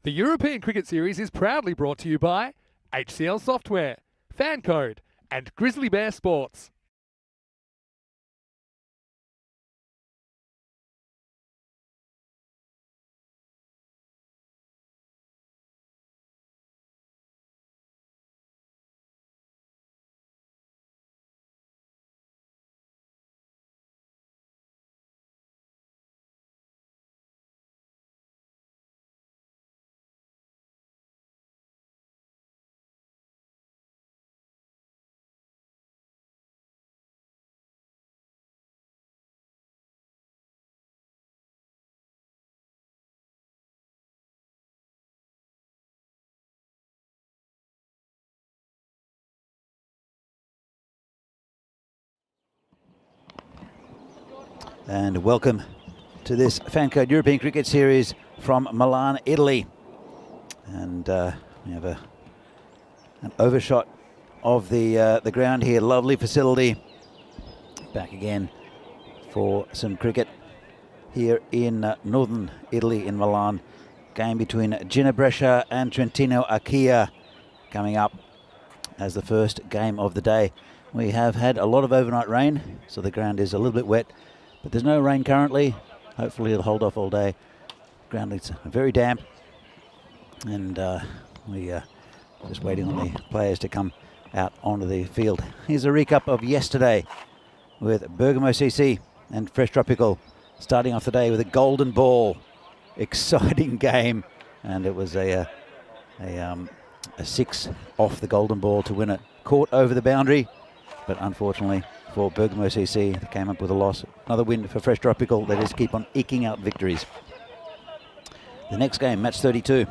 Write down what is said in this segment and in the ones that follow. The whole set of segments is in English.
The European Cricket Series is proudly brought to you by HCL Software, Fancode, and Grizzly Bear Sports. And welcome to this Fancode European Cricket Series from Milan, Italy. And we have an overshot of the ground here. Lovely facility. Back again for some cricket here in northern Italy in Milan. Game between Ginebrescia and Trentino Acquia coming up as the first game of the day. We have had a lot of overnight rain, so the ground is a little bit wet. But there's no rain currently. Hopefully it'll hold off all day. Ground is very damp. And we just waiting on the players to come out onto the field. Here's a recap of yesterday with Bergamo CC and Fresh Tropical. Starting off the day with a golden ball. Exciting game. And it was a six off the golden ball to win it. Caught over the boundary. But unfortunately for Bergamo CC, they came up with a loss. Another win for Fresh Tropical. They just keep on eking out victories. The next game, match 32.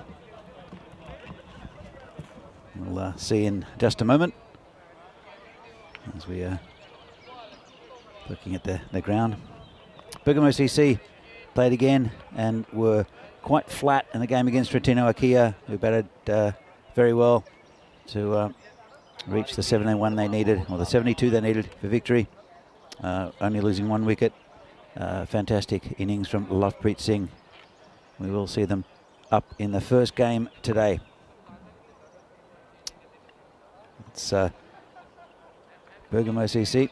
We'll see in just a moment as we are looking at the ground. Bergamo CC played again and were quite flat in the game against Trentino Acquia, who batted very well to reach the 71 they needed, or the 72 they needed for victory. Only losing one wicket. Fantastic innings from Lovepreet Singh. We will see them up in the first game today. It's Bergamo CC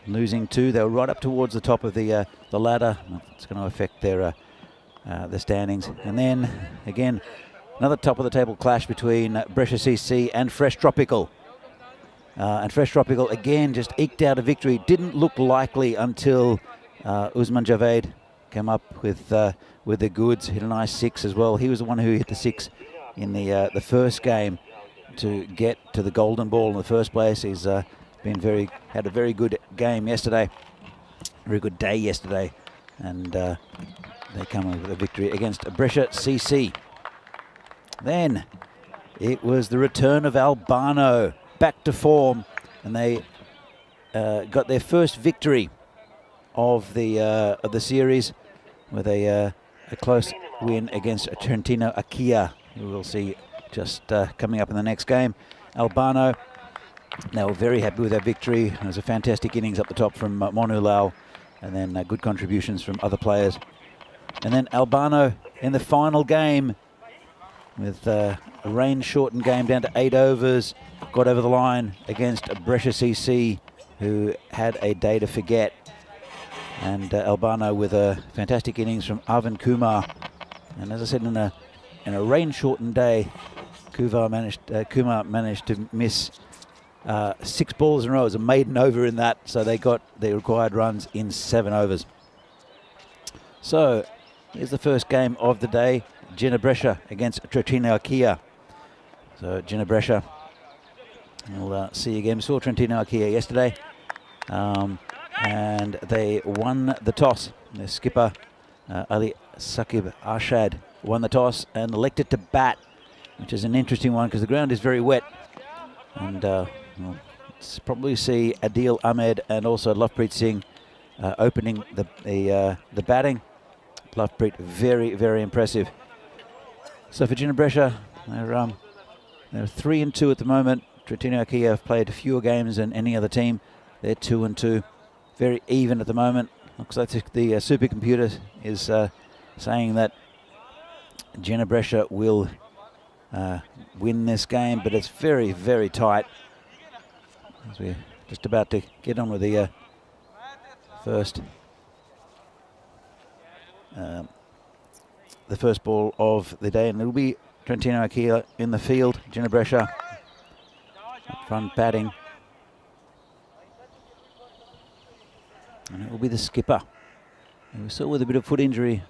losing two. They were right up towards the top of the ladder. It's going to affect their standings. And then again, another top of the table clash between Brescia CC and Fresh Tropical. And Fresh Tropical again just eked out a victory. Didn't look likely until Usman Javed came up with the goods. Hit a nice six as well. He was the one who hit the six in the first game to get to the golden ball in the first place. He's had a very good game yesterday. Very good day yesterday. And they come up with a victory against Brescia CC. Then it was the return of Albano back to form, and they got their first victory of the series with a close win against Trentino Acquia, who we'll see just coming up in the next game. Albano, they were very happy with their victory. It was a fantastic innings up the top from Monu Lau, and then good contributions from other players. And then Albano in the final game, with a rain-shortened game down to 8 overs, got over the line against Brescia CC, who had a day to forget. And Albano with a fantastic innings from Arvind Kumar. And as I said, in a rain-shortened day, Kumar managed to miss 6 balls in a row. It was a maiden over in that, so they got the required runs in 7 overs. So here's the first game of the day. Ginebrescia against Trentino Acquia. So Ginebrescia, we'll see again. We saw Trentino Acquia yesterday, and they won the toss. Their skipper, Ali Saqib Arshad, won the toss and elected to bat, which is an interesting one because the ground is very wet. And we'll probably see Adil Ahmed and also Lovepreet Singh opening the batting. Lovepreet, very, very impressive. So for Ginebrescia, they're 3-2 at the moment. Trentino Acquia have played fewer games than any other team. They're 2-2, very even at the moment. Looks like the supercomputer is saying that Ginebrescia will win this game, but it's very, very tight. As we're just about to get on with the first ball of the day, and it'll be Trentino Akea in the field. Ginebrescia up front batting, and it will be the skipper. And we saw with a bit of foot injury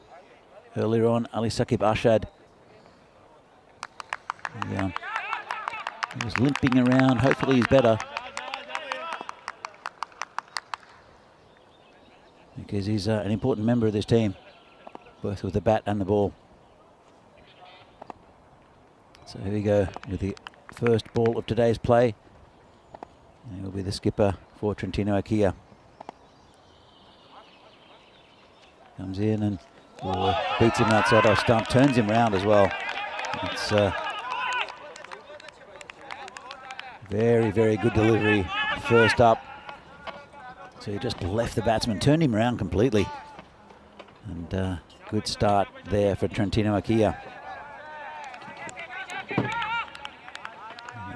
earlier on, Ali Sakib Ashad. Yeah, he was limping around. Hopefully he's better, because he's an important member of this team, both with the bat and the ball. So here we go with the first ball of today's play. And he'll be the skipper for Trentino Akea. Comes in and beats him outside off stump, turns him round as well. It's very, very good delivery first up. So he just left the batsman, turned him around completely. And good start there for Trentino Akea.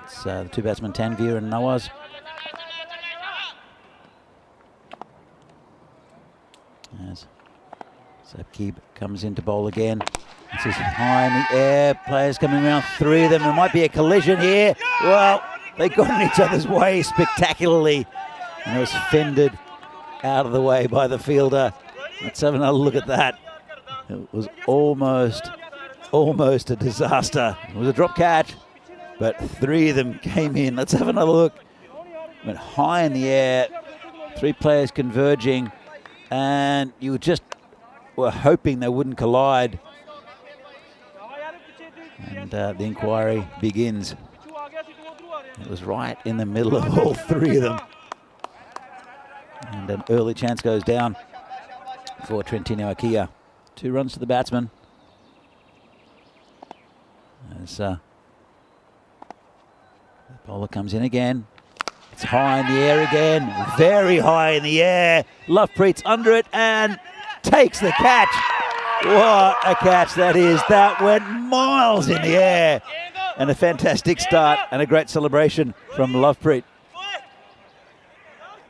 It's the two batsmen, Tanvir and Nawaz. As Sakib comes in to bowl again. This is high in the air, players coming around, three of them. There might be a collision here. Well, they got in each other's way spectacularly. And it was fended out of the way by the fielder. Let's have another look at that. It was almost a disaster. It was a drop catch, but three of them came in. Let's have another look. Went high in the air, three players converging, and you just were hoping they wouldn't collide. And the inquiry begins. It was right in the middle of all three of them. And an early chance goes down for Trentino Akea. 2 runs to the batsman. As the bowler comes in again. It's high in the air again. Very high in the air. Lovepreet's under it and takes the catch. What a catch that is. That went miles in the air. And a fantastic start and a great celebration from Lovepreet.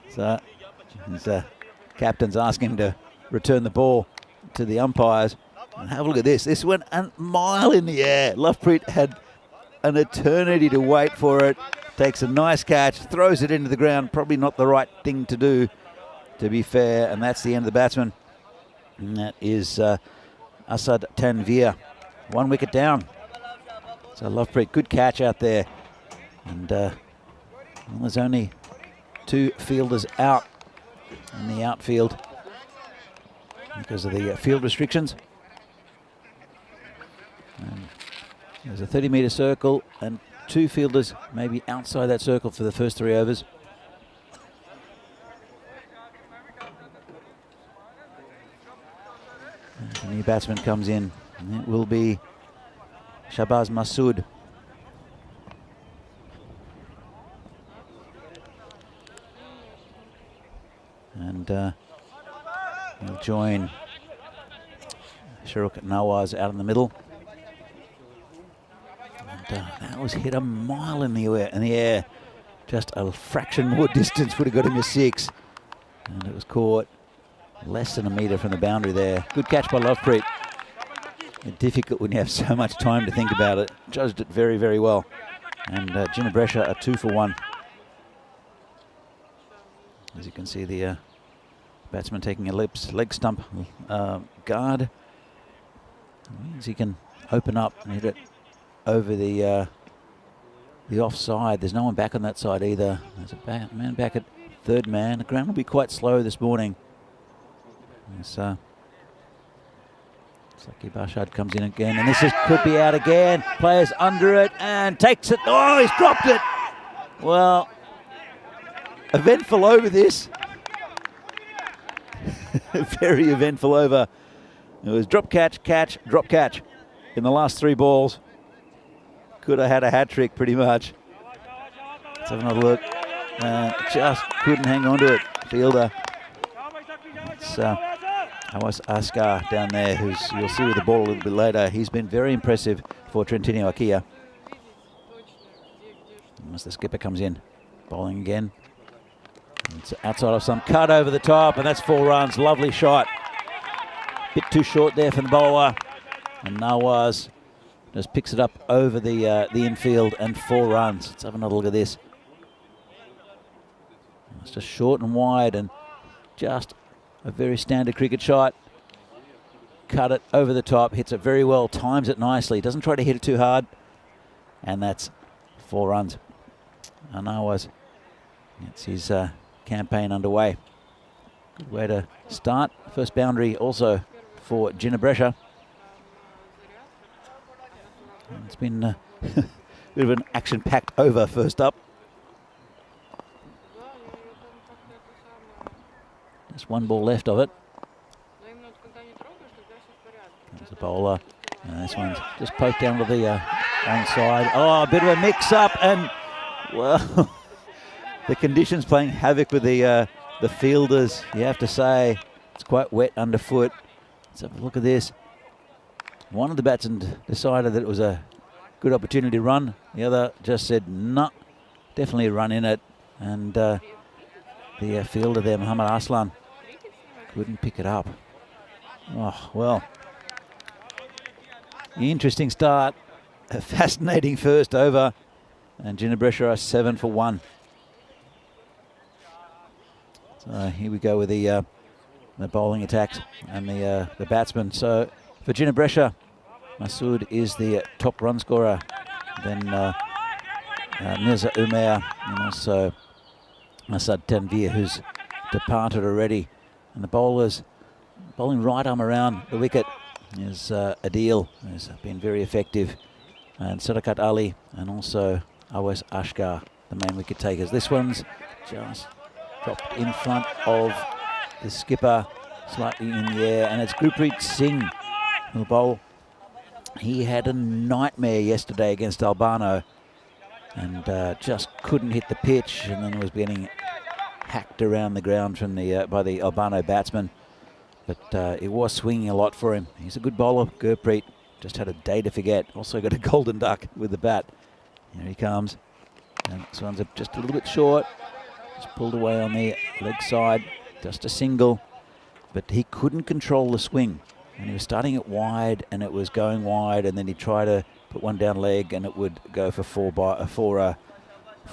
So his captain's asking him to return the ball to the umpires. And have a look at this. This went a mile in the air. Lovepreet had an eternity to wait for it. Takes a nice catch, throws it into the ground. Probably not the right thing to do, to be fair. And that's the end of the batsman. And that is Asad Tanvir. 1 wicket down. So Lovepreet, good catch out there. And well, there's only 2 fielders out in the outfield because of the field restrictions. And there's a 30-metre circle and 2 fielders maybe outside that circle for the first 3 overs. And the new batsman comes in, and it will be Shahbaz Masood. And he'll join Sharuk Nawaz out in the middle. And that was hit a mile in the air. Just a fraction more distance would have got him a 6. And it was caught less than a metre from the boundary there. Good catch by Lovepreet. Difficult when you have so much time to think about it. Judged it very, very well. And Ginebrescia are 2 for 1. As you can see, the batsman taking a leg stump guard. It means he can open up and hit it over the offside. There's no one back on that side either. There's a man back at third man. The ground will be quite slow this morning. So Sakib Ashad comes in again, and this could be out again. Players under it and takes it. Oh, he's dropped it. Well, eventful over this. Very eventful over. It was drop catch, catch, drop catch in the last 3 balls. Could have had a hat trick pretty much. Let's have another look. Just couldn't hang on to it, fielder. It's Awas Askar down there, who's you'll see with the ball a little bit later. He's been very impressive for Trentino Akia. As the skipper comes in, bowling again. It's outside of some cut over the top, and that's 4 runs. Lovely shot. Bit too short there from the bowler, and Nawaz just picks it up over the infield and 4 runs. Let's have another look at this. It's just short and wide, and just a very standard cricket shot. Cut it over the top, hits it very well, times it nicely. Doesn't try to hit it too hard, and that's 4 runs. And Nawaz gets his campaign underway. Good way to start. First boundary also for Ginebrescia. It's been a bit of an action-packed over first up. Just 1 ball left of it. There's a bowler. And this one's just poked down to the onside. Oh, a bit of a mix-up, and well, the conditions playing havoc with the fielders. You have to say it's quite wet underfoot. Let's have a look at this. One of the batsmen decided that it was a good opportunity to run. The other just said, no, definitely a run in it. And the fielder there, Muhammad Aslan, couldn't pick it up. Oh, well. Interesting start. A fascinating first over. And Ginebrescia are 7 for 1. So here we go with the bowling attacks and the batsmen. So for Ginebrescia, Masood is the top run scorer. Then Mirza Umair, and also Masad Tanvir, who's departed already. And the bowlers bowling right arm around the wicket is Adil, who's been very effective, and Sadakat Ali, and also Awais Ashkar, the main wicket takers. This one's just dropped in front of the skipper, slightly in the air, and it's Gurpreet Singh who'll bowl. He had a nightmare yesterday against Albano, and just couldn't hit the pitch, and then was getting hacked around the ground from by the Albano batsman. But it was swinging a lot for him. He's a good bowler, Gurpreet. Just had a day to forget. Also got a golden duck with the bat. Here he comes. And this one's just a little bit short. Just pulled away on the leg side. Just a single. But he couldn't control the swing. And he was starting it wide, and it was going wide, and then he'd try to put one down leg, and it would go for 4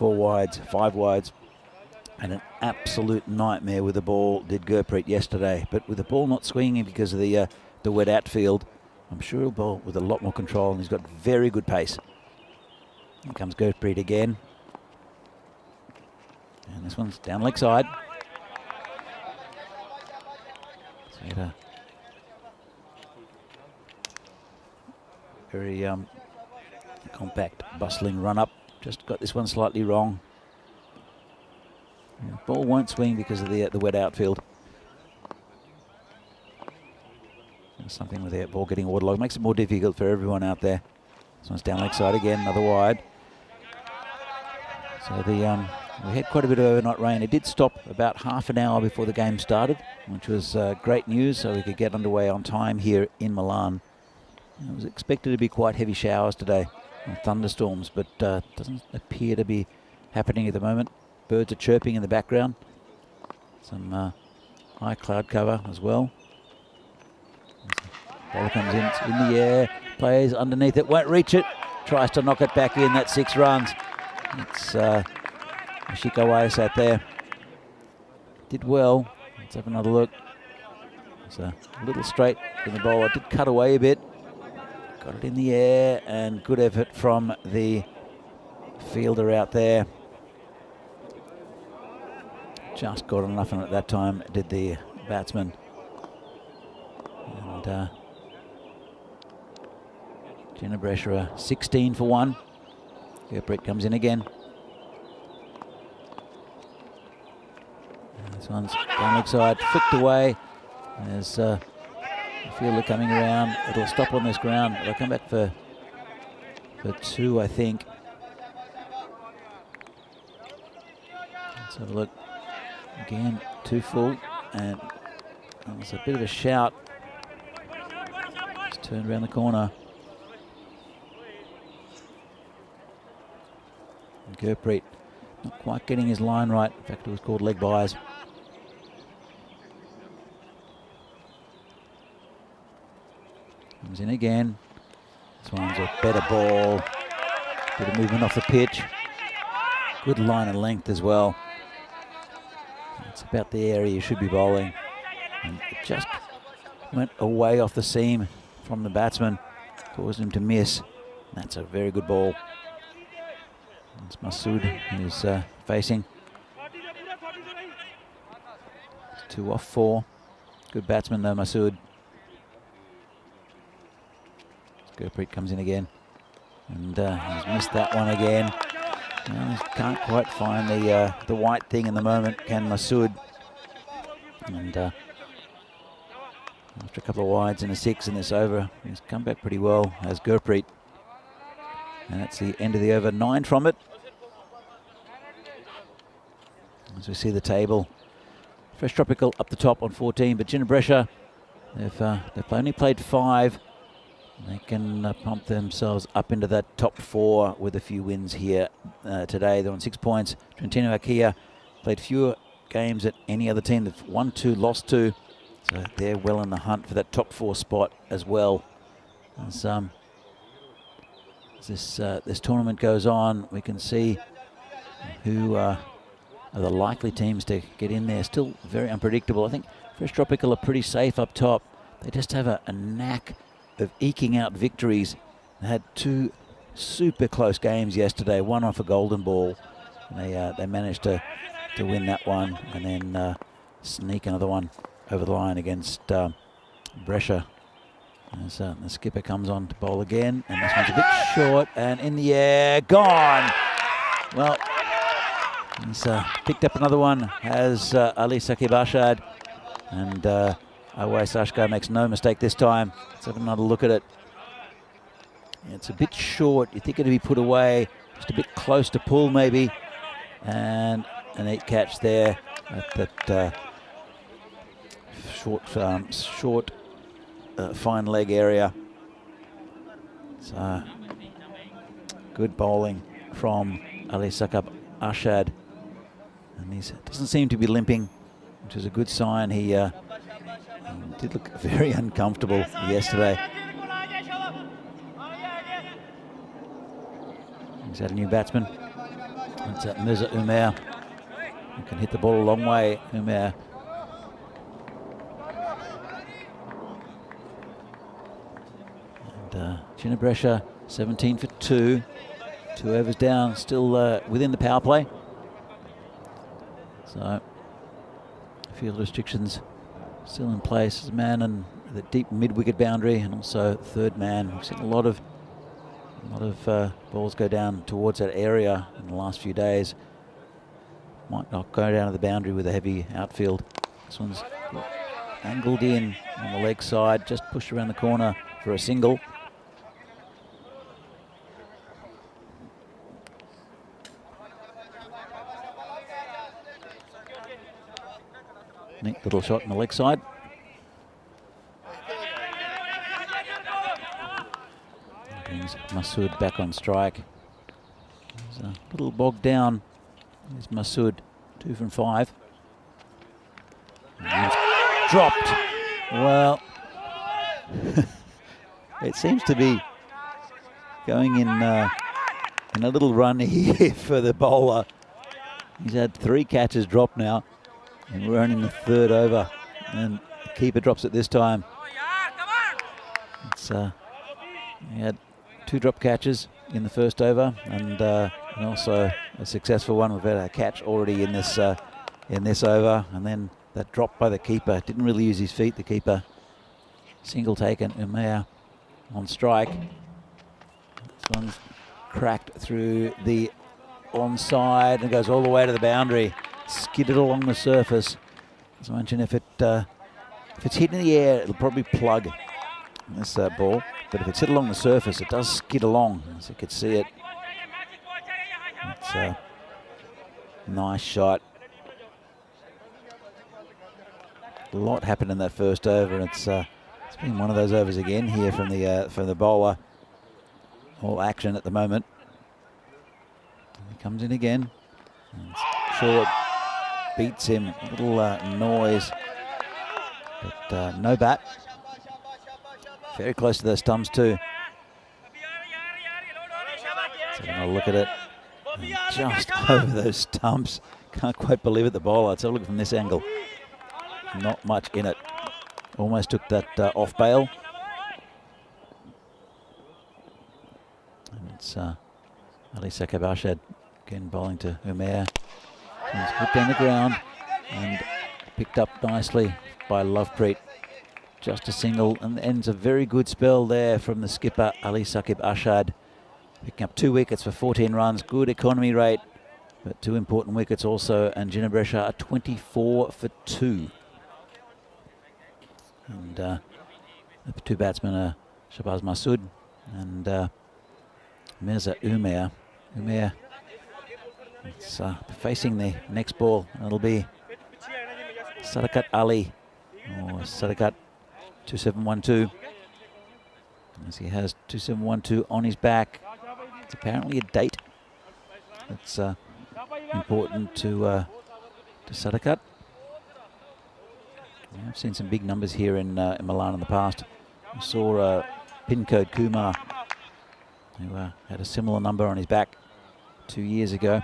wides, 5 wides. And an absolute nightmare with the ball did Gurpreet yesterday. But with the ball not swinging because of the wet outfield, I'm sure he'll bowl with a lot more control, and he's got very good pace. Here comes Gurpreet again. And this one's down leg side. So he had a very compact, bustling run up. Just got this one slightly wrong. Yeah, ball won't swing because of the wet outfield. There's something with the ball getting waterlogged. Makes it more difficult for everyone out there. This one's down leg side again, another wide. So we had quite a bit of overnight rain. It did stop about half an hour before the game started, which was great news, so we could get underway on time here in Milan. And it was expected to be quite heavy showers today and thunderstorms, but doesn't appear to be happening at the moment. Birds are chirping in the background. Some high cloud cover as well. Ball comes in, it's in the air, plays underneath it, won't reach it, tries to knock it back in. That's 6 runs. It's Ashika Wayasat there. Did well. Let's have another look. It's a little straight from the bowler. Did cut away a bit. Got it in the air, and good effort from the fielder out there. Just got enough on it that time, did the batsman. And Ginebrescia 16 for 1. Gurpreet comes in again. And this one's down leg side, flicked away. There's a fielder coming around. It'll stop on this ground. They'll come back for 2, I think. Let's have a look. Again, too full, and That was a bit of a shout. Just turned around the corner. And Gurpreet not quite getting his line right. In fact, it was called leg byes. Comes in again. This one's a better ball. Bit of movement off the pitch. Good line and length as well. It's about the area you should be bowling. And it just went away off the seam from the batsman. Caused him to miss. That's a very good ball. It's Masood who's facing. 2 off 4. Good batsman though, Masood. Gurpreet comes in again. And he's missed that one again. He can't quite find the white thing in the moment, can Masood. And after a couple of wides and a 6 in this over, he's come back pretty well as Gurpreet. And that's the end of the over. 9 from it. As we see the table, Fresh Tropical up the top on 14, but Ginebresha, they've only played 5. They can pump themselves up into that top 4 with a few wins here today. They're on 6 points. Trentino Akia played fewer games at any other team. They've won 2, lost 2. So they're well in the hunt for that top 4 spot as well. As this tournament goes on, we can see who are the likely teams to get in there. Still very unpredictable. I think Fresh Tropical are pretty safe up top. They just have a knack of eking out victories. They had 2 super close games yesterday, one off a golden ball. And they managed to win that one and then sneak another one over the line against Brescia. As the skipper comes on to bowl again, and this one's a bit short and in the air, gone. Well, he's picked up another one, has Ali Saqib Arshad, and Awais Ashkar makes no mistake this time. Let's have another look at it. It's a bit short. You think it'd be put away, just a bit close to pull maybe, and a neat catch there at that short fine leg area. So good bowling from Ali Saqib Arshad, and he doesn't seem to be limping, which is a good sign. He did look very uncomfortable yesterday. He's had a new batsman. It's Mirza Umair, who can hit the ball a long way. Umair. And Ginebresha 17 for 2. 2 overs down, still within the power play. So field restrictions still in place. Man and the deep mid-wicket boundary, and also third man. We've seen a lot of balls go down towards that area in the last few days. Might not go down to the boundary with a heavy outfield. This one's angled in on the leg side, just pushed around the corner for a single. Neat little shot on the leg side. Brings Masood back on strike. He's a little bogged down. There's Masood, 2 from 5. And he's dropped. Well, it seems to be going in a little run here for the bowler. He's had 3 catches dropped now, and we're only in the 3rd over, and the keeper drops it this time. It's he had 2 drop catches in the 1st over, and also a successful one. We've had a catch already in this over, and then that drop by the keeper. Didn't really use his feet, the keeper. Single taken, Umair on strike. This one's cracked through the onside and goes all the way to the boundary. Skidded along the surface. As I mentioned, if it's hit in the air, it'll probably plug this ball. But if it's hit along the surface, it does skid along, as you could see it. It's a nice shot. A lot happened in that first over, and it's been one of those overs again here from the bowler. All action at the moment. And he comes in again. And short, beats him. A little noise, but no bat. Very close to those stumps too. So I'm going to look at it. And just over those stumps. Can't quite believe it, the bowler. Let's have a look from this angle. Not much in it. Almost took that off bail. And it's Ali Sakabashad again bowling to Umair. He's whipped down the ground and picked up nicely by Lovepreet. Just a single, and ends a very good spell there from the skipper Ali Sakib Ashad. Picking up 2 wickets for 14 runs, good economy rate, but 2 important wickets also, and Ginebresha are 24 for 2. And the 2 batsmen are Shahbaz Masood and Mirza Umair. Umair is facing the next ball. It'll be Sadakat Ali, or Sadakat 2712. As he has 2712 on his back. It's apparently a date. It's important to Sadakat. I've seen some big numbers here in Milan in the past. I saw pin code Kumar, who had a similar number on his back 2 years ago.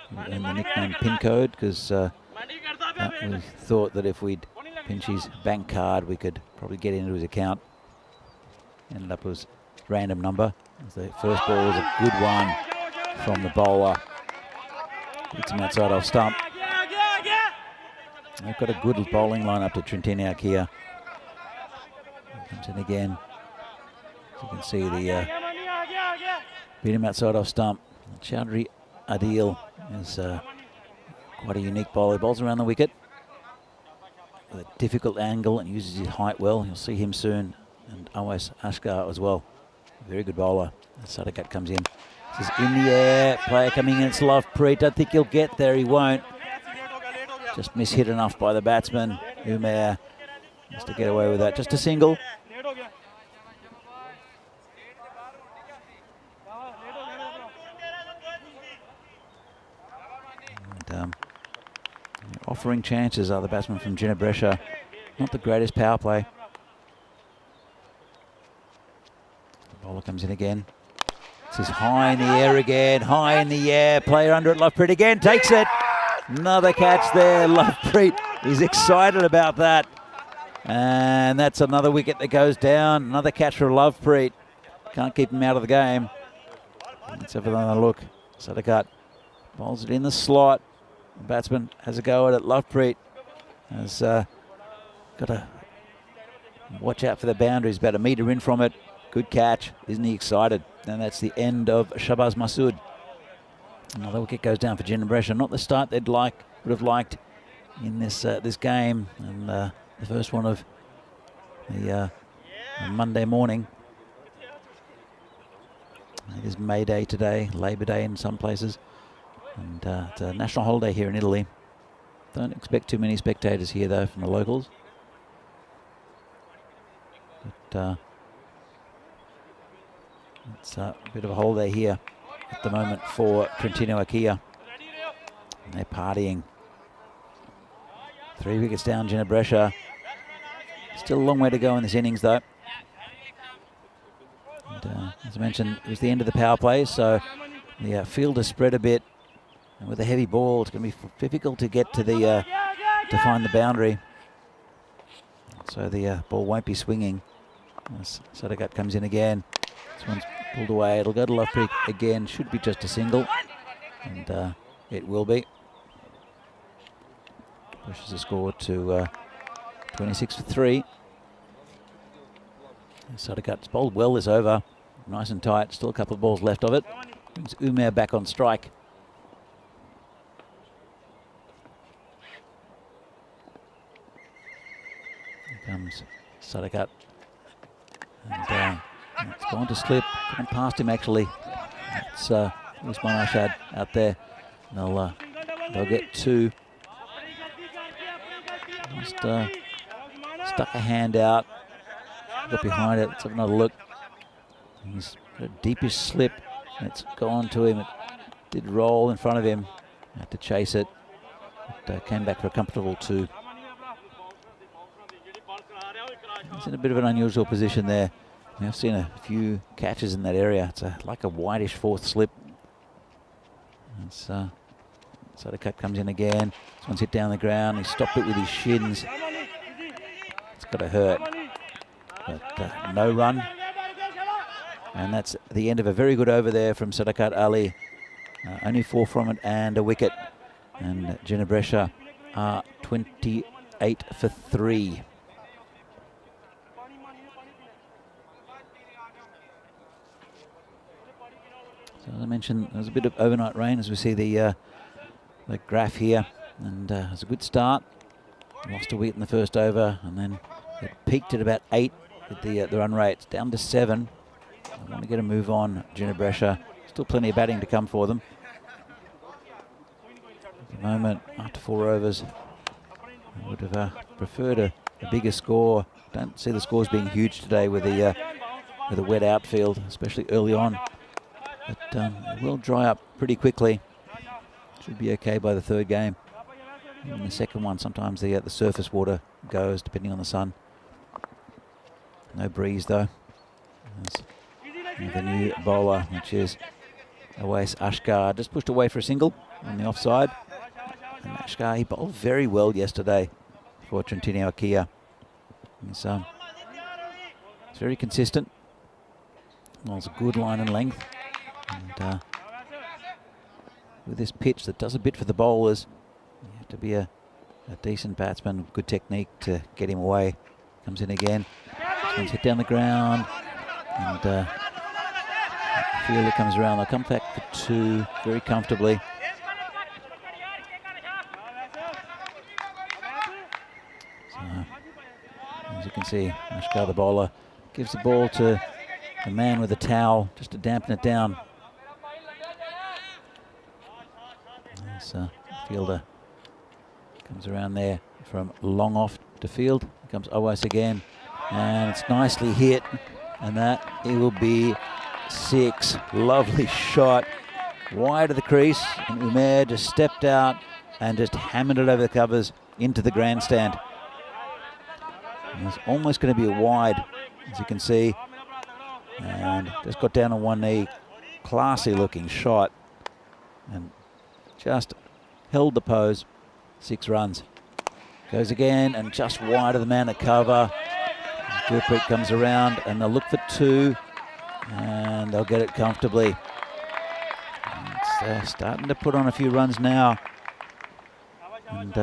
He earned the nickname pin code because we thought that if we'd pinch his bank card, we could probably get into his account. Ended up as random number. The first ball was a good one from the bowler. Hits him outside off stump. They've got a good bowling line up to Trentini Akia. Comes in again. As you can see, the beat him outside off stump. Chaudhry Adil is quite a unique bowler. He bowls around the wicket with a difficult angle and uses his height well. You'll see him soon. And Awais Ashkar as well. Very good bowler. Sadakat comes in. This is in the air. Player coming in. It's Lovepreet. Don't think he'll get there. He won't. Just mishit enough by the batsman. Umair has to get away with that. Just a single. And, offering chances are the batsmen from Ginebresha. Not the greatest power play. The bowler comes in again. This is high in the air again. High in the air. Player under it. Lovepreet again. Takes it. Another catch there. Lovepreet is excited about that. And that's another wicket that goes down. Another catch for Lovepreet. Can't keep him out of the game. Let's have another look. Sadakat bowls it in the slot. The batsman has a go at it. Lovepreet has got to watch out for the boundaries. About a metre in from it. Good catch. Isn't he excited? And that's the end of Shahbaz Masood. Another wicket goes down for Ginebresha. Not the start they'd would have liked in this game, and the first one of the Monday morning. It is May Day today, Labour Day in some places, and it's a national holiday here in Italy. Don't expect too many spectators here though from the locals. But it's a bit of a holiday here at the moment for Trentino Akia. And they're partying. 3 wickets down, Ginebresha. Still a long way to go in this innings though. And, as I mentioned, it was the end of the power play, so the field has spread a bit. And with a heavy ball, it's going to be difficult to get to the to find the boundary. So the ball won't be swinging. Sadakat comes in again. This one's pulled away. It'll go to Lovepreet again. Should be just a single. And it will be. Pushes the score to 26 for 3. Sadakat's bowled well this over. Nice and tight. Still a couple of balls left of it. Brings Umair back on strike. Here comes Sadakat. And it's gone to slip. Gone past him actually. It's Usman Ashad out there. They'll get 2. Just stuck a hand out, got behind it. Let's have another look. He's got a deepish slip. It's gone to him. It did roll in front of him. Had to chase it. But, came back for a comfortable 2. He's in a bit of an unusual position there. I've seen a few catches in that area. It's like a whitish 4th slip. Sadaka comes in again. This one's hit down the ground. He stopped it with his shins. It's got to hurt. But no run. And that's the end of a very good over there from Sadakat Ali. Only 4 from it and a wicket. And Ginebresha are 28 for 3. So as I mentioned, there's a bit of overnight rain as we see the graph here. And it's a good start. Lost a wicket in the first over, and then it peaked at about 8 with the run rate. It's down to 7. I want to get a move on Ginebresha. Still plenty of batting to come for them. At the moment, after 4 overs, I would have preferred a bigger score. Don't see the scores being huge today with a wet outfield, especially early on. But it will dry up pretty quickly. Should be okay by the 3rd game. In the 2nd one, sometimes the surface water goes depending on the sun. No breeze though. There's the new bowler, which is Awais Ashkar, just pushed away for a single on the offside. And Ashkar, he bowled very well yesterday for Trentino Akia. It's very consistent. Bowls a good line and length. And with this pitch that does a bit for the bowlers, you have to be a decent batsman, good technique to get him away. Comes in again. This one's hit down the ground. And fielder comes around. They'll come back for 2 very comfortably. So, as you can see, Ashkar the bowler gives the ball to the man with the towel just to dampen it down. As fielder comes around there from long off to field. Here comes Awais again. And it's nicely hit. And that, it will be 6. Lovely shot. Wide of the crease. And Umair just stepped out and just hammered it over the covers into the grandstand. And it's almost going to be a wide, as you can see. And just got down on one knee. Classy looking shot. And just held the pose. 6 runs. Goes again and just wide of the man at cover. Gurpreet comes around and they'll look for 2. And they'll get it comfortably. It's starting to put on a few runs now. And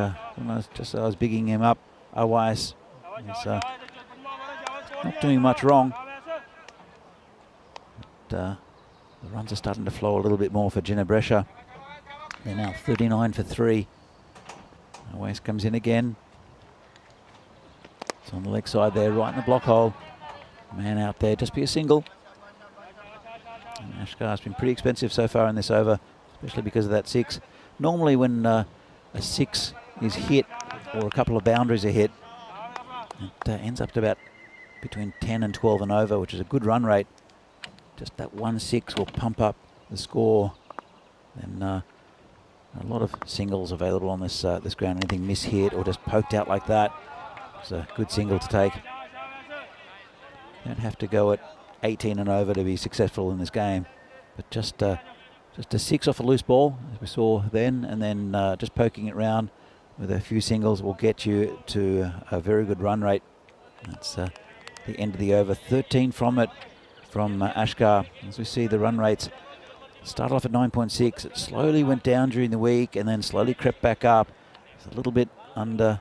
just as I was bigging him up, Awais is not doing much wrong. But, the runs are starting to flow a little bit more for Ginebresha. They're now 39 for 3. Awais comes in again. It's on the leg side there, right in the block hole. Man out there, just be a single. And Ashkar's been pretty expensive so far in this over, especially because of that 6. Normally when a 6 is hit, or a couple of boundaries are hit, it ends up to about between 10 and 12 and over, which is a good run rate. Just that 1 6 will pump up the score. And a lot of singles available on this ground. Anything mishit or just poked out like that, it's a good single to take. Don't have to go at 18 and over to be successful in this game, but just a 6 off a loose ball, as we saw then, and then just poking it round with a few singles will get you to a very good run rate. That's the end of the over. 13 from it from Ashkar. As we see the run rates start off at 9.6. It slowly went down during the week and then slowly crept back up. It's a little bit under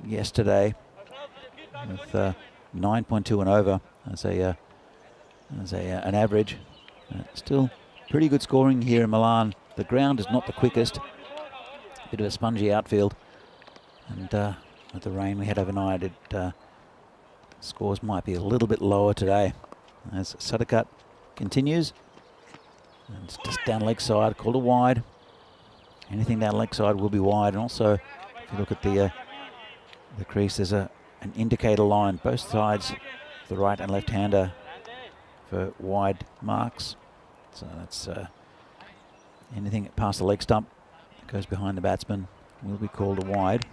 yesterday with 9.2 and over as an average. Still pretty good scoring here in Milan. The ground is not the quickest. Bit of a spongy outfield. And with the rain we had overnight, scores might be a little bit lower today. As Sadakat continues. And it's just down leg side, called a wide. Anything down leg side will be wide. And also, if you look at the crease, there's a an indicator line, both sides, the right and left-hander, for wide marks. So that's anything past the leg stump that goes behind the batsman will be called a wide.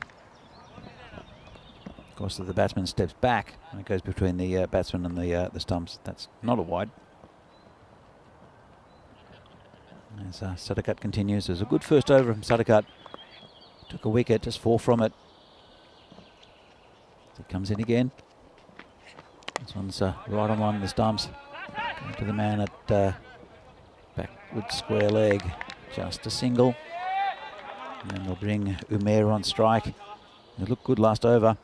Of course, if the batsman steps back and it goes between the batsman and the stumps, that's not a wide. As Sadakat continues, there's a good first over from Sadakat. Took a wicket, just 4 from it. So he comes in again. This one's right on one of the stumps. Going to the man at backward square leg. Just a single. And then they'll bring Umair on strike. It looked good last over.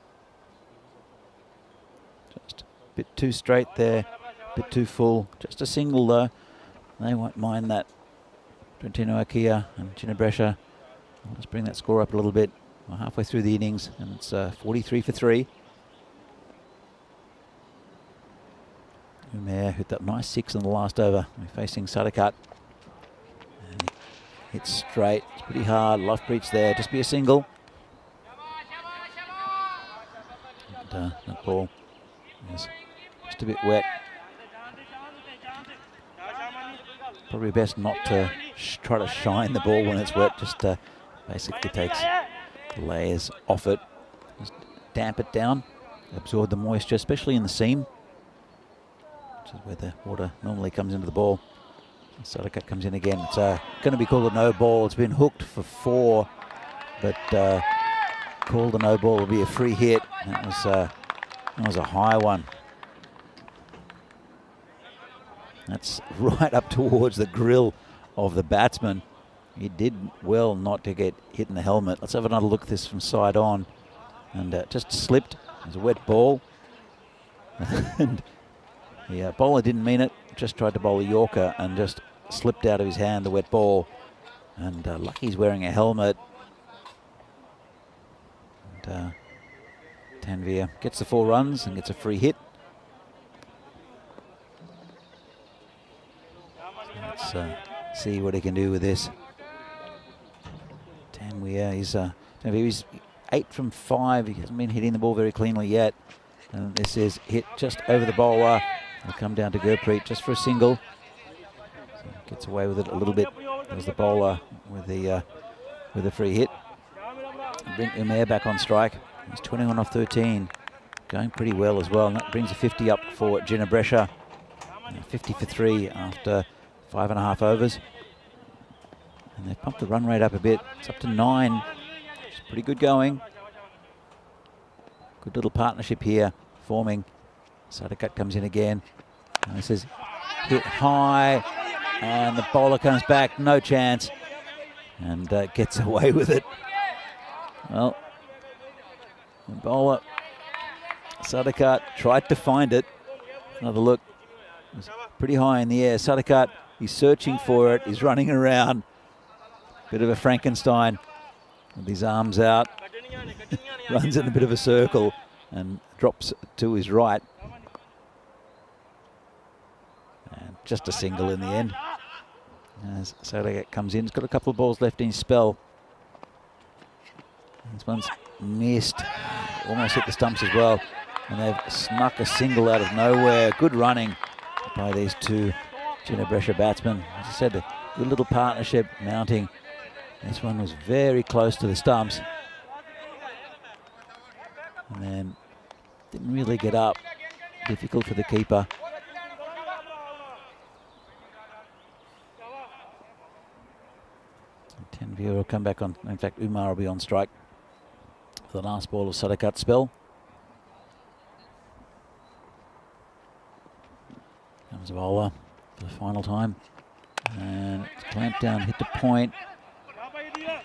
Just a bit too straight there, a bit too full. Just a single though. They won't mind that. Trentino Akia and Ginebrescia. Let's bring that score up a little bit. We're halfway through the innings and it's 43 for 3. Umair hit that nice 6 in the last over. We're facing Sadakat. And he hits straight. It's pretty hard. Life breach there. Just be a single. And, that ball is just a bit wet. Probably best not to try to shine the ball when it's wet. Just basically takes layers off it. Just damp it down. Absorb the moisture, especially in the seam, which is where the water normally comes into the ball. Sadakat comes in again. It's going to be called a no ball. It's been hooked for 4, but called a no ball. Will be a free hit. That was a high one. That's right up towards the grill of the batsman. He did well not to get hit in the helmet. Let's have another look at this from side on. And just slipped. It was a wet ball. And the bowler didn't mean it. Just tried to bowl a Yorker and just slipped out of his hand, the wet ball. And lucky he's wearing a helmet. And Tanveer gets the 4 runs and gets a free hit. Let's see what he can do with this. Tanveer, he's 8 from 5. He hasn't been hitting the ball very cleanly yet. And this is hit just over the bowler. He'll come down to Gurpreet just for a single. So gets away with it a little bit. There's the bowler with the free hit. Bring Umair back on strike. He's 21 off 13. Going pretty well as well. And that brings a 50 up for Ginebrescia. 50 for 3 after 5.5 overs. And they've pumped the run rate up a bit. It's up to 9. It's pretty good going. Good little partnership here forming. Sadakat comes in again. And this is hit high. And the bowler comes back. No chance. And gets away with it. Well, the bowler, Sadakat, tried to find it. Another look. It was pretty high in the air. Sadakat, he's searching for it. He's running around. Bit of a Frankenstein with his arms out. Runs in a bit of a circle and drops to his right. And just a single in the end. As Sadakat comes in, he's got a couple of balls left in his spell. This one's missed. Almost hit the stumps as well. And they've snuck a single out of nowhere. Good running by these two Ginebrescia batsmen. As I said, a good little partnership mounting. This one was very close to the stumps. And then didn't really get up. Difficult for the keeper. Tanveer will come back on. In fact, Umar will be on strike for the last ball of Sadakat's spell. Comes the bowler for the final time. And it's clamped down, hit the point.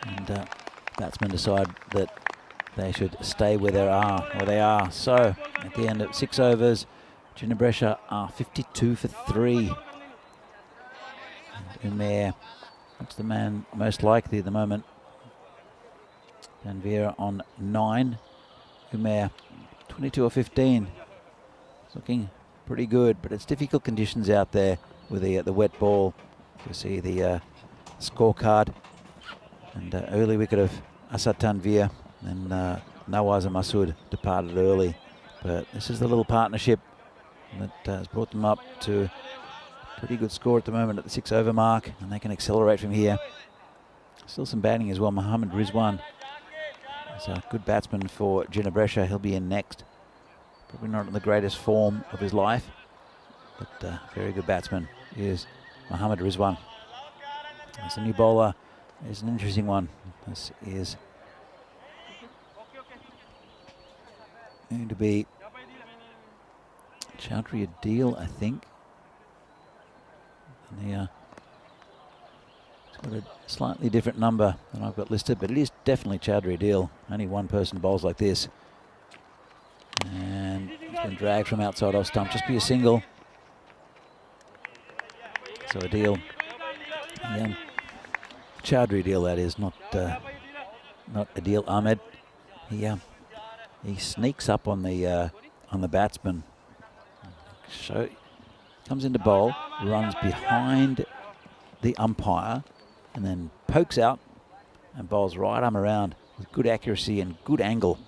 And batsmen decide that they should stay where they are. So at the end of 6 overs, Ginebrescia are 52 for 3. And Umair, that's the man most likely at the moment. Tanveer on 9. Umair 22 or 15. It's looking pretty good, but it's difficult conditions out there with the wet ball. You see the scorecard. And early wicket of Asad Tanveer, and Nawaz Masood departed early. But this is the little partnership that has brought them up to a pretty good score at the moment at the 6 over mark, and they can accelerate from here. Still some batting as well. Mohammed Rizwan is a good batsman for Ginebrescia. He'll be in next. Probably not in the greatest form of his life, but very good batsman is Mohammed Rizwan. It's a new bowler. It's an interesting one. This is going to be Chowdhury Adil, I think. And it's got a slightly different number than I've got listed, but it is definitely Chowdhury Adil. Only one person bowls like this. And it's been dragged from outside off stump. Just be a single. So Adil. Chowdhury Adil, that is, not Adil Ahmed. He sneaks up on the batsman. So comes into bowl, runs behind the umpire, and then pokes out and bowls right arm around with good accuracy and good angle.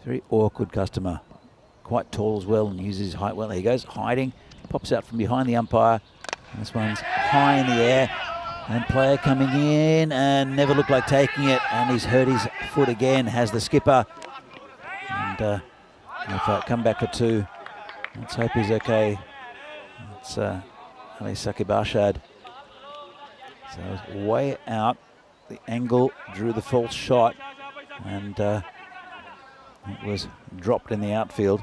Very awkward customer. Quite tall as well and uses his height well. There he goes, hiding, pops out from behind the umpire. And this one's high in the air. And player coming in and never looked like taking it. And he's hurt his foot again, has the skipper. And if I come back for 2, let's hope he's okay. It's Ali Saqib Arshad. So it was way out. The angle drew the false shot. And it was dropped in the outfield.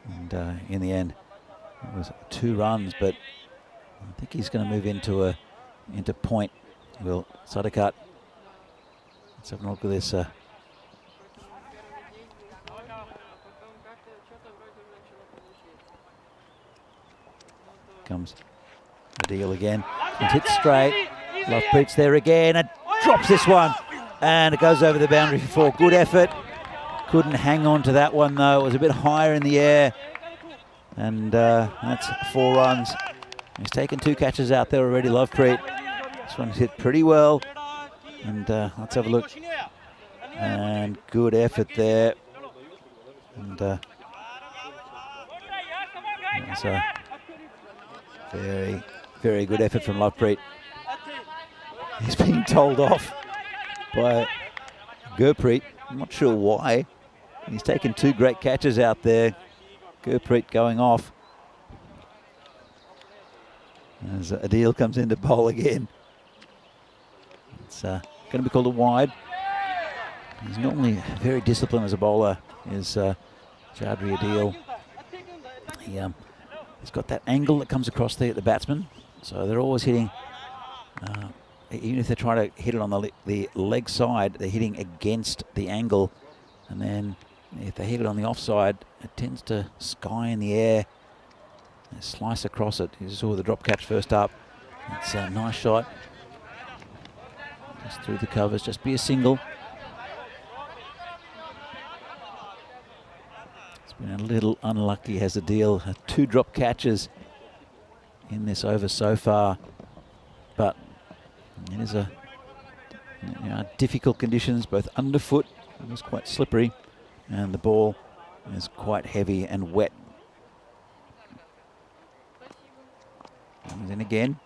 And in the end, it was 2 runs, but I think he's going to move into point. Will Sadakat. Let's have a look at this. Comes Adil again. And hits straight. Lovepreet's there again and drops this one. And it goes over the boundary for 4. Good effort. Couldn't hang on to that one though. It was a bit higher in the air. And that's 4 runs. He's taken 2 catches out there already, Lovepreet. This one's hit pretty well. And let's have a look. And good effort there. And it's a very, very good effort from Lovepreet. He's being told off by Gurpreet. I'm not sure why. He's taken 2 great catches out there. Gurpreet going off. As Adil comes into bowl again. It's going to be called a wide. He's normally very disciplined as a bowler, is Chowdhury Adil. He's got that angle that comes across there at the batsman. So they're always hitting, even if they're trying to hit it on the leg side, they're hitting against the angle. And then if they hit it on the offside, it tends to sky in the air. They slice across it. You saw the drop catch first up. It's a nice shot. Just through the covers, just be a single. It's been a little unlucky, has Adil. 2 drop catches in this over so far. But it is difficult conditions, both underfoot, it was quite slippery, and the ball is quite heavy and wet. Comes in again.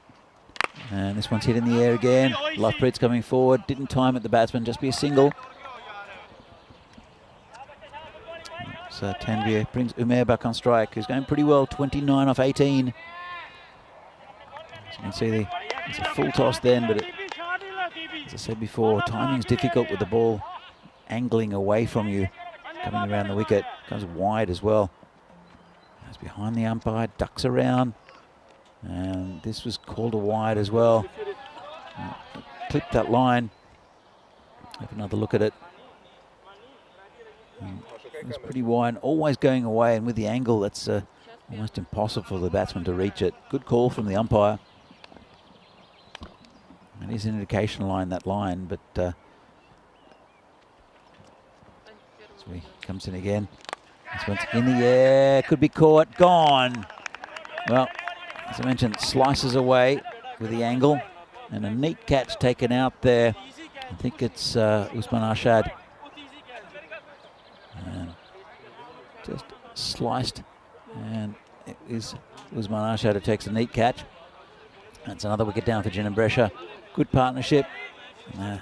And this one's hit in the air again. Lovepreet's coming forward. Didn't time at the batsman. Just be a single. So Tanvir brings Umair back on strike, who's going pretty well. 29 off 18. As you can see, it's a full toss then, but as I said before, timing's difficult with the ball angling away from you, coming around the wicket. Goes wide as well. Goes behind the umpire, ducks around. And this was called a wide as well. Clipped that line. Have another look at it. It was pretty wide, always going away, and with the angle, that's almost impossible for the batsman to reach it. Good call from the umpire. It is an indication line, that line, but so he comes in again. This one's in the air, could be caught, gone. Well, as I mentioned, slices away with the angle. And a neat catch taken out there. I think it's Usman Arshad. And just sliced. And it is Usman Arshad who takes a neat catch. That's another wicket down for Ginebrescia. Good partnership. I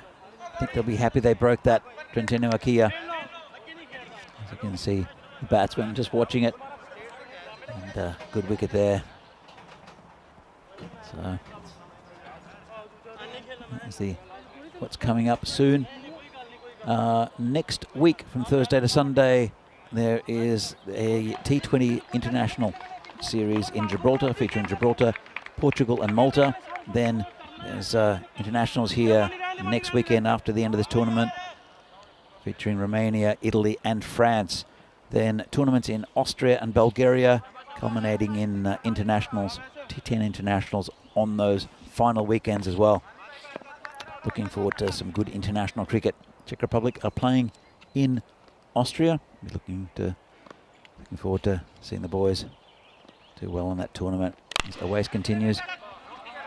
think they'll be happy they broke that. Trentino Akia. As you can see, the batsman just watching it. And good wicket there. So that's what's coming up soon. Next week, from Thursday to Sunday, there is a T20 International Series in Gibraltar, featuring Gibraltar, Portugal and Malta. Then there's internationals here next weekend after the end of this tournament, featuring Romania, Italy and France. Then tournaments in Austria and Bulgaria, culminating in internationals, T10 internationals on those final weekends as well. Looking forward to some good international cricket. Czech Republic are playing in Austria. We're looking forward to seeing the boys do well in that tournament. As Awais continues.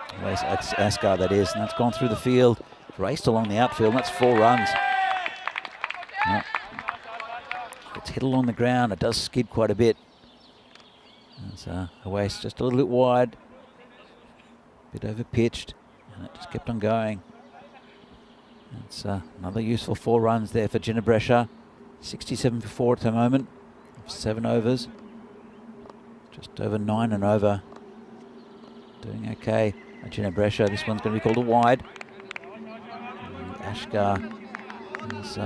Awais Asghar, that is, and that's gone through the field, raced along the outfield, and that's 4 runs. Well, it's hit along the ground. It does skid quite a bit. As Awais just a little bit wide, a bit over pitched, and it just kept on going. It's another useful 4 runs there for Ginebrescia. 67 for 4 at the moment, 7 overs. Just over 9 and over. Doing okay. Ginebrescia, this one's going to be called a wide. Asghar has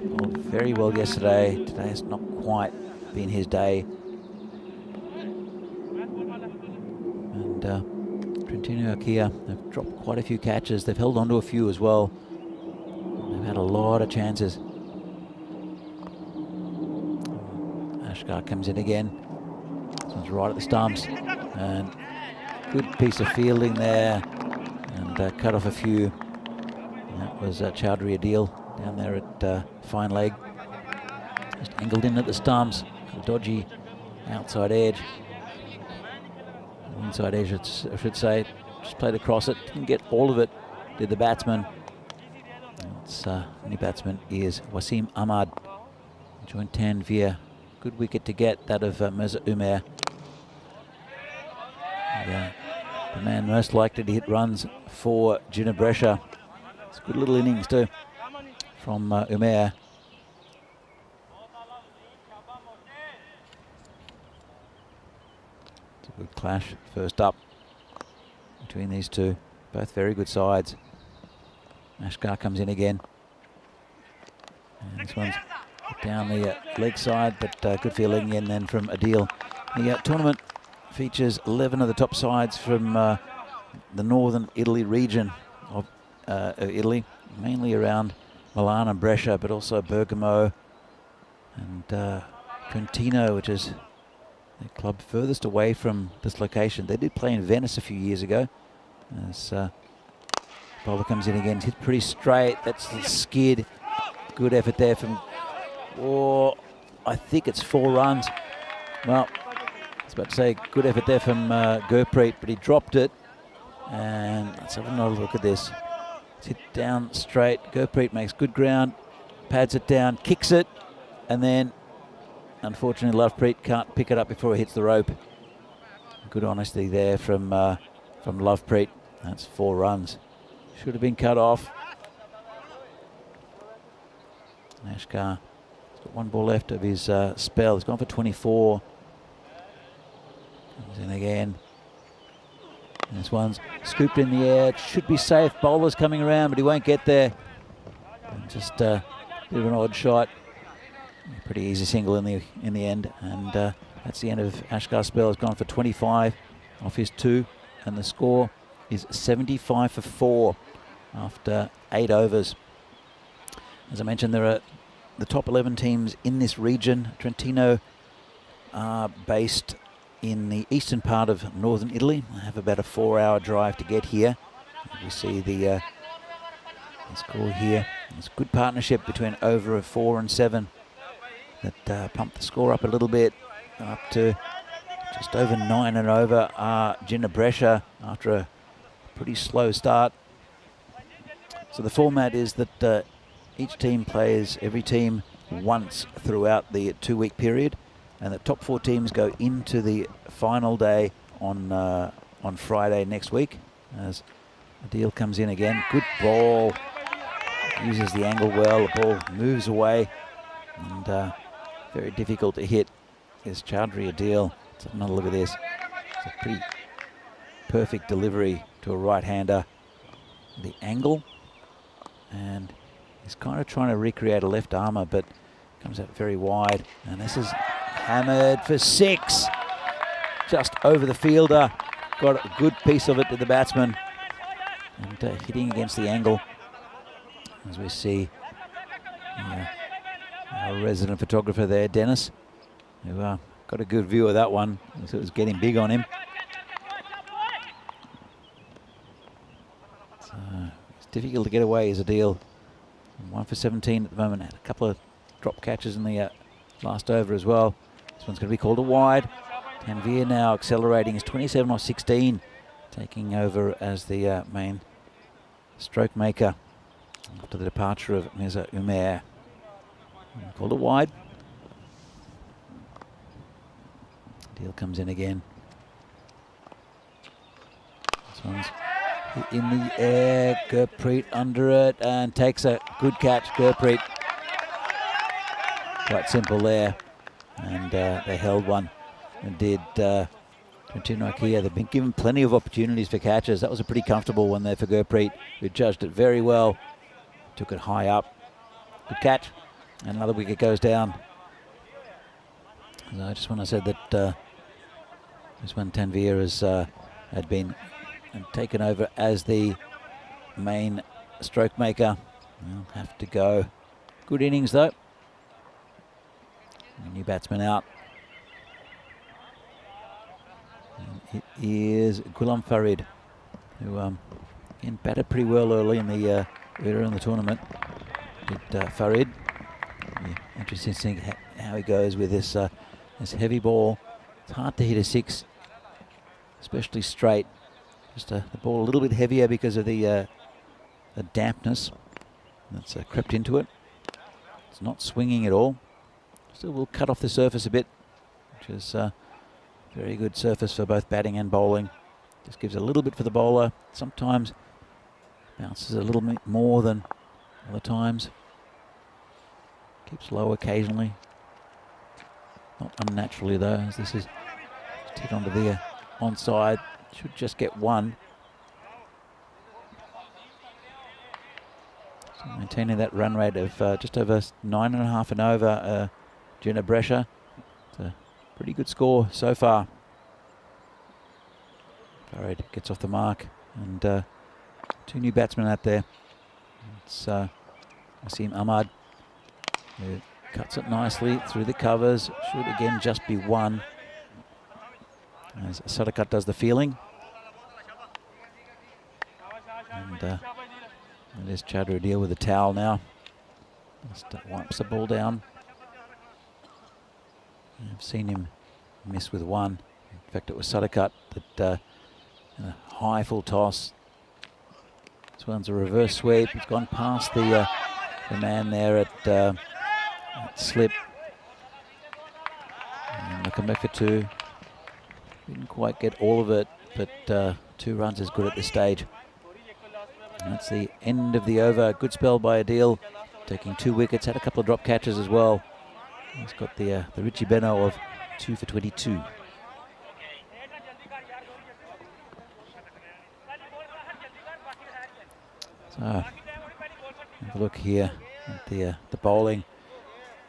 bowled very well yesterday. Today has not quite been his day. And Trentino Akia, they've dropped quite a few catches. They've held on to a few as well. They've had a lot of chances. Asghar comes in again. This one's right at the stumps. And good piece of fielding there. And cut off a few. And that was Chowdhury Adil down there at fine leg. Just angled in at the stumps. A dodgy outside edge. Inside edge, I should say. Just played across it. Didn't get all of it, did the batsman. It's new batsman is Wasim Ahmad. Joined Tanveer. Good wicket to get, that of Mirza Umair. The man most likely to hit runs for Ginebrescia. It's a good little innings too from Umair. It's a good clash first up between these two. Both very good sides. Asghar comes in again. And this one's down the leg side, but good fielding in then from Adil. The tournament features 11 of the top sides from the northern Italy region of Italy, mainly around Milan and Brescia, but also Bergamo and Trentino, which is the club furthest away from this location. They did play in Venice a few years ago. As bowler comes in again, hit pretty straight. That's the skid. Good effort there from, I think it's 4 runs. Well, I was about to say good effort there from Gurpreet, but he dropped it. And let's have another look at this. It's hit down straight. Gurpreet makes good ground, pads it down, kicks it, and then unfortunately Lovepreet can't pick it up before it hits the rope. Good honesty there from Lovepreet. That's 4 runs. Should have been cut off. Asghar has got 1 ball left of his spell. He's gone for 24. Comes in again. And this one's scooped in the air. It should be safe. Bowler's coming around, but he won't get there. And just a bit of an odd shot. Pretty easy single in the end. And that's the end of Asghar's spell. He's gone for 25 off his 2. And the score is 75 for 4 after 8 overs. As I mentioned, there are the top 11 teams in this region. Trentino are based in the eastern part of northern Italy. I have about a 4-hour drive to get here. You see the score here. There's good partnership between over 4 and 7 that pumped the score up a little bit, up to just over 9 and over. Ginebrescia, after a pretty slow start. So the format is that each team plays every team once throughout the 2-week period, and the top 4 teams go into the final day on Friday next week. As Adil comes in again, good ball, uses the angle well, the ball moves away, and very difficult to hit is Chowdhury Adil. Let's have another look at this. It's a pretty perfect delivery to a right-hander. The angle, and he's kind of trying to recreate a left armour, but comes out very wide. And this is hammered for 6. Just over the fielder. Got a good piece of it to the batsman. And hitting against the angle. As we see our resident photographer there, Dennis, who got a good view of that one. It was getting big on him. So it's difficult to get away as a deal. 1 for 17 at the moment. Had a couple of drop catches in the last over as well. This one's going to be called a wide. Tanveer now accelerating. He's 27 off 16, taking over as the main stroke maker after the departure of Mirza Umair. Called a wide. Deal comes in again. This one's in the air. Gurpreet under it and takes a good catch. Gurpreet. Quite simple there. And they held one and did. Here, they've been given plenty of opportunities for catches. That was a pretty comfortable one there for Gurpreet, who judged it very well. Took it high up. Good catch. And another wicket goes down. So I just want to say that this one Tanveer has had been taken over as the main stroke maker. We'll have to go. Good innings though. New batsman out. And it is Ghulam Farid, who again batted pretty well early in the tournament. Did Farid. Yeah, interesting to see how he goes with this this heavy ball. It's hard to hit a 6, especially straight. Just the ball a little bit heavier because of the dampness that's crept into it. It's not swinging at all. Still will cut off the surface a bit, which is very good surface for both batting and bowling. Just gives a little bit for the bowler. Sometimes bounces a little bit more than other times. Keeps low occasionally. Not unnaturally though, as this is hit onto the onside. Should just get one. So maintaining that run rate of just over 9.5 and over. Gina Brescia. It's a pretty good score so far. Farid gets off the mark, and 2 new batsmen out there. It's Wasim Ahmad, who cuts it nicely through the covers. Should again just be 1. As Sadakat does the feeling. And there's Chowdhury Adil with the towel now. Just wipes the ball down. I've seen him miss with 1. In fact, it was Sadakat that a high full toss. This one's a reverse sweep. It's gone past the man there at slip. And they'll come back for 2. Didn't quite get all of it, but 2 runs is good at this stage. And that's the end of the over. Good spell by Adil, taking 2 wickets. Had a couple of drop catches as well. He's got the Richie Beno of 2 for 22. So have a look here at the bowling,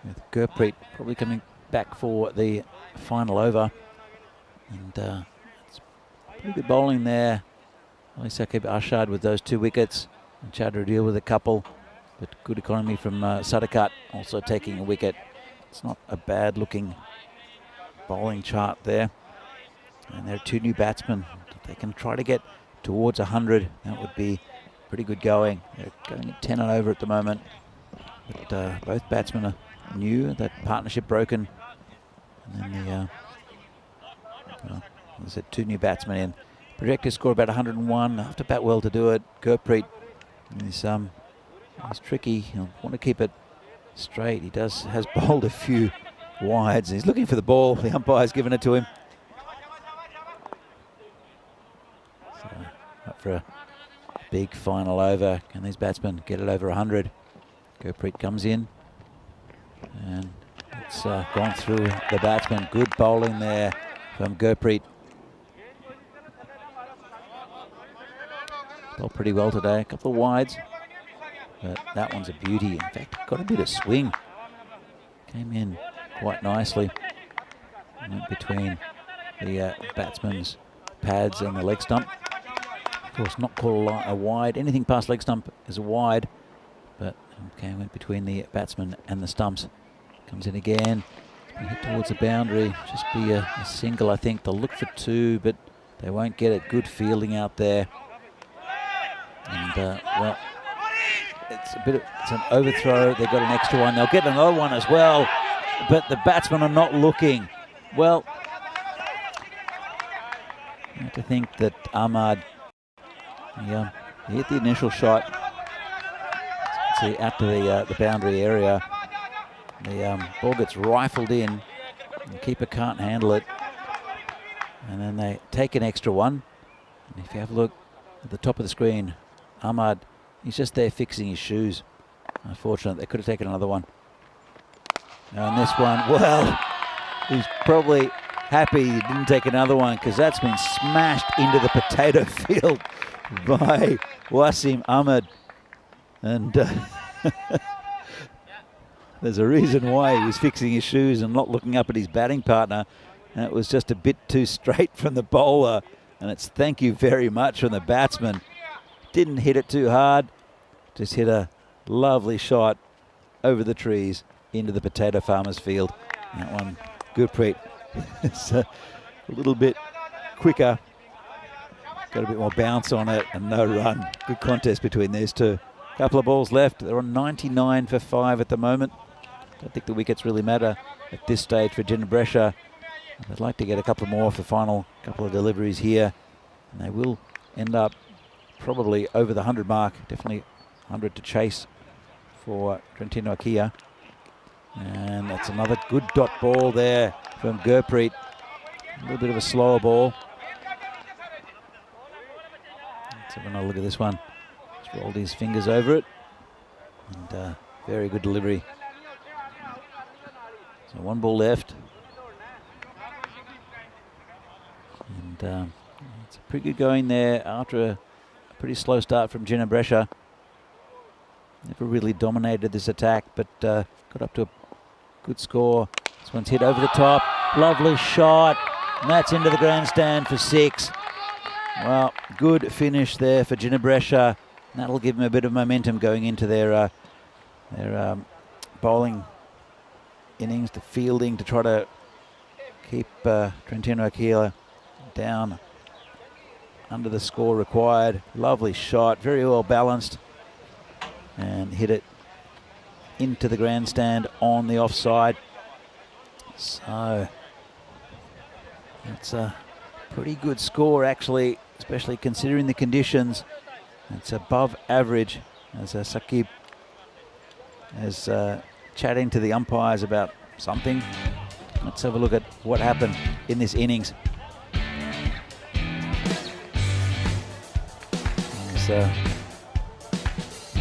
with Gurpreet probably coming back for the final over. And it's pretty good bowling there. Ali Saqib Arshad with those 2 wickets, and Chowdhury Adil with a couple. But good economy from Sadakat, also taking a wicket. It's not a bad looking bowling chart there. And there are 2 new batsmen. If they can try to get towards 100, that would be pretty good going. They're going at 10 and over at the moment. But both batsmen are new. That partnership broken. And then well, there's 2 new batsmen in. projected score about 101. Have to bat well to do it. Gurpreet is he's tricky. He'll want to keep it straight. He has bowled a few wides. He's looking for the ball. The umpire's given it to him. So up for a big final over. Can these batsmen get it over 100? Gurpreet comes in, and it's gone through the batsman. Good bowling there from Gurpreet. Bowled pretty well today. A couple of wides, but that one's a beauty. In fact, got a bit of swing. Came in quite nicely. Went between the batsman's pads and the leg stump. Of course, not called a wide. Anything past leg stump is a wide. But okay, went between the batsman and the stumps. Comes in again. Hit towards the boundary. Just be a single, I think. They'll look for two, but they won't get it. Good fielding out there. And well, it's an overthrow. They've got an extra one. They'll get another one as well. But the batsmen are not looking. Well, I have to think that Ahmad, he hit the initial shot. See, out to the boundary area. The ball gets rifled in. The keeper can't handle it. And then they take an extra one. And if you have a look at the top of the screen, Ahmad, he's just there fixing his shoes. Unfortunate, they could have taken another one. And this one, well, he's probably happy he didn't take another one, because that's been smashed into the potato field by Wasim Ahmed. And there's a reason why he was fixing his shoes and not looking up at his batting partner. And it was just a bit too straight from the bowler. And it's thank you very much from the batsman. Didn't hit it too hard. Just hit a lovely shot over the trees into the potato farmer's field. That one, Gurpreet, it's a little bit quicker. Got a bit more bounce on it and no run. Good contest between these two. Couple of balls left. They're on 99 for 5 at the moment. Don't think the wickets really matter at this stage for Ginebresha. They'd like to get a couple more for final couple of deliveries here. And they will end up probably over the 100 mark. Definitely 100 to chase for Trentino Akia. And that's another good dot ball there from Gurpreet. A little bit of a slower ball. Let's have another look at this one. Just rolled his fingers over it. And very good delivery. So one ball left. And it's a pretty good going there after a pretty slow start from Ginebresha. Never really dominated this attack, but got up to a good score. This one's hit over the top. Lovely shot. And that's into the grandstand for 6. Well, good finish there for Ginebresha. That'll give them a bit of momentum going into their bowling innings, to fielding, to try to keep Trentino Akia down under the score required. Lovely shot, very well balanced, and hit it into the grandstand on the offside. So that's a pretty good score actually, especially considering the conditions. It's above average, as Sakib is chatting to the umpires about something. Let's have a look at what happened in this innings.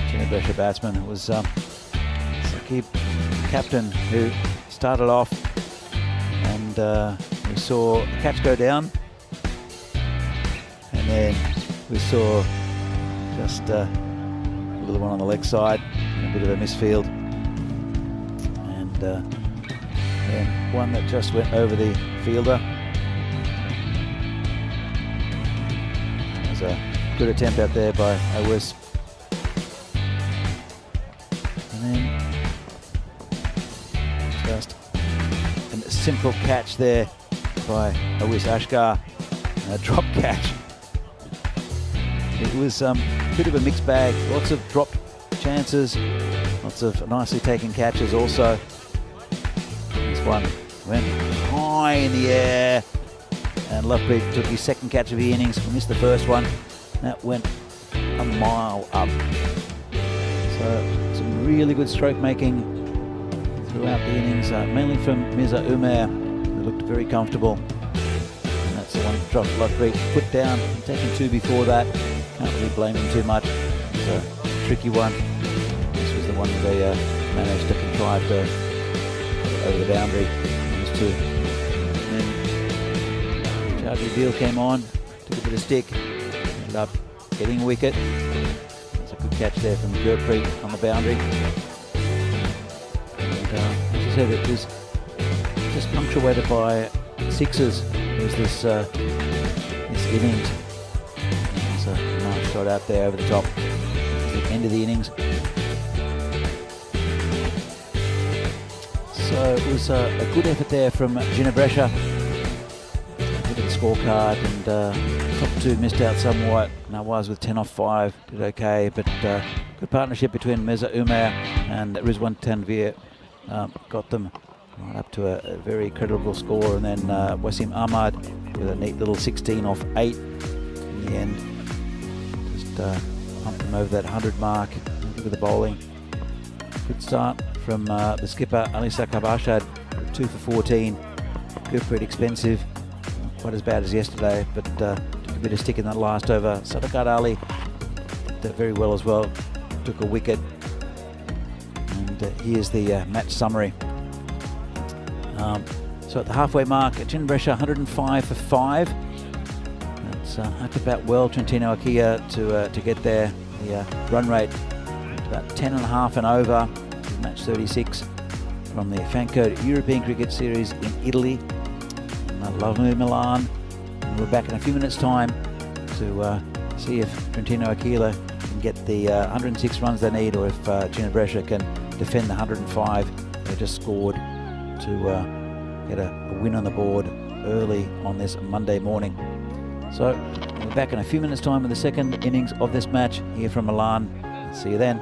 Ginebresha batsman. It was Sakib, captain, who started off, and we saw the catch go down, and then we saw just a little one on the leg side, and a bit of a misfield, and then one that just went over the fielder. It was a good attempt out there by Awis. And then just a simple catch there by Awis Ashgar, a drop catch. It was a bit of a mixed bag, lots of dropped chances, lots of nicely taken catches also. This one went high in the air, And Lovepreet took his second catch of the innings. We missed the first one. That went a mile up. So some really good stroke making throughout the innings, mainly from Mirza Umair, who looked very comfortable. And that's the one that dropped Lovepreet. Put down, taken 2 before that. Can't really blame him too much. It's a tricky one. This was the one where they managed to contrive to over the boundary. Those 2. And then Chowdhury Deal came on, took a bit of stick, ended up getting a wicket. That's a good catch there from Gurpreet on the boundary. And as I said, it was just punctuated by 6s. There was this innings. There's a nice shot out there over the top. It's the end of the innings. So it was a good effort there from Ginebresha. Look at the scorecard, and top 2 missed out somewhat. Nawaz with 10 off 5 did okay, but good partnership between Mirza Umair and Rizwan Tanveer got them right up to a very credible score, and then Wasim Ahmad with a neat little 16 off 8 in the end. Just pumped them over that 100 mark. Look at the bowling. Good start from the skipper Alisa Kabashad, 2 for 14. Gurpreet expensive, not quite as bad as yesterday, but took a bit of stick in that last over. Sadaqat Ali did very well as well, took a wicket. And here's the match summary. So at the halfway mark, Ginebresha 105 for 5. That's up about well Trentino Akia to get there. The run rate about 10.5 and over. Match 36 from the Fancode European Cricket Series in Italy. And I love Milan. And we're back in a few minutes' time to see if Trentino Aquila can get the 106 runs they need, or if Ginebresha can defend the 105 they just scored to get a win on the board early on this Monday morning. So we're back in a few minutes' time with the second innings of this match here from Milan. See you then.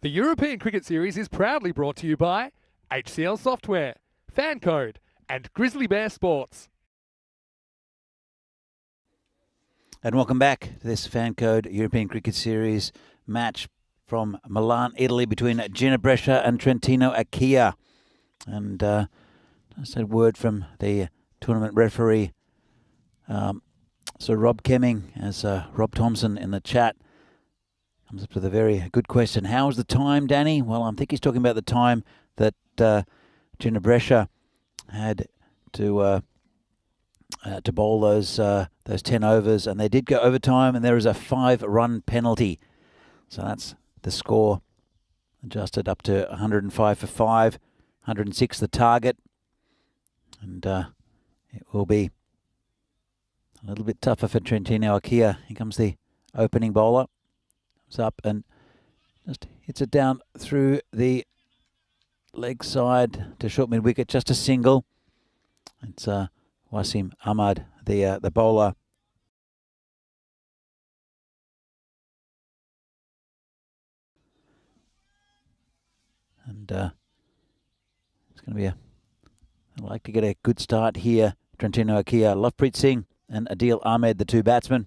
The European Cricket Series is proudly brought to you by HCL Software, Fan Code, and Grizzly Bear Sports. And welcome back to this Fan Code European Cricket Series match from Milan, Italy, between Ginebrescia and Trentino Acquia. And I just had word from the tournament referee, Sir Rob Kemming, as Rob Thompson in the chat comes up with a very good question. How's the time, Danny? Well, I think he's talking about the time that Ginebrescia had to bowl those 10 overs, and they did go overtime, and there is a 5-run penalty. So that's the score, adjusted up to 105 for 5, 106 the target, and it will be a little bit tougher for Trentino Acquia. Here comes the opening bowler. Comes up and just hits it down through the leg side to short mid wicket, just a single. It's Wasim Ahmad, the bowler. And it's going to be I'd like to get a good start here. Trentino Acquia, Lovepreet Singh and Adil Ahmed, the two batsmen.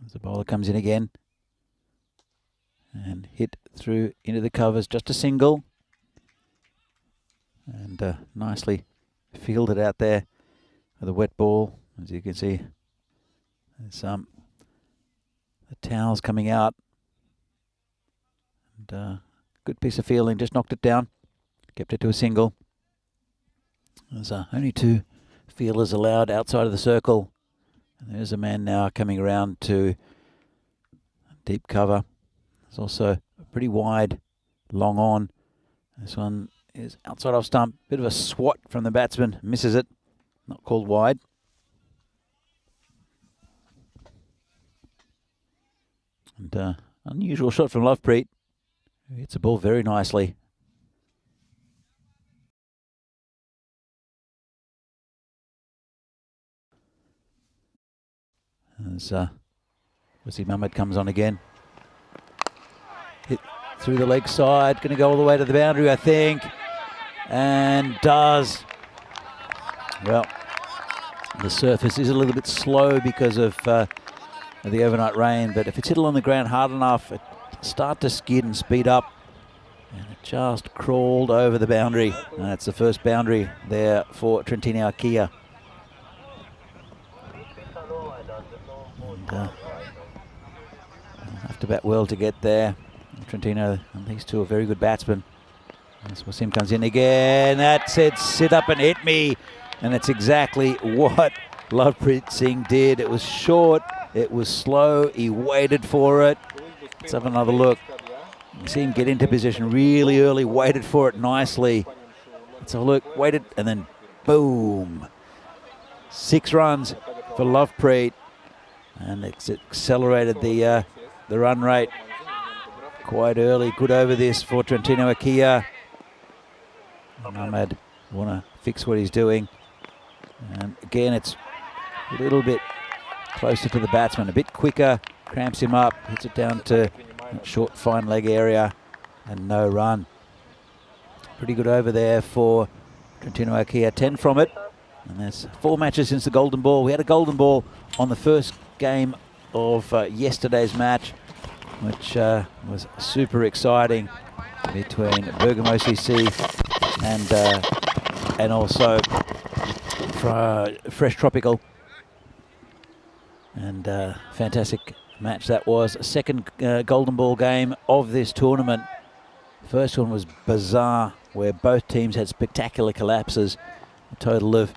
As the bowler comes in again and hit through into the covers, just a single. And nicely fielded out there with a wet ball. As you can see, there's the towels coming out. And good piece of fielding, just knocked it down, kept it to a single. There's only 2 fielders allowed outside of the circle. And there's a man now coming around to deep cover. There's also a pretty wide long on. This one is outside off stump. Bit of a swat from the batsman. Misses it. Not called wide. And unusual shot from Lovepreet. Hits the ball very nicely. As Wasim Ahmed comes on again. Hit through the leg side. Going to go all the way to the boundary, I think. And does. Well, the surface is a little bit slow because of the overnight rain, but if it's hit along the ground hard enough, it start to skid and speed up. And it just crawled over the boundary. And that's the first boundary there for Trentino Acquia. And have to bat well to get there. Trentino and these two are very good batsmen. As Wasim comes in again, that said, sit up and hit me. And that's exactly what Lovepreet Singh did. It was short, it was slow, he waited for it. Let's have another look. You see him get into position really early, waited for it nicely. Let's have a look, waited, and then boom. 6 runs for Lovepreet. And it's accelerated the run rate quite early. Good over this for Trentino Acquia. Ahmed want to fix what he's doing. And again, it's a little bit closer to the batsman, a bit quicker, cramps him up, hits it down to short fine leg area, and no run. Pretty good over there for Trentino Acquia, 10 from it. And there's 4 matches since the golden ball. We had a golden ball on the first game of yesterday's match, which was super exciting, between Bergamo CC and also Fresh Tropical. And fantastic match that was. Second golden ball game of this tournament. First one was bizarre, where both teams had spectacular collapses. A total of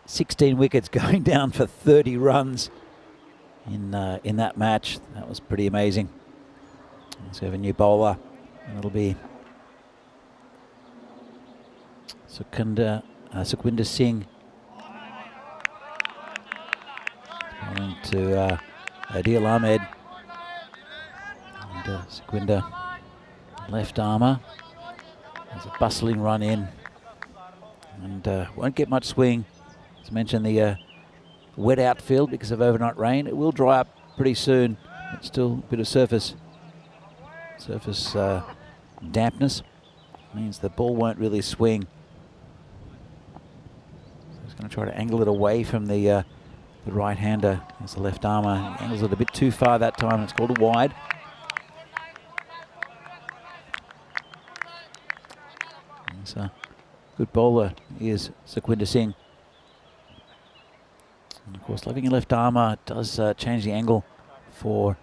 16 wickets going down for 30 runs in that match. That was pretty amazing. So we have a new bowler, and it'll be Sukhwinder Singh bowling to Adil Ahmed. And Sukhwinder, left armour. There's a bustling run in, and won't get much swing. As mentioned, the wet outfield because of overnight rain. It will dry up pretty soon, but still a bit of surface surface dampness means the ball won't really swing. So he's going to try to angle it away from the right-hander as the left armour. He angles it a bit too far that time. It's called a wide. He's a good bowler. He is Sukhwinder Singh. And of course, leaving your left armour does change the angle for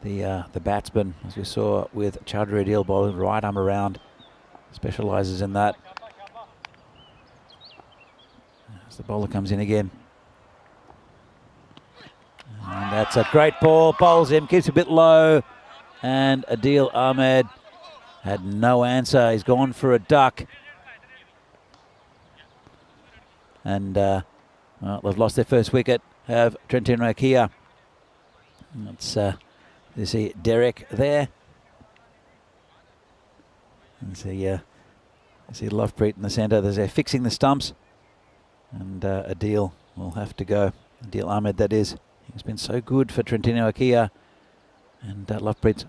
the batsman, as we saw with Chowdhury Adil bowling right arm around. Specialises in that. As the bowler comes in again. And that's a great ball. Bowls him, keeps a bit low. And Adil Ahmed had no answer. He's gone for a duck. And well, they've lost their first wicket. Have Trentino Akia. That's you see Derek there. And you see Lovepreet in the centre. They're fixing the stumps. And Adil will have to go. Adil Ahmed, that is. He's been so good for Trentino Akia. And Lovepreet's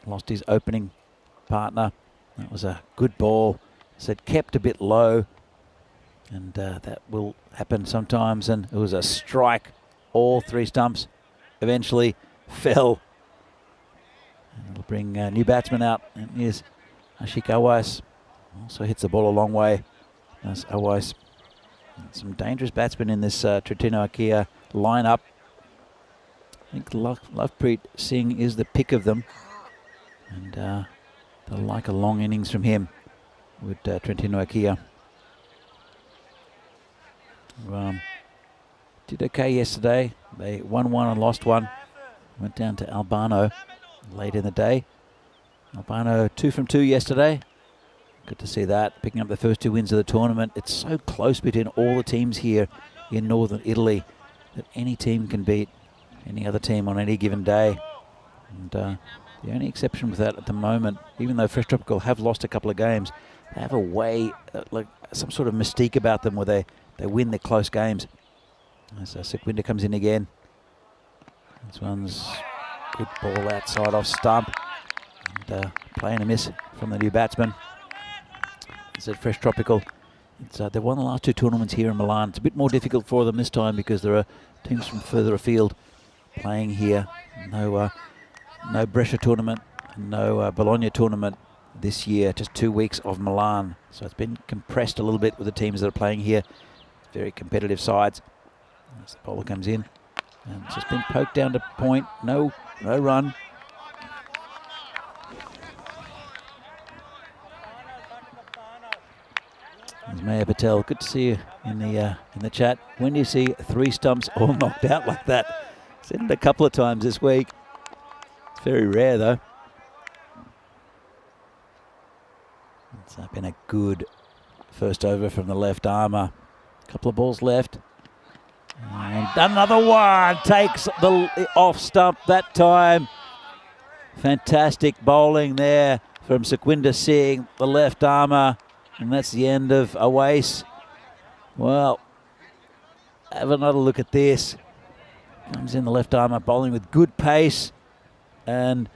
lost his opening partner. That was a good ball. Said kept a bit low. And that will happen sometimes. And it was a strike. All three stumps eventually fell. And it'll bring a new batsman out. And here's Ashik Awais. Also hits the ball a long way. That's Awais. Some dangerous batsmen in this Trentino Akia lineup. I think Lovepreet Singh is the pick of them. And they'll like a long innings from him with Trentino Akia. Did okay yesterday. They won one and lost one. Went down to Albano late in the day. Albano 2 from 2 yesterday. Good to see that. Picking up the first 2 wins of the tournament. It's so close between all the teams here in northern Italy that any team can beat any other team on any given day. And the only exception with that at the moment, even though Fresh Tropical have lost a couple of games, they have a way, like some sort of mystique about them where they win their close games. As Sukhwinder comes in again. This one's good ball outside off stump. And playing a miss from the new batsman. It's at Fresh Tropical. They've won the last 2 tournaments here in Milan. It's a bit more difficult for them this time because there are teams from further afield playing here. No Brescia tournament, no Bologna tournament this year. Just 2 weeks of Milan. So it's been compressed a little bit with the teams that are playing here. Very competitive sides. As the bowler comes in. And it's just been poked down to point. No run. There's Maya Patel. Good to see you in the chat. When do you see 3 stumps all knocked out like that? Said it a couple of times this week. It's very rare though. It's been a good first over from the left armour. Couple of balls left. And another one. Takes the off stump that time. Fantastic bowling there from Sukhwinder Singh, the left armour. And that's the end of Awais. Well, have another look at this. Comes in the left armour, bowling with good pace. And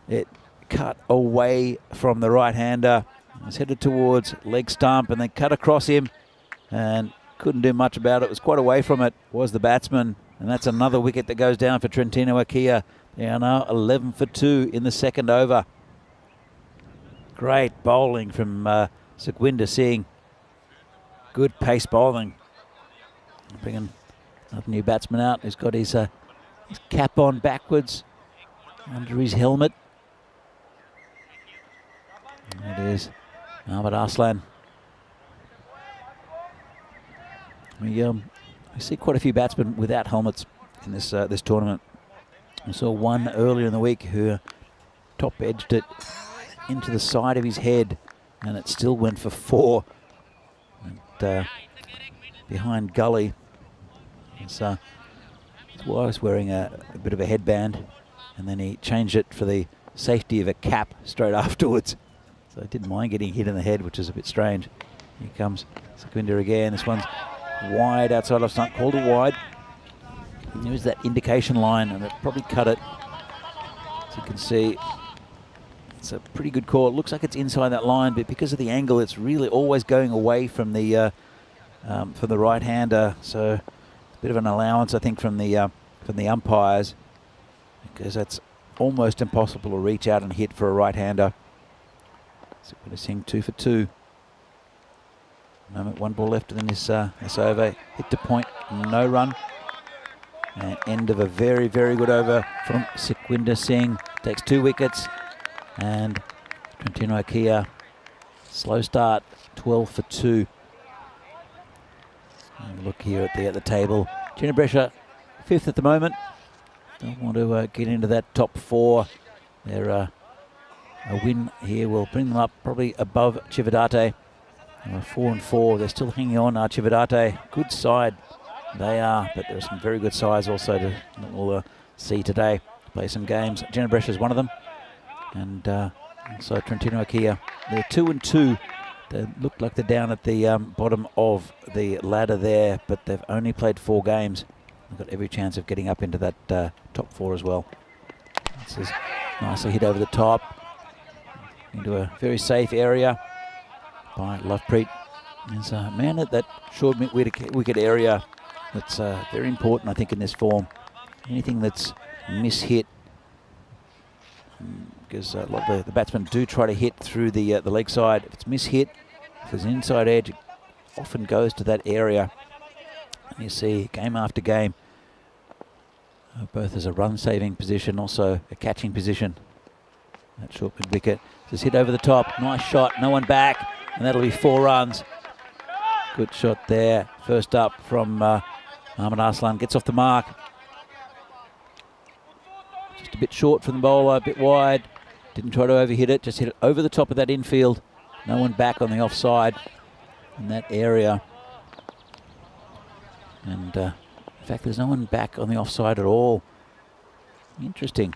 it cut away from the right-hander. It was headed towards leg stump and then cut across him. And couldn't do much about it. It was quite away from it, was the batsman. And that's another wicket that goes down for Trentino Akia. They are now 11 for 2 in the second over. Great bowling from Sukhwinder Singh. Good pace bowling. Bringing another new batsman out. He's got his cap on backwards under his helmet. And it is Ahmed Arslan. We see quite a few batsmen without helmets in this tournament. We saw one earlier in the week who top edged it into the side of his head, and it still went for 4. And, behind Gully, was wearing a bit of a headband, and then he changed it for the safety of a cap straight afterwards. So I didn't mind getting hit in the head, which is a bit strange. Here comes Sukhwinder again. This one's wide outside of stump, called it wide. There's that indication line, and it probably cut it. As you can see, It's a pretty good call. It looks like it's inside that line, but because of the angle, it's really always going away from the right-hander. So a bit of an allowance, I think, from the umpires, because that's almost impossible to reach out and hit for a right-hander. So we're going to sing 2 for 2. Moment, 1 ball left in this over. Hit to point, no run. And end of a very, very good over from Sukhwinder Singh. Takes 2 wickets. And Trentino Kia, slow start, 12 for 2. And look here at the table. Ginebresha, 5th at the moment. Don't want to get into that top 4. They're a win here will bring them up probably above Chivadate. 4 and 4. They're still hanging on. Chivadate, good side they are, but there's some very good sides also to we'll see today. Play some games. Ginebresha is one of them. And so Trentino Kia, they're 2 and 2. They look like they're down at the bottom of the ladder there, but they've only played 4 games. They've got every chance of getting up into that top 4 as well. This is nicely hit over the top into a very safe area by Lovepreet. There's a man at that short mid-wicket area that's very important, I think, in this form. Anything that's mishit, because a lot of the batsmen do try to hit through the leg side. If it's mishit, if there's an inside edge, it often goes to that area. And you see game after game, both as a run-saving position, also a catching position. That short mid-wicket, just hit over the top. Nice shot, no one back, and that'll be 4 runs. Good shot there. First up from Mohammad Arslan, gets off the mark. Just a bit short from the bowler, a bit wide. Didn't try to overhit it, just hit it over the top of that infield. No one back on the offside in that area. And in fact, there's no one back on the offside at all. Interesting.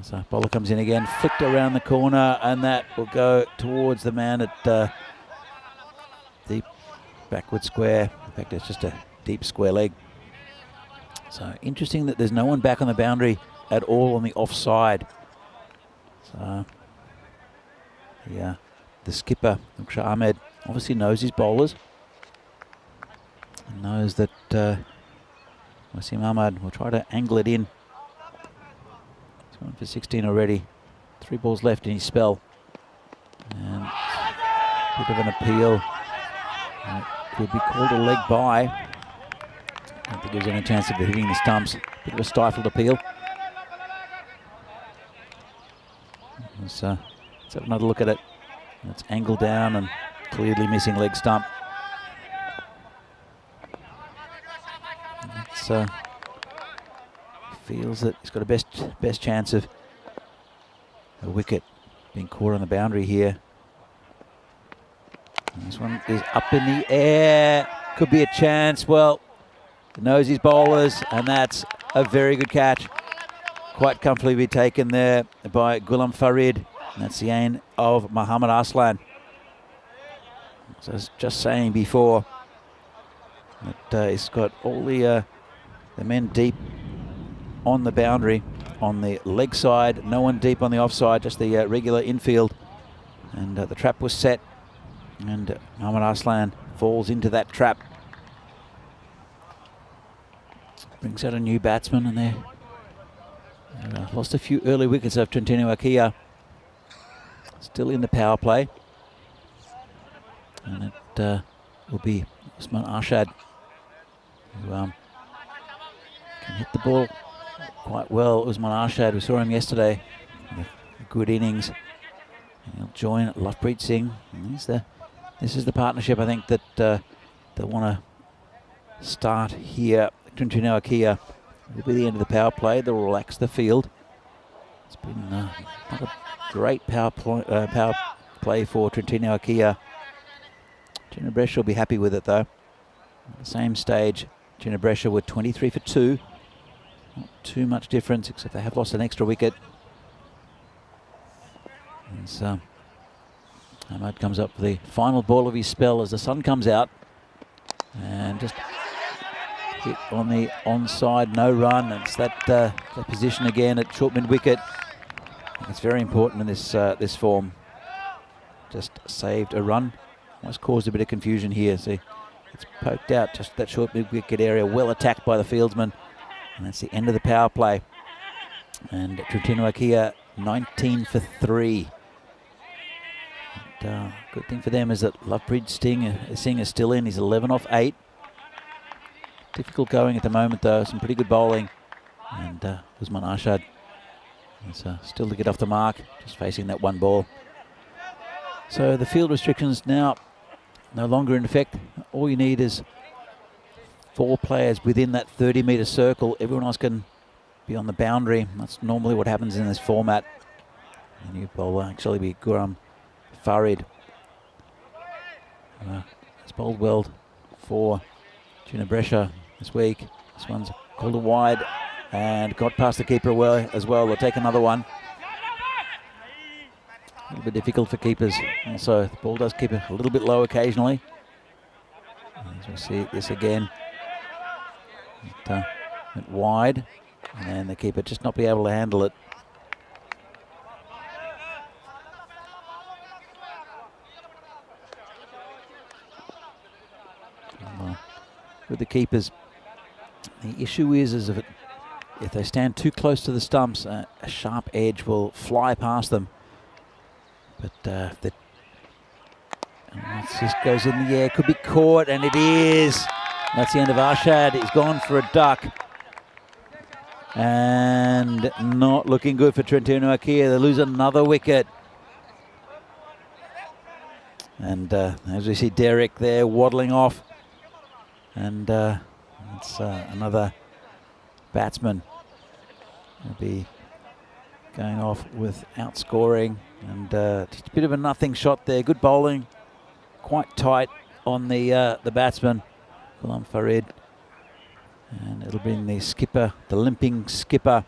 So bowler comes in again, flicked around the corner, and that will go towards the man at deep backward square. In fact, it's just a deep square leg. So interesting that there's no one back on the boundary at all on the offside. So yeah, the skipper, Shah Ahmed, obviously knows his bowlers and knows that Wasim Ahmad will try to angle it in. He's gone for 16 already. 3 balls left in his spell. And a bit of an appeal. It could be called a leg by. I don't think there's any chance of hitting the stumps. Bit of a stifled appeal. Let's have another look at it. It's angled down and clearly missing leg stump. It's feels that he's got a best chance of a wicket being caught on the boundary here. And this one is up in the air. Could be a chance. Well, he knows his bowlers, and that's a very good catch. Quite comfortably be taken there by Ghulam Farid. And that's the aim of Mohammad Arslan. So I was just saying before that he's got all the men deep on the boundary, on the leg side. No one deep on the offside, just the regular infield. And the trap was set. And Mohammad Arslan falls into that trap. Brings out a new batsman, and they lost a few early wickets of Trentino Kia. Still in the power play. And it will be Usman Arshad, who can hit the ball quite well. Usman Arshad, we saw him yesterday, with a good innings. And he'll join Lovepreet Singh. And this is the partnership, I think, that they want to start here. Trentino Kia will be the end of the power play. They'll relax the field. It's been not a great power play for Trentino Kia. Ginebresha will be happy with it, though. At the same stage, Ginebresha were 23 for 2. Not too much difference, except they have lost an extra wicket. As Ahmad comes up for the final ball of his spell as the sun comes out. And just hit on the onside, no run. It's that position again at short mid-wicket. It's very important in this form. Just saved a run. Almost caused a bit of confusion here. See, it's poked out just that short mid-wicket area. Well attacked by the fieldsman. And that's the end of the power play. And Trentino Akia 19 for 3. And, good thing for them is that Lovepreet Singh is still in. He's 11 off 8. Difficult going at the moment though. Some pretty good bowling. And Usman Arshad is still to get off the mark. Just facing that one ball. So the field restrictions now no longer in effect. All you need is 4 players within that 30-metre circle. Everyone else can be on the boundary. That's normally what happens in this format. The new bowler actually be Guram Farid. He's bowled well for Juna Brescia this week. This one's called a wide and got past the keeper well as well. They'll take another one. A little bit difficult for keepers. Also, the ball does keep it a little bit low occasionally. As we see this again. It wide, and the keeper just not be able to handle it. With the keepers, the issue is if they stand too close to the stumps, a sharp edge will fly past them. But if this goes in the air, could be caught, and it is. That's the end of Arshad. He's gone for a duck. And not looking good for Trentino Akia. They lose another wicket. And as we see Derek there waddling off. And it's another batsman will be going off with outscoring. And just a bit of a nothing shot there. Good bowling. Quite tight on the batsman, Ghulam Farid. And it'll bring the skipper, the limping skipper,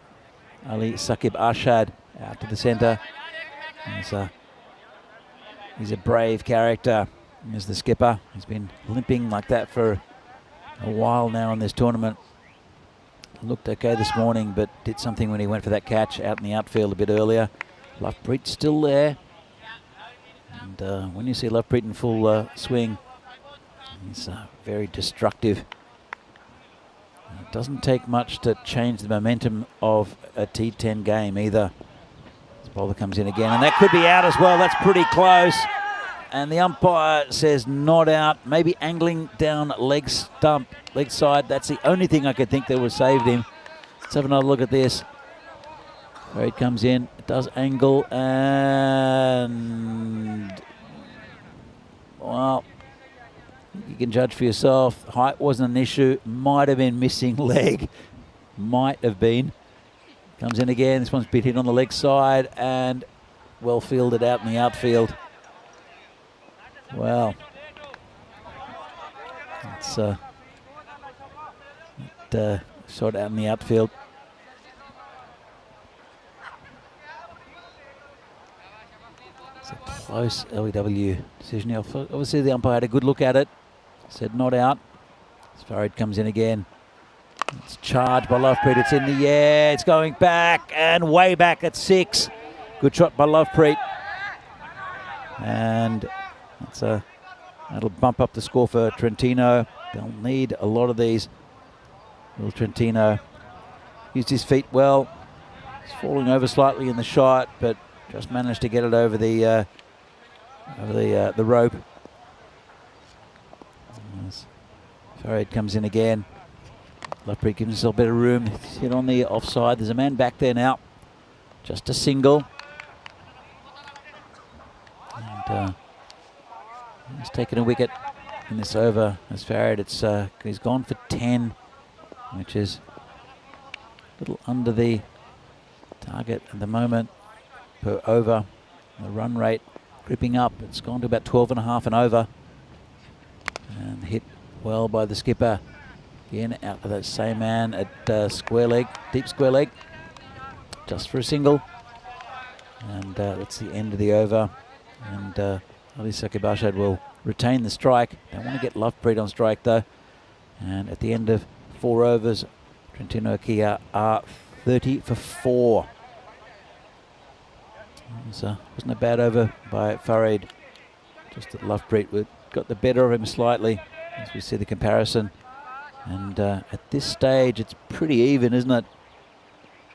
Ali Saqib Arshad, out to the centre. He's a brave character. He's the skipper. He's been limping like that for a while now in this tournament. Looked okay this morning, but did something when he went for that catch out in the outfield a bit earlier. Lovepreet still there. And when you see Lovepreet in full swing, he's very destructive. It doesn't take much to change the momentum of a T10 game either. This bowler comes in again, and that could be out as well. That's pretty close. And the umpire says not out. Maybe angling down leg side. That's the only thing I could think that would have saved him. Let's have another look at this. Where it comes in, it does angle, and well, you can judge for yourself. Height wasn't an issue. Might have been missing leg. Might have been. Comes in again. This one's bit hit on the leg side and well fielded out in the outfield. Well, it's shot out in the outfield. It's a close LEW decision. Obviously the umpire had a good look at it. Said not out. Farid comes in again. It's charged by Lovepreet. It's in the air. It's going back and way back at 6. Good shot by Lovepreet. And that'll bump up the score for Trentino. They'll need a lot of these. Will Trentino used his feet well. He's falling over slightly in the shot, but just managed to get it over the rope. As Farid comes in again. Lovepreet gives himself a bit of room. He's hit on the offside. There's a man back there now. Just a single. And he's taken a wicket in this over as Farid. He's gone for 10, which is a little under the target at the moment per over. The run rate creeping up. It's gone to about 12.5 and over. And hit well by the skipper. Again, out to that same man at square leg, deep square leg. Just for a single. And that's the end of the over. And Ali Saqib Arshad will retain the strike. Don't want to get Lovepreet on strike though. And at the end of 4 overs, Trentino Akia are 30 for 4. Wasn't a bad over by Farid. Just that Lovepreet got the better of him slightly, as we see the comparison. And at this stage, it's pretty even, isn't it?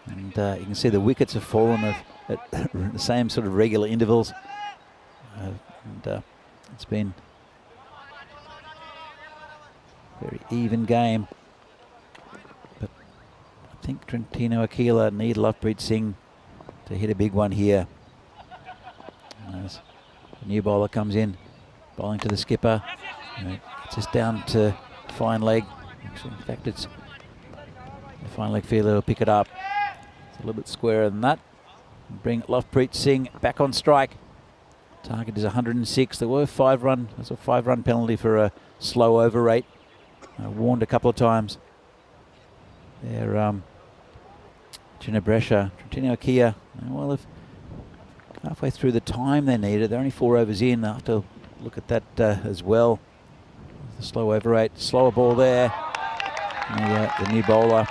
And you can see the wickets have fallen at the same sort of regular intervals. It's been a very even game. But I think Trentino Aquila need Lovepreet Singh to hit a big one here. As the new bowler comes in, bowling to the skipper. Gets us down to fine leg. Actually, in fact, it's the fine leg fielder will pick it up. It's a little bit squarer than that. Bring Lovepreet Singh back on strike. Target is 106. There were there's a 5-run penalty for a slow over rate. Warned a couple of times. There, Ginebrescia, Trentino Aquila. Well, if halfway through the time they needed, they're only 4 overs in. They'll have to look at that as well. The slow over rate, slower ball there. The new bowler.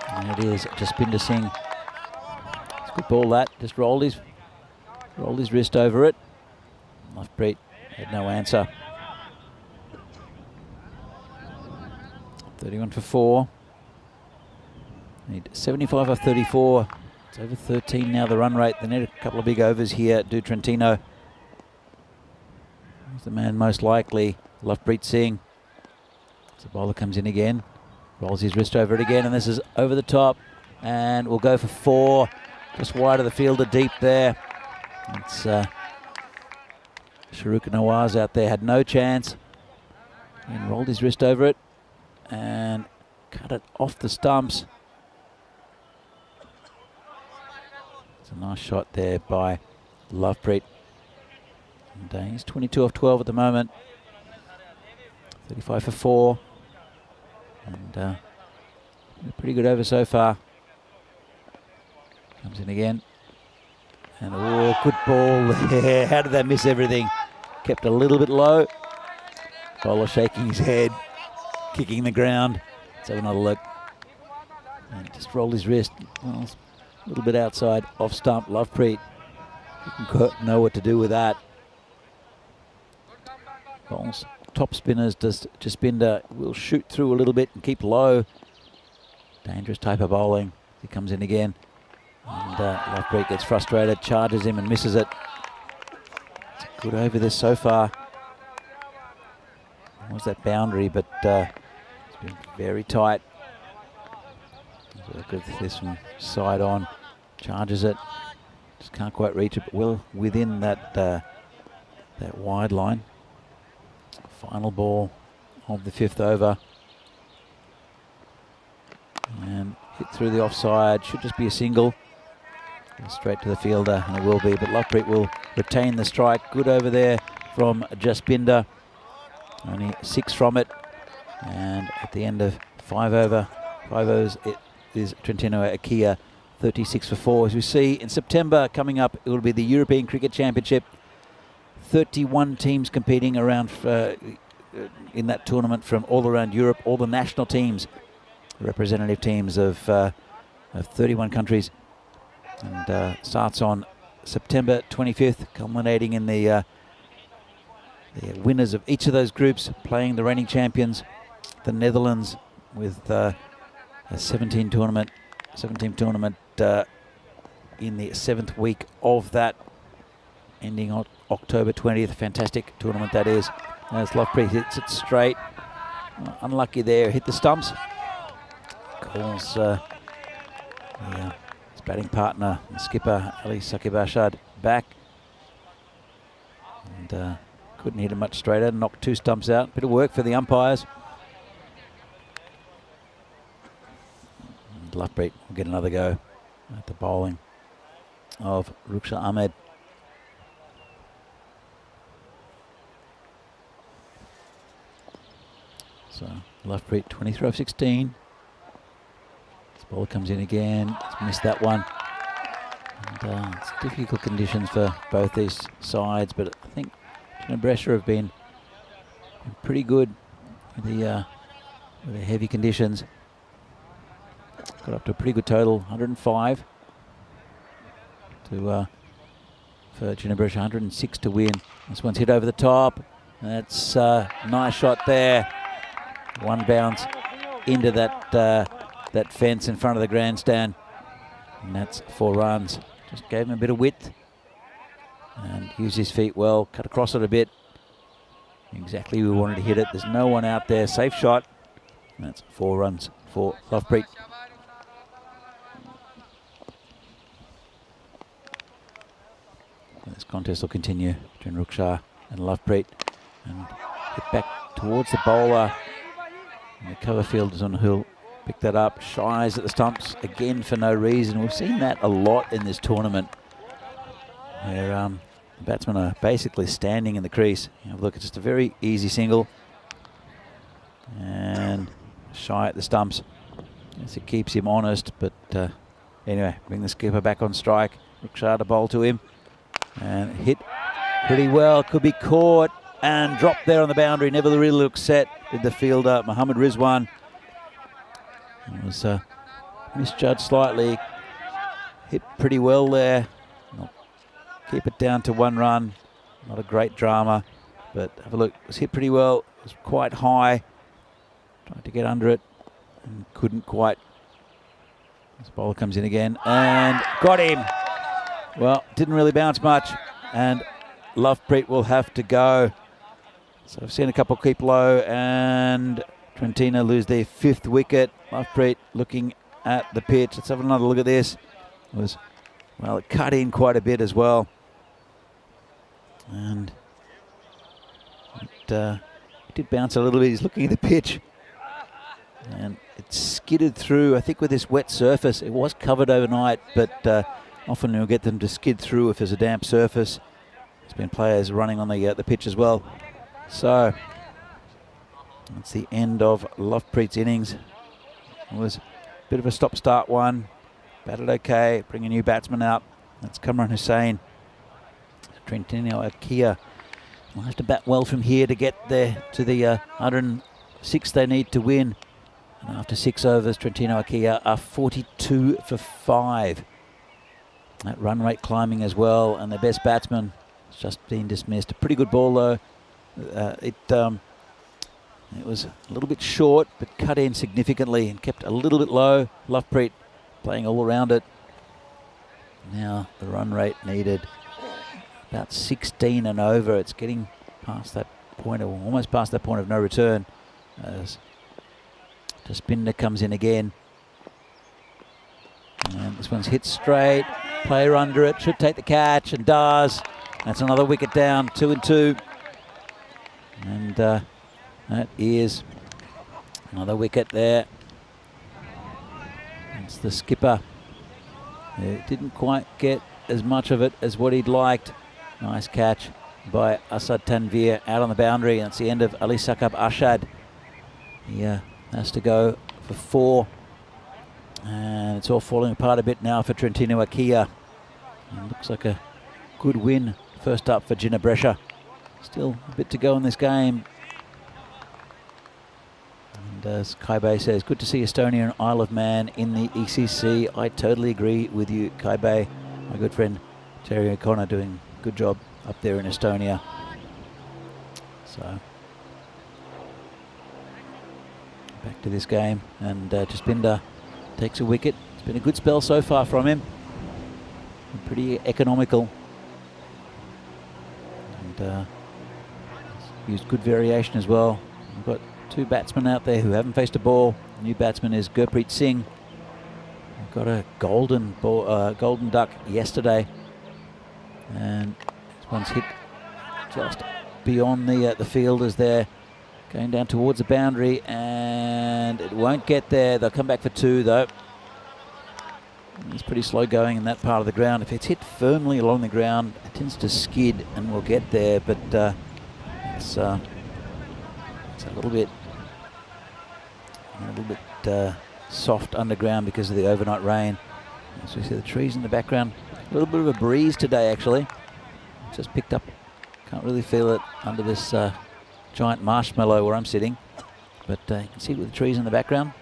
And it is Jaspinder Singh. It's a good ball that. Just rolled his wrist over it. Lovepreet had no answer. 31 for 4. Need 75 off 34. It's over 13 now, the run rate. They need a couple of big overs here, do Trentino. He's the man most likely, Lovepreet Singh. So the bowler comes in again, rolls his wrist over it again, and this is over the top. And we'll go for 4. Just wide of the fielder, deep there. It's Shahrukh Nawaz out there, had no chance. And rolled his wrist over it and cut it off the stumps. It's a nice shot there by Lovepreet. And he's 22 off 12 at the moment. 35 for 4. And a pretty good over so far. Comes in again. And good ball there. How did they miss everything? Kept a little bit low. Bowler shaking his head, kicking the ground. Let's have another look. And just rolled his wrist. Well, it's a little bit outside, off stump. Lovepreet didn't know what to do with that. Bowls, top spinners, Jaspinder will shoot through a little bit and keep low. Dangerous type of bowling. He comes in again. And Lovepreet gets frustrated, charges him and misses it. It's a good over this so far. Was that boundary, but it's been very tight. Look at this from side on, charges it. Just can't quite reach it, but well within that that wide line. Final ball of the 5th over. And hit through the offside, should just be a single. Straight to the fielder, and it will be, but Lovepreet will retain the strike. Good over there from Jaspinder. Only 6 from it. And at the end of 5 overs, it is Trentino Aquila, 36 for 4. As we see in September coming up, it will be the European Cricket Championship. 31 teams competing around in that tournament from all around Europe. All the national teams, representative teams of 31 countries. And starts on September 25th, culminating in the winners of each of those groups playing the reigning champions, the Netherlands, with a 17 tournament in the 7th week of that, ending on October 20th. Fantastic tournament that is. As Lovepreet hits it straight. Unlucky there, hit the stumps. Calls his batting partner and skipper Ali Sakibashad back. And couldn't hit him much straighter, knocked 2 stumps out. Bit of work for the umpires. And Lovepreet will get another go at the bowling of Ruksha Ahmed. So Lovepreet 23 off 16. This ball comes in again. It's missed that one. And it's difficult conditions for both these sides, but I think Ginebrescia have been pretty good with the heavy conditions. Got up to a pretty good total, 105 to for Ginebresh, 106 to win. This one's hit over the top. That's a nice shot there. One bounce into that fence in front of the grandstand. And that's 4 runs. Just gave him a bit of width. And used his feet well, cut across it a bit. Exactly where we wanted to hit it. There's no one out there. Safe shot. And that's 4 runs for Lovepreet. This contest will continue between Ruksha and Lovepreet. And hit back towards the bowler. And the cover field is on the hill. Pick that up. Shies at the stumps again for no reason. We've seen that a lot in this tournament, where the batsmen are basically standing in the crease. Have a look, it's just a very easy single. And shy at the stumps. Yes, it keeps him honest, but anyway, bring the skipper back on strike. Ruksha to bowl to him. And hit pretty well. Could be caught and dropped there on the boundary. Never really looked set. Did the fielder, Mohammad Rizwan. It was misjudged slightly. Hit pretty well there. Keep it down to 1 run. Not a great drama, but have a look. It was hit pretty well. It was quite high. Tried to get under it and couldn't quite. This bowler comes in again and got him. Well, didn't really bounce much, and Lovepreet will have to go. So I've seen a couple keep low, and Trentino lose their 5th wicket. Lovepreet looking at the pitch. Let's have another look at this. It cut in quite a bit as well. And it did bounce a little bit. He's looking at the pitch. And it skidded through. I think with this wet surface, it was covered overnight, but often you'll get them to skid through if there's a damp surface. There's been players running on the pitch as well. So that's the end of Lovepreet's innings. It was a bit of a stop-start one. Batted okay, bring a new batsman out. That's Kamran Hussain. Trentino Akia will have to bat well from here to get there to the 106 they need to win. And after 6 overs, Trentino Akia are 42 for 5. That run rate climbing as well, and their best batsman has just been dismissed. A pretty good ball though. It was a little bit short, but cut in significantly and kept a little bit low. Lovepreet playing all around it. Now the run rate needed about 16 and over. It's getting past that point, or almost past that point of no return. As Despinder comes in again. And this one's hit straight. Player under it, should take the catch and does. That's another wicket down, 2 and 2. And that is another wicket there. It's the skipper. Didn't quite get as much of it as what he'd liked. Nice catch by Asad Tanvir out on the boundary, and it's the end of Ali Sakab Ashad. He has to go for 4. And it's all falling apart a bit now for Trentino Akia. And looks like a good win first up for Ginebresh. Still a bit to go in this game. And as Kaibe says, good to see Estonia and Isle of Man in the ECC. I totally agree with you, Kaibe. My good friend Terry O'Connor doing a good job up there in Estonia. So back to this game, and Jaspinder takes a wicket. It's been a good spell so far from him. Pretty economical. And used good variation as well. We've got 2 batsmen out there who haven't faced a ball. The new batsman is Gurpreet Singh. We've got a golden duck yesterday. And this one's hit just beyond the fielders there. Going down towards the boundary, and it won't get there. They'll come back for 2 though. It's pretty slow going in that part of the ground. If it's hit firmly along the ground, it tends to skid and will get there, but it's a little bit soft underground because of the overnight rain. As we see the trees in the background, a little bit of a breeze today actually. Just picked up, can't really feel it under this giant marshmallow where I'm sitting, but you can see it with the trees in the background.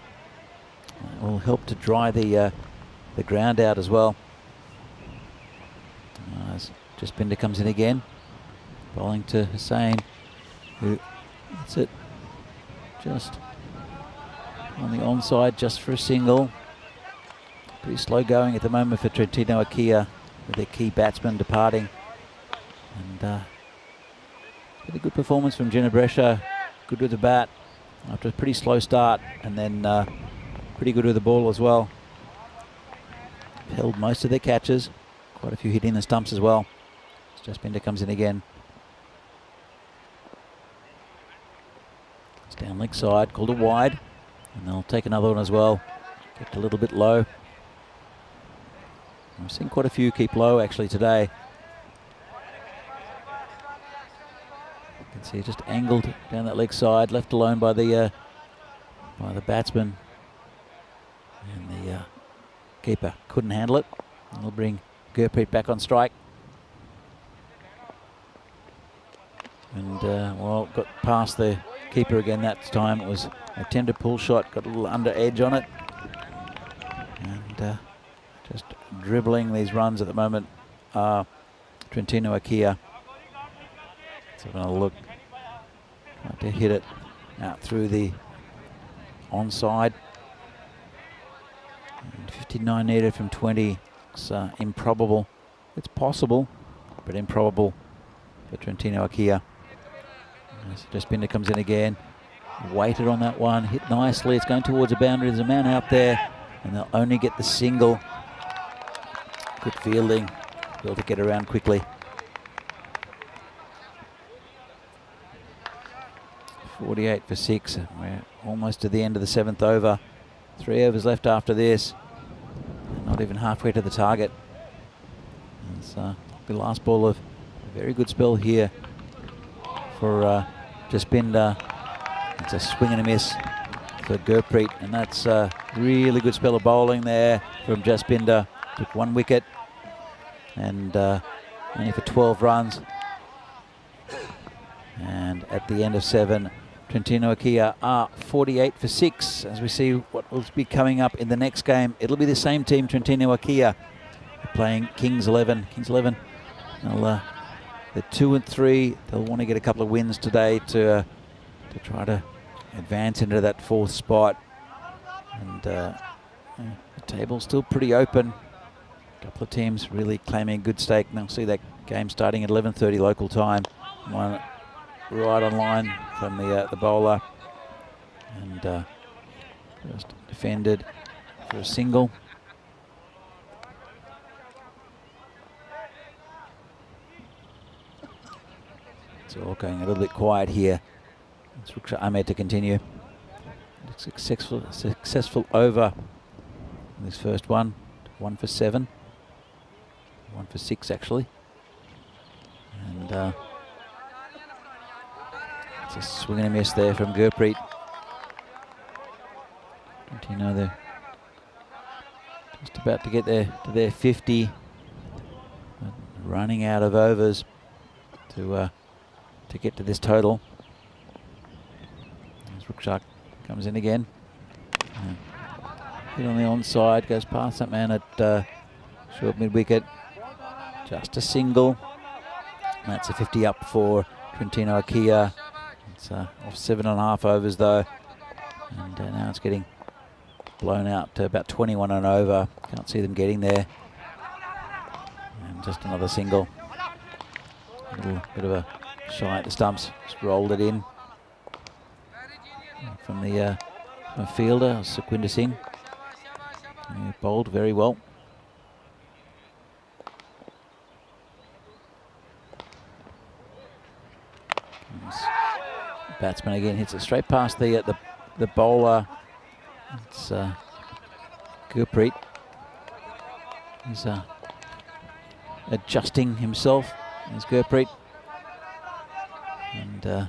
It will help to dry the ground out as well. As Jaspinder comes in again. Bowling to Hussain, who hits it just on the onside, just for a single. Pretty slow going at the moment for Trentino Akia, with their key batsman departing. And pretty good performance from Ginebrescia. Good with the bat after a pretty slow start, and then pretty good with the ball as well. Held most of their catches, quite a few hitting the stumps as well. Jaspinder comes in again. It's down leg side, called a wide, and they'll take another one as well. Kept a little bit low. I've seen quite a few keep low actually today. You can see it just angled down that leg side, left alone by the batsman, and the keeper couldn't handle it. And they'll bring Gurpreet back on strike. And well, got past the keeper again that time. It was a tender pull shot, got a little under edge on it, and just dribbling these runs at the moment are Trentino Akia. So having a look, trying to hit it out through the onside. And 59 needed from 20. It's improbable. It's possible, but improbable for Trentino Akia. Jaspinder comes in again. Waited on that one, hit nicely. It's going towards a boundary. There's a man out there, and they'll only get the single. Good fielding, be able to get around quickly. 48 for 6. We're almost to the end of the 7th over. 3 overs left after this. Not even halfway to the target. It's the last ball of a very good spell here for Jaspinder. It's a swing and a miss for Gurpreet, and that's a really good spell of bowling there from Jaspinder. Took 1 wicket, and only for 12 runs. And at the end of 7, Trentino Akia are 48 for 6. As we see what will be coming up in the next game, it'll be the same team, Trentino Akia, playing Kings 11. Kings 11, they're 2 and 3. They'll want to get a couple of wins today to try to advance into that 4th spot. And the table's still pretty open. A couple of teams really claiming a good stake. And they'll see that game starting at 11:30 local time. One right on line from the bowler, and just defended for a single. It's all going a little bit quiet here. It's Ruksha Ahmed to continue. Successful over in this first one. 1 for 7. 1 for 6 actually. And it's a swing and a miss there from Gurpreet. Trentino, they're just about to get there to their 50. Running out of overs to get to this total. As Ruksha comes in again. Hit on the onside, goes past that man at short mid-wicket. Just a single. That's a 50 up for Trentino Akia. It's off 7.5 overs though. And now it's getting blown out to about 21 and over. Can't see them getting there. And just another single. A little bit of a shy at the stumps. Just rolled it in. From the fielder, Sukhwinder Singh. He bowled very well. Batsman again hits it straight past the bowler. It's Gurpreet. He's adjusting himself. There's Gurpreet. And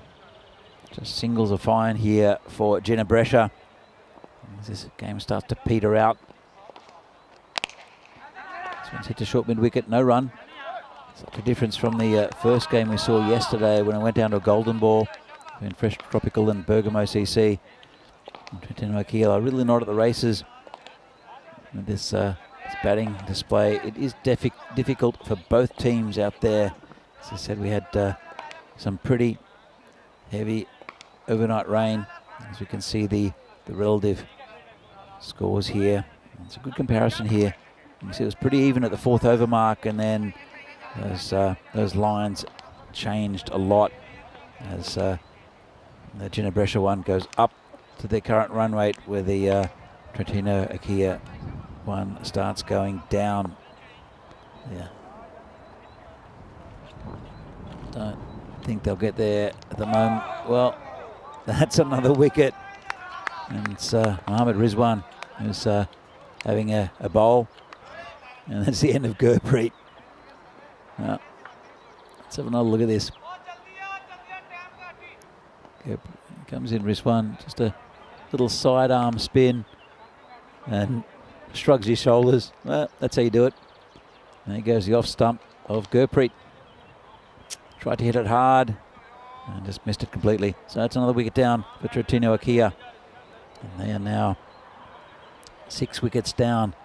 just singles are fine here for Ginebrescia. As this game starts to peter out. This one's hit to short mid-wicket, no run. Such a difference from the first game we saw yesterday when it went down to a golden ball between Fresh Tropical and Bergamo CC. And Trentino Akia are really not at the races with this batting display. It is difficult for both teams out there. As I said, we had some pretty heavy overnight rain. As we can see the relative scores here. It's a good comparison here. You can see it was pretty even at the 4th over mark, and then those lines changed a lot as the Ginebrescia one goes up to their current run rate, where the Trentino Akia one starts going down. Yeah. Don't think they'll get there at the moment. Well, that's another wicket. And it's Mohammad Rizwan who's having a bowl. And that's the end of Gurpreet. Well, let's have another look at this. Comes in Rizwan, just a little sidearm spin and shrugs his shoulders. Well, that's how you do it. There goes the off stump of Gurpreet. Tried to hit it hard and just missed it completely. So that's another wicket down for Trentino Akia. And they are now 6 wickets down,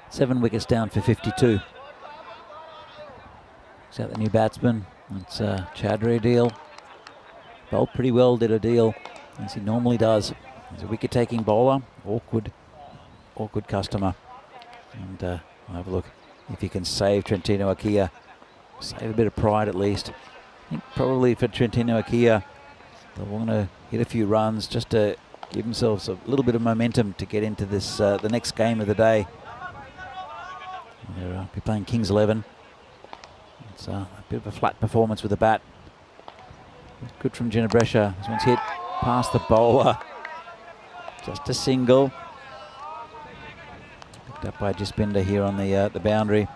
7 wickets down for 52. Is that the new batsman? It's Chowdhury Deal. Bowled pretty well, did a deal as he normally does. He's a wicket-taking bowler, awkward customer. And we'll have a look if he can save Trentino Akia, save a bit of pride at least. I think probably for Trentino Akia, they'll want to hit a few runs just to give themselves a little bit of momentum to get into this the next game of the day. They'll be playing Kings 11. It's a bit of a flat performance with the bat. Good from Ginebrescia. This one's hit past the bowler. Just a single. Picked up by Jaspinder here on the boundary.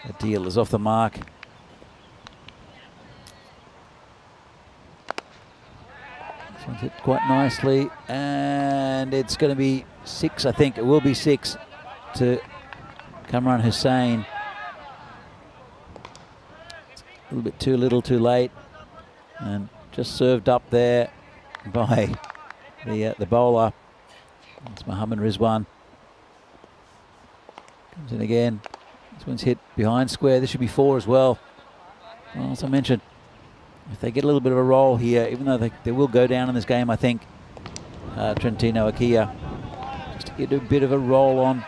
The deal is off the mark. This one's hit quite nicely, and it's going to be 6, I think. It will be 6 to Kamran Hussain. A little bit too little, too late, and just served up there by the bowler. It's Mohammad Rizwan. Comes in again. This one's hit behind square. This should be 4 as well. Well, as I mentioned, if they get a little bit of a roll here, even though they will go down in this game, I think, Trentino Akia, just to get a bit of a roll on,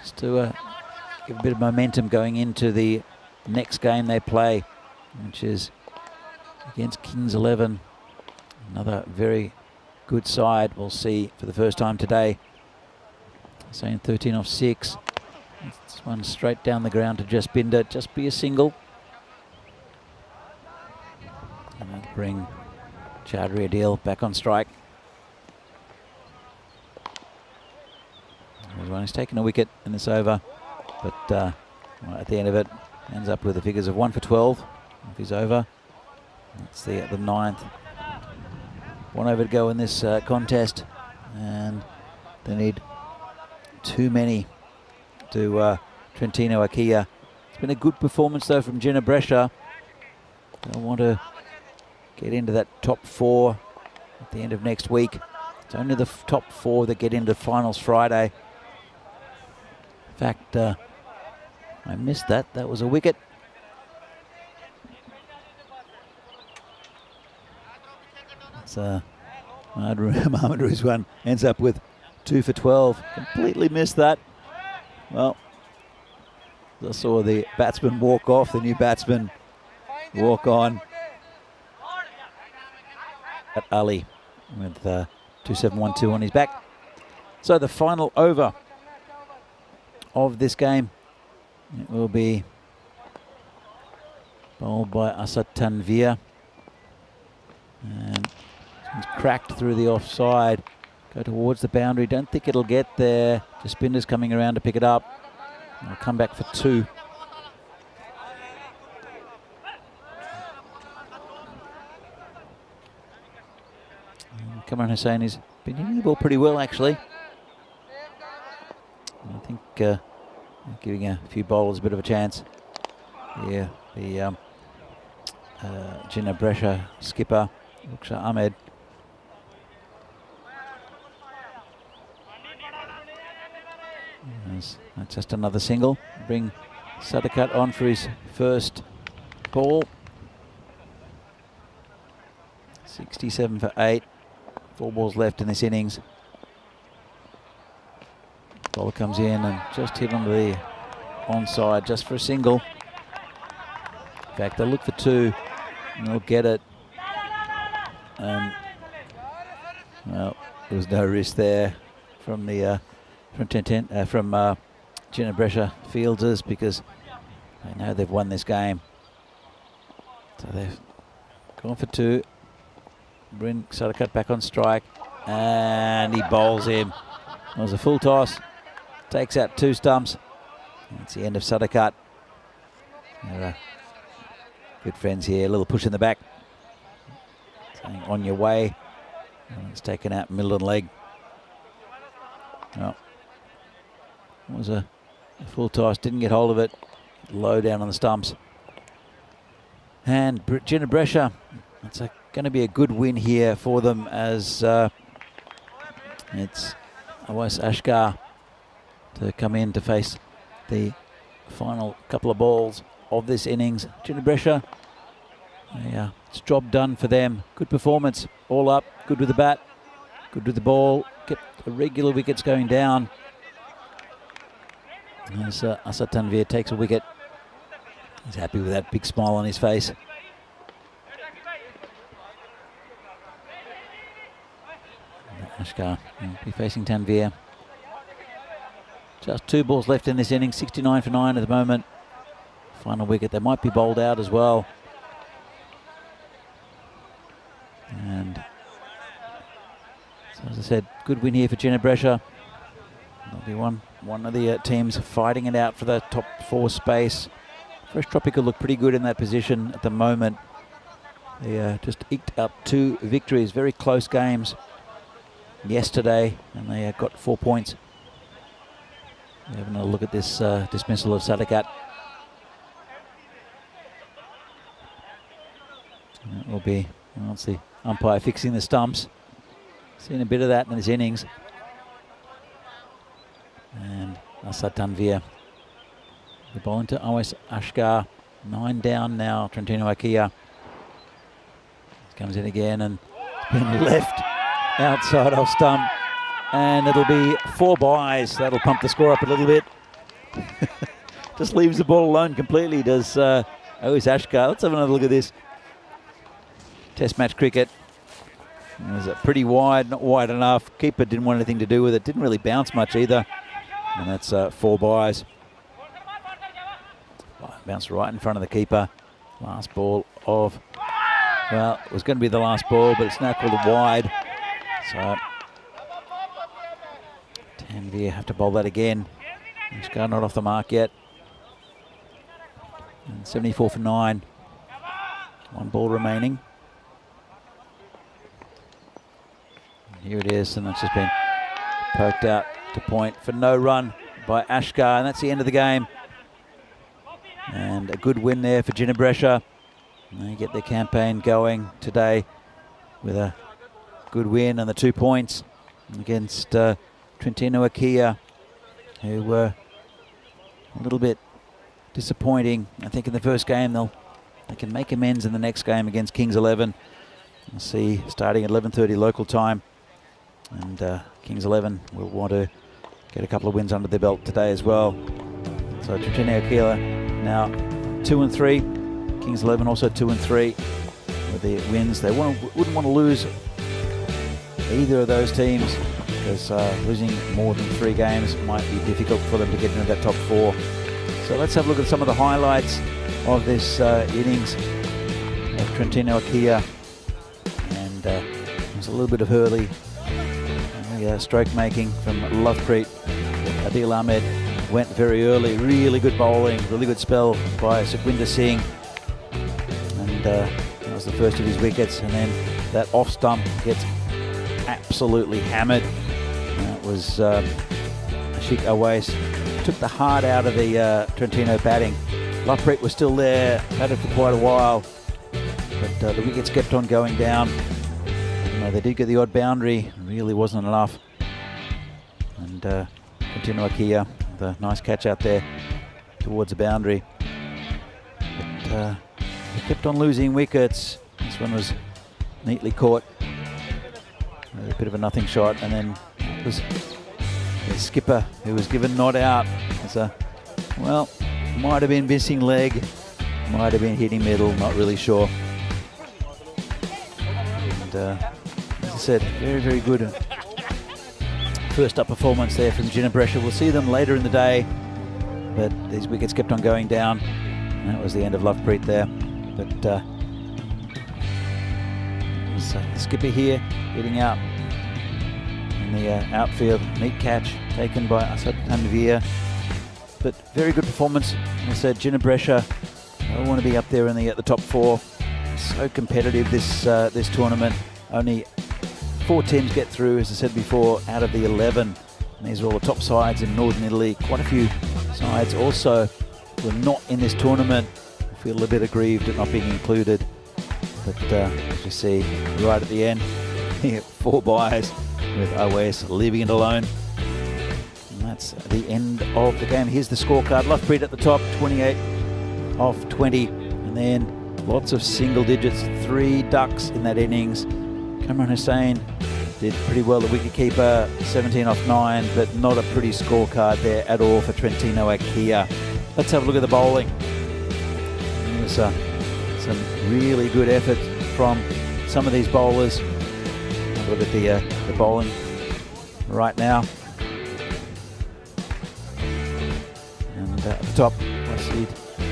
just to give a bit of momentum going into the next game they play, which is against Kings 11. Another very good side we'll see for the first time today. Saying 13 off 6. This one straight down the ground to Jaspinder. Just be a single. And that'll bring Chowdhury Deal back on strike. There's one who's taken a wicket in this over, but at the end of it, ends up with the figures of 1 for 12 if he's over. That's the 9th. 1 over to go in this contest, and they need too many to Trentino Akia. It's been a good performance though from Ginebrescia. They'll want to get into that top 4 at the end of next week. It's only the top 4 that get into finals Friday. In fact, I missed that. That was a wicket. It's Mohammad Rizwan ends up with 2 for 12. Completely missed that. Well, I saw the batsman walk off, the new batsman walk on at Ali with 2712 on his back. So the final over of this game, it will be bowled by Asad Tanvir, and this one's cracked through the offside. Go towards the boundary. Don't think it'll get there. Jaspinder's coming around to pick it up. I'll come back for 2. Kamran Hussain has been hitting the ball pretty well, actually. I think giving a few bowlers a bit of a chance. Yeah, the Ginebrescia skipper, Ruksha Ahmed. That's just another single. Bring Sadakat on for his first ball. 67 for 8. 4 balls left in this innings. Bowler comes in and just hit onto the onside just for a single. In fact, they'll look for 2 and they'll get it. And well, there was no risk there from the from Ginebresha fielders, because they know they've won this game. So they've gone for 2. Bring Sadakat back on strike, and he bowls him. It was a full toss. Takes out 2 stumps. That's the end of Sadakat. Good friends here. A little push in the back. Saying on your way. And it's taken out middle and leg. Well, it was a full toss. Didn't get hold of it. Low down on the stumps. And Ginebresha, it's going to be a good win here for them, as it's Awais Ashkar to come in to face the final couple of balls of this innings. Ginebresha, it's job done for them. Good performance, all up, good with the bat, good with the ball, kept the regular wickets going down. As Asad Tanvir takes a wicket, he's happy with that big smile on his face. Ashkar will be facing Tanvir. Just 2 balls left in this inning, 69 for 9 at the moment. Final wicket, they might be bowled out as well. And so, as I said, good win here for Ginebresha. There'll be one of the teams fighting it out for the top 4 space. Fresh Tropical look pretty good in that position at the moment. They just eked up 2 victories, very close games yesterday, and they got 4 points. We're having a look at this dismissal of Sadakat. That will be, well, it's the umpire fixing the stumps. Seen a bit of that in his innings. And Asad Tanvir, the ball into Awais Ashkar. 9 down now, Trentino Akia. Comes in again and been left outside off stump. And it'll be 4 byes. That'll pump the score up a little bit. Just leaves the ball alone completely, does Awais Ashkar. Let's have another look at this. Test match cricket. It was pretty wide, not wide enough. Keeper didn't want anything to do with it. Didn't really bounce much either. And that's 4 byes. Bounced right in front of the keeper. Last ball of, well, it was going to be the last ball, but it's now called a wide. So Tanvir have to bowl that again. Ashkar not off the mark yet. And 74 for 9. 1 ball remaining. And here it is, and it's just been poked out to point for no run by Ashkar, and that's the end of the game. And a good win there for Ginebresha. They get their campaign going today with a good win and the 2 points against Trentino Akia, who were a little bit disappointing. I think in the first game they can make amends in the next game against Kings 11. We'll see starting at 11:30 local time. And Kings 11 will want to get a couple of wins under their belt today as well. So Trentino Akia now 2 and 3. Kings 11 also 2 and 3 with the wins. They wouldn't want to lose either of those teams, because losing more than 3 games might be difficult for them to get into that top 4. So let's have a look at some of the highlights of this innings of Trentino Akia. And there's a little bit of Hurley stroke making from Lovepreet. Adil Ahmed went very early, really good bowling, really good spell by Sukhwinder Singh. And that was the first of his wickets. And then that off stump gets absolutely hammered. That was Ashik Awais. Took the heart out of the Trentino batting. Lovepreet was still there, batted for quite a while, but the wickets kept on going down. They did get the odd boundary, really wasn't enough. And Trentino Akia, with a nice catch out there towards the boundary. But he kept on losing wickets. This one was neatly caught. A bit of a nothing shot, and then it was the skipper who was given not out. It's well, might have been missing leg, might have been hitting middle, not really sure. And as I said, very, very good first up performance there from Ginebrescia. We'll see them later in the day, but these wickets kept on going down, and that was the end of Lovepreet there. But the skipper here hitting out in the outfield. Neat catch taken by Asad Tanvir. But very good performance. As I said, Ginebrescia, I want to be up there in the top 4. So competitive this tournament. Only 4 teams get through, as I said before, out of the 11. And these are all the top sides in Northern Italy. Quite a few sides also were not in this tournament. I feel a little bit aggrieved at not being included. But as you see, right at the end, 4 buys with OS leaving it alone. And that's the end of the game. Here's the scorecard. Lovepreet at the top, 28 off 20. And then lots of single digits, 3 ducks in that innings. Kamran Hussain did pretty well, the wicketkeeper, 17 off 9, but not a pretty scorecard there at all for Trentino Akia. Let's have a look at the bowling. There's some really good effort from some of these bowlers. Have a look at the bowling right now. And at the top,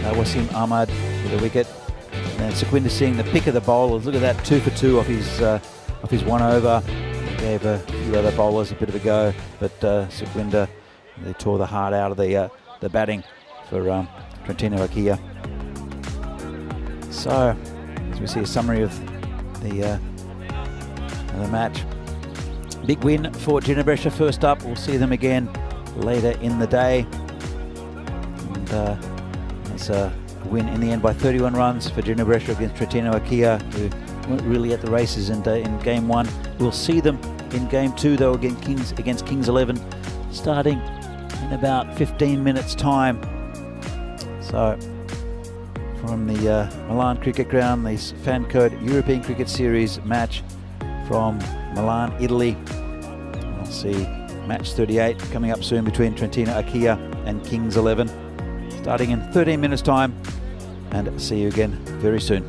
Wasim Ahmad with a wicket. And then Sukhwinder Singh, the pick of the bowlers. Look at that, 2 for 2 off his 1 over. Gave a few other bowlers a bit of a go, but Sukhwinder, they tore the heart out of the batting for Trentino Akia. So, as we see a summary of the match. Big win for Ginebrescia first up. We'll see them again later in the day. And that's a win in the end by 31 runs for Ginebrescia against Trentino Akia, who weren't really at the races in game 1. We'll see them in game 2 though against Kings 11, starting in about 15 minutes time. So from the Milan Cricket Ground, the Fan Code European Cricket Series match from Milan, Italy. We'll see match 38 coming up soon between Trentino Akia and Kings 11, starting in 13 minutes time, and see you again very soon.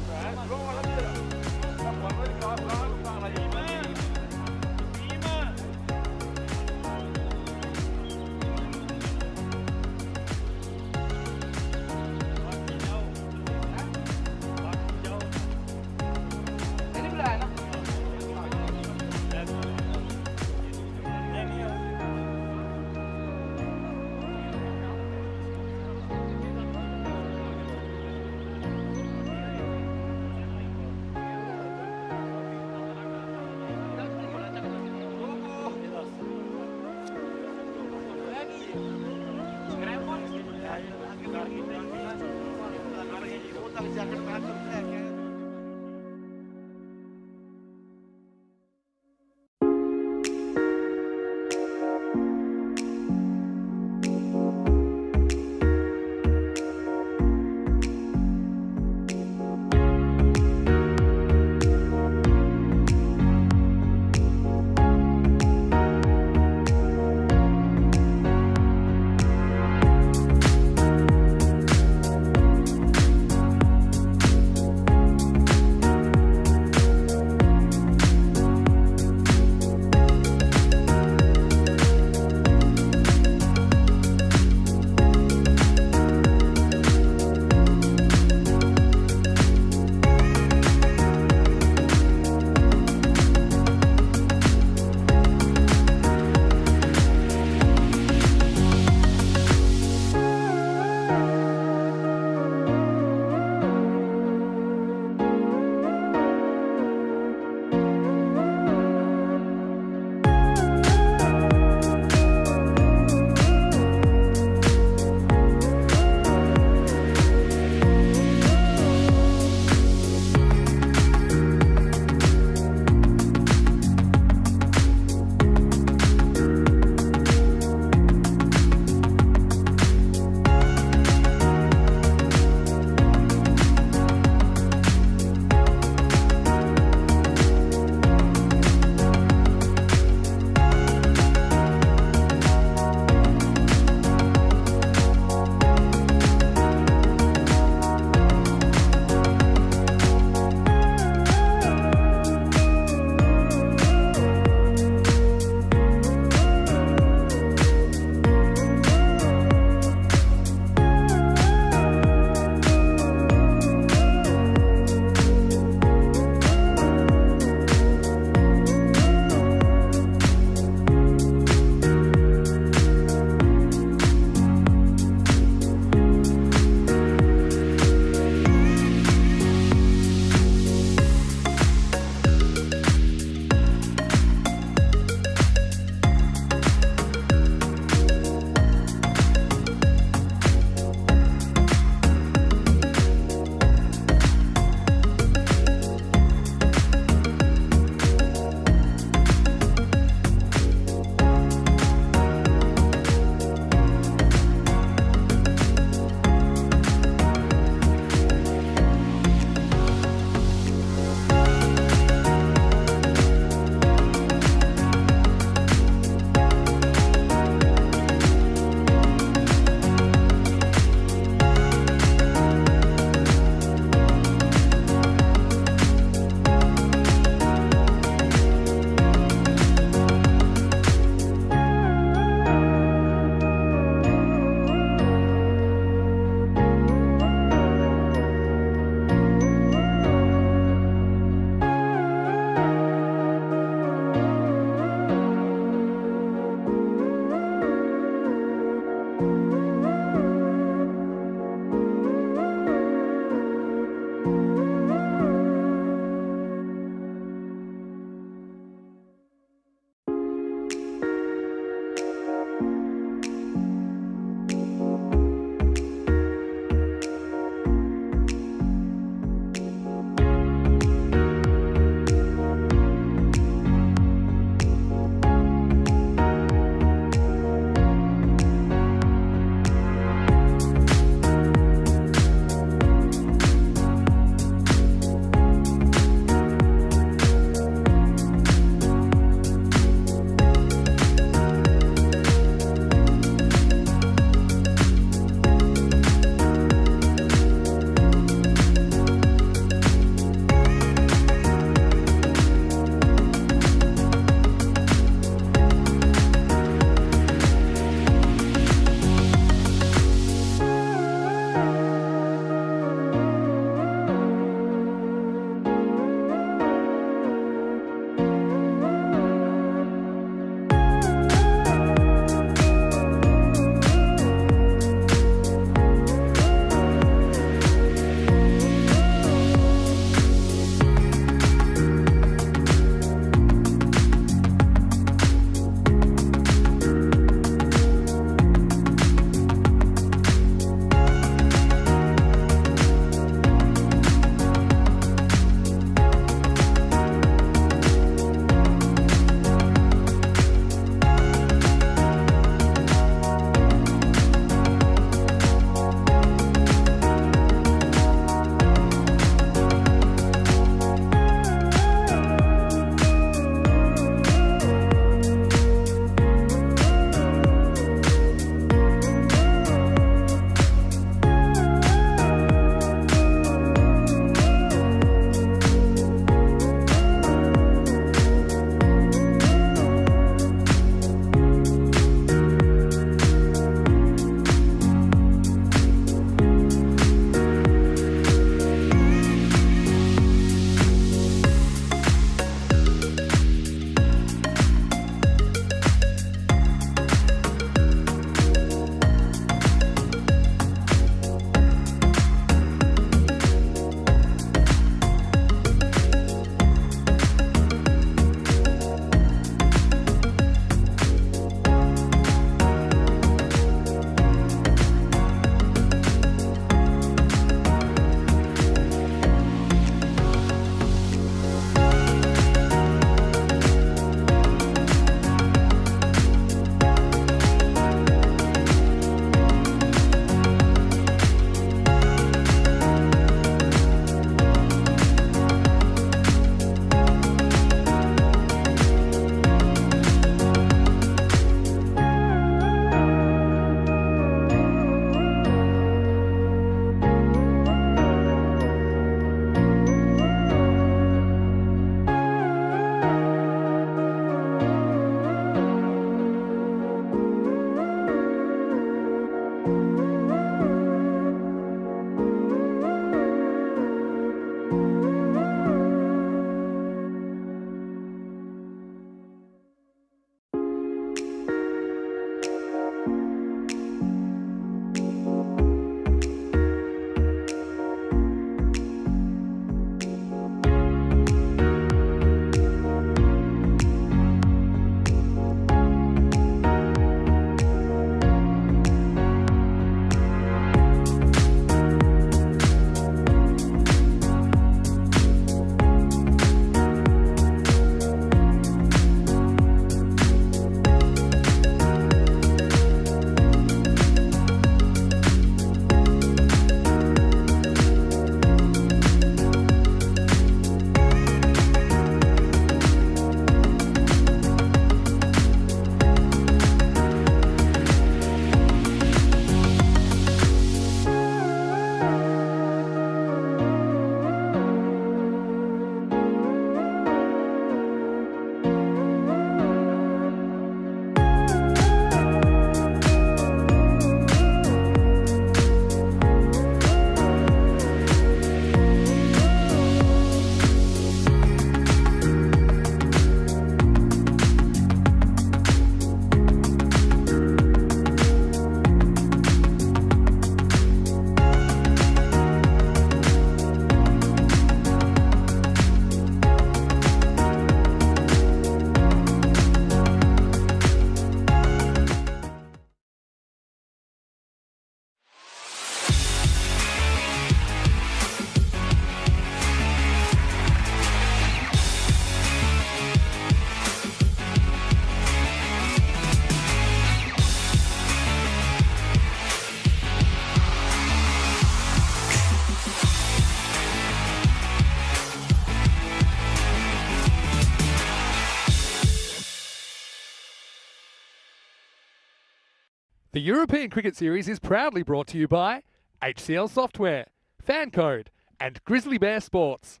The European Cricket Series is proudly brought to you by HCL Software, Fan Code, and Grizzly Bear Sports.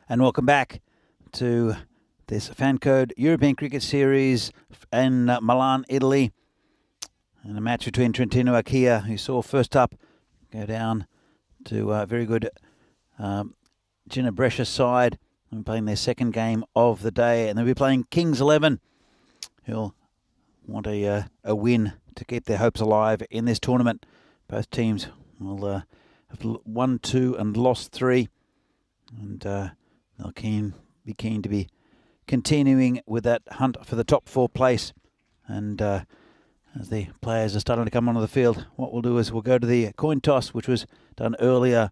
And welcome back to this Fan Code European Cricket Series in Milan, Italy. And a match between Trentino Akia, who saw first up go down to a very good Gina Brescia side. And playing their second game of the day. And they'll be playing Kings 11, who'll want a win to keep their hopes alive in this tournament. Both teams will have won 2 and lost 3. And they'll be keen to be continuing with that hunt for the top 4 place. And as the players are starting to come onto the field, what we'll do is we'll go to the coin toss, which was done earlier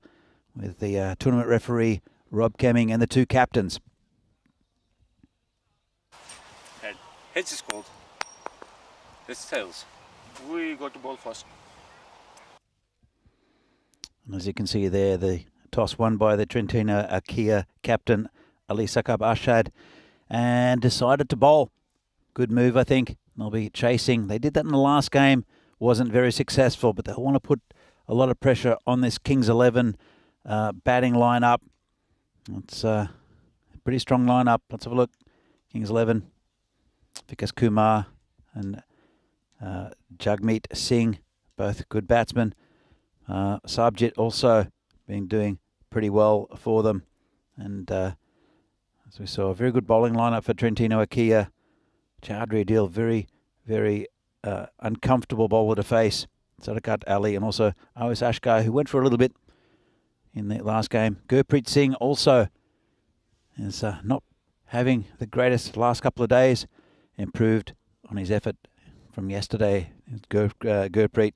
with the tournament referee, Rob Kemming, and the 2 captains. Heads is called. It's tails. We got the ball first. And as you can see there, the toss won by the Trentino Akia captain, Ali Sakab Ashad, and decided to bowl. Good move, I think. They'll be chasing. They did that in the last game. Wasn't very successful, but they'll want to put a lot of pressure on this Kings 11 batting lineup. It's a pretty strong lineup. Let's have a look. Kings 11, Vikas Kumar and Jagmeet Singh, both good batsmen. Sabjit also been doing pretty well for them. And as we saw, a very good bowling lineup for Trentino Akia. Chaudhry Adil, very, very uncomfortable bowler to face. Sadakat Ali and also Awais Ashkar, who went for a little bit in the last game. Gurpreet Singh also is not having the greatest last couple of days. Improved on his effort from yesterday, Gurpreet.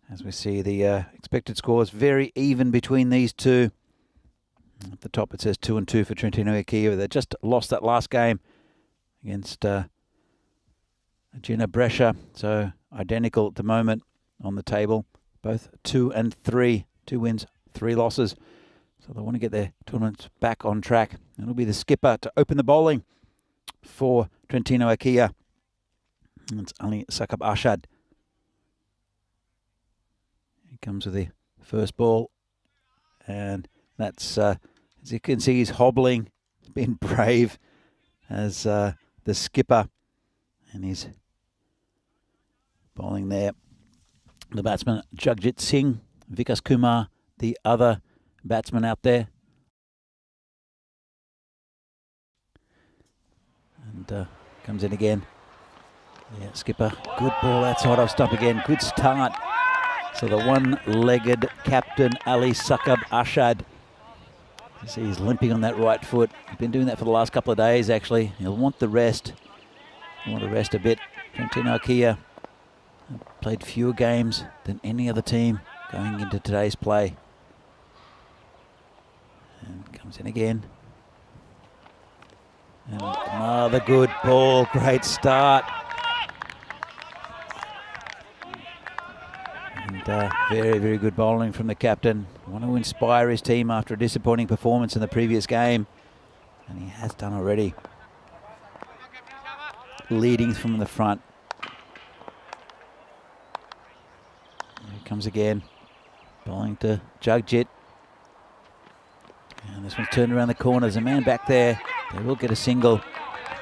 As we see the expected scores very even between these two. At the top it says 2 and 2 for Trentino Akia. They just lost that last game against Gina Brescia. So identical at the moment on the table. Both 2 and 3. 2 wins, 3 losses. So they want to get their tournament back on track. It'll be the skipper to open the bowling for Trentino Akia. It's Ali Sakab Ashad. He comes with the first ball. And that's, as you can see, he's hobbling. He's been brave as the skipper. And he's bowling there. The batsman, Jagjit Singh. Vikas Kumar, the other batsman out there. And comes in again. Yeah, skipper, good ball outside off stump again. Good start. So the one-legged captain, Ali Sakab Ashad. You see he's limping on that right foot. He's been doing that for the last couple of days, actually. He'll want the rest. He'll want to rest a bit. Trentino Akia played fewer games than any other team going into today's play. And comes in again. And another good ball. Great start. And very, very good bowling from the captain. Want to inspire his team after a disappointing performance in the previous game. And he has done already. Leading from the front. Here he comes again. Bowling to Jagjit. And this one's turned around the corner. There's a man back there. They will get a single.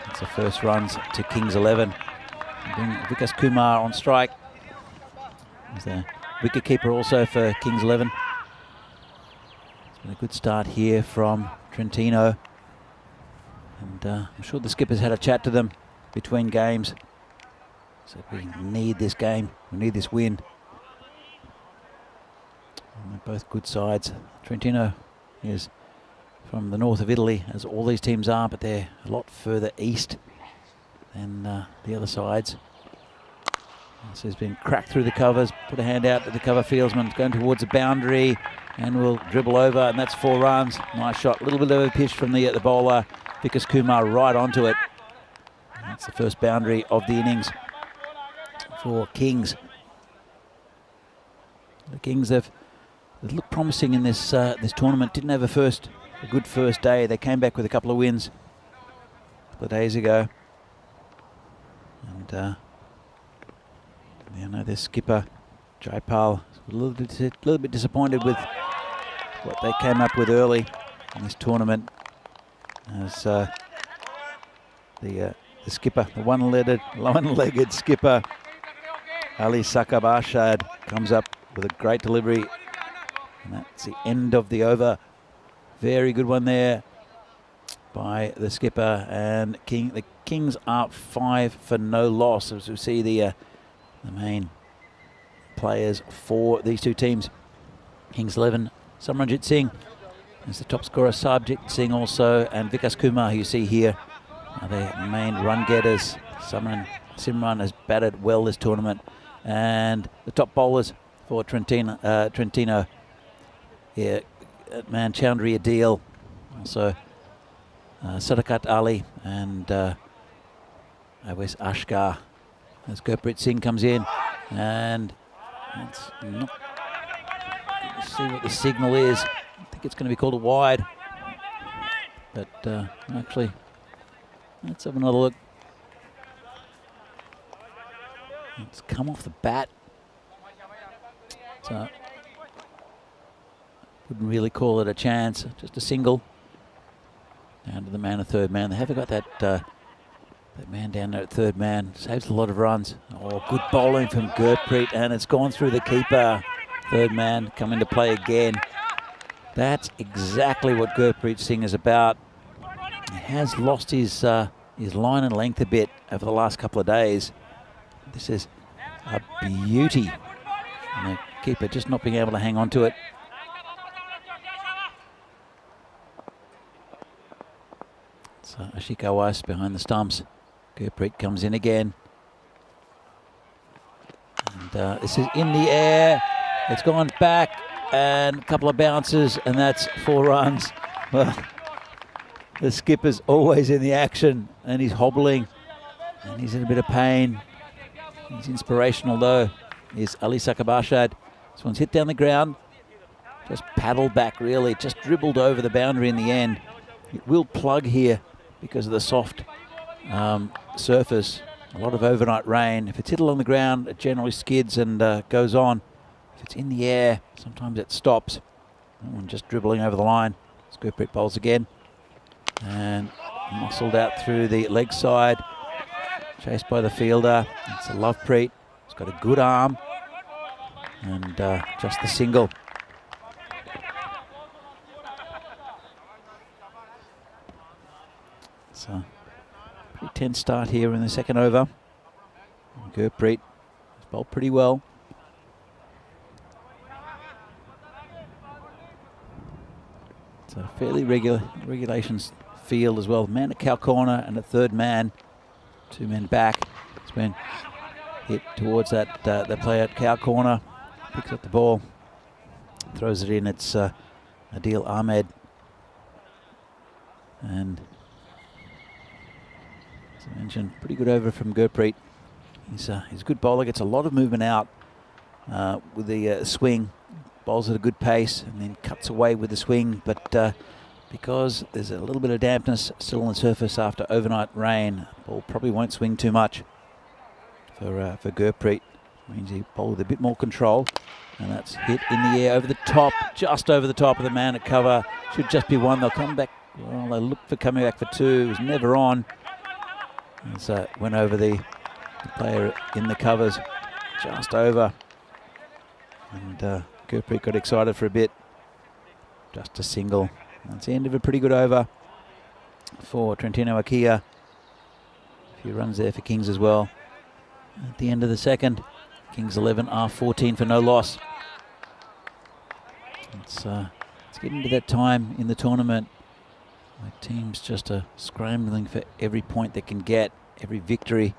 It's the first runs to Kings 11. Vikas Kumar on strike. There's the wicket keeper also for Kings 11. It's been a good start here from Trentino. And I'm sure the skipper's had a chat to them between games. So we need this game. We need this win. And they're both good sides. Trentino is from the north of Italy, as all these teams are, but they're a lot further east than the other sides. So he's been cracked through the covers, put a hand out to the cover fieldsman, going towards the boundary, and will dribble over, and that's 4 runs. Nice shot, a little bit of a pitch from the bowler, Vikas Kumar, right onto it. And that's the first boundary of the innings for Kings. The Kings have looked promising in this this tournament. Didn't have a good first day. They came back with a couple of wins a couple of days ago. And you know, their skipper, Jaipal, a little bit disappointed with what they came up with early in this tournament, as the skipper, the one-legged skipper, Ali Sakabashad, comes up with a great delivery, and that's the end of the over. Very good one there by the skipper, and the Kings are 5 for no loss, as we see the main players for these two teams. Kings 11, Samranjit Singh is the top scorer, Sarabjit Singh also, and Vikas Kumar, who you see here, are their main run getters. Simran has batted well this tournament, and the top bowlers for Trentino here, man Chandri Adil, also Sadakat Ali, and Awais Ashkar, as Gurpreet Singh comes in, and that's not. Let's see what the signal is. I think it's going to be called a wide, but actually, let's have another look. It's come off the bat, so wouldn't really call it a chance. Just a single down to the man of third man. They haven't got that man down there at third man. Saves a lot of runs. Oh, good bowling from Gurpreet, and it's gone through the keeper. Third man come into play again. That's exactly what Gurpreet Singh is about. He has lost his line and length a bit over the last couple of days. This is a beauty, and the keeper just not being able to hang on to it. So Ashik Awais behind the stumps. Gurpreet comes in again. And this is in the air. It's gone back, and a couple of bounces, and that's 4 runs. Well, the skipper's always in the action, and he's hobbling, and he's in a bit of pain. He's inspirational though, is Ali Sakabashad. This one's hit down the ground, just paddled back really, just dribbled over the boundary in the end. It will plug here because of the soft surface. A lot of overnight rain. If it's hit along the ground, it generally skids and goes on. If it's in the air, sometimes it stops. That one just dribbling over the line. Gurpreet bowls again, and muscled out through the leg side. Chased by the fielder. It's a Lovepreet. He's got a good arm, and just the single. So pretty tense start here in the second over. Gurpreet has bowled pretty well. It's a fairly regulations field as well. Man at cow corner and a third man. 2 men back. It's been hit towards that the player at cow corner. Picks up the ball, throws it in. It's Adil Ahmed, and as I mentioned, pretty good over from Gurpreet. He's a good bowler. Gets a lot of movement out with the swing. Bowls at a good pace and then cuts away with the swing, but because there's a little bit of dampness still on the surface after overnight rain, ball probably won't swing too much for Gurpreet. Means he bowled with a bit more control, and that's hit in the air over the top, just over the top of the man at cover. Should just be 1. They'll come back. Well, they look for coming back for 2. It was never on. As went over the player in the covers, just over, and Gurpreet got excited for a bit. Just a single. That's the end of a pretty good over for Trentino Akia. A few runs there for Kings as well. At the end of the second, Kings 11 are 14 for no loss. It's getting to that time in the tournament where teams just are scrambling for every point they can get, every victory.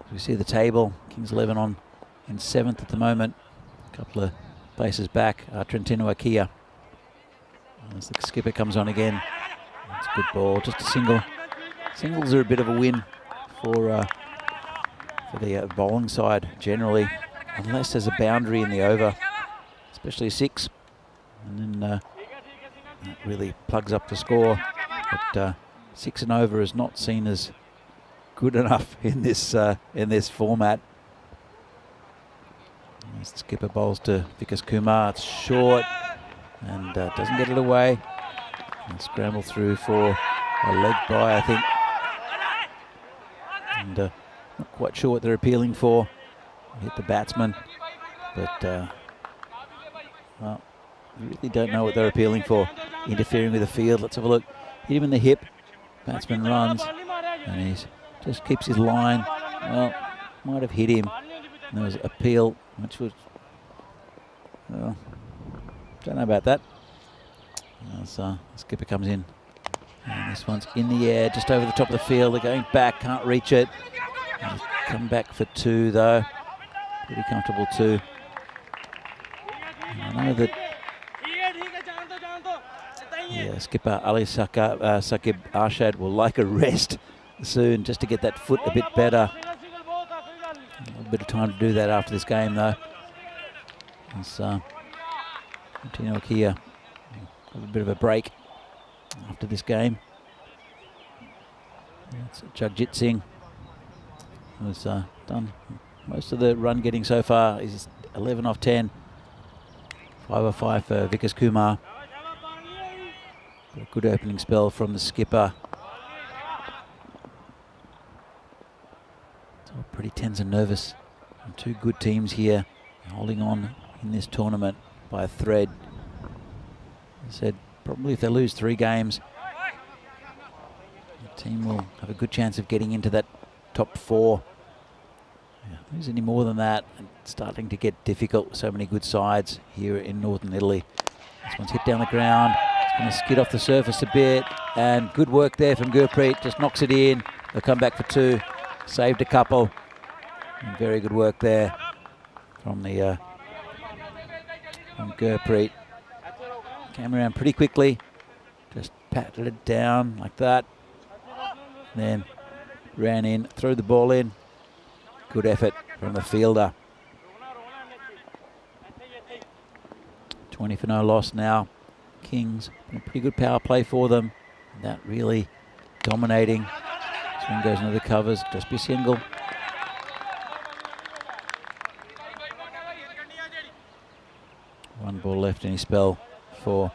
As we see the table, Kings 11 on in 7th at the moment. A couple of places back are Trentino Akia. As the skipper comes on again. That's a good ball, just a single. Singles are a bit of a win for the bowling side generally, unless there's a boundary in the over, especially a 6. And then that really plugs up the score. But 6 and over is not seen as good enough in this format. As the skipper bowls to Vikas Kumar, it's short and doesn't get it away. And scramble through for a leg by, I think. And not quite sure what they're appealing for. Hit the batsman, but well, we really don't know what they're appealing for. Interfering with the field. Let's have a look. Hit him in the hip. Batsman runs, and he just keeps his line. Well, might have hit him. And there was appeal, which was, well, don't know about that. As the skipper comes in, and this one's in the air, just over the top of the field. They're going back, can't reach it. And come back for 2 though. Pretty comfortable 2. And I know that. Yeah, skipper Ali Saqib Arshad will like a rest soon, just to get that foot a bit better. A little bit of time to do that after this game though. As Tino Kia got a bit of a break after this game. That's Jagjit Singh, who's done most of the run getting so far. He's 11 off 10. 5 off 5 for Vikas Kumar. Got a good opening spell from the skipper. It's all pretty tense and nervous. And 2 good teams here holding on in this tournament by a thread. I said probably if they lose 3 games, the team will have a good chance of getting into that top 4. Yeah, lose any more than that, and it's starting to get difficult with so many good sides here in northern Italy. This one's hit down the ground. It's going to skid off the surface a bit, and good work there from Gurpreet. Just knocks it in. They'll come back for 2. Saved a couple. And very good work there from the from Gurpreet. Came around pretty quickly. Just patted it down like that. Then ran in, threw the ball in. Good effort from the fielder. 20 for no loss now. Kings, a pretty good power play for them. That really dominating. This one goes into the covers, just be single. One ball left in his spell for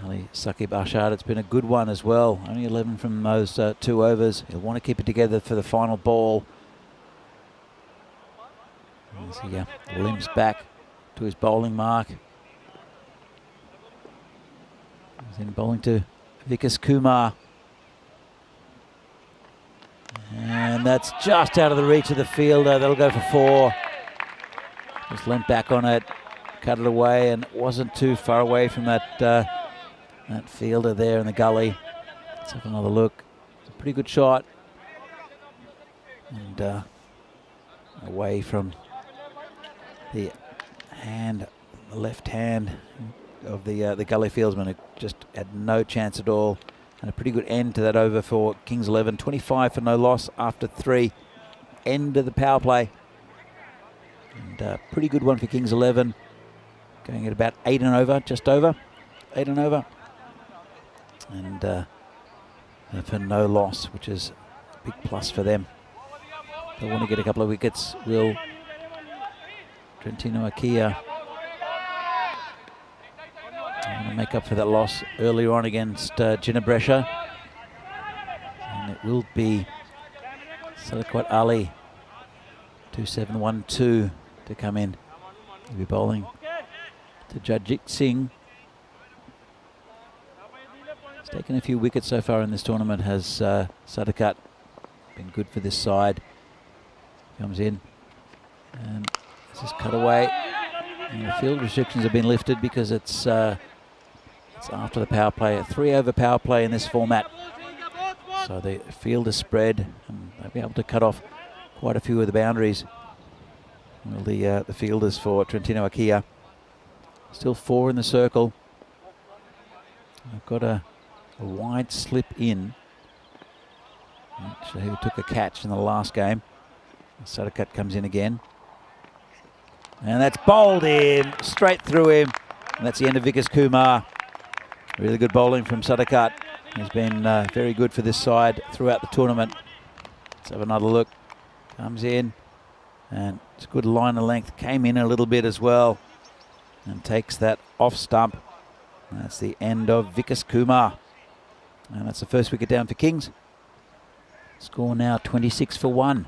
Ali Saqib Arshad. It's been a good one as well. Only 11 from those 2 overs. He'll want to keep it together for the final ball. As he limps back to his bowling mark. He's in bowling to Vikas Kumar. And that's just out of the reach of the fielder. That'll go for 4. Just leant back on it, cut it away, and it wasn't too far away from that that fielder there in the gully. Let's have another look. It's a pretty good shot. And away from the hand, the left hand of the gully fieldsman, who just had no chance at all. And a pretty good end to that over for Kings 11. 25 for no loss after 3. End of the power play. And pretty good one for Kings 11. Going at about 8 and over, just over. 8 and over. And for no loss, which is a big plus for them. They want to get a couple of wickets. Will Trentino Akia make up for that loss earlier on against Ginebrescia. And it will be Sadiquat Ali, 2-7-1-2 to come in. He'll be bowling to Jagjit Singh. He's taken a few wickets so far in this tournament, has Sadiquat. Been good for this side. Comes in and this is cut away. And the field restrictions have been lifted because it's after the power play, a 3 over power play in this format. So the field is spread and they'll be able to cut off quite a few of the boundaries. Well, the fielders for Trentino Akia. Still 4 in the circle. I've got a wide slip in. Actually, who took a catch in the last game. Sadiquat comes in again. And that's bowled in, straight through him. And that's the end of Vikas Kumar. Really good bowling from Sadiquat. He's been very good for this side throughout the tournament. Let's have another look. Comes in, and it's a good line of length. Came in a little bit as well, and takes that off stump. That's the end of Vikas Kumar. And that's the first wicket down for Kings. Score now 26 for 1.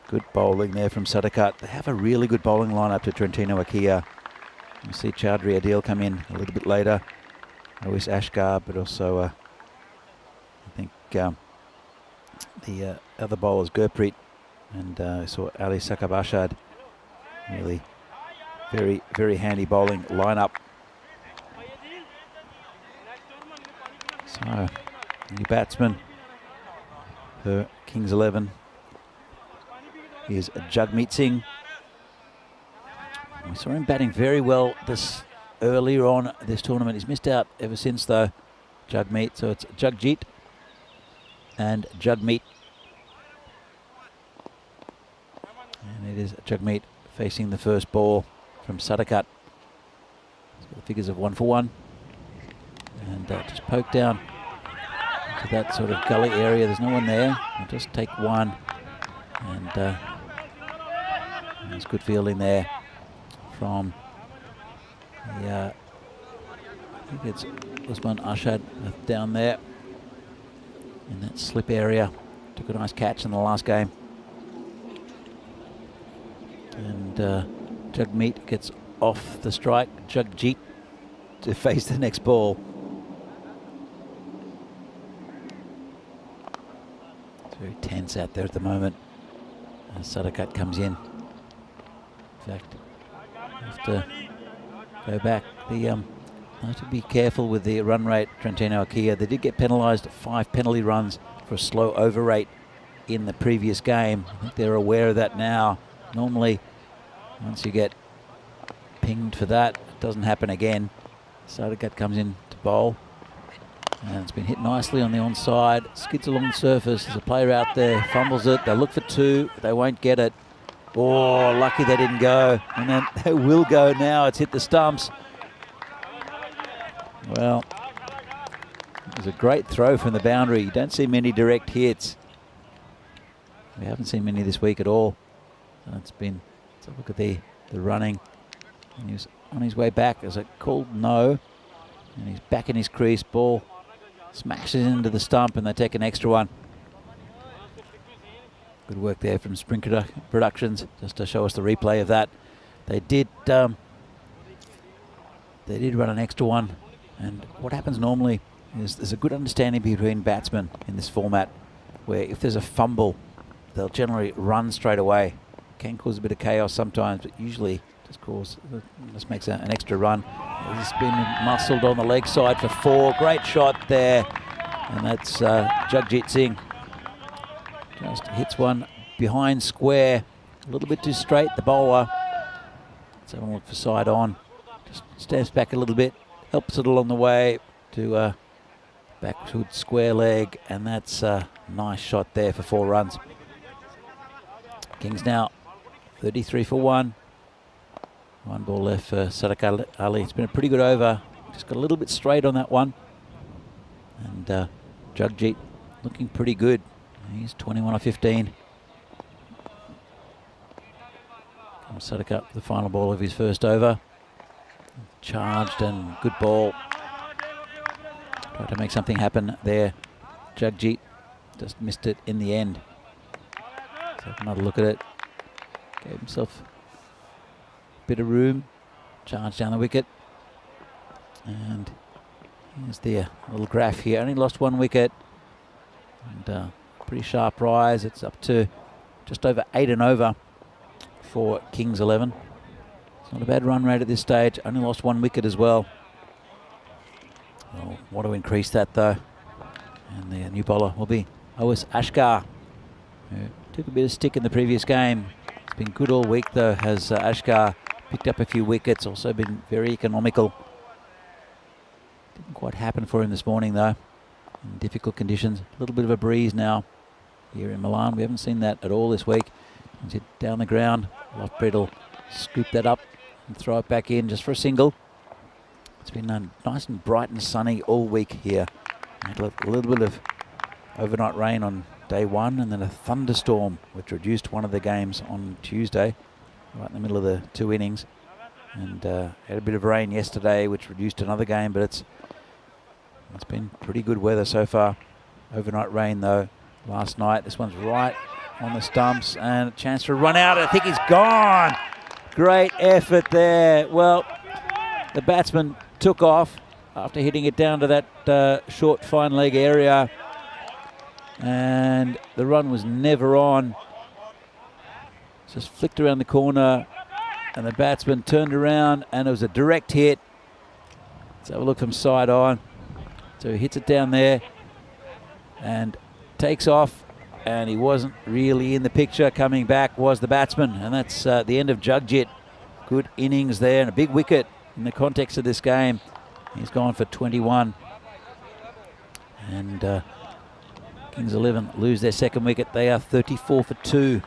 Good bowling there from Sadakat. They have a really good bowling lineup to Trentino Akia. You see Chaudhry Adil come in a little bit later. Awais Ashgar, but also I think the other bowlers, Gurpreet, and I saw Ali Sakabashad. Really very, very handy bowling lineup. So, new batsman for Kings 11 is Jagmeet Singh. We saw him batting very well earlier on this tournament. He's missed out ever since though, Jagmeet. So it's Jagjit and Jagmeet. And it is Jagmeet facing the first ball from Sadakat. So the figures of 1 for 1. And just poke down to that sort of gully area. There's no one there. I'll just take one. And there's good fielding there from the, I think it's Usman Ashad down there in that slip area. Took a nice catch in the last game. And Jagmeet gets off the strike. Jagjit to face the next ball. It's very tense out there at the moment. Sadakat comes in. In fact, I have to go back. I have to be careful with the run rate, Trentino Akia. They did get penalised 5 penalty runs for a slow over rate in the previous game. I think they're aware of that now. Normally, once you get pinged for that, it doesn't happen again. Sadakat comes in to bowl. And it's been hit nicely on the onside. Skids along the surface. There's a player out there, fumbles it. They look for 2. They won't get it. Oh, lucky they didn't go. And then they will go now. It's hit the stumps. Well, it was a great throw from the boundary. You don't see many direct hits. We haven't seen many this week at all. It's been, let's have a look at the running. And he was on his way back as it called no. And he's back in his crease. Ball smashes into the stump and they take an extra one. Good work there from Spring Productions, just to show us the replay of that. They did run an extra one. And what happens normally is there's a good understanding between batsmen in this format, where if there's a fumble, they'll generally run straight away. Can cause a bit of chaos sometimes, but usually just makes an extra run. He's been muscled on the leg side for 4. Great shot there, and that's Jagjit Singh. Just hits one behind square, a little bit too straight, the bowler. Let's have a look for side on. Just steps back a little bit, helps it along the way to backward square leg, and that's a nice shot there for 4 runs. Kings now 33 for 1. 1 ball left for Sadakat Ali. It's been a pretty good over. Just got a little bit straight on that one. And Jagjit looking pretty good. He's 21 or 15. Comes Sadakat, the final ball of his first over. Charged and good ball. Tried to make something happen there. Jagjit just missed it in the end. So have another look at it. Gave himself a bit of room. Charged down the wicket. And here's the little graph here. Only lost 1 wicket. And pretty sharp rise. It's up to just over 8 and over for Kings 11. It's not a bad run rate at this stage. Only lost 1 wicket as well. Well, want to increase that though. And the new bowler will be Awais Ashgar, who took a bit of stick in the previous game. It's been good all week though, has Ashgar picked up a few wickets, also been very economical. Didn't quite happen for him this morning though, in difficult conditions. A little bit of a breeze now here in Milan. We haven't seen that at all this week. He's hit down the ground. Lofbreed will scoop that up and throw it back in just for a single. It's been nice and bright and sunny all week here. Had a little bit of overnight rain on day one, and then a thunderstorm which reduced one of the games on Tuesday, right in the middle of the 2 innings. And had a bit of rain yesterday which reduced another game, but it's been pretty good weather so far. Overnight rain though last night. This one's right on the stumps and a chance for a run out. I think he's gone. Great effort there. Well, the batsman took off after hitting it down to that short fine leg area, and the run was never on. Just flicked around the corner and the batsman turned around and it was a direct hit. Let's have a look from side on. So he hits it down there and takes off, and he wasn't really in the picture. Coming back was the batsman, and that's the end of Jagjit. Good innings there and a big wicket in the context of this game. He's gone for 21. And Kings 11 lose their second wicket. They are 34 for 2.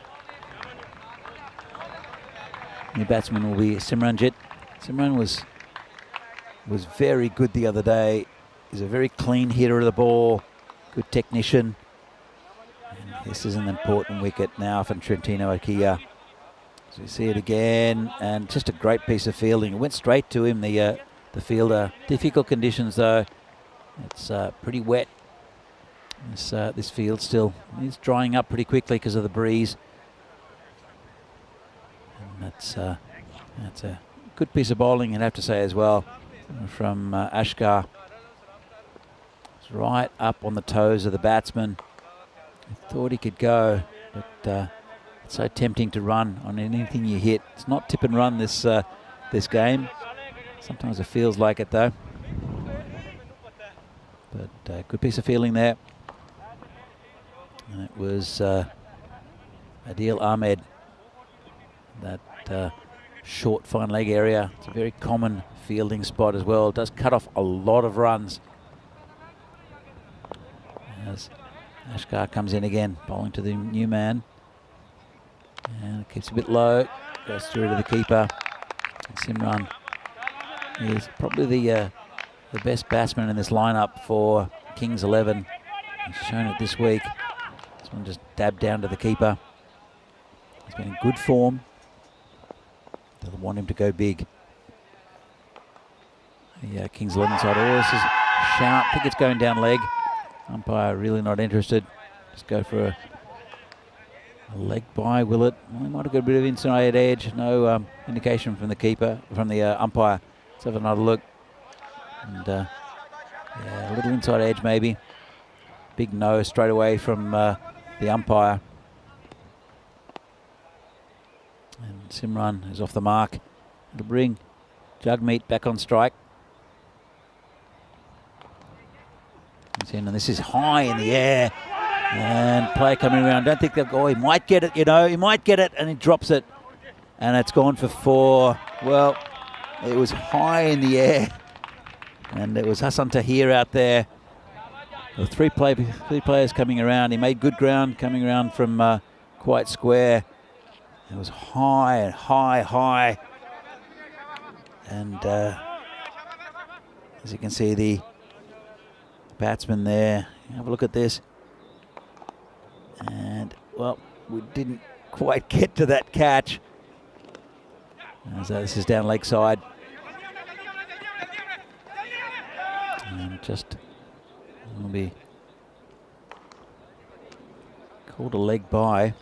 New batsman will be Simranjit. Simran was very good the other day. He's a very clean hitter of the ball, good technician. And this is an important wicket now from Trentino Akia. So you see it again, and just a great piece of fielding. It went straight to him, the fielder. Difficult conditions though. It's pretty wet. This field still is drying up pretty quickly because of the breeze. And that's a good piece of bowling, I'd have to say as well, from Ashkar. It's right up on the toes of the batsman. I thought he could go, but it's so tempting to run on anything you hit. It's not tip and run this game. Sometimes it feels like it though. But good piece of fielding there. And it was Adil Ahmed. That short fine leg area. It's a very common fielding spot as well. It does cut off a lot of runs. As Ashkar comes in again, bowling to the new man. And it keeps a bit low. Goes through to the keeper. And Simran is probably the best batsman in this lineup for Kings 11. He's shown it this week. This one just dabbed down to the keeper. He's been in good form. They'll want him to go big. The Kings 11 side. Oh, this is sharp. I think it's going down leg. Umpire really not interested. Just go for a leg by, will it? Well, he might have got a bit of inside edge. No indication from the keeper, from the umpire. Let's have another look. And yeah, a little inside edge maybe. Big no straight away from the umpire. And Simran is off the mark. It'll bring Jagmeet back on strike. And this is high in the air. And play coming around. Don't think they'll go. He might get it, you know. He might get it, and he drops it. And it's gone for 4. Well, it was high in the air. And it was Hassan Tahir out there. There were three players coming around. He made good ground coming around from quite square. It was high, high, high. And as you can see, the batsman there. Have a look at this. And, well, we didn't quite get to that catch. So this is down leg side. And just will be called a leg by.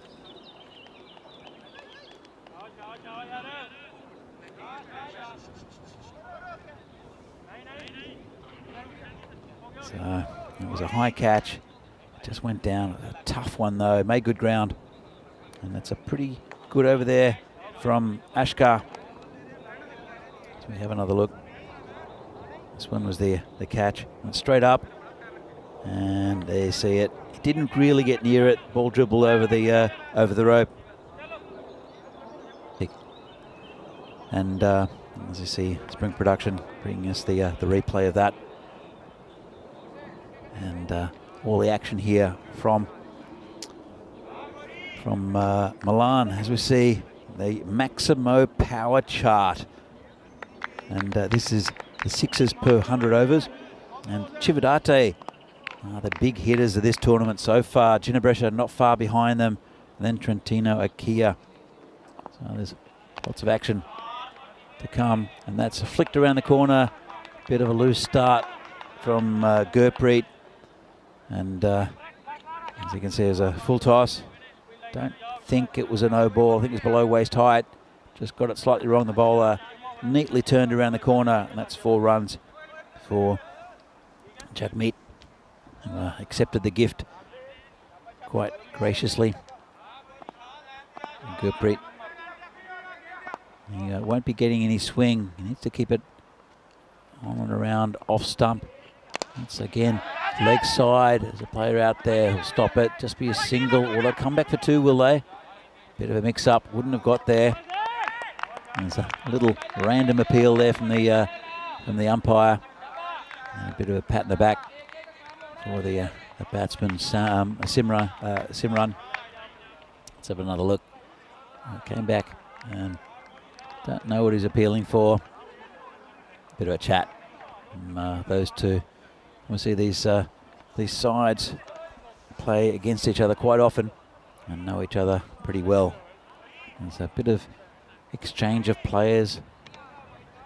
So it was a high catch. It just went down. A tough one though. Made good ground. And that's a pretty good over there from Ashkar. So we have another look. This one was the catch. Went straight up. And there you see it. It didn't really get near it. Ball dribbled over the rope. And as you see, Spring Production bringing us the replay of that. And all the action here from Milan, as we see the Maximo power chart. And this is the sixes per 100 overs. And Chividate the big hitters of this tournament so far. Ginebrescia not far behind them. And then Trentino Akia. So there's lots of action to come. And that's flicked around the corner. Bit of a loose start from Gurpreet. And as you can see, there's a full toss. Don't think it was a no ball. I think it was below waist height. Just got it slightly wrong. The bowler neatly turned around the corner. And that's 4 runs for Jagmeet. Accepted the gift quite graciously. Gurpreet, he won't be getting any swing. He needs to keep it on and around off stump. It's again leg side. There's a player out there who'll stop it. Just be a single. Will they come back for 2, will they? Bit of a mix up. Wouldn't have got there. There's a little random appeal there from the umpire. And a bit of a pat in the back for the batsman Simran. Let's have another look. Came back and don't know what he's appealing for. Bit of a chat from those two. We see these sides play against each other quite often and know each other pretty well. There's a bit of exchange of players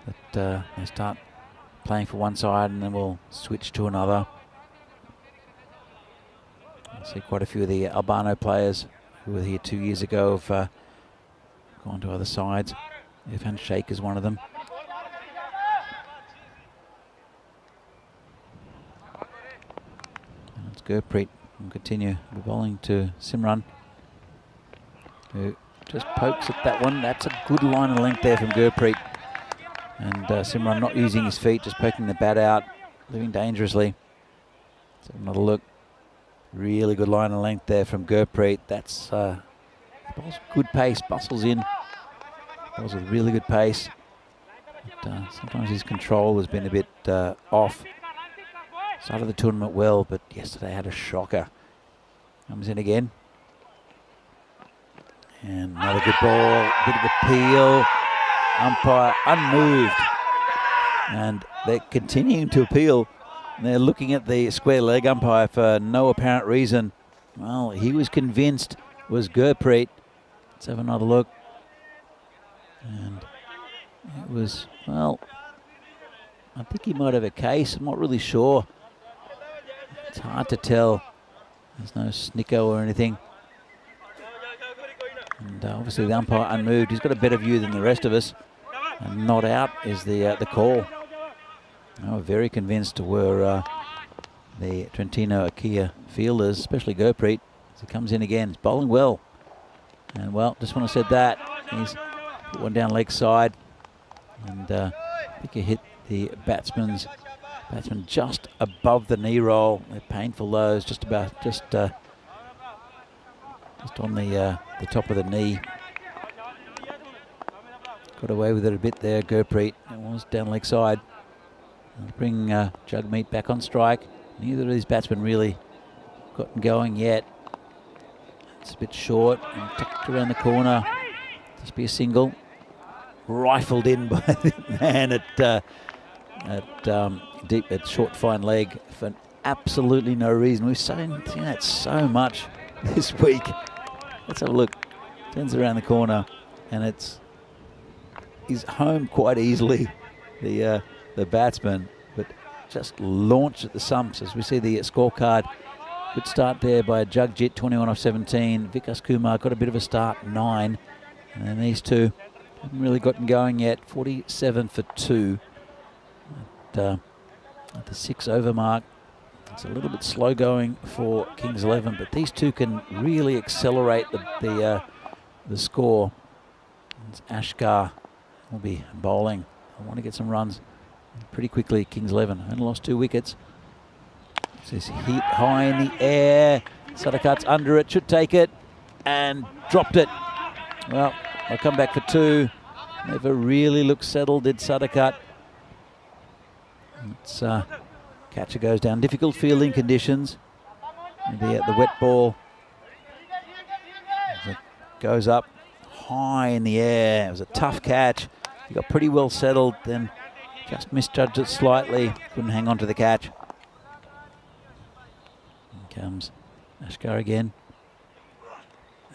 that they start playing for one side and then we'll switch to another. I see quite a few of the Albano players who were here 2 years ago have gone to other sides. Irfan Sheikh is one of them. And it's Gurpreet will continue the bowling to Simran, who just pokes at that one. That's a good line of length there from Gurpreet. And Simran not using his feet, just poking the bat out, living dangerously. Let's have another look. Really good line of length there from Gurpreet. That's bowls good pace, bustles in. Bowls with really good pace. But, sometimes his control has been a bit off. Started the tournament well, but yesterday had a shocker. Comes in again. And another good ball, bit of appeal. Umpire unmoved. And they're continuing to appeal. And they're looking at the square leg umpire for no apparent reason. Well, he was convinced it was Gurpreet. Let's have another look. And it was, well, I think he might have a case. I'm not really sure. It's hard to tell. There's no snicko or anything. And obviously the umpire unmoved. He's got a better view than the rest of us. And not out is the call. They were very convinced were the Trentino Akia fielders, especially Gurpreet. As he comes in again, he's bowling well. And well, just when I said that, he's put one down leg side. And I think he hit the batsman just above the knee roll. They're painful those, just on the top of the knee. Got away with it a bit there, Gurpreet. It was down leg side. I'll bring Jagmeet back on strike. Neither of these batsmen really gotten going yet. It's a bit short and tucked around the corner. Just be a single. Rifled in by the man at short fine leg for absolutely no reason. We've seen that so much this week. Let's have a look. Turns around the corner and he's home quite easily. The batsman, but just launched at the sumps. As we see the scorecard, good start there by Jagjit, 21 off 17. Vikas Kumar got a bit of a start, 9. And then these two haven't really gotten going yet, 47 for 2. At the 6 over mark, it's a little bit slow going for Kings 11, but these two can really accelerate the score. It's Ashkar will be bowling. I want to get some runs pretty quickly. Kings 11 only lost 2 wickets. This hit high in the air. Sadakat's under it, should take it, and dropped it. Well, I'll come back for 2. Never really looked settled, did Sadakat. It's catcher goes down. Difficult fielding conditions. The wet ball goes up high in the air. It was a tough catch. He got pretty well settled, then just misjudged it slightly. Couldn't hang on to the catch. comes Ashkar again.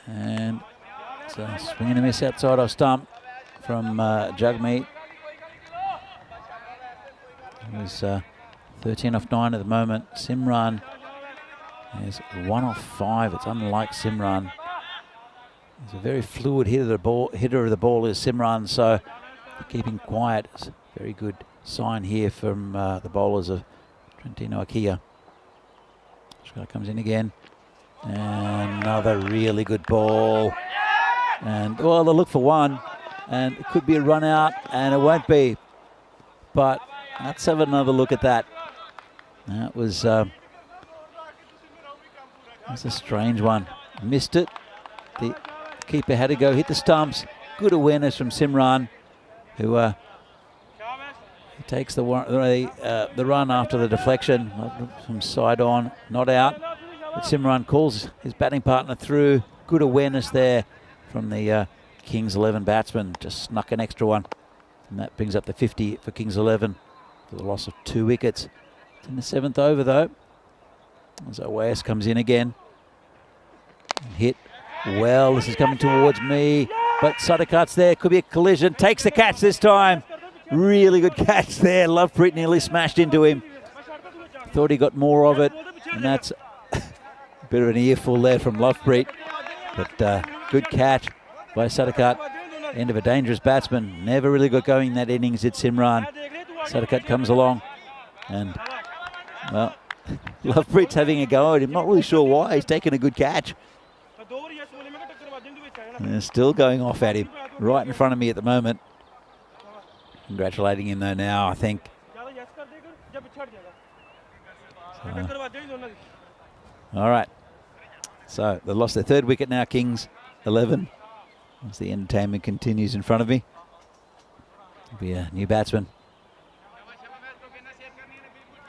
And so swing and a miss outside off stump from Jagmeet. It was 13 off 9 at the moment. Simran is 1 off 5. It's unlike Simran. He's a very fluid hitter of the ball is Simran, so keeping quiet is a very good sign here from the bowlers of Trentino Akia. Ashkar comes in again. And another really good ball. And, well, they'll look for one. And it could be a run out, and it won't be. But let's have another look at that. That was a strange one. Missed it. The keeper had to go hit the stumps. Good awareness from Simran, who takes the run after the deflection from side on, not out. But Simran calls his batting partner through. Good awareness there from the Kings 11 batsman. Just snuck an extra one. And that brings up the 50 for Kings 11 for the loss of 2 wickets. It's in the 7th over though. As OAS comes in again. And hit. Well, this is coming towards me. But Sadakat's there. Could be a collision. Takes the catch this time. Really good catch there. Lovepreet nearly smashed into him. Thought he got more of it. And that's a bit of an earful there from Lovepreet. But good catch by Sadakat. End of a dangerous batsman. Never really got going in that innings, did Simran. Sadakat comes along. And, well, Lovepreet's having a go at him. Not really sure why. He's taking a good catch. And they're still going off at him. Right in front of me at the moment. Congratulating him though now, I think. All right. So they lost their 3rd wicket now, Kings 11. As the entertainment continues in front of me. It'll be a new batsman.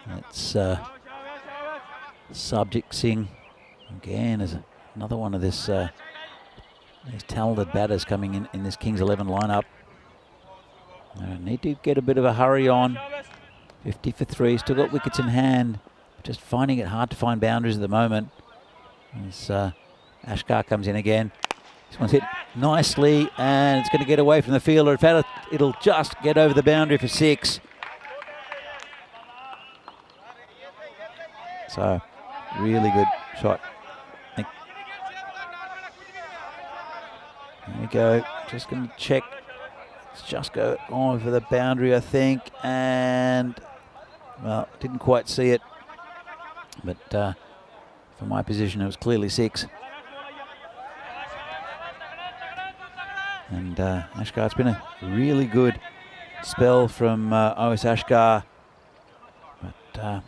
That's Sabjit Singh. Again, there's another one of these talented batters coming in this Kings 11 lineup. I need to get a bit of a hurry on. 50 for 3, still got wickets in hand. Just finding it hard to find boundaries at the moment. As Ashkar comes in again. This one's hit nicely and it's going to get away from the fielder. In fact, it'll just get over the boundary for 6. So, really good shot. There we go. Just going to check. Let's just go over the boundary, I think. And, well, didn't quite see it. But from my position, it was clearly 6. And Ashkar, it's been a really good spell from OS Ashkar. But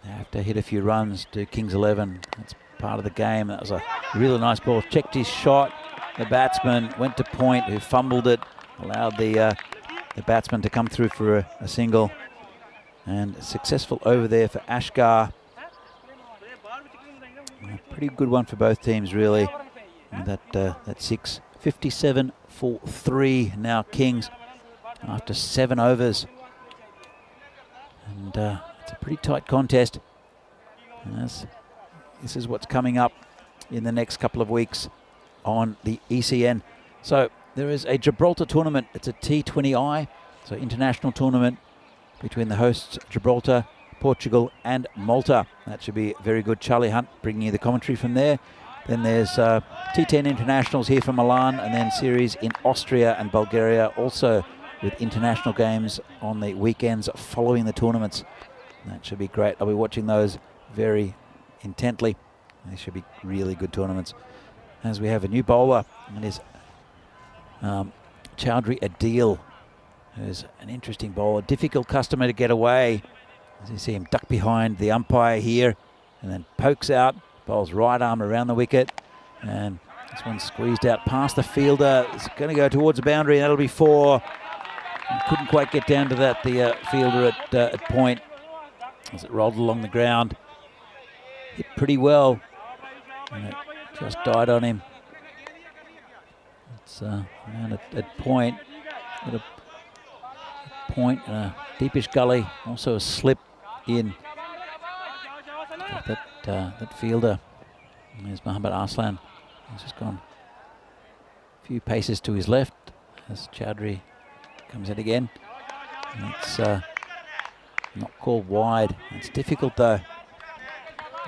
they have to hit a few runs to Kings 11. That's part of the game. That was a really nice ball. Checked his shot. The batsman went to point, who fumbled it. Allowed the batsman to come through for a single. And successful over there for Ashkar. A pretty good one for both teams, really. And that 6. 57 for 3 now Kings after 7 overs. And it's a pretty tight contest. And this is what's coming up in the next couple of weeks on the ECN. So there is a Gibraltar tournament. It's a T20I, so international tournament between the hosts Gibraltar, Portugal and Malta. That should be very good. Charlie Hunt bringing you the commentary from there. Then there's T10 internationals here from Milan, and then series in Austria and Bulgaria, also with international games on the weekends following the tournaments. That should be great. I'll be watching those very intently. They should be really good tournaments. As we have a new bowler, and is Chowdhury Adil, who's an interesting bowler. Difficult customer to get away. As you see him duck behind the umpire here, and then pokes out, bowls right arm around the wicket, and this one's squeezed out past the fielder. It's going to go towards the boundary, and that'll be 4. Couldn't quite get down to that, the fielder at point, as it rolled along the ground. Hit pretty well, and it just died on him. It's around at point. Got a point and a deepish gully, also a slip in. That that fielder, there's Mohammad Arslan, he's just gone a few paces to his left as Chowdhury comes in again. And it's not called wide. It's difficult though,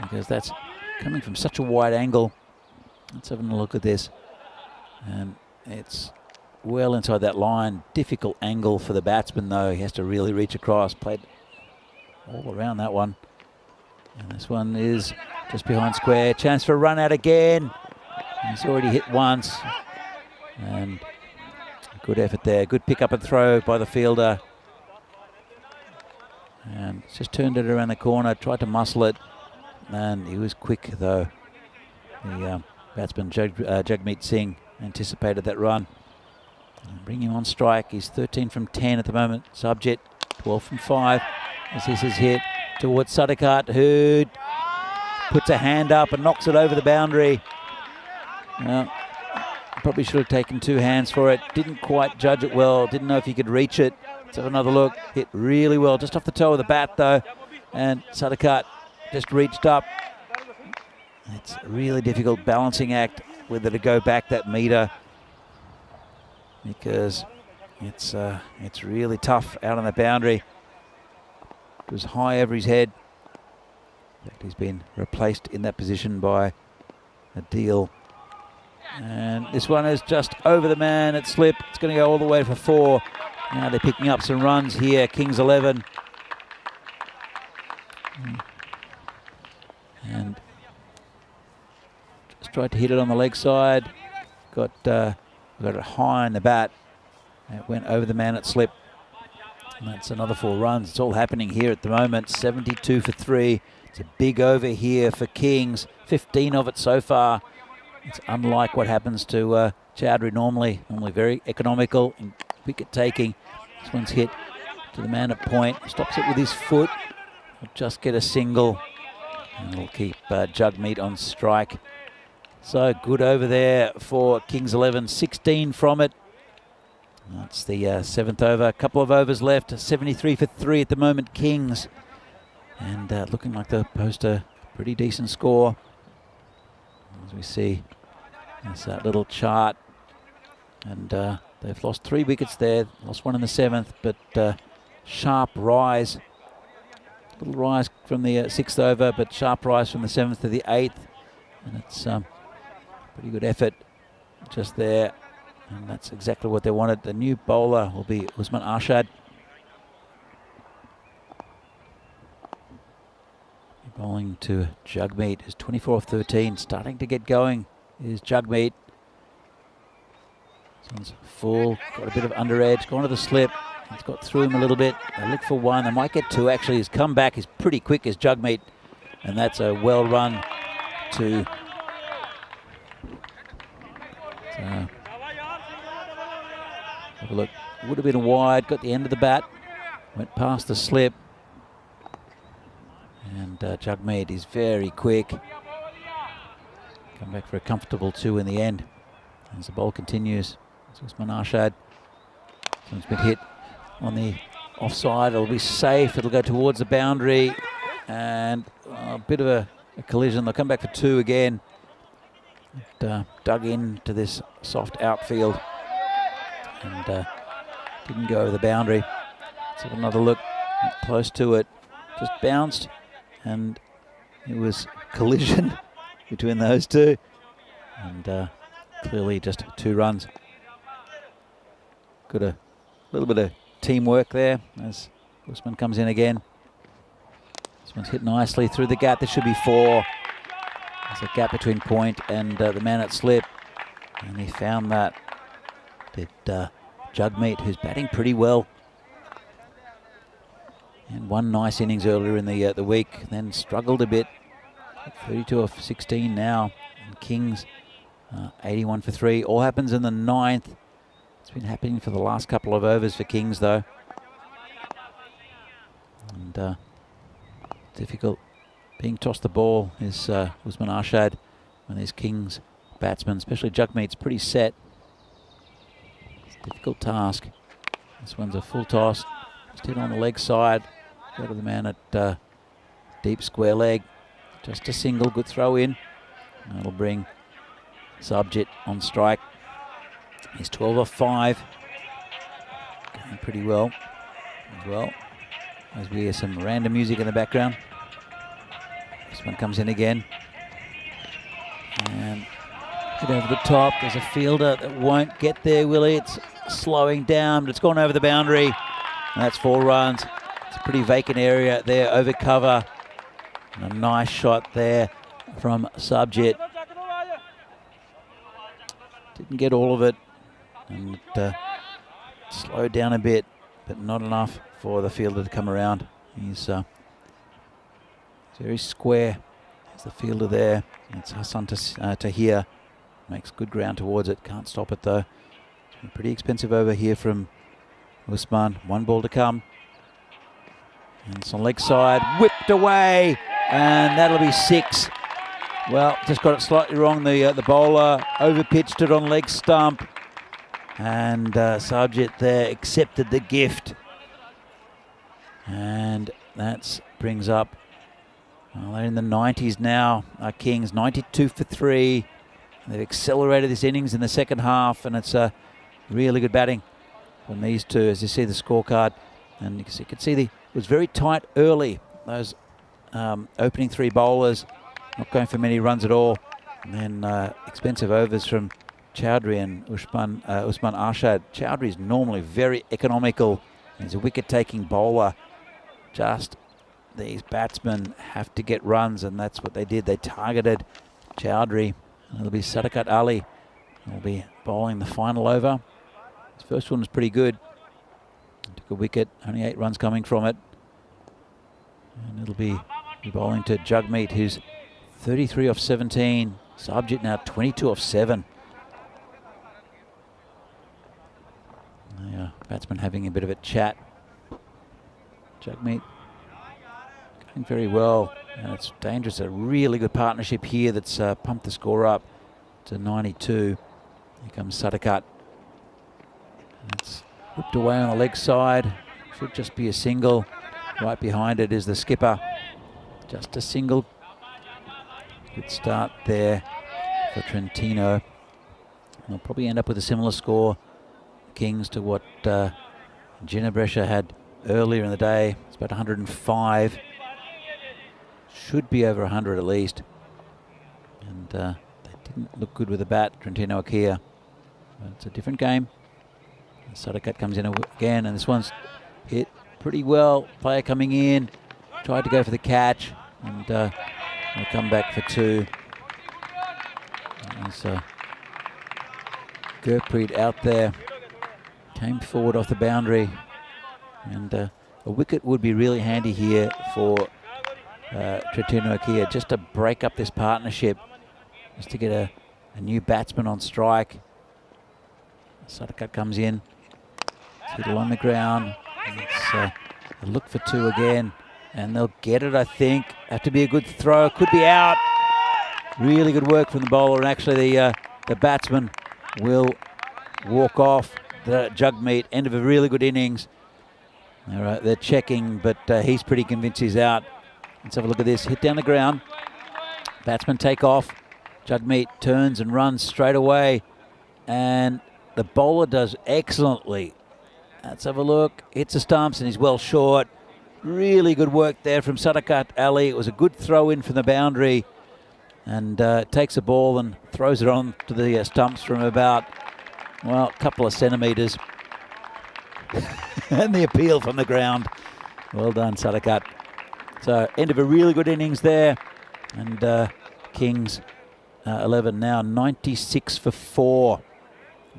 because that's coming from such a wide angle. Let's have a look at this. And it's well inside that line. Difficult angle for the batsman though. He has to really reach across. Played all around that one. And this one is just behind square. Chance for a run out again. And he's already hit once. And good effort there. Good pick up and throw by the fielder. And just turned it around the corner. Tried to muscle it. And he was quick though. The batsman Jagmeet Singh anticipated that run. And bring him on strike. He's 13 from 10 at the moment. Subjet 12 from 5 as this is hit towards Sadakat, who puts a hand up and knocks it over the boundary. Well, probably should have taken 2 hands for it. Didn't quite judge it well. Didn't know if he could reach it. Let's have another look. Hit really well, just off the toe of the bat though. And Sadakat just reached up. It's a really difficult balancing act whether to go back that metre, because it's really tough out on the boundary. It was high over his head. In fact, he's been replaced in that position by Adil. And this one is just over the man at slip. It's going to go all the way for 4. Now they're picking up some runs here. Kings 11. And just tried to hit it on the leg side. Got it high in the bat. It went over the man at slip. And that's another 4 runs. It's all happening here at the moment. 72 for 3. It's a big over here for Kings. 15 of it so far. It's unlike what happens to Chowdhury normally. Normally very economical and wicket taking. This one's hit to the man at point. Stops it with his foot. He'll just get a single. And we'll keep Jagmeet on strike. So good over there for Kings 11. 16 from it. That's the 7th over. A couple of overs left. 73 for 3 at the moment, Kings. And looking like they'll post a pretty decent score. As we see, there's that little chart. And they've lost 3 wickets there. Lost 1 in the 7th, but sharp rise. Little rise from the 6th over, but sharp rise from the 7th to the 8th. And it's pretty good effort just there. And that's exactly what they wanted. The new bowler will be Usman Arshad. Bowling to Jagmeet, who's 24 of 13. Starting to get going is Jagmeet. This one's full, got a bit of under edge, gone to the slip. It's got through him a little bit. They look for 1. They might get 2 actually. His comeback is pretty quick as Jagmeet. And that's a well run to... So, have a look. Would have been a wide. Got the end of the bat. Went past the slip. And Jagmeet is very quick. Come back for a comfortable 2 in the end. As the ball continues. It's Usman Arshad. Someone's been hit on the offside. It'll be safe. It'll go towards the boundary. And a bit of a collision. They'll come back for 2 again. Dug into this soft outfield. And didn't go over the boundary. Let's have another look. Close to it. Just bounced. And it was collision between those 2. And clearly just 2 runs. Got a little bit of teamwork there as Usman comes in again. This one's hit nicely through the gap. There should be 4. There's a gap between point and the man at slip. And he found that. Did Jagmeet, who's batting pretty well. And 1 nice innings earlier in the week, then struggled a bit. 32 of 16 now. And Kings, 81 for 3. All happens in the 9th. It's been happening for the last couple of overs for Kings, though. And difficult. Being tossed the ball is Usman Arshad when these Kings batsmen, especially Jagmeet's pretty set. It's a difficult task. This one's a full toss. Just hit on the leg side. Go to the man at deep square leg. Just a single, good throw in. That'll bring Subject on strike. He's 12 off 5. Going pretty well as well. As we hear some random music in the background. This one comes in again. And hit over the top. There's a fielder that won't get there, Willie. It's slowing down, but it's gone over the boundary. And that's 4 runs. It's a pretty vacant area there, over cover. And a nice shot there from Subject. Didn't get all of it. And it slowed down a bit, but not enough for the fielder to come around. He's very square. There's the fielder there. It's Hassan Tahir. Makes good ground towards it. Can't stop it though. It's been pretty expensive over here from Usman. 1 ball to come. And it's on leg side. Whipped away. And that'll be 6. Well, just got it slightly wrong. The bowler overpitched it on leg stump. And Subject there accepted the gift. And that brings up, well, they're in the 90s now. Our Kings, 92 for 3. They've accelerated this innings in the second half, and it's really good batting from these two, as you see the scorecard. And you can see it was very tight early. Those opening 3 bowlers not going for many runs at all. And then expensive overs from Chowdhury and Usman Arshad. Chowdhury is normally very economical. He's a wicket-taking bowler. Just these batsmen have to get runs, and that's what they did. They targeted Chowdhury. And it'll be Sadakat Ali will be bowling the final over. His first one was pretty good. Took a wicket, only 8 runs coming from it. And it'll be bowling to Jagmeet, who's 33 off 17. Subject now 22 off 7. Batsman having a bit of a chat. Jagmeet going very well, and it's dangerous. A really good partnership here that's pumped the score up to 92. Here comes Sadakat. It's whipped away on the leg side. Should just be a single. Right behind it is the skipper. Just a single. Good start there for Trentino. They'll probably end up with a similar score, Kings, to what Ginebrescia had earlier in the day. It's about 105. Should be over 100 at least. And they didn't look good with the bat, Trentino Akia. But it's a different game. Sadakat comes in again, and this one's hit pretty well. Player coming in, tried to go for the catch, and they'll come back for 2. There's Gurpreet out there. Came forward off the boundary, and a wicket would be really handy here for Trentino Akia, just to break up this partnership, just to get a new batsman on strike. Sadakat comes in, hit along the ground. It's a look for 2 again, and they'll get it, I think. Have to be a good throw, could be out. Really good work from the bowler, and actually the batsman will walk off. The Jagmeet, end of a really good innings. All right, they're checking, but he's pretty convinced he's out. Let's have a look at this. Hit down the ground. Batsmen take off. Jagmeet turns and runs straight away. And the bowler does excellently. Let's have a look. Hits the stumps and he's well short. Really good work there from Sadakat Ali. It was a good throw in from the boundary. And takes the ball and throws it on to the stumps from about, well, a couple of centimetres. And the appeal from the ground. Well done, Sadakat. So, end of a really good innings there. And Kings 11 now, 96 for 4.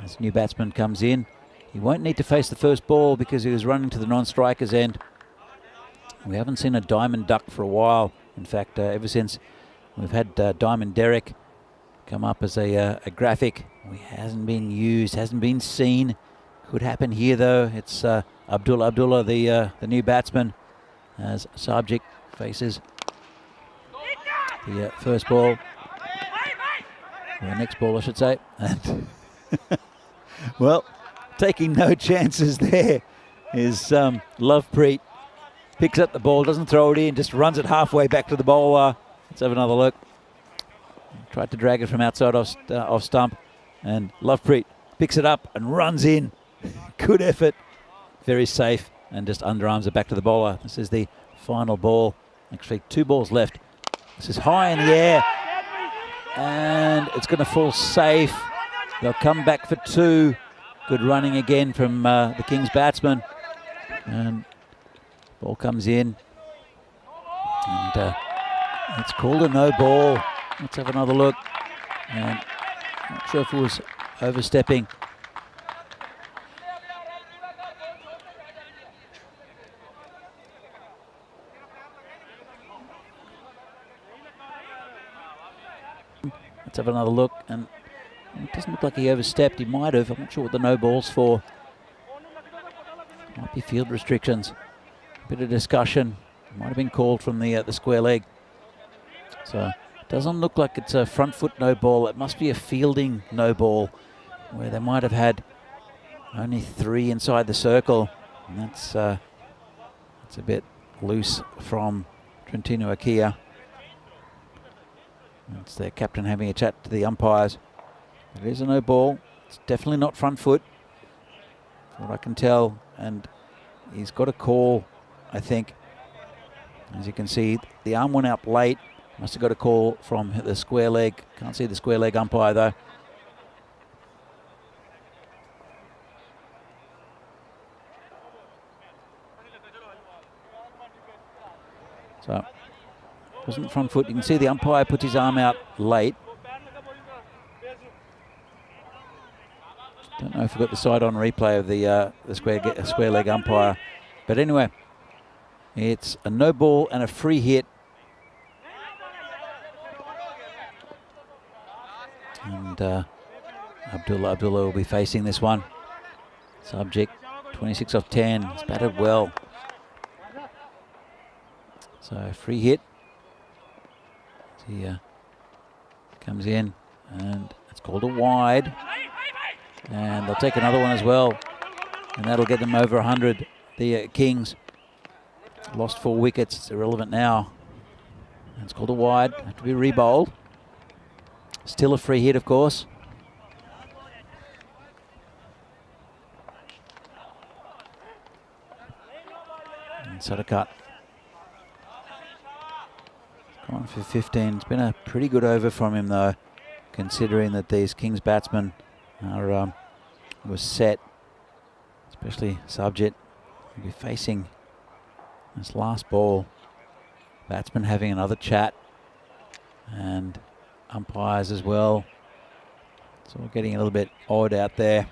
As new batsman comes in. He won't need to face the first ball because he was running to the non-striker's end. We haven't seen a diamond duck for a while. In fact, ever since we've had Diamond Derek come up as a graphic. He hasn't been used, hasn't been seen. Could happen here though. It's Abdullah, the new batsman, as Subject faces the first ball, or the next ball I should say. And well, taking no chances there is Lovepreet. Picks up the ball, doesn't throw it in, just runs it halfway back to the bowler. Let's have another look. Tried to drag it from outside off stump, and Lovepreet picks it up and runs in. Good effort. Very safe, and just underarms it back to the bowler. This is the final ball. Actually, 2 balls left. This is high in the air, and it's going to fall safe. They'll come back for 2. Good running again from the Kings batsman. And ball comes in. And it's called a no ball. Let's have another look. And not sure if it was overstepping. Let's have another look. And it doesn't look like he overstepped. He might have. I'm not sure what the no ball's for. Might be field restrictions. Bit of discussion. Might have been called from the square leg. So it doesn't look like it's a front foot no ball. It must be a fielding no ball, where they might have had only 3 inside the circle. And that's a bit loose from Trentino Akia. It's their captain having a chat to the umpires. It is a no ball. It's definitely not front foot, from what I can tell. And he's got a call, I think. As you can see, the arm went out late. Must have got a call from the square leg. Can't see the square leg umpire though. So, wasn't front foot. You can see the umpire puts his arm out late. Don't know if we got the side-on replay of the square leg umpire. But anyway, it's a no ball and a free hit. And Abdullah will be facing this one. Subject, 26 off 10. He's batted well. So free hit. He comes in, and it's called a wide. And they'll take another one as well. And that'll get them over 100. The Kings lost 4 wickets. It's irrelevant now. And it's called a wide. Have to be re-bowled. Still a free hit, of course. And Sadakat. Gone for 15. It's been a pretty good over from him, though, considering that these Kings batsmen are was set, especially Subjit. We'll be facing this last ball. Batsman having another chat, and umpires as well. It's all getting a little bit odd out there.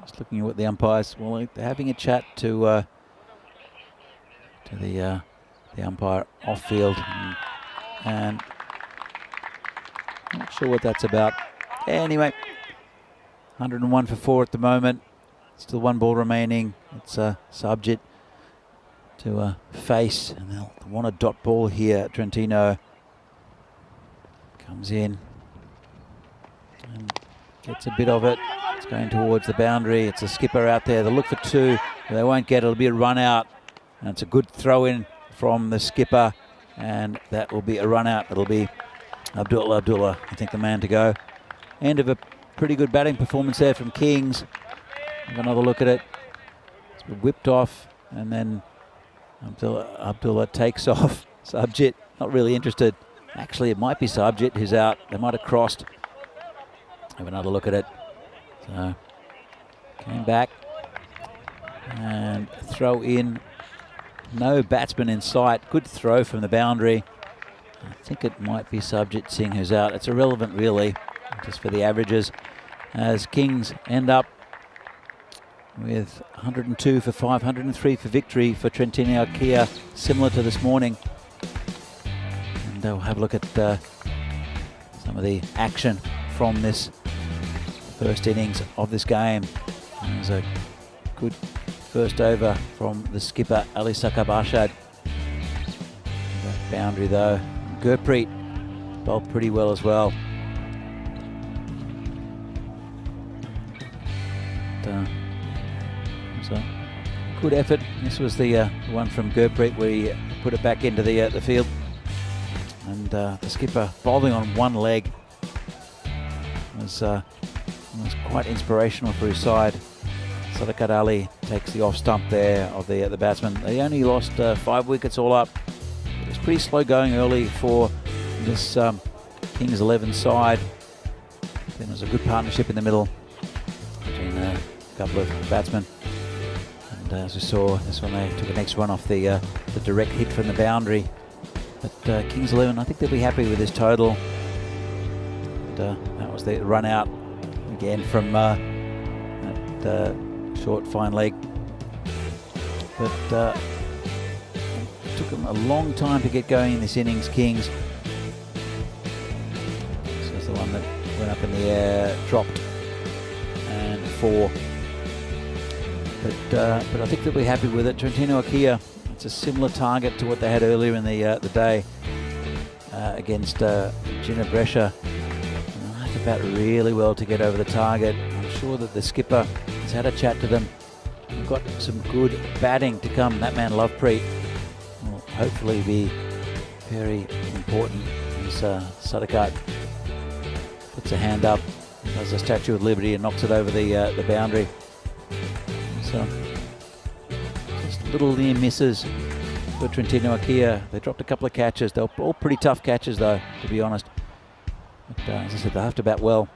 Just looking at what the umpires, well, they're having a chat to the umpire off field, and not sure what that's about. Anyway, 101 for 4 at the moment. Still 1 ball remaining. It's Subjit to face, and they'll want a dot ball here. Trentino comes in and gets a bit of it. It's going towards the boundary. It's a skipper out there. They'll look for 2. They won't get it. It'll be a run out, and it's a good throw in from the skipper, and that will be a run out. It'll be Abdullah, I think, the man to go. End of a pretty good batting performance there from Kings. Have another look at it. It's been whipped off, and then Abdullah takes off. Subjit, not really interested. Actually, it might be Subjit who's out. They might have crossed. Have another look at it. So, came back and throw in. No batsman in sight. Good throw from the boundary. I think it might be Subjit Singh who's out. It's irrelevant, really, just for the averages, as Kings end up with 102 for 5, 103 for victory for Trentino Akia, similar to this morning. And we'll have a look at some of the action from this first innings of this game. There's a good first over from the skipper, Ali Sakab Arshad. That boundary, though. Gurpreet bowled pretty well as well. So good effort. This was the one from Gurpreet where he put it back into the field. And the skipper bowling on one leg was quite inspirational for his side. Sadikat Ali takes the off stump there of the batsman. They only lost 5 wickets all up. It was pretty slow going early for this Kings 11 side. Then there was a good partnership in the middle between a couple of batsmen. And as we saw, this one they took the next one off the direct hit from the boundary. But Kings 11, I think they'll be happy with this total. And, that was the run out again from that short fine leg. But it took them a long time to get going in this innings, Kings. This was the one that went up in the air, dropped, and 4. But I think they'll be happy with it. Trentino Akia, it's a similar target to what they had earlier in the day against Gina Brescia. They had to bat really well to get over the target. I'm sure that the skipper has had a chat to them. We've got some good batting to come. That man Lovepreet will hopefully be very important as Sadikat puts a hand up, does a Statue of Liberty and knocks it over the boundary. So just little near misses for Trentino Akia. They dropped a couple of catches. They were all pretty tough catches though, to be honest. But as I said, they'll have to bat well.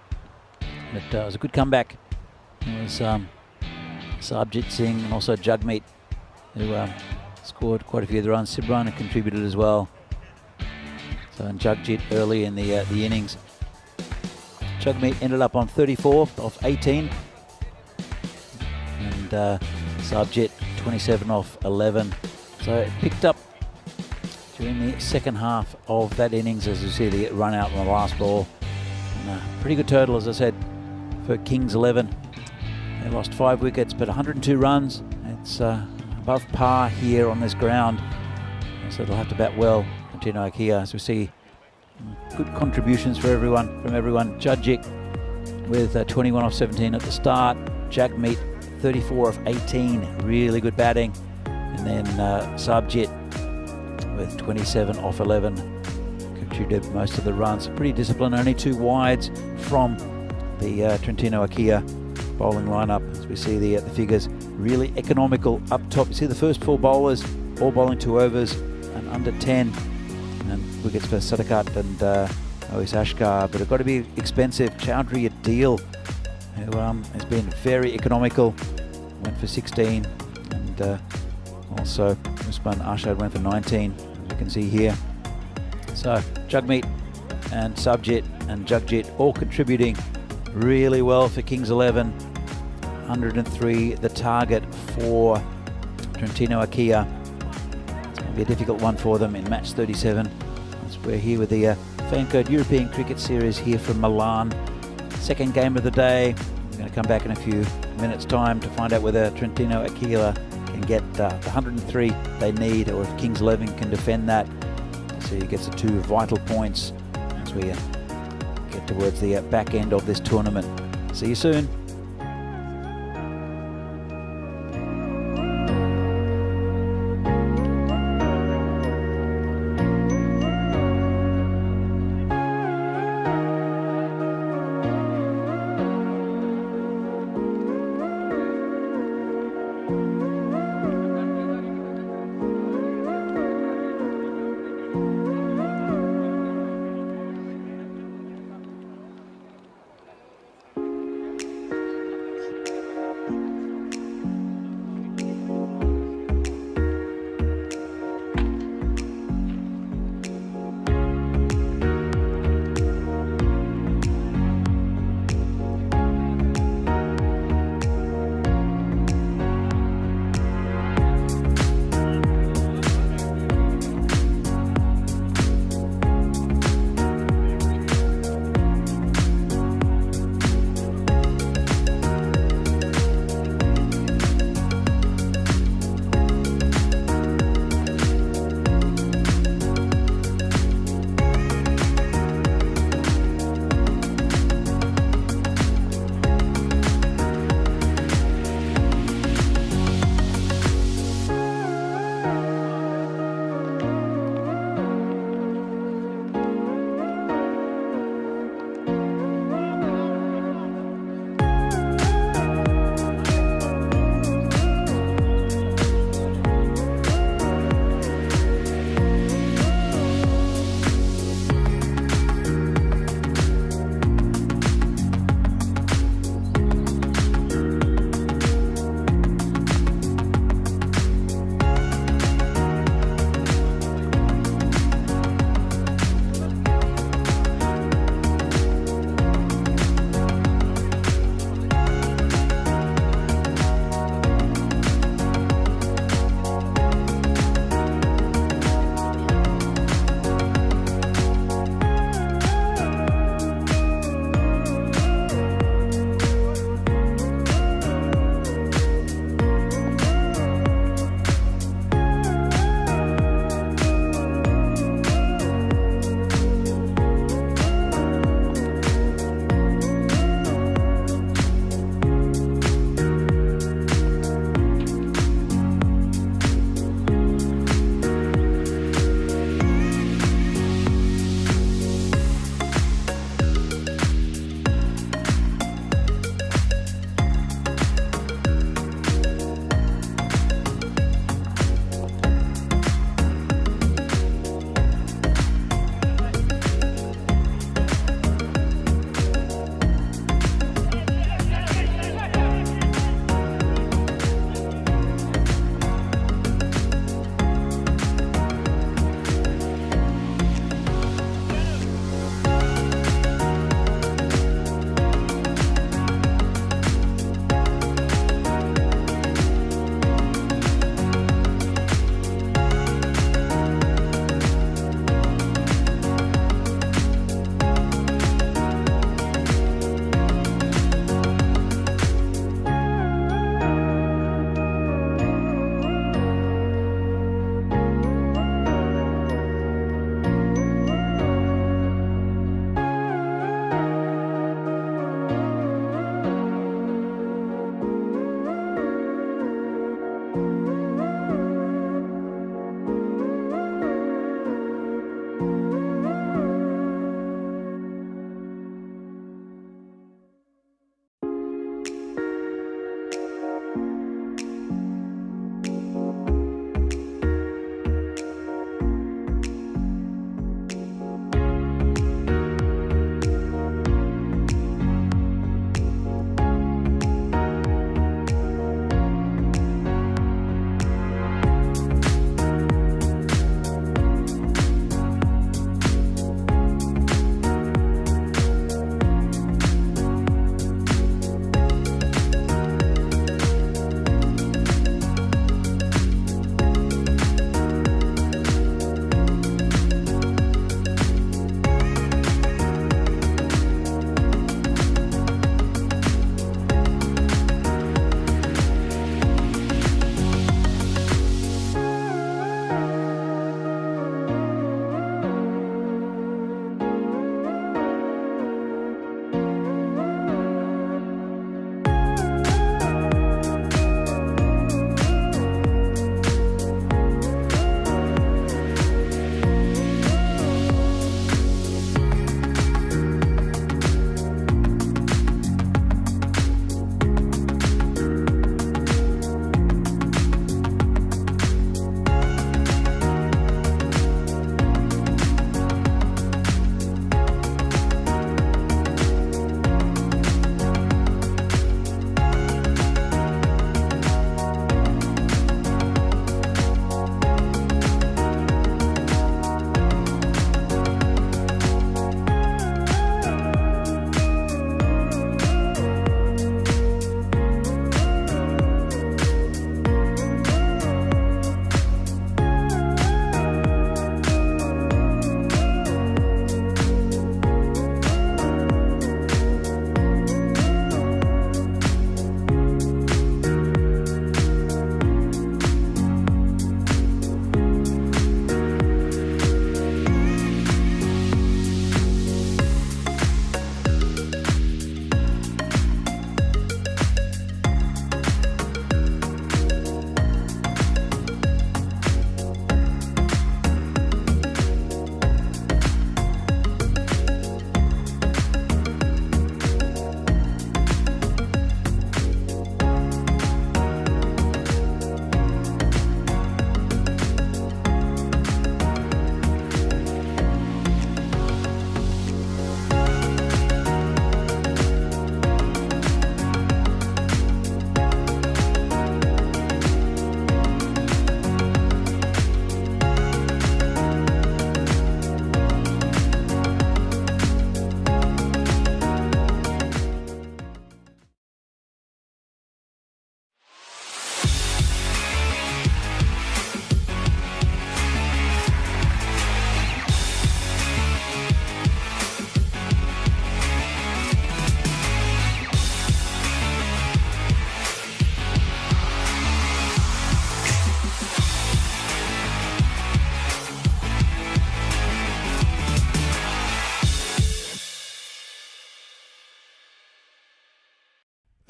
But it was a good comeback. It was Sarbjit Singh and also Jagmeet who scored quite a few of the runs. Sibran had contributed as well. So and Jagjit early in the innings. Jagmeet ended up on 34 off 18. And Sarbjit 27 off 11. So it picked up during the second half of that innings as you see the run out on the last ball. And pretty good total, as I said, for Kings 11. They lost 5 wickets, but 102 runs. It's above par here on this ground. So they'll have to bat well. Trentino Akia, as we see, good contributions for everyone. Judgic with 21 off 17 at the start. Jagmeet 34 off 18, really good batting. And then Sarbjit with 27 off 11 contributed most of the runs. Pretty disciplined, only 2 wides from the Trentino Akia bowling lineup. As we see the figures, really economical up top. You see the first 4 bowlers all bowling 2 overs and under 10. And wickets for Sadikat and Ois Ashkar, but it's got to be expensive. Chowdhury Adil, who has been very economical, went for 16, and also Usman Arshad went for 19, as you can see here. So Jagmeet and Sarbjit and Jagjit all contributing really well for Kings 11. 103 the target for Trentino Akia. It's going to be a difficult one for them in match 37. As we're here with the Fan Code European Cricket Series here from Milan. Second game of the day. We're going to come back in a few minutes time to find out whether Trentino Akia can get the 103 they need, or if Kings 11 can defend that. So he gets the 2 vital points as we get towards the back end of this tournament. See you soon.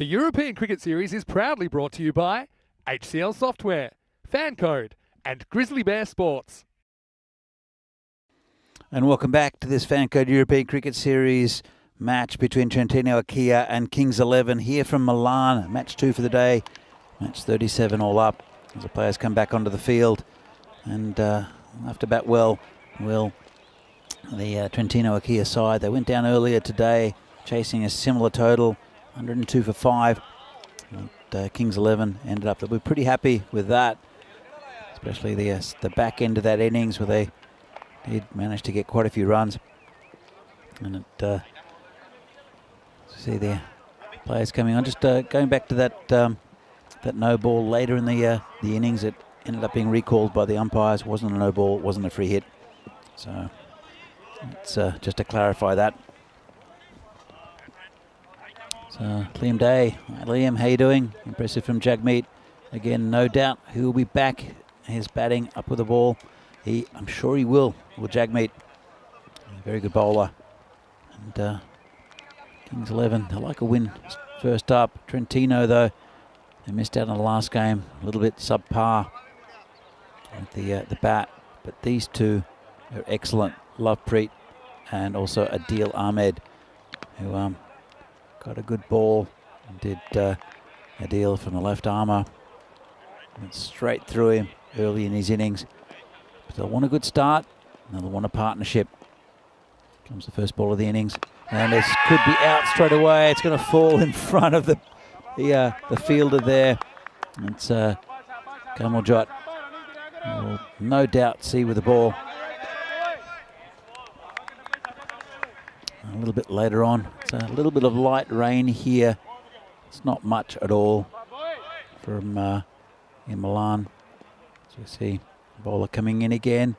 The European Cricket Series is proudly brought to you by HCL Software, Fan Code, and Grizzly Bear Sports. And welcome back to this Fan Code European Cricket Series match between Trentino Akia and Kings 11 here from Milan. Match 2 for the day. Match 37 all up as the players come back onto the field. And have to bat well, will the Trentino Akia side. They went down earlier today, chasing a similar total, 102 for 5. And, Kings 11 ended up, they'll be pretty happy with that, especially the back end of that innings where they did manage to get quite a few runs. And it, see the players coming on. Just going back to that that no ball later in the innings, it ended up being recalled by the umpires. It wasn't a no ball, it wasn't a free hit. So it's just to clarify that. So Liam Day, hi Liam, how you doing? Impressive from Jagmeet. Again, no doubt he will be back. He's batting up with the ball. I'm sure he will Jagmeet. Very good bowler. And Kings 11, they like a win first up. Trentino, though, they missed out on the last game. A little bit subpar with the bat. But these two are excellent. Lovepreet and also Adil Ahmed, who got a good ball and did Adil from the left armour. Went straight through him early in his innings. But they'll want a good start, and they'll want a partnership. Comes the first ball of the innings. And this could be out straight away. It's going to fall in front of the fielder there. It's Kamaljot. Will no doubt see with the ball. A little bit later on, it's a little bit of light rain here. It's not much at all from in Milan. So you see the bowler coming in again.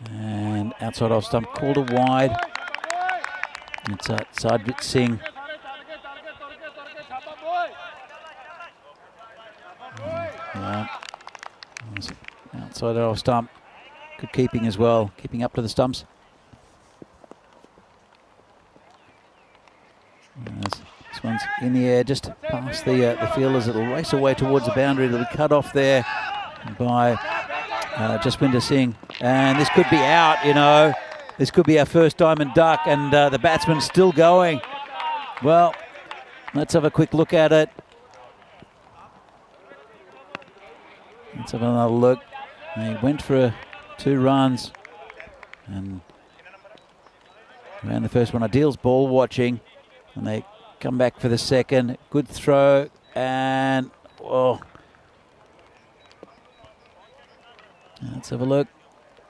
And outside off stump, called a wide. It's Sadvik Singh. Outside off stump. Good keeping as well, keeping up to the stumps. This one's in the air, just past the fielders. It'll race away towards the boundary. It'll be cut off there by Jaswinder Singh. And this could be out, you know. This could be our first diamond duck, and the batsman's still going. Well, let's have a quick look at it. Let's have another look. He went for 2 runs and ran the first one. Adil's ball watching, and they come back for the second. Good throw, and oh. Let's have a look.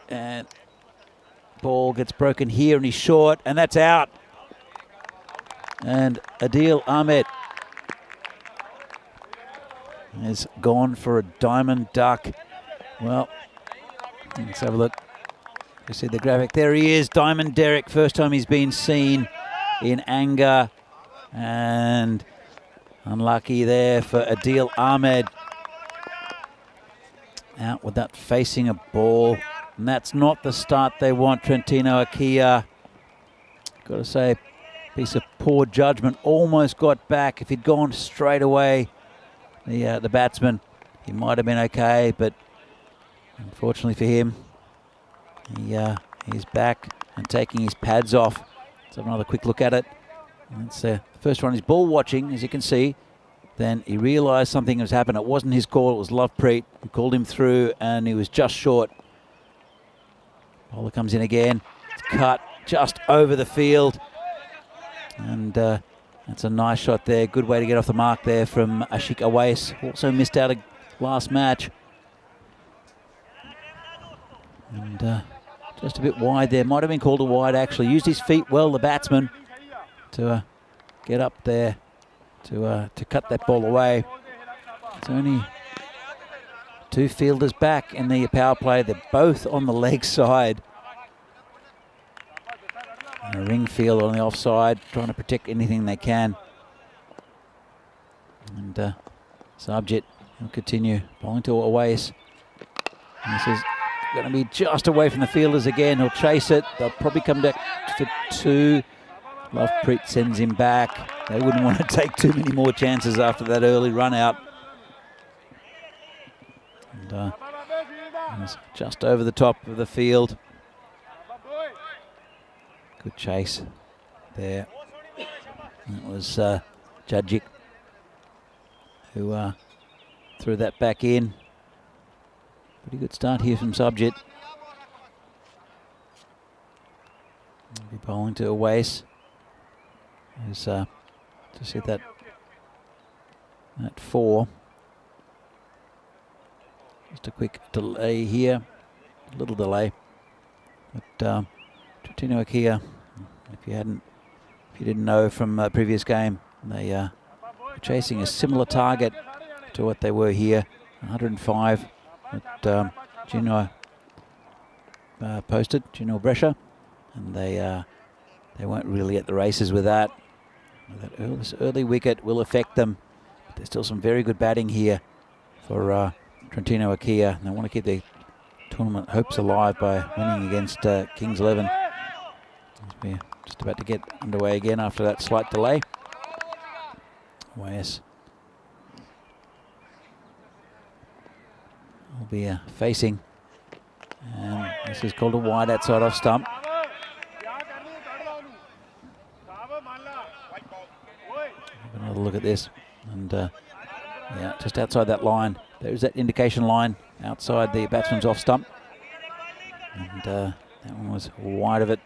And ball gets broken here, and he's short, and that's out. And Adil Ahmed has gone for a diamond duck. Well, let's have a look. You see the graphic. There he is, Diamond Derek. First time he's been seen in anger. And unlucky there for Adil Ahmed. Out with that facing a ball. And that's not the start they want, Trentino Akia. Got to say, piece of poor judgment. Almost got back. If he'd gone straight away, the batsman, he might have been okay, but unfortunately for him, he's back and taking his pads off. Let's have another quick look at it. That's the first one. He's ball watching, as you can see. Then he realised something has happened. It wasn't his call. It was Lovepreet who called him through, and he was just short. Bowler comes in again. It's cut just over the field. And that's a nice shot there. Good way to get off the mark there from Ashik Awais. Also missed out a last match. And just a bit wide there. Might have been called a wide, actually. Used his feet well, the batsman, to get up there to cut that ball away. It's only 2 fielders back in the power play. They're both on the leg side. And a ring field on the offside, trying to protect anything they can. And Sabjit will continue bowling to Awais. And this is going to be just away from the fielders again. He'll chase it. They'll probably come back for 2. Lovepreet sends him back. They wouldn't want to take too many more chances after that early run out. And just over the top of the field. Good chase there. That was Jadjik who threw that back in. Pretty good start here from Subjit. Be bowling to Awais. Who's just hit that at 4. Just a quick delay here, a little delay. But Trentino Akia, if you didn't know from the previous game, they were chasing a similar target to what they were here, 105. That Gino posted, Gino Brescia, and they weren't really at the races with that. This early wicket will affect them. But there's still some very good batting here for Trentino Akia. And they want to keep their tournament hopes alive by winning against Kings 11. We're just about to get underway again after that slight delay. Wes will be facing. And this is called a wide outside off stump. Have another look at this. And yeah, just outside that line. There's that indication line outside the batsman's off stump. And that one was wide of it.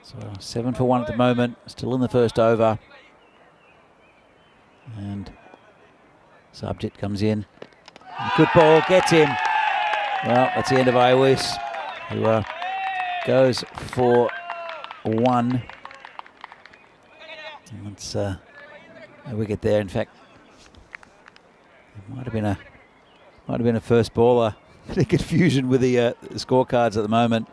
So 7 for 1 at the moment, still in the first over. And Subjit comes in. Good ball, gets him. Well, that's the end of Awais, who goes for 1. And that's a wicket there. In fact, it might have been a first baller. Bit of confusion with the scorecards at the moment.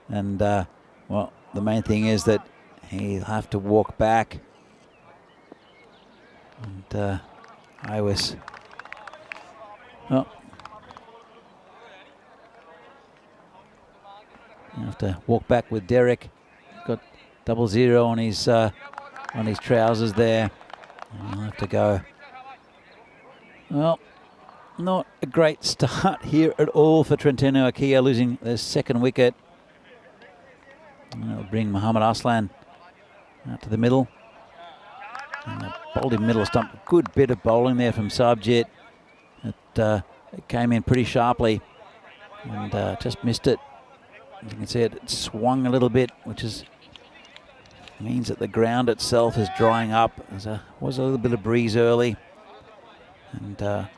And well, the main thing is that he'll have to walk back. And Awais, well, you have to walk back with Derek. Got 00 on his trousers there. And he'll have to go. Well, not a great start here at all for Trentino Akia, losing their second wicket. And that'll bring Muhammad Aslan out to the middle. And bowled in middle stump. Good bit of bowling there from Subjit. It came in pretty sharply and just missed it. As you can see, it swung a little bit, which means that the ground itself is drying up. There was a little bit of breeze early. And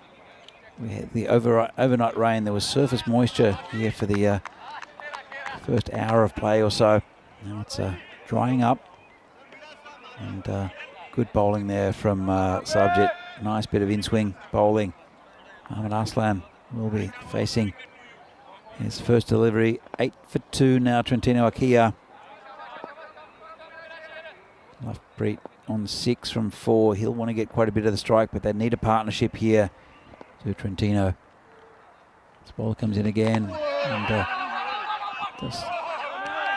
we had the overnight rain. There was surface moisture here for the first hour of play or so. Now it's drying up. And good bowling there from Subjit. Nice bit of in-swing bowling. Ahmed Aslan will be facing his first delivery. 8 for 2 now, Trentino Akia. Lovepreet on 6 from 4. He'll want to get quite a bit of the strike, but they need a partnership here to Trentino. This ball comes in again, and this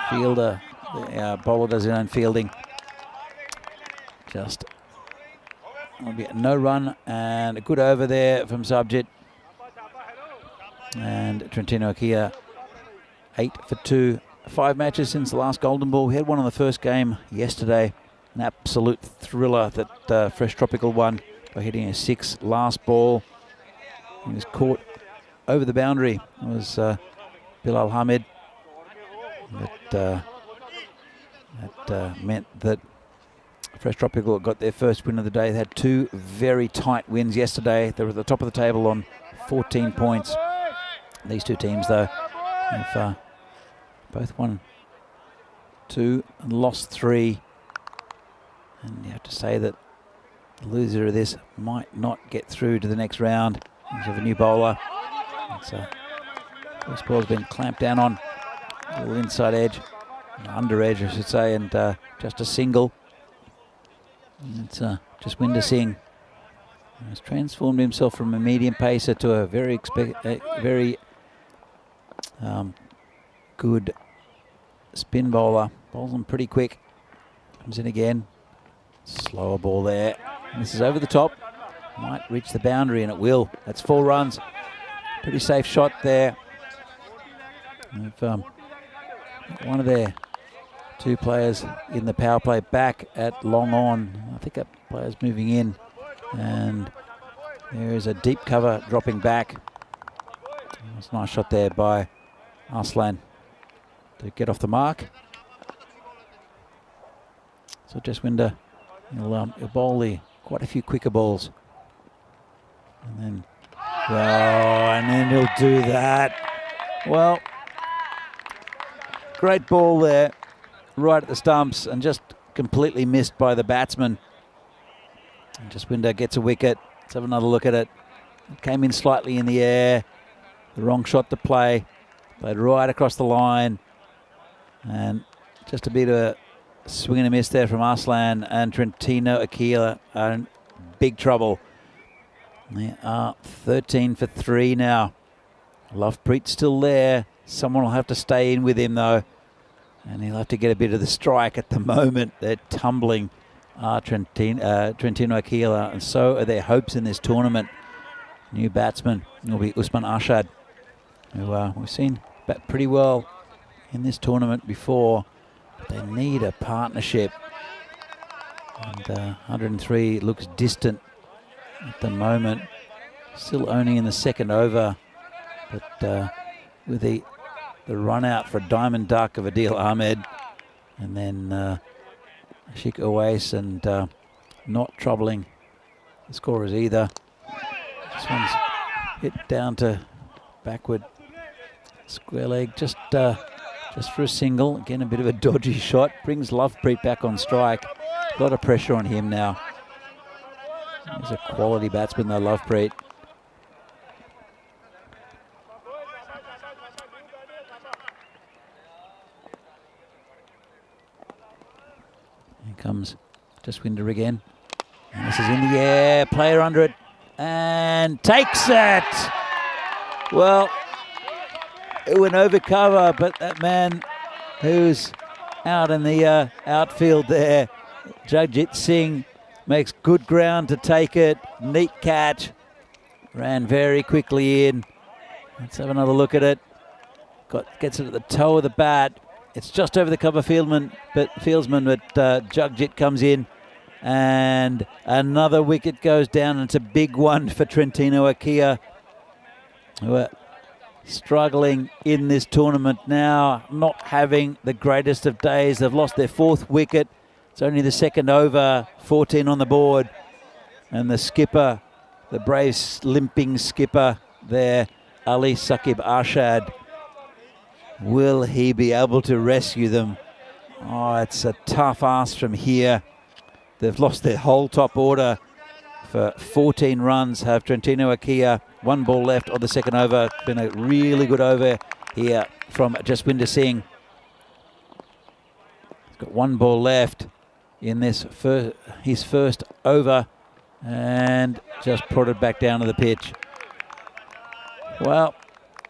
fielder, the bowler does his own fielding. Just will be no run, and a good over there from Subjit. And Trentino Akia 8 for 2. 5 matches since the last golden ball. We had one on the first game yesterday. An absolute thriller, that Fresh Tropical one, by hitting a 6 last ball. He was caught over the boundary. It was Bilal Hamid. That meant that Fresh Tropical got their first win of the day. They had 2 very tight wins yesterday. They were at the top of the table on 14 points. These 2 teams, though, have both won 2 and lost 3. And you have to say that the loser of this might not get through to the next round. We have a new bowler. This ball's been clamped down on. A little inside edge, under edge, I should say, and just a single. And it's just Winder Singh. He's transformed himself from a medium pacer to a very good spin bowler. Bowls them pretty quick. Comes in again. Slower ball there. And this is over the top. Might reach the boundary, and it will. That's 4 runs. Pretty safe shot there. They've one of their 2 players in the power play back at long on. I think that player's moving in. And there is a deep cover dropping back. That's a nice shot there by Arslan to get off the mark. So Jaswinder, he'll bowl quite a few quicker balls. And then he'll do that. Well, great ball there, right at the stumps, and just completely missed by the batsman. And Jaswinder gets a wicket. Let's have another look at it. It came in slightly in the air. The wrong shot to play. Played right across the line. And just a bit of a swing and a miss there from Arslan, and Trentino Akila are in big trouble. They are 13 for 3 now. Lovepreet's still there. Someone will have to stay in with him though. And he'll have to get a bit of the strike at the moment. They're tumbling Trentino Akila, and so are their hopes in this tournament. New batsman will be Usman Arshad, who we've seen bat pretty well in this tournament before. But they need a partnership. And 103 looks distant at the moment. Still only in the second over. But with the run out for a diamond duck of Adil Ahmed, and then Ashik Awais, and not troubling the scorers either. This one's hit down to backward square leg, just for a single. Again, a bit of a dodgy shot. Brings Lovepreet back on strike. A lot of pressure on him now. He's a quality batsman though, Lovepreet. Here comes Jaswinder again. And this is in the air. Player under it. And takes it! Well, it went over cover, but that man who's out in the outfield there, Jagjit Singh, makes good ground to take it. Neat catch. Ran very quickly in. Let's have another look at it. Gets it at the toe of the bat. It's just over the cover fieldsman, but Jagjit comes in. And another wicket goes down, and it's a big one for Trentino Akila, who are struggling in this tournament now, not having the greatest of days. They've lost their 4th wicket. It's only the second over, 14 on the board. And the skipper, the brave limping skipper there, Ali Saqib Arshad, will he be able to rescue them? Oh, it's a tough ask from here. They've lost their whole top order for 14 runs, have Trentino Akila. 1 ball left on the second over. Been a really good over here from Jaswinder Singh. He's got 1 ball left in this his first over, and just prodded back down to the pitch. Well,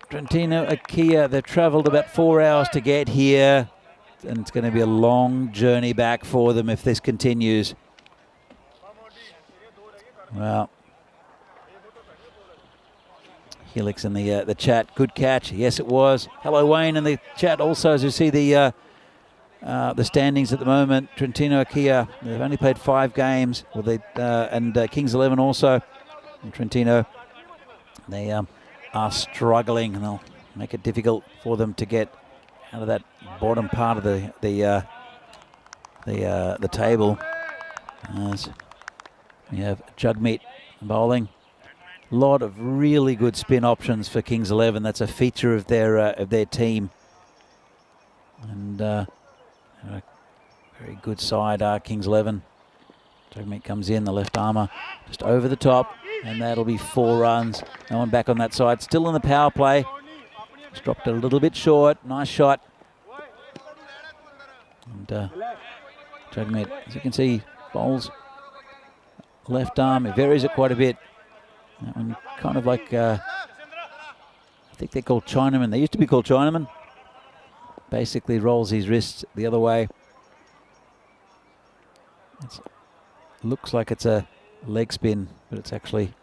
Trentino Akila, they've travelled about 4 hours to get here, and it's going to be a long journey back for them if this continues. Well, Helix in the chat, good catch. Yes, it was. Hello, Wayne, in the chat also, as you see the standings at the moment. Trentino Akila, they've only played 5 games. Well, and Kings 11 also. And Trentino, they are struggling, and they'll make it difficult for them to get out of that bottom part of the table. As we have Jagmeet bowling. A lot of really good spin options for Kings 11. That's a feature of their team. And a very good side, Kings 11. Jagmeet comes in, the left armour, just over the top, and that'll be 4 runs. No one back on that side. Still in the power play. Just dropped it a little bit short. Nice shot. And Jagmeet, as you can see, bowls left arm. It varies it quite a bit. That one kind of like, I think they're called Chinaman. They used to be called Chinaman. Basically rolls his wrists the other way. It looks like it's a leg spin, but it's actually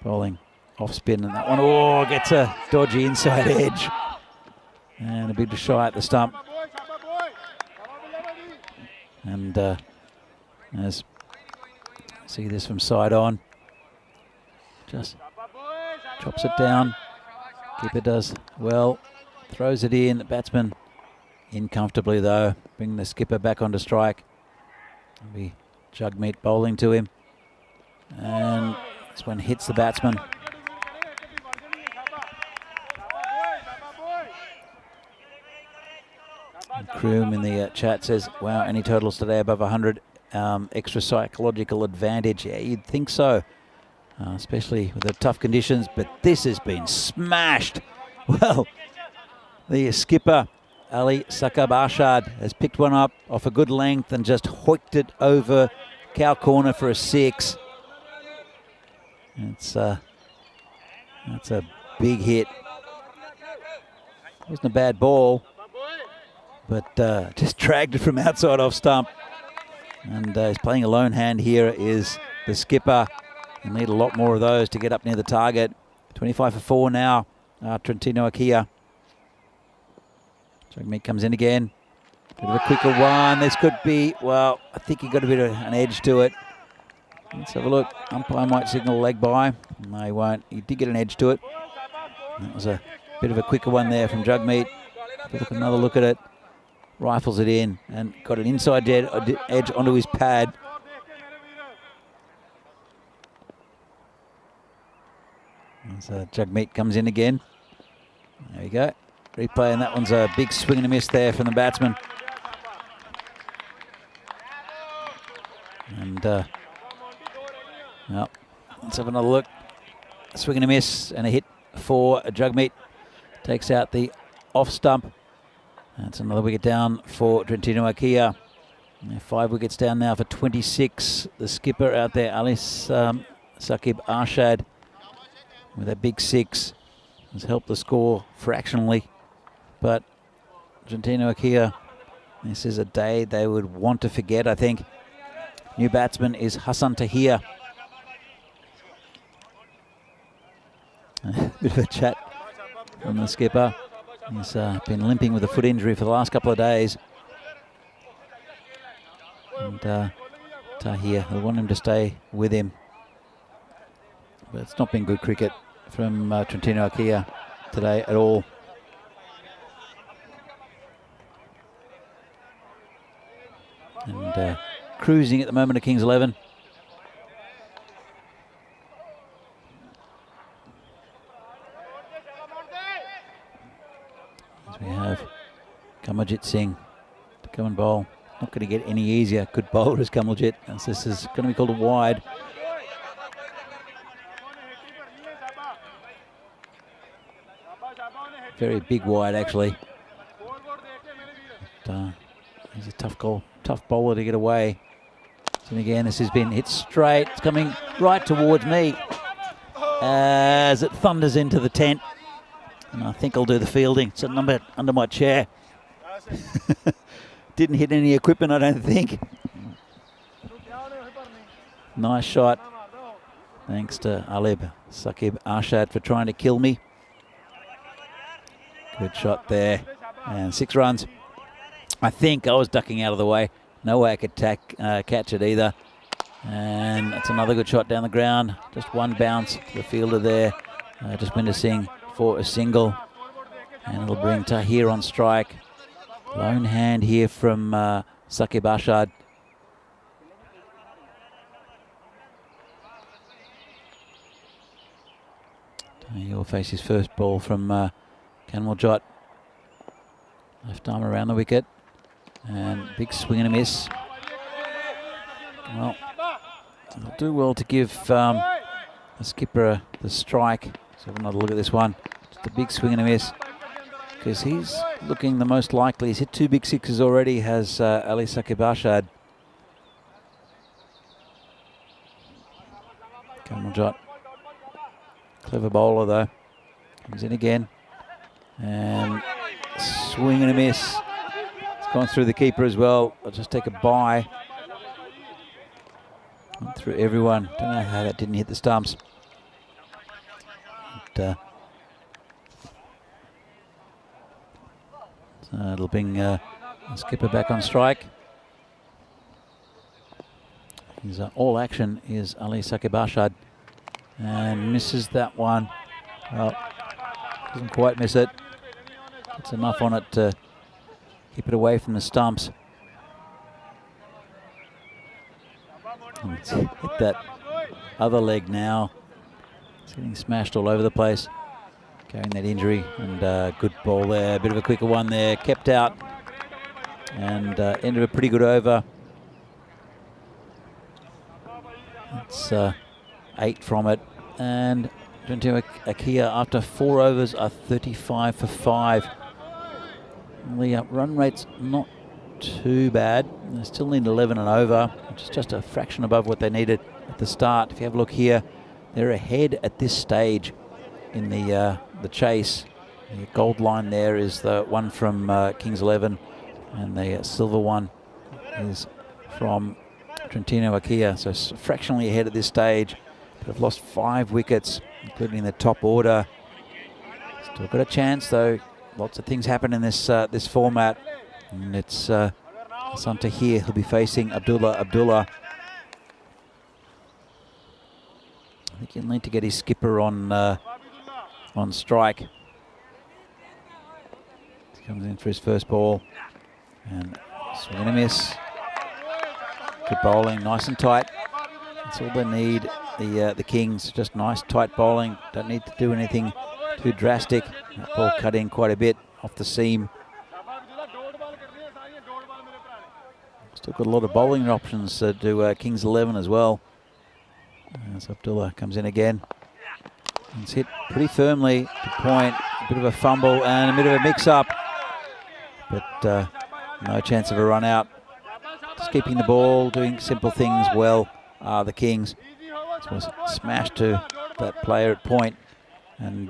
bowling off spin, and that one, oh, gets a dodgy inside edge. And a bit shy at the stump. And as see this from side on, just chops it down. Keeper does well, throws it in. The batsman in comfortably though. Bring the skipper back onto strike. It'll be Jugmeet bowling to him, and this one hits the batsman. Kroom in the chat says, wow, any totals today above 100, extra psychological advantage. Yeah, you'd think so, especially with the tough conditions, but this has been smashed. Well, the skipper, Ali Sakab Arshad, has picked one up off a good length and just hoiked it over cow corner for a 6. That's a big hit. Wasn't a bad ball, but just dragged it from outside off stump. And he's playing a lone hand here is the skipper. He'll need a lot more of those to get up near the target. 25 for 4 now, Trentino Akia. Jugmeet comes in again. Bit of a quicker one. This could be, well, I think he got a bit of an edge to it. Let's have a look. Umpire might signal leg by. No, he won't. He did get an edge to it. That was a bit of a quicker one there from Jugmeet. Another look at it. Rifles it in and got an inside edge onto his pad. So Jugmeet comes in again. There we go. Replay, and that one's a big swing and a miss there from the batsman. And well, let's have another look. Swing and a miss and a hit for Jugmeet. Takes out the off stump. That's another wicket down for Trentino Akia. 5 wickets down now for 26. The skipper out there, Alice Sakib Arshad, with a big 6, has helped the score fractionally. But Trentino Akia, this is a day they would want to forget, I think. New batsman is Hassan Tahir. A bit of a chat from the skipper. He's been limping with a foot injury for the last couple of days. And Tahir, they want him to stay with him. But it's not been good cricket from Trentino Akia today at all. And cruising at the moment at Kings 11. As we have Kamaljeet Singh to come and bowl. Not going to get any easier. Good bowler is Kamaljeet, as this is going to be called a wide. Very big wide, actually. But, he's a tough bowler to get away. And again, this has been hit straight. It's coming right towards me as it thunders into the tent. And I think I'll do the fielding. It's under my chair. Didn't hit any equipment, I don't think. Nice shot. Thanks to Alib Sakib Arshad for trying to kill me. Good shot there. And 6 runs. I think I was ducking out of the way. No way I could catch it either. And that's another good shot down the ground. Just one bounce to the fielder there. Just went to Singh for a single. And it'll bring Tahir on strike. Lone hand here from Sakib Arshad. Tahir will face his first ball from Kamaljeet. Left arm around the wicket. And big swing and a miss. Well, they'll do well to give the skipper the strike. Let's have another look at this one. Just a big swing and a miss. Because he's looking the most likely. He's hit 2 big 6s already, has Ali Sakib Arshad. Kamaljeet. Clever bowler though. Comes in again. And swing and a miss. Gone through the keeper as well. I'll just take a bye. Went through everyone. Don't know how that didn't hit the stumps. But, so it'll bring the skipper back on strike. His all action is Ali Sakibashad, and misses that one. Well, doesn't quite miss it. It's enough on it to keep it away from the stumps. And it's hit that other leg now. It's getting smashed all over the place, carrying that injury. And good ball there, a bit of a quicker one there, kept out, and ended a pretty good over. It's 8 from it, and Trentino Akia after 4 overs are 35 for 5. The run rate's not too bad. They still need 11 and over, which is just a fraction above what they needed at the start. If you have a look here, they're ahead at this stage in the chase. The gold line there is the one from Kings 11, and the silver one is from Trentino Akia. So fractionally ahead at this stage, but have lost 5 wickets, including the top order. Still got a chance though. Lots of things happen in this this format, and it's Hassan Tahir who'll be facing Abdullah. I think he'll need to get his skipper on strike. He comes in for his first ball, and swing and a miss. Good bowling, nice and tight. That's all they need. The Kings, just nice tight bowling. Don't need to do anything too drastic. That ball cut in quite a bit off the seam. Still got a lot of bowling options to do Kings 11 as well. As Abdullah comes in again. It's hit pretty firmly to point. A bit of a fumble and a bit of a mix-up. But no chance of a run out. Just keeping the ball, doing simple things well are the Kings. This was smashed to that player at point, and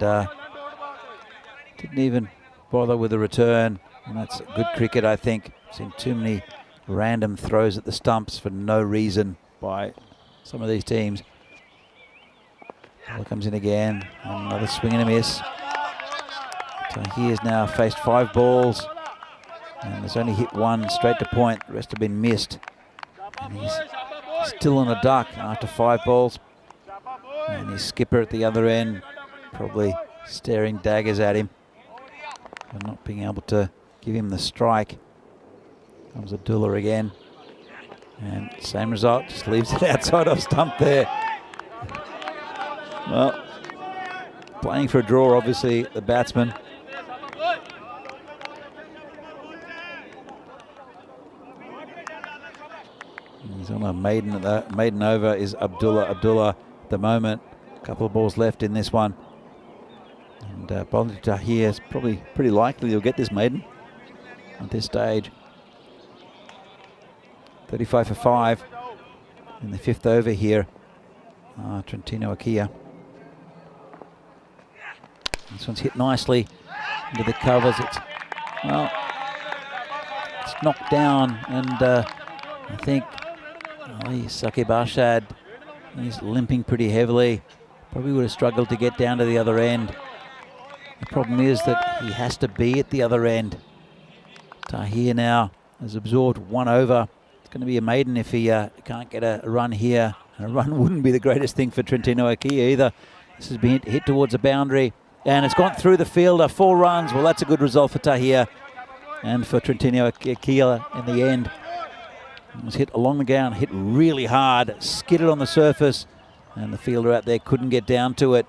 didn't even bother with the return. And that's good cricket, I think. I've seen too many random throws at the stumps for no reason by some of these teams. Ball comes in again, another swing and a miss. So he has now faced 5 balls, and has only hit 1 straight to point. The rest have been missed. And he's still on a duck after 5 balls. And his skipper at the other end probably staring daggers at him for not being able to give him the strike. Comes Abdullah again. And same result, just leaves it outside off stump there. Well, playing for a draw, obviously, the batsman. He's on a maiden over is Abdullah at the moment. A couple of balls left in this one. And Boldy Tahir is probably pretty likely he'll get this maiden at this stage. 35 for 5 in the 5th over here. Trentino Akia. This one's hit nicely into the covers. It's knocked down, and I think Ali Sakibashad, he's limping pretty heavily. Probably would have struggled to get down to the other end. The problem is that he has to be at the other end. Tahir now has absorbed 1 over. It's going to be a maiden if he can't get a run here. And a run wouldn't be the greatest thing for Trentino Akia either. This has been hit towards a boundary, and it's gone through the fielder. 4 runs. Well, that's a good result for Tahir and for Trentino Akia in the end. It was hit along the ground, hit really hard, skidded on the surface, and the fielder out there couldn't get down to it.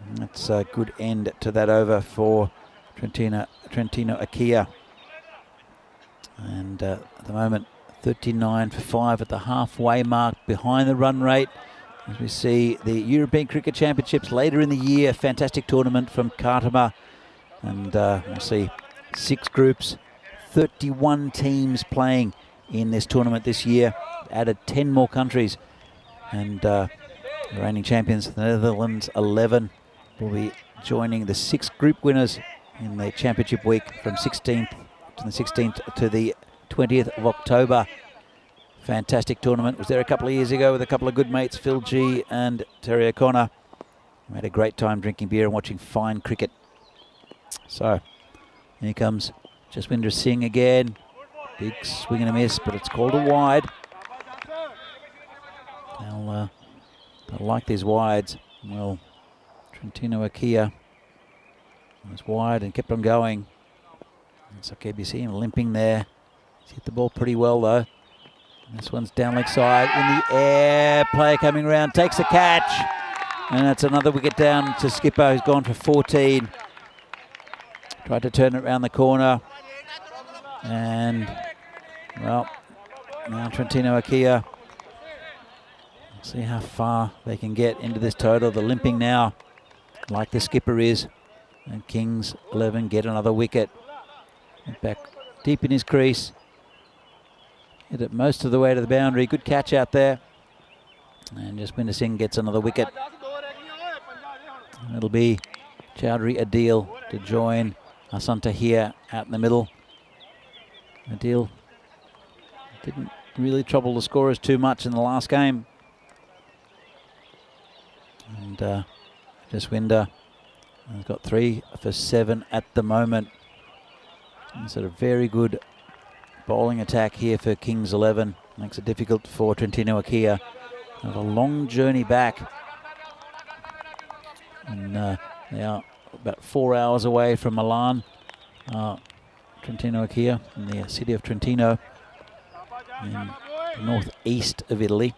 And that's a good end to that over for Trentino Akia. And at the moment, 39 for 5 at the halfway mark, behind the run rate. As we see the European Cricket Championships later in the year, fantastic tournament from Khartoum. And we'll see 6 groups, 31 teams playing in this tournament this year. Added 10 more countries. And the reigning champions, the Netherlands 11, will be joining the 6 group winners in the championship week from 16th to the 16th to the 20th of October. fantastic tournament. Was there a couple of years ago with a couple of good mates, Phil G and Terry O'Connor. We had a great time drinking beer and watching fine cricket. So here comes Jaswinder Singh again. Big swing and a miss, but it's called a wide. They'll like these wides. Well, Trentino Akia was wide and kept on going. And so you see him limping there. He's hit the ball pretty well though. This one's down leg side, in the air. Player coming around, takes the catch. And that's another wicket down to skipper, who's gone for 14. Tried to turn it around the corner. And, well, now Trentino Akia. See how far they can get into this total. The limping now, like the skipper is. And Kings 11 get another wicket. Went back deep in his crease. Hit it most of the way to the boundary. Good catch out there. And Jaswinder Singh gets another wicket. And it'll be Chowdhury Adil to join Asanta here out in the middle. Adil didn't really trouble the scorers too much in the last game. And Jaswinder has got 3 for 7 at the moment. And sort of very good bowling attack here for Kings 11. Makes it difficult for Trentino Akia. Have a long journey back. And they are about 4 hours away from Milan. Trentino Akia in the city of Trentino in the northeast of Italy.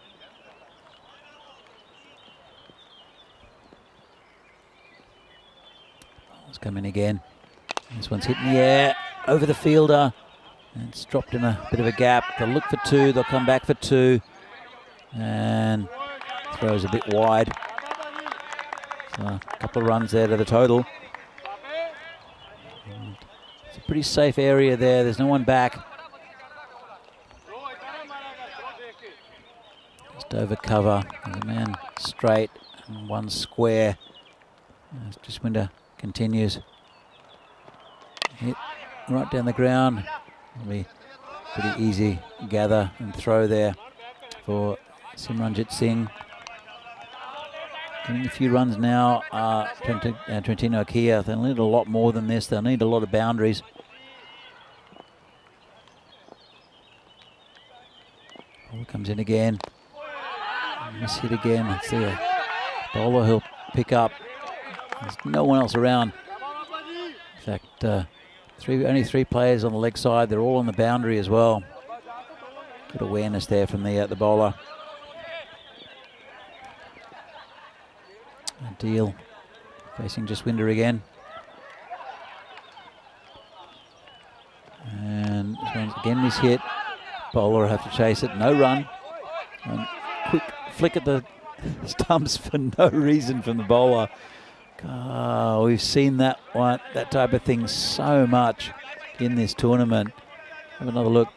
Ball's coming again. This one's hit in the air over the fielder. And it's dropped in a bit of a gap. They'll look for 2. They'll come back for 2. And throws a bit wide. So a couple of runs there to the total. And it's a pretty safe area there. There's no one back. Just over cover. There's a man straight and one square. As Jaswinder continues. Hit right down the ground. It'll be pretty easy gather and throw there for Simranjit Singh. Getting a few runs now, Trentino Akia. They'll need a lot more than this. They'll need a lot of boundaries. Ball comes in again. Miss hit again. Let's see a bowler who'll pick up. There's no one else around. In fact, only 3 players on the leg side. They're all on the boundary as well. Good awareness there from the bowler. Adil facing Jaswinder again. And this one's again this hit. Bowler will have to chase it. No run. And quick flick at the stumps for no reason from the bowler. Oh, we've seen that type of thing so much in this tournament. Have another look.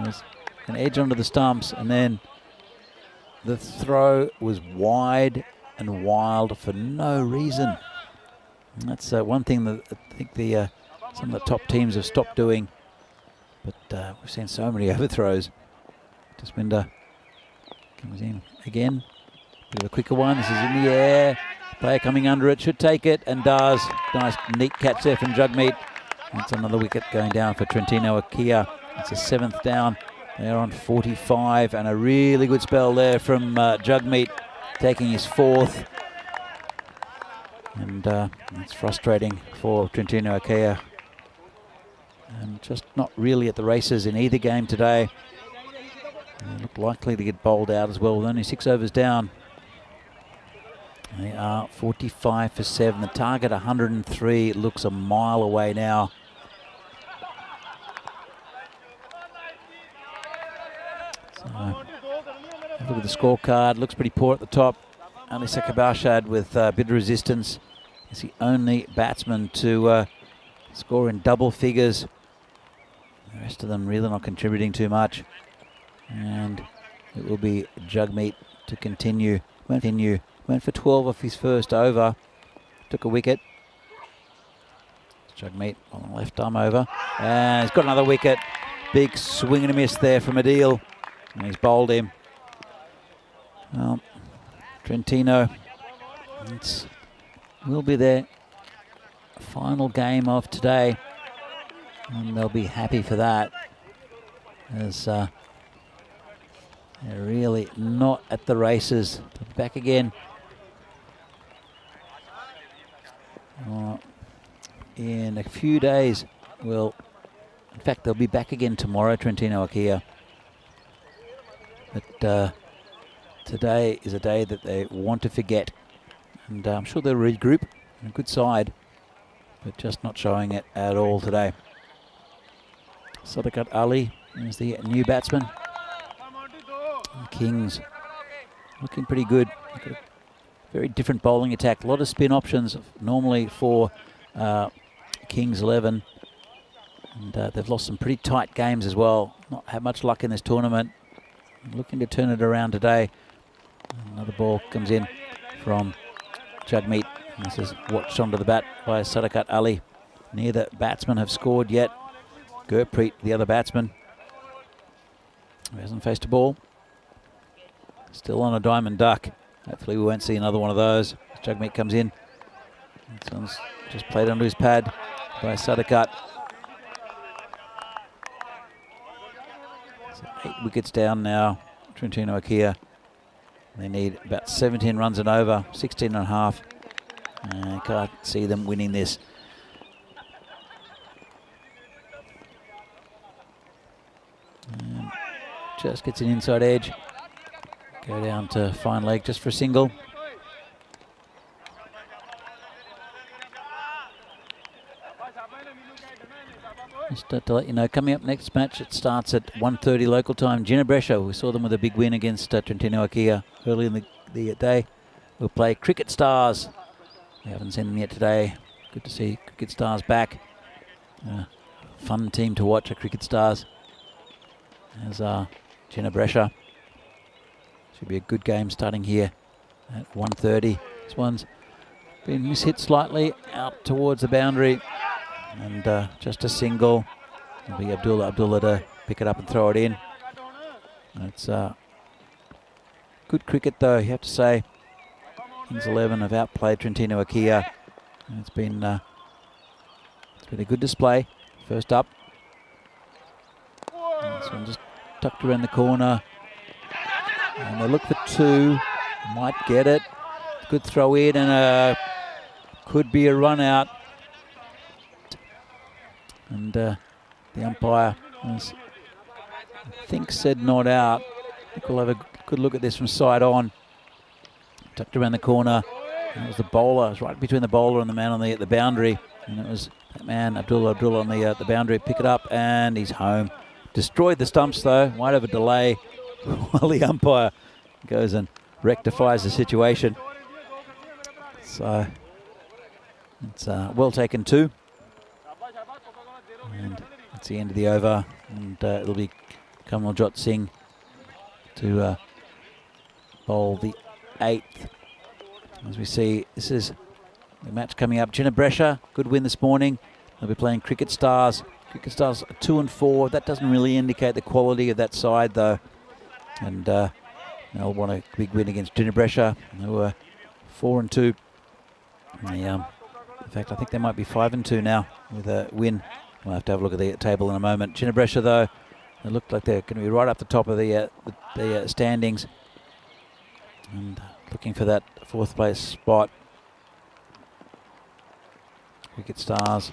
There's an edge onto the stumps, and then the throw was wide and wild for no reason. And that's one thing that I think some of the top teams have stopped doing. But we've seen so many overthrows. Jaswinder comes in again. Bit of a quicker one. This is in the air. Player coming under it, should take it, and does. Nice neat catch there from Jagmeet. That's another wicket going down for Trentino Akia. It's a 7th down. They're on 45, and a really good spell there from Jagmeet, taking his 4th. And it's frustrating for Trentino Akia. And just not really at the races in either game today. They look likely to get bowled out as well with only 6 overs down. They are 45 for 7. The target 103 looks a mile away now. So, look at the scorecard. Looks pretty poor at the top. Only Sakabashad with a bit of resistance. He's the only batsman to score in double figures. The rest of them really not contributing too much. And it will be Jagmeet to continue. Went for 12 off his first over. Took a wicket. Jagmeet on the left arm over. And he's got another wicket. Big swing and a miss there from Adil. And he's bowled him. Well, Trentino, will be their final game of today, and they'll be happy for that, as they're really not at the races. They'll be back again in a few days. In fact, they'll be back again tomorrow, Trentino Akia. But today is a day that they want to forget, and I'm sure they'll regroup. A good side, but just not showing it at all today. Sadakat Ali is the new batsman. And Kings looking pretty good. Very different bowling attack. A lot of spin options normally for Kings 11. And they've lost some pretty tight games as well. Not had much luck in this tournament. Looking to turn it around today. Another ball comes in from Jagmeet. This is watched onto the bat by Sadakat Ali. Neither batsmen have scored yet. Gurpreet, the other batsman, who hasn't faced a ball. Still on a diamond duck. Hopefully we won't see another one of those. Jagmeet comes in. This one's just played under his pad by Sadakat. So 8 wickets down now, Trentino Akia. They need about 17 runs and over, 16 and a half. I can't see them winning this. And just gets an inside edge. Go down to fine leg just for a single. Just to let you know, coming up next match, it starts at 1:30 local time. Ginebrescia, we saw them with a big win against Trentino Akia early in the day. We'll play Cricket Stars. We haven't seen them yet today. Good to see Cricket Stars back. Fun team to watch, Cricket Stars. As Ginebrescia. Should be a good game starting here at 1:30. This one's been mishit slightly out towards the boundary. And just a single. It'll be Abdullah to pick it up and throw it in. It's good cricket though, you have to say. Kings 11 have outplayed Trentino Akia. And it's been a good display. First up. And this one just tucked around the corner. And they look for 2. Might get it. Good throw in, and could be a run out. And the umpire has, I think, said not out. I think we'll have a good look at this from side on. Tucked around the corner. And it was the bowler. It was right between the bowler and the man on the boundary. And it was that man, Abdullah on the boundary. Pick it up, and he's home. Destroyed the stumps, though. Might have a delay while the umpire goes and rectifies the situation. So it's well taken 2. And it's the end of the over, and it'll be Kamaljot Singh to bowl the 8th. As we see, this is the match coming up. Ginebrescia, good win this morning. They'll be playing Cricket Stars. Cricket Stars 2 and 4. That doesn't really indicate the quality of that side, though. And they'll want a big win against Ginebrescia, who were 4 and 2. In fact, I think they might be 5 and 2 now with a win. We'll have to have a look at the table in a moment. Ginebrescia, though, they look like they're going to be right up the top of the standings. And looking for that 4th place spot. Wicket Stars.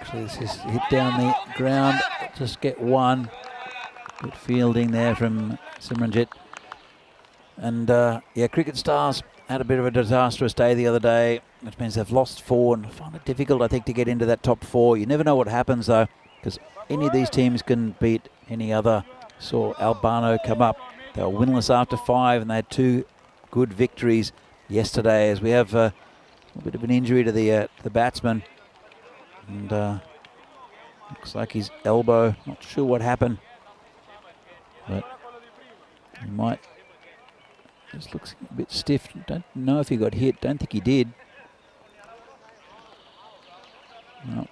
Actually, this is hit down the ground. Just get 1. Good fielding there from Simranjit. And Cricket Stars had a bit of a disastrous day the other day, which means they've lost 4 and find it difficult, I think, to get into that top 4. You never know what happens, though, because any of these teams can beat any other. Saw Albano come up. They were winless after 5, and they had 2 good victories yesterday, as we have a bit of an injury to the batsman. And looks like his elbow. Not sure what happened, but he might. Just looks a bit stiff. Don't know if he got hit. Don't think he did. Well,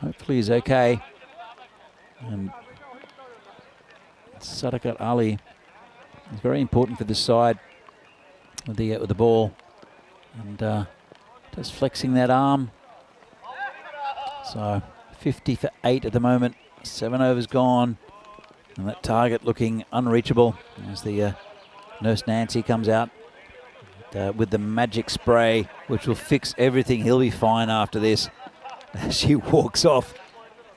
hopefully he's okay. And Sadakat Ali is very important for this side with the ball, and just flexing that arm. So 50 for 8 at the moment. 7 overs gone, and that target looking unreachable as the Nurse Nancy comes out with the magic spray, which will fix everything. He'll be fine after this. She walks off,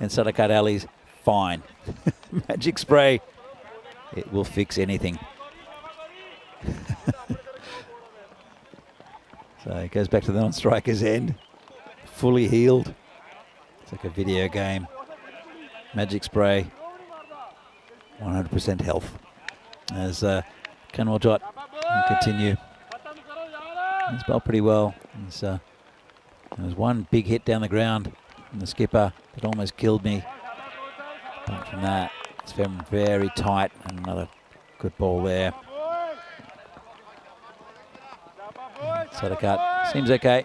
and Sadakat Ali's fine. Magic spray, it will fix anything. So it goes back to the non-striker's end, fully healed. It's like a video game. Magic spray, 100% health. As Kanwaljot will continue. He's bowled pretty well. There was one big hit down the ground from the skipper that almost killed me. Apart from that, it's been very tight, and another good ball there. Sadakat seems okay.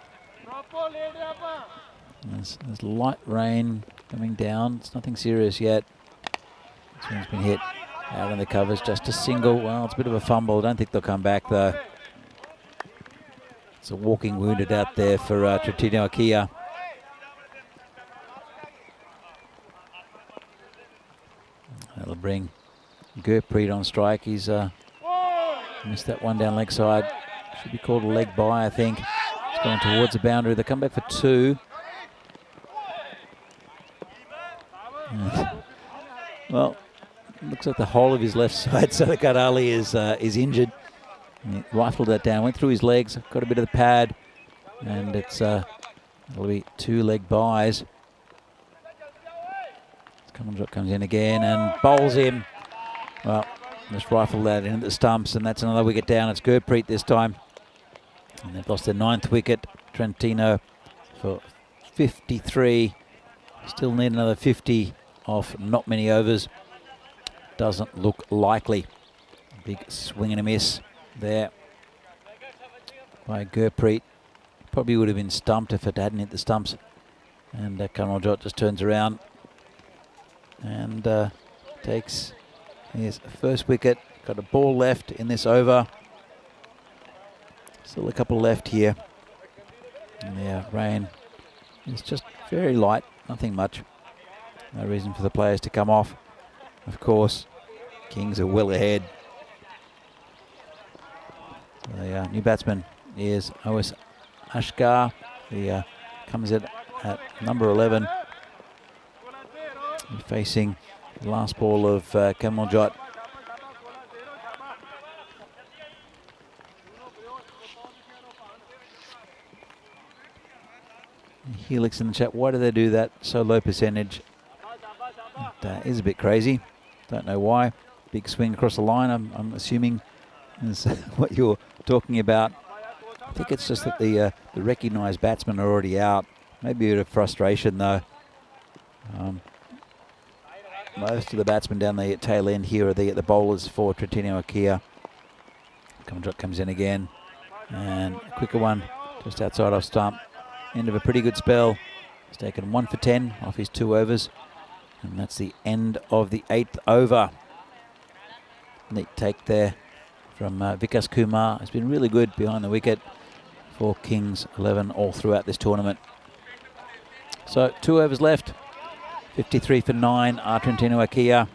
There's light rain coming down. It's nothing serious yet. This one's been hit out on the covers, just a single. Well, it's a bit of a fumble. I don't think they'll come back though. It's a walking wounded out there for Trentino Akia. That'll bring Gurpreet on strike. He's missed that one down leg side. Should be called a leg by, I think. It's going towards the boundary. They come back for 2. Well, looks like the whole of his left side, Sadakat Ali, is injured. He rifled that down, went through his legs, got a bit of the pad, and it'll be 2 leg buys. Kanwaljot comes in again and bowls him. Well, just rifled that into the stumps, and that's another wicket down. It's Gurpreet this time. And they've lost their 9th wicket. Trentino for 53. Still need another 50 off not many overs. Doesn't look likely. Big swing and a miss there by Gurpreet. Probably would have been stumped if it hadn't hit the stumps. And Kanwaljot just turns around and takes his first wicket. Got a ball left in this over. Still a couple left here. And the rain is just very light, nothing much. No reason for the players to come off. Of course, Kings are well ahead. So the new batsman is Ois Ashkar. He comes in at number 11. Facing the last ball of Kanwaljot. Helix in the chat, why do they do that? So low percentage. It is a bit crazy. Don't know why. Big swing across the line, I'm assuming is what you're talking about. I think it's just that the recognised batsmen are already out. Maybe a bit of frustration though. Most of the batsmen down the tail end here are the bowlers for Trentino Akia. Kanwaljot comes in again. And a quicker one just outside off stump. End of a pretty good spell. He's taken 1 for 10 off his 2 overs. And that's the end of the 8th over. Neat take there from Vikas Kumar. It's been really good behind the wicket for Kings 11 all throughout this tournament. So 2 overs left. 53 for 9 are Trentino Akia.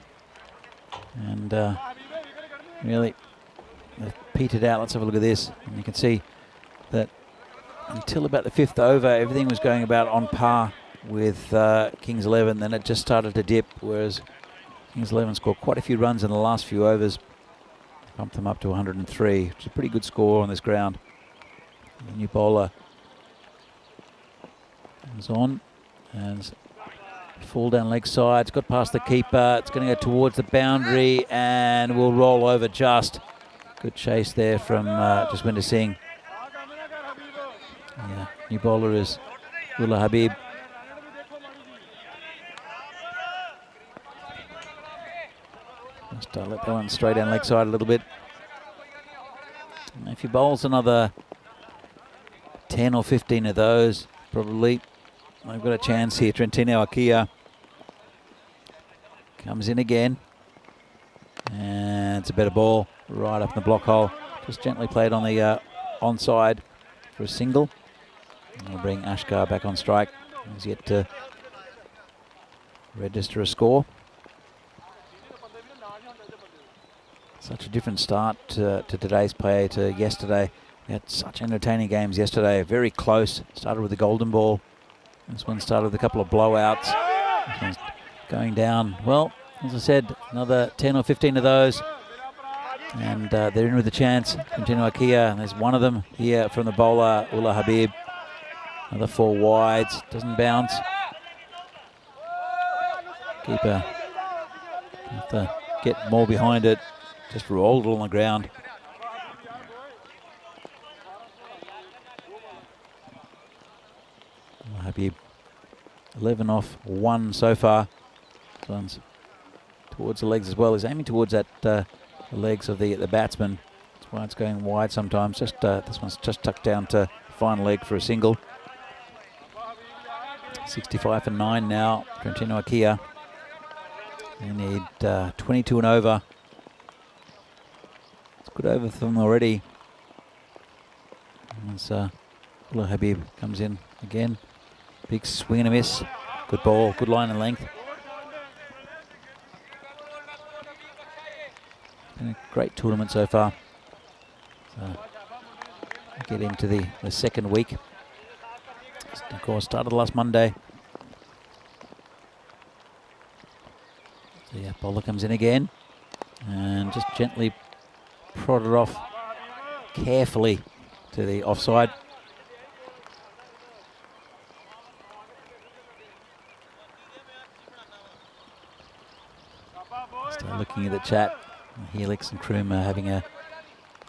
And really, they've petered out. Let's have a look at this. And you can see that until about the 5th over, everything was going about on par with Kings 11. Then it just started to dip, whereas Kings 11 scored quite a few runs in the last few overs. Pumped them up to 103, which is a pretty good score on this ground. The new bowler comes on and fall down leg side. It's got past the keeper. It's going to go towards the boundary and will roll over just. Good chase there from Jaswinder Singh. Yeah, new bowler is Ullah Habib. Just let that one straight down leg side a little bit. And if he bowls another 10 or 15 of those, probably, they've got a chance here. Trentino Akia comes in again. And it's a better ball right up in the block hole. Just gently played on the onside for a single. And we'll bring Ashkar back on strike. He's yet to register a score. Such a different start to today's play to yesterday. We had such entertaining games yesterday. Very close. Started with the golden ball. This one started with a couple of blowouts. This one's going down. Well, as I said, another 10 or 15 of those. And they're in with a chance. Trentino Akia. And there's one of them here from the bowler, Ullah Habib. Another 4 wides. Doesn't bounce. Keeper have to get more behind it. Just rolled it on the ground. Habib 11 off 1 so far. This one's towards the legs as well. He's aiming towards that the legs of the batsman. That's why it's going wide sometimes. Just this one's just tucked down to final leg for a single. 65 for 9 now. Trentino Akia. They need 22 and over. It's good over for them already. As Ullah Habib comes in again. Big swing and a miss. Good ball, good line and length. Been a great tournament so far. So get into the second week. Of course, started last Monday. The bowler comes in again and just gently prodded off carefully to the offside. Still looking at the chat. Helix and Kroom are having a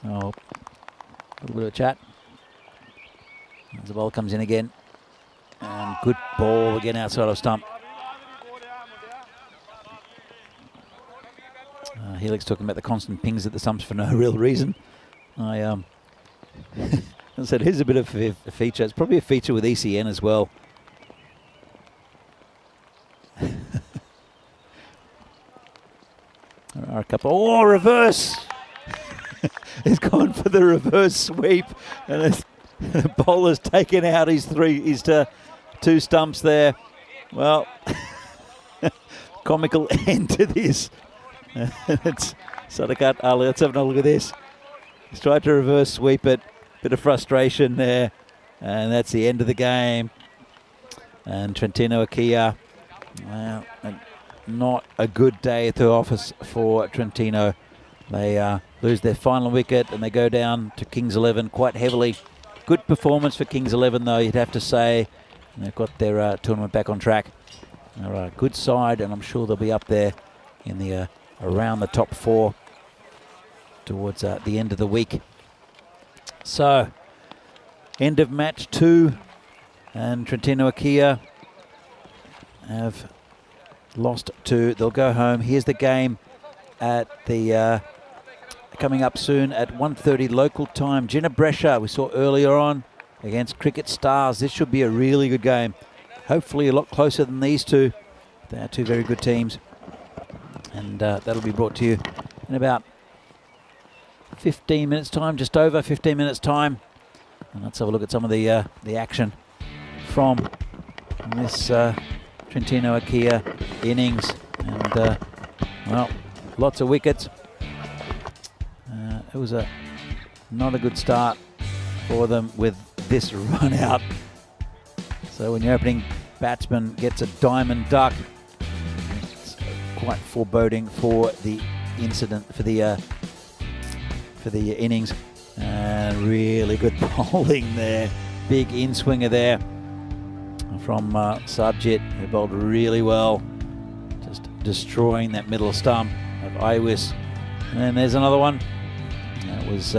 little bit of chat. As the ball comes in again. And good ball again outside of stump. Helix talking about the constant pings at the stumps for no real reason. I said, here's a bit of a feature. It's probably a feature with ECN as well. There are a couple. Oh, reverse! He's gone for the reverse sweep, and the bowler's taken out his 2 stumps there. Well, comical end to this. It's Sadakat Ali. Let's have a look at this. He's tried to reverse sweep it. Bit of frustration there. And that's the end of the game. And Trentino Akia. Well, not a good day at the office for Trentino. They lose their final wicket and they go down to Kings 11 quite heavily. Good performance for Kings 11 though, you'd have to say. And they've got their tournament back on track. All right, good side, and I'm sure they'll be up there in the around the top 4 towards the end of the week. So, end of match 2, and Trentino Akia have lost 2. They'll go home. Here's the game at the coming up soon at 1:30 local time. Jinnah Brescia, we saw earlier on against Cricket Stars. This should be a really good game. Hopefully a lot closer than these two. They are 2 very good teams. And that'll be brought to you in about 15 minutes time, just over 15 minutes time. And let's have a look at some of the action from this Trentino Akia innings. And well, lots of wickets. It was not a good start for them with this run out. So when your opening batsman gets a diamond duck, quite foreboding for the incident, for the innings. And really good bowling there. Big in-swinger there from Sabjit, who bowled really well. Just destroying that middle stump of Iwis. And then there's another one. That was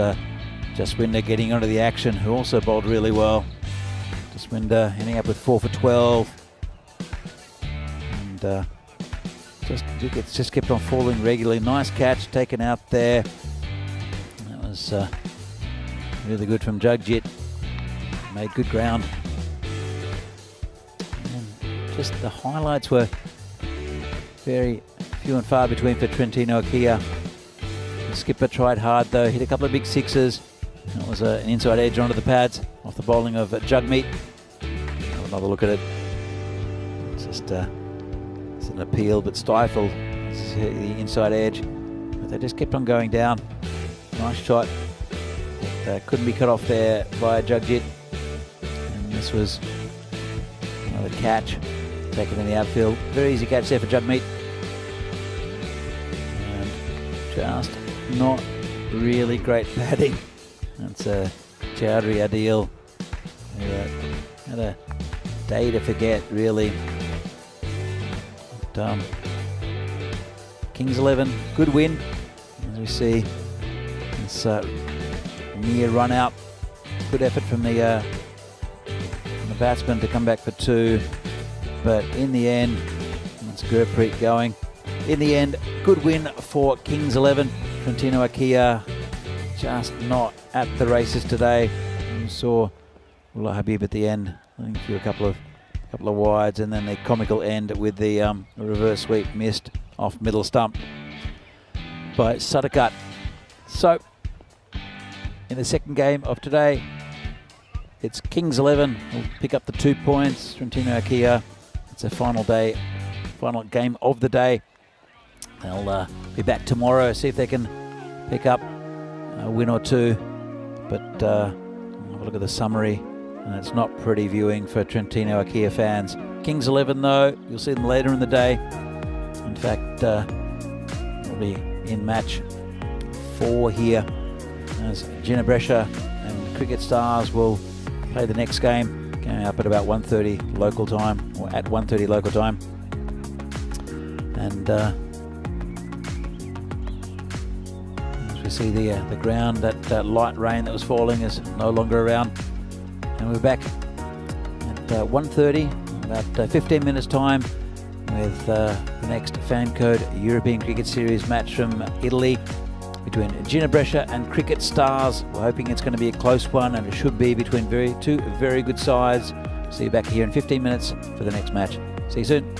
Jaswinder getting onto the action, who also bowled really well. Jaswinder ending up with 4 for 12. And wickets just kept on falling regularly. Nice catch taken out there. That was really good from Jagjit. Made good ground. And just the highlights were very few and far between for Trentino Akia. The skipper tried hard though, hit a couple of big sixes. That was an inside edge onto the pads off the bowling of Jugmeat. Have another look at it. It's just it's an appeal but stifled. It's the inside edge. But they just kept on going down. Nice shot. It couldn't be cut off there by Jugjit. And this was another catch taken in the outfield. Very easy catch there for Jugmeat. And just not really great batting. That's Chowdhury Adil. Had a day to forget, really. But, Kings 11, good win. As we see, this near run out. Good effort from the batsman to come back for 2. But in the end, that's Gurpreet going. In the end, good win for Kings 11. Trentino Akia just not at the races today. You saw Ullah Habib at the end. I think threw a couple of wides, and then the comical end with the reverse sweep missed off middle stump by Sadakat. So in the second game of today, it's Kings 11 will pick up the 2 points. Trentino Akia. It's a final game of the day. They'll be back tomorrow, see if they can pick up a win or 2. But have a look at the summary, and it's not pretty viewing for Trentino Akia fans. Kings 11 though, you'll see them later in the day. In fact, they'll be in match 4 here, as Gina Brescia and Cricket Stars will play the next game, going up at about 1:30 local time, or at 1:30 local time. And as we see the ground, that light rain that was falling is no longer around. And we're back at 1:30, about 15 minutes time, with the next Fan Code European Cricket Series match from Italy between Gina Brescia and Cricket Stars. We're hoping it's going to be a close one, and it should be between two very good sides. See you back here in 15 minutes for the next match. See you soon.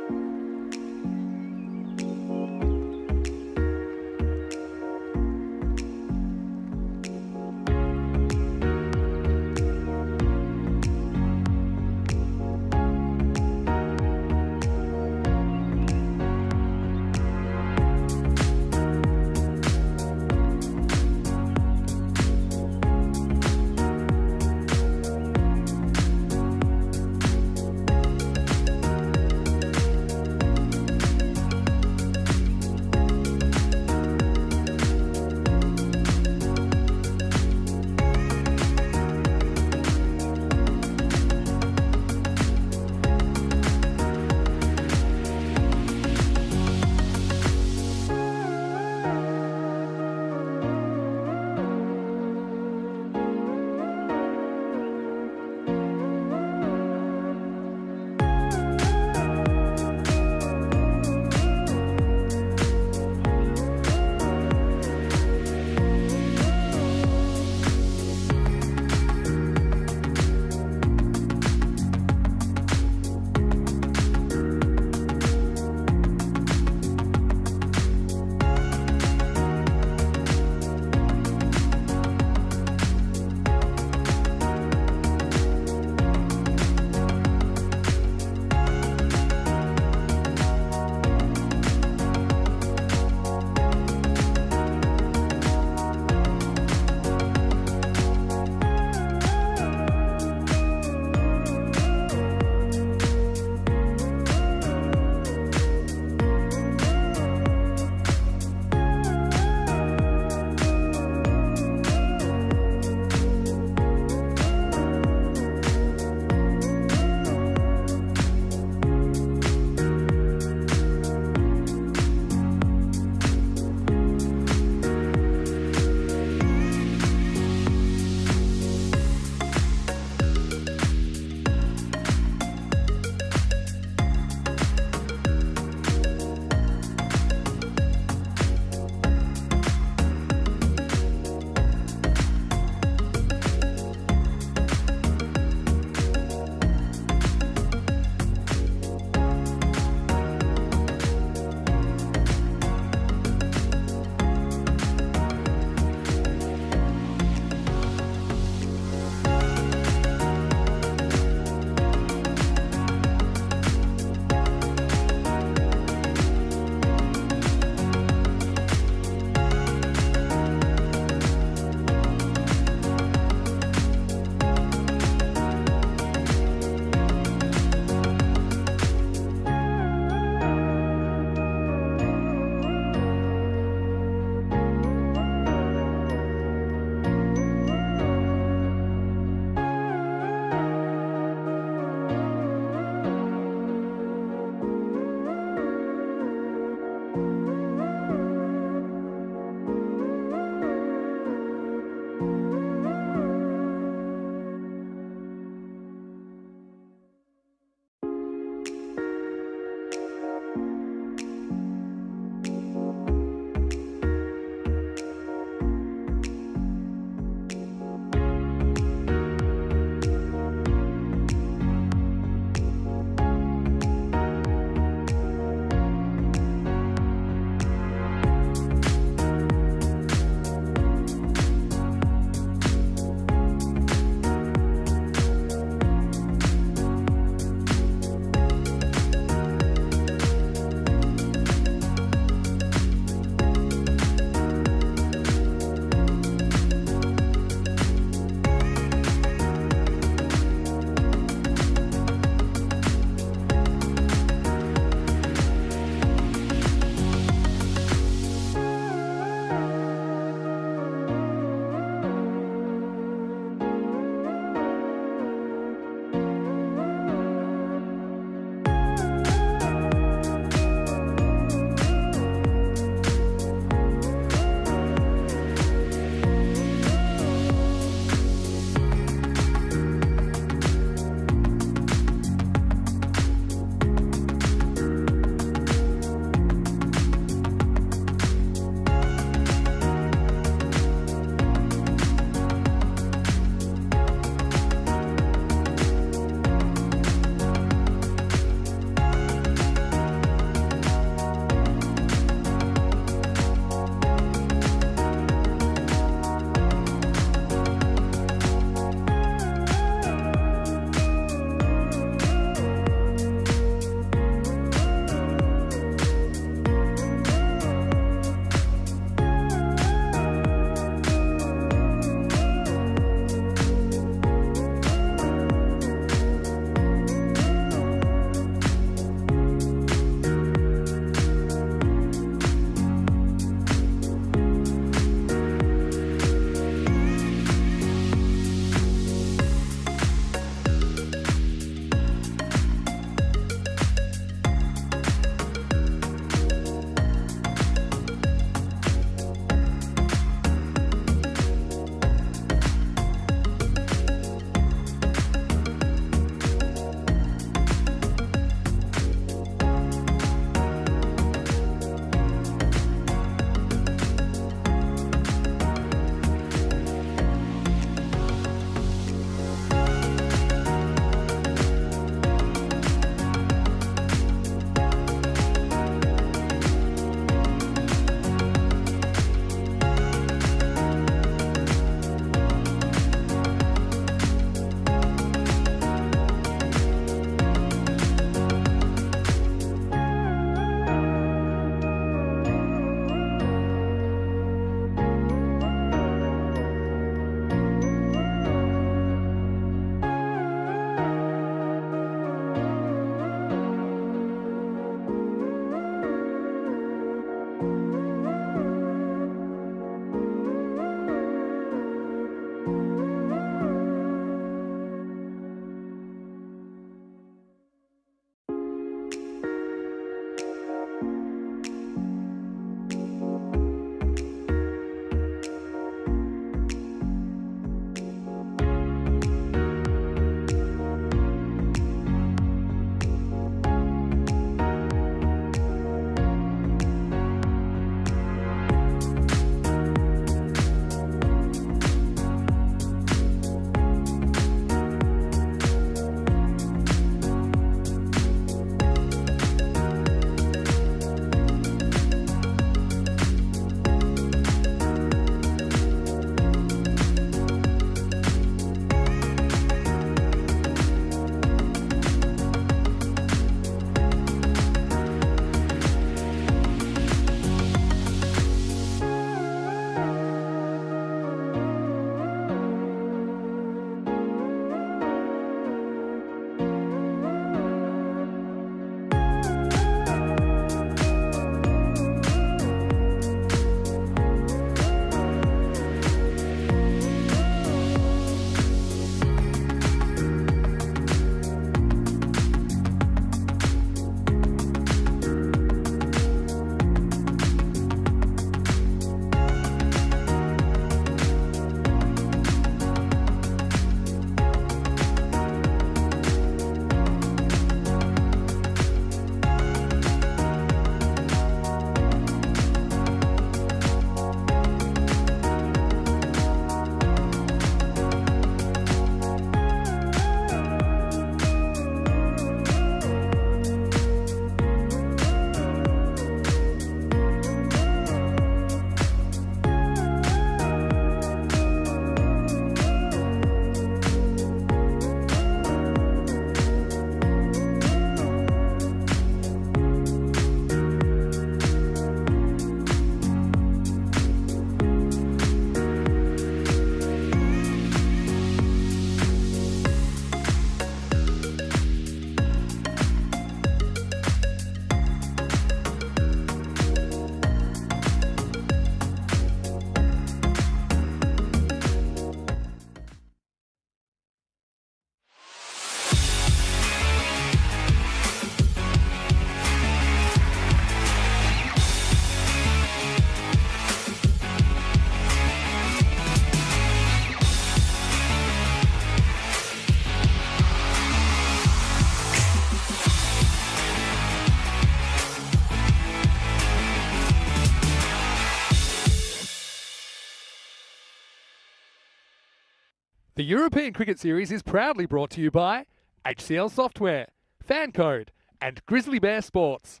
The European Cricket Series is proudly brought to you by HCL Software, Fan Code, and Grizzly Bear Sports.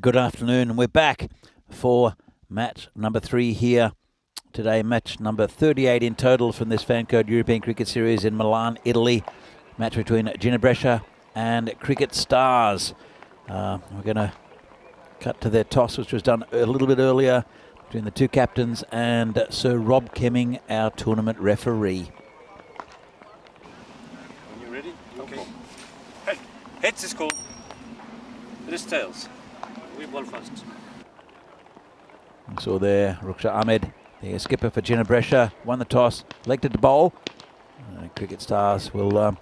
Good afternoon, and we're back for match number 3 here today. Match number 38 in total from this Fan Code European Cricket Series in Milan, Italy. Match between Gina Brescia and Cricket Stars. We're going to cut to their toss, which was done a little bit earlier between the two captains and Sir Rob Kemming, our tournament referee. When you're ready? Okay. Hey, heads is called. This tails. We ball first. So there, Ruksha Ahmed, the skipper for Gina Brescia, won the toss, elected to bowl. Cricket Stars will a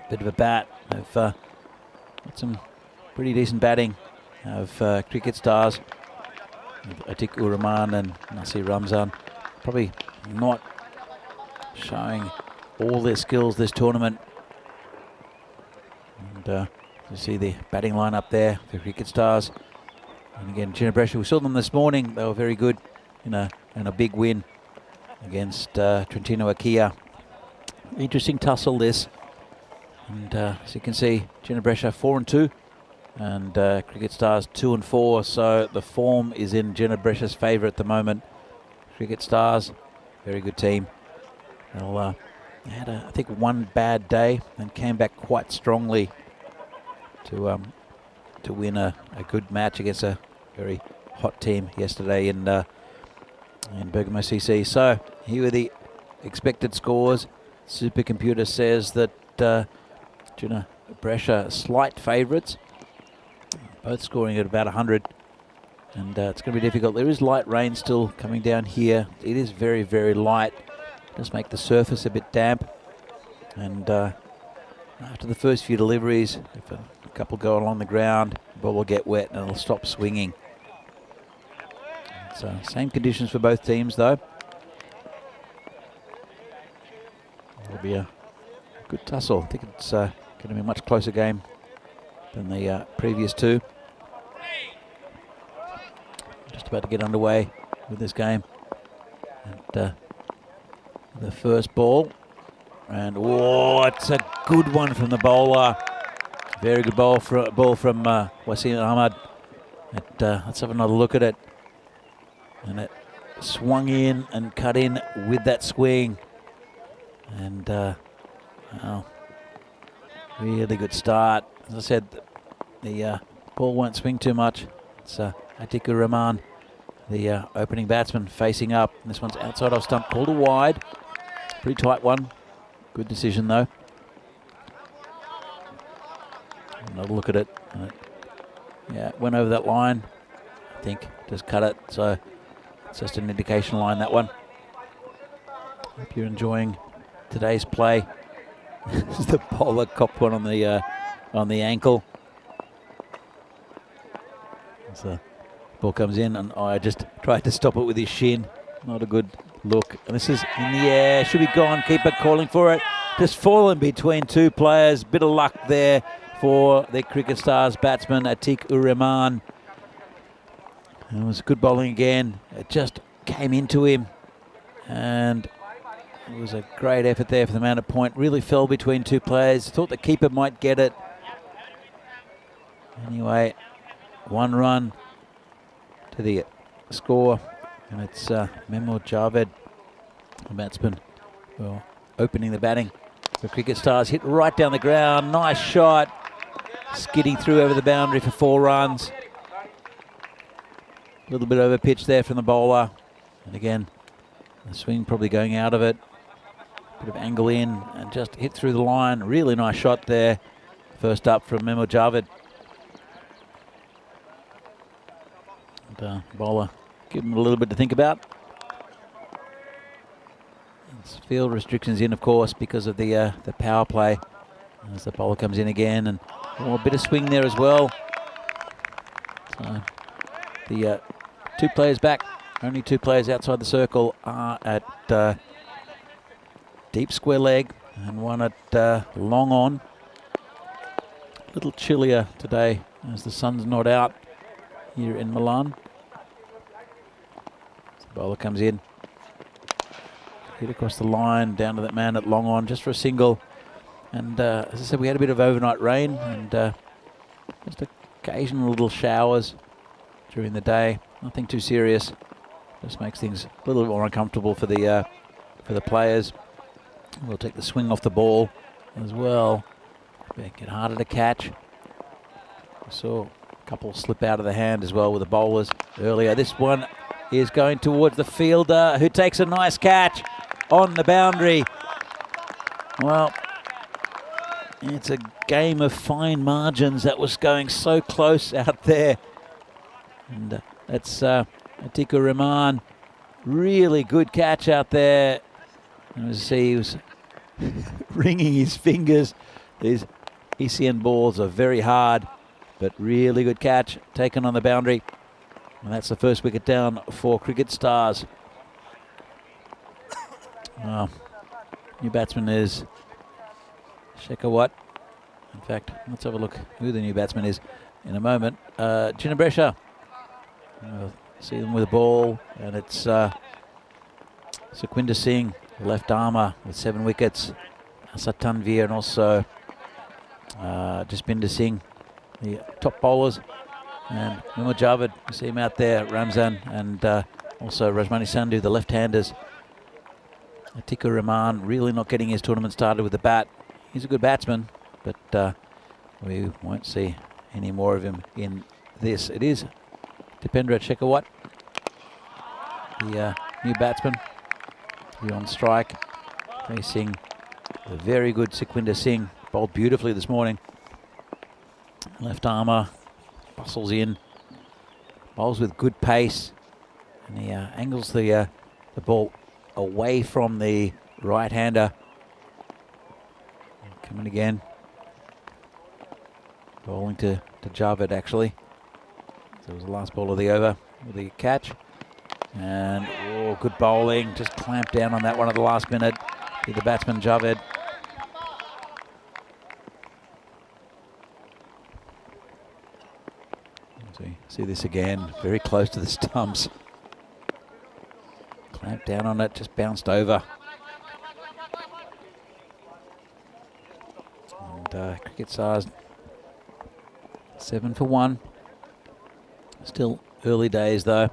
bit of a bat. They've got some pretty decent batting of Cricket Stars. Atik ur Rahman and Nasir Ramzan probably not showing all their skills this tournament. And you see the batting line up there for Cricket Stars. And again, Gina Brescia, we saw them this morning. They were very good in a big win against Trentino Akia. Interesting tussle this. And as you can see, Gina Brescia 4-2. And Cricket Stars 2-4, so the form is in Gina Brescia's favour at the moment. Cricket Stars, very good team. They had, I think, one bad day and came back quite strongly to win a good match against a very hot team yesterday in Bergamo CC. So here are the expected scores. Supercomputer says that Gina Brescia slight favourites. Both scoring at about 100, and it's going to be difficult. There is light rain still coming down here. It is very, very light. Just make the surface a bit damp. And after the first few deliveries, if a couple go along the ground, the ball will get wet and it'll stop swinging. So same conditions for both teams, though. It'll be a good tussle. I think it's going to be a much closer game than the previous two. Just about to get underway with this game. And the first ball. And oh, it's a good one from the bowler. Very good ball from Wasim Ahmad. Let's have another look at it. And it swung in and cut in with that swing. And well, really good start. As I said, the ball won't swing too much. It's Atik ur Rahman, the opening batsman, facing up. This one's outside off stump, called a wide. Pretty tight one. Good decision, though. Another look at it. Yeah, went over that line. I think just cut it. So it's just an indication line, that one. Hope you're enjoying today's play. The bowler copped one on the ankle. So ball comes in, and I just tried to stop it with his shin. Not a good look. And this is in the air. Should be gone. Keeper calling for it. Just fallen between two players. Bit of luck there for the Cricket Stars batsman, Atik ur Rahman. It was good bowling again. It just came into him. And it was a great effort there for the man at point. Really fell between two players. Thought the keeper might get it. Anyway, 1 run to the score, and it's Memo Javed, the batsman, well, opening the batting for Cricket Stars. Hit right down the ground, nice shot, skidding through over the boundary for 4 runs. A little bit over pitch there from the bowler, and again, the swing probably going out of it. Bit of angle in, and just hit through the line. Really nice shot there. First up from Memo Javed. Bowler, give him a little bit to think about. It's field restrictions in, of course, because of the power play. As the bowler comes in again, and a bit of swing there as well. So the 2 players back, only 2 players outside the circle are at deep square leg, and one at long on. A little chillier today as the sun's not out here in Milan. Bowler comes in. hit across the line, down to that man at long on, just for a single. And as I said, we had a bit of overnight rain and just occasional little showers during the day. Nothing too serious. Just makes things a little bit more uncomfortable for the players. We'll take the swing off the ball as well. Make it harder to catch. We saw a couple slip out of the hand as well with the bowlers earlier. This one is going towards the fielder, who takes a nice catch on the boundary. Well, it's a game of fine margins. That was going so close out there. And that's Atiku Rahman. Really good catch out there. And as you see, he was wringing his fingers. These ECN balls are very hard, but really good catch taken on the boundary. And that's the first wicket down for Cricket Stars. New batsman is Shekhawat. In fact, let's have a look who the new batsman is in a moment. Jinabresha. See them with the ball, and it's Sukhwinder Singh, left armour with 7 wickets. Asad Tanvir and also Jaspinder Singh, the top bowlers. And Mimo Javed, you see him out there, Ramzan, and also Rajmani Sandhu, the left-handers. Atiku Rahman really not getting his tournament started with the bat. He's a good batsman, but we won't see any more of him in this. It is Dipendra Shekhawat, the new batsman, who on strike, facing the very good Sukhwinder Singh, bowled beautifully this morning. Left armour, bustles in, bowls with good pace, and he angles the ball away from the right-hander. Coming again, bowling to Javed actually. So it was the last ball of the over with the catch. And good bowling, just clamped down on that one at the last minute. To the batsman Javed. See this again, very close to the stumps. Clamped down on it, just bounced over. And Cricket Stars 7 for 1. Still early days though.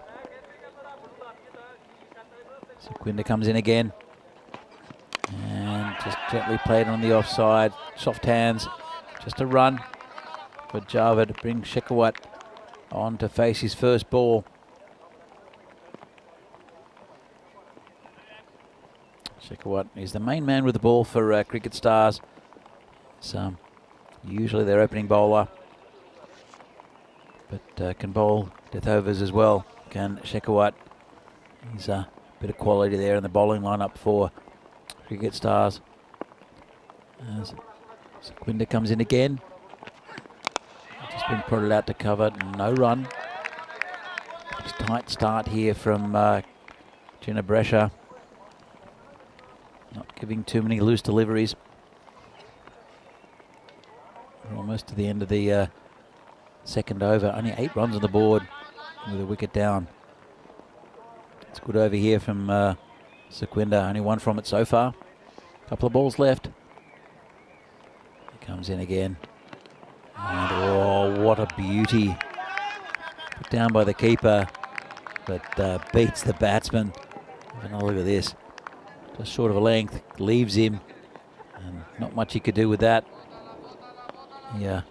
Sukhwinder comes in again. And just gently played on the offside. Soft hands. Just a run for Javed to bring Shekhawat on to face his first ball. Shekhawat is the main man with the ball for Cricket Stars. So usually their opening bowler, but can bowl death overs as well. Can Shekhawat. He's a bit of quality there in the bowling lineup for Cricket Stars. As Sukhwinder comes in again. Just been prodded out to cover, no run. Just tight start here from Jinabresha. Not giving too many loose deliveries. We're almost to the end of the second over. Only 8 runs on the board with a wicket down. It's good over here from Sukhwinder. Only 1 from it so far. Couple of balls left. He comes in again. And oh, what a beauty. Put down by the keeper, but beats the batsman. Have another look at this. Just short of a length, leaves him. And not much he could do with that. Yeah,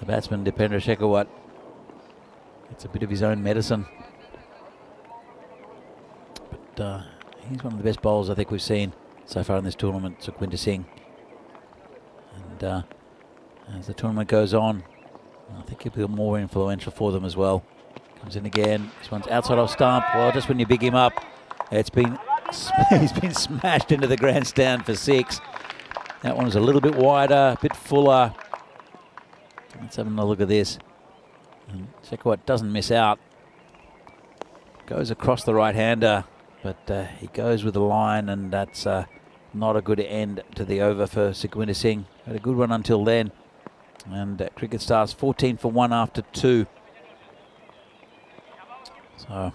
the batsman, Dipendra Shekhawat. It's a bit of his own medicine. But he's one of the best bowlers I think we've seen so far in this tournament, Sukhwinder Singh. And as the tournament goes on, I think he'll be more influential for them as well. Comes in again. This one's outside off stump. Well, just when you big him up, he's been smashed into the grandstand for 6. That one was a little bit wider, a bit fuller. Let's have another look at this. And Shekhawat doesn't miss out. Goes across the right-hander, but he goes with the line, and that's not a good end to the over for Sukhwinder Singh. Had a good run until then. And Cricket Stars 14 for 1 after 2. So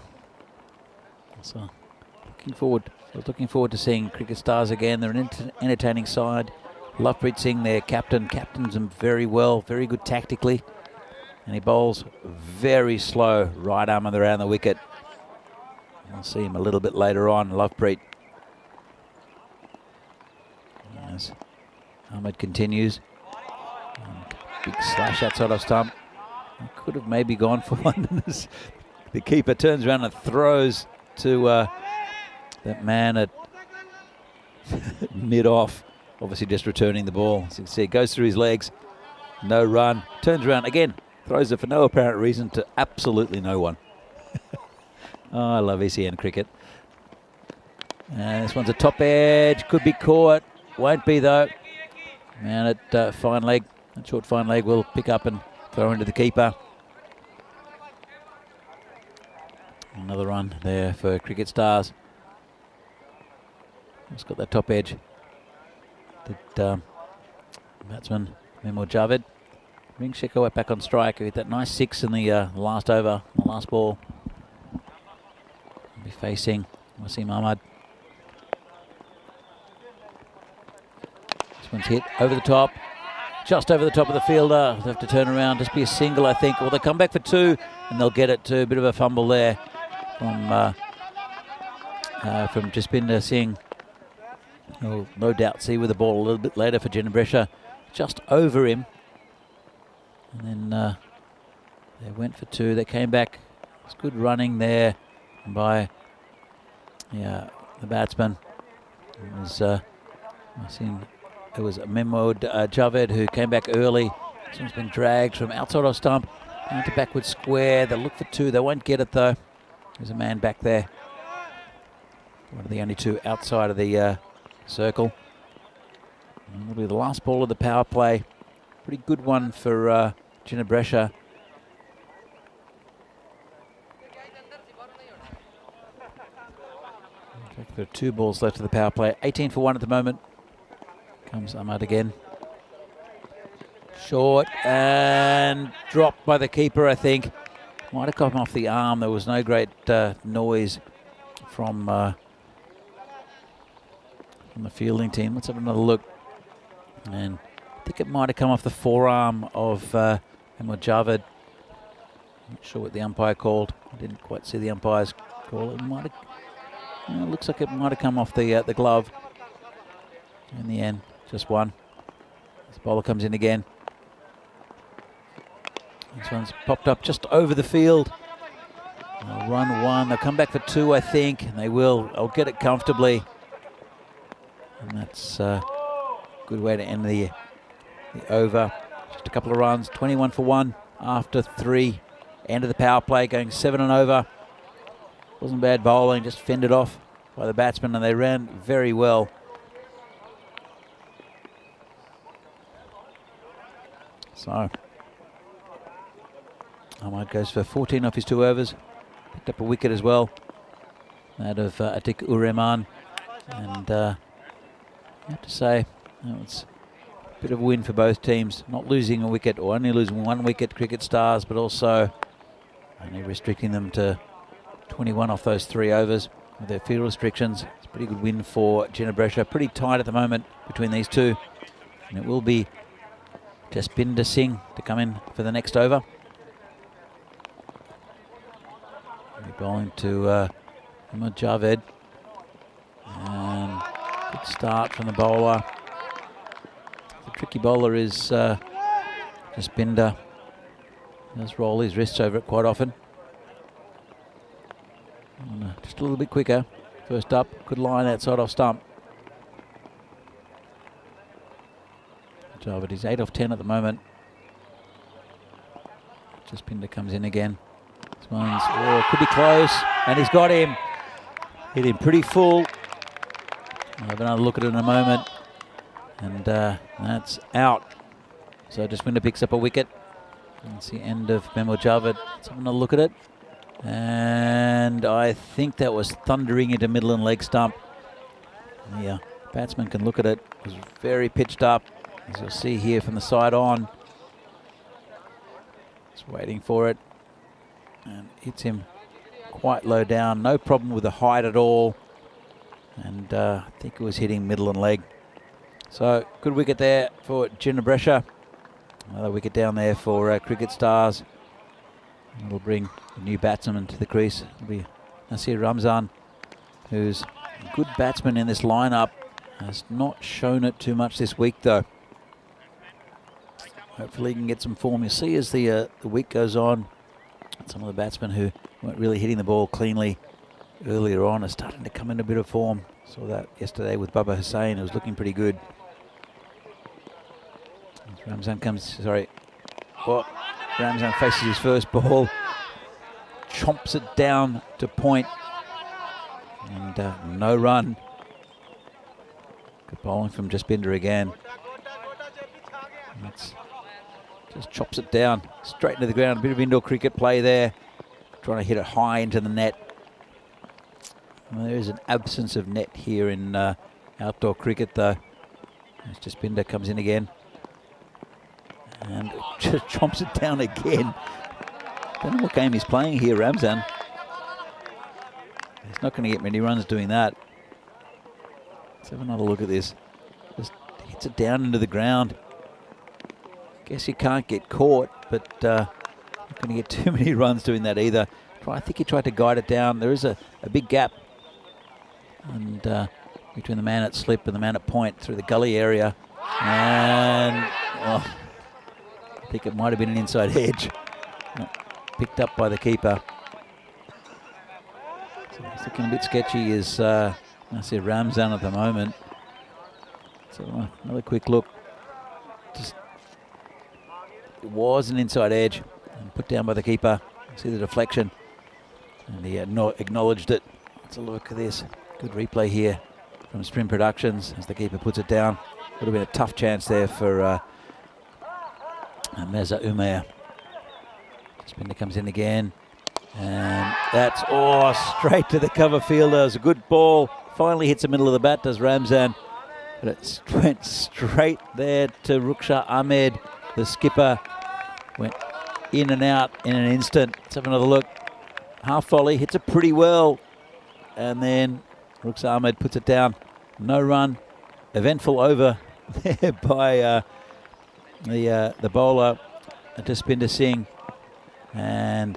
looking forward I was looking forward to seeing Cricket Stars again. They're an entertaining side. Lovepreet Singh, their captain, captains them very well, very good tactically. And he bowls very slow right arm around the wicket. We'll see him a little bit later on, Lovepreet. As Ahmed continues. Big slash outside of stump. I could have maybe gone for one. The keeper turns around and throws to that man at mid-off. Obviously just returning the ball. As you can see, it goes through his legs. No run. Turns around again. Throws it for no apparent reason to absolutely no one. Oh, I love ECN cricket. And this one's a top edge. Could be caught. Won't be though. Man at fine leg. That short fine leg will pick up and throw into the keeper. Another run there for Cricket Stars. Just got that top edge. That batsman, Memo Javed. Ring Shekhawat back on strike with that nice 6 in the last over, the last ball. Be facing Wasim Ahmad. This one's hit over the top, just over the top of the fielder. They'll have to turn around, just be a single, I think. Or they'll come back for 2, and they'll get it too. A bit of a fumble there from Jaspinder Singh. He'll no doubt see with the ball a little bit later for Ginebresha, just over him. And then they went for 2. They came back. It's good running there by the batsman. It was Memo Javed who came back early. This one's been dragged from outside of stump into backward square. They'll look for 2. They won't get it though. There's a man back there. One of the only 2 outside of the circle. And it'll be the last ball of the power play. Pretty good one for Ginebresha. In fact, there are 2 balls left of the power play. 18 for 1 at the moment. Comes Ahmad again. Short and dropped by the keeper, I think. Might have come off the arm. There was no great noise from the fielding team. Let's have another look. And I think it might have come off the forearm of Ahmad Javed. Not sure what the umpire called. I didn't quite see the umpire's call. It might have. Looks like it might have come off the glove. In the end, just 1. This bowler comes in again. This one's popped up just over the field. They'll run 1. They'll come back for 2, I think, and they will. I'll get it comfortably. And that's a good way to end the over. Just a couple of runs. 21 for 1 after 3. End of the power play, going 7 and over. Wasn't bad bowling, just fended off by the batsmen, and they ran very well. So Ahmad goes for 14 off his 2 overs. Picked up a wicket as well. That of Atiq-ur-Rahman. And I have to say, it's a bit of a win for both teams. Not losing a wicket, or only losing 1 wicket, Cricket Stars, but also only restricting them to 21 off those 3 overs with their field restrictions. It's a pretty good win for Ginebresha. Pretty tight at the moment between these 2. And it will be Jaspinder Singh to come in for the next over. We're bowling to Ahmad Javed. And good start from the bowler. The tricky bowler is Jaspinder. Does roll his wrists over it quite often. And, just a little bit quicker. First up, good line outside off stump. But he's 8 off 10 at the moment. Jaspinder comes in again. This one's, could be close, and he's got him. Hit him pretty full. I'll have another look at it in a moment. And that's out. So Jaspinder picks up a wicket. That's the end of Memo Javed. Let's have another look at it. And I think that was thundering into middle and leg stump. Yeah, batsman can look at it. It was very pitched up, as you'll see here from the side on. Just waiting for it. And hits him quite low down. No problem with the height at all. and I think it was hitting middle and leg. So good wicket there for Ginebrescia. Another wicket down there for Cricket Stars. It'll bring a new batsman to the crease. It'll be Nasir Ramzan, who's a good batsman in this lineup. Has not shown it too much this week though. Hopefully he can get some form. You see as the week goes on, some of the batsmen who weren't really hitting the ball cleanly earlier on are starting to come in a bit of form. Saw that yesterday with Baba Hussain. It was looking pretty good. Ramzan Ramzan faces his first ball, chomps it down to point, and no run. Good bowling from Jaspinder again. Just chops it down straight into the ground. A bit of indoor cricket play there, trying to hit it high into the net. Well, there is an absence of net here in outdoor cricket though. As Jaspinder comes in again and just chomps it down again. Don't know what game he's playing here, Ramzan. He's not going to get many runs doing that. Let's have another look at this. Just hits it down into the ground. Guess you can't get caught, but not going to get too many runs doing that either. I think he tried to guide it down. There is a big gap and between the man at slip and the man at point through the gully area. And I think it might have been an inside edge. Picked up by the keeper. So it's looking a bit sketchy is Nasir Ramzan at the moment. So another quick look. Just it was an inside edge and put down by the keeper. See the deflection, and he acknowledged it. Let's have a look at this. Good replay here from Spin Productions as the keeper puts it down. Would have been a tough chance there for Meza Umair. Spinner comes in again, and that's straight to the cover fielder. It was a good ball. Finally hits the middle of the bat, does Ramzan, but it went straight there to Ruksha Ahmed, the skipper. Went in and out in an instant. Let's have another look. Half volley, hits it pretty well, and then Ruksha Ahmed puts it down. No run. Eventful over there by the bowler, Jaspinder Singh. And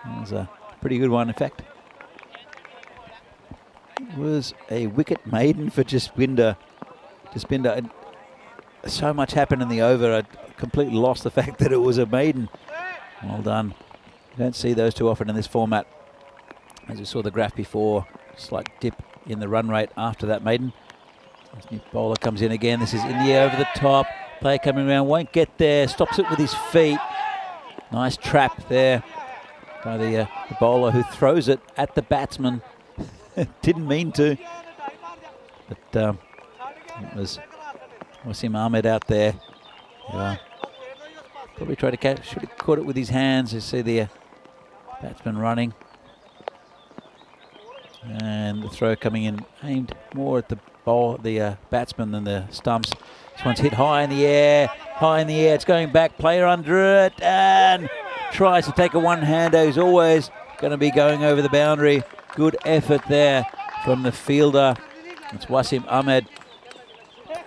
it was a pretty good one. In fact, it was a wicket maiden for Jaspinder. And so much happened in the over. I completely lost the fact that it was a maiden. Well done. You don't see those too often in this format. As we saw the graph before, slight dip in the run rate after that maiden. This new bowler comes in again. This is in the air over the top. Player coming around, won't get there. Stops it with his feet. Nice trap there by the bowler who throws it at the batsman. Didn't mean to. But it was Wasim Ahmed out there. Probably tried to catch, should have caught it with his hands. You see the batsman running. And the throw coming in, aimed more at the batsman than the stumps. This one's hit high in the air. It's going back, player under it, and tries to take a one-hander. He's always going to be going over the boundary. Good effort there from the fielder. It's Wasim Ahmed.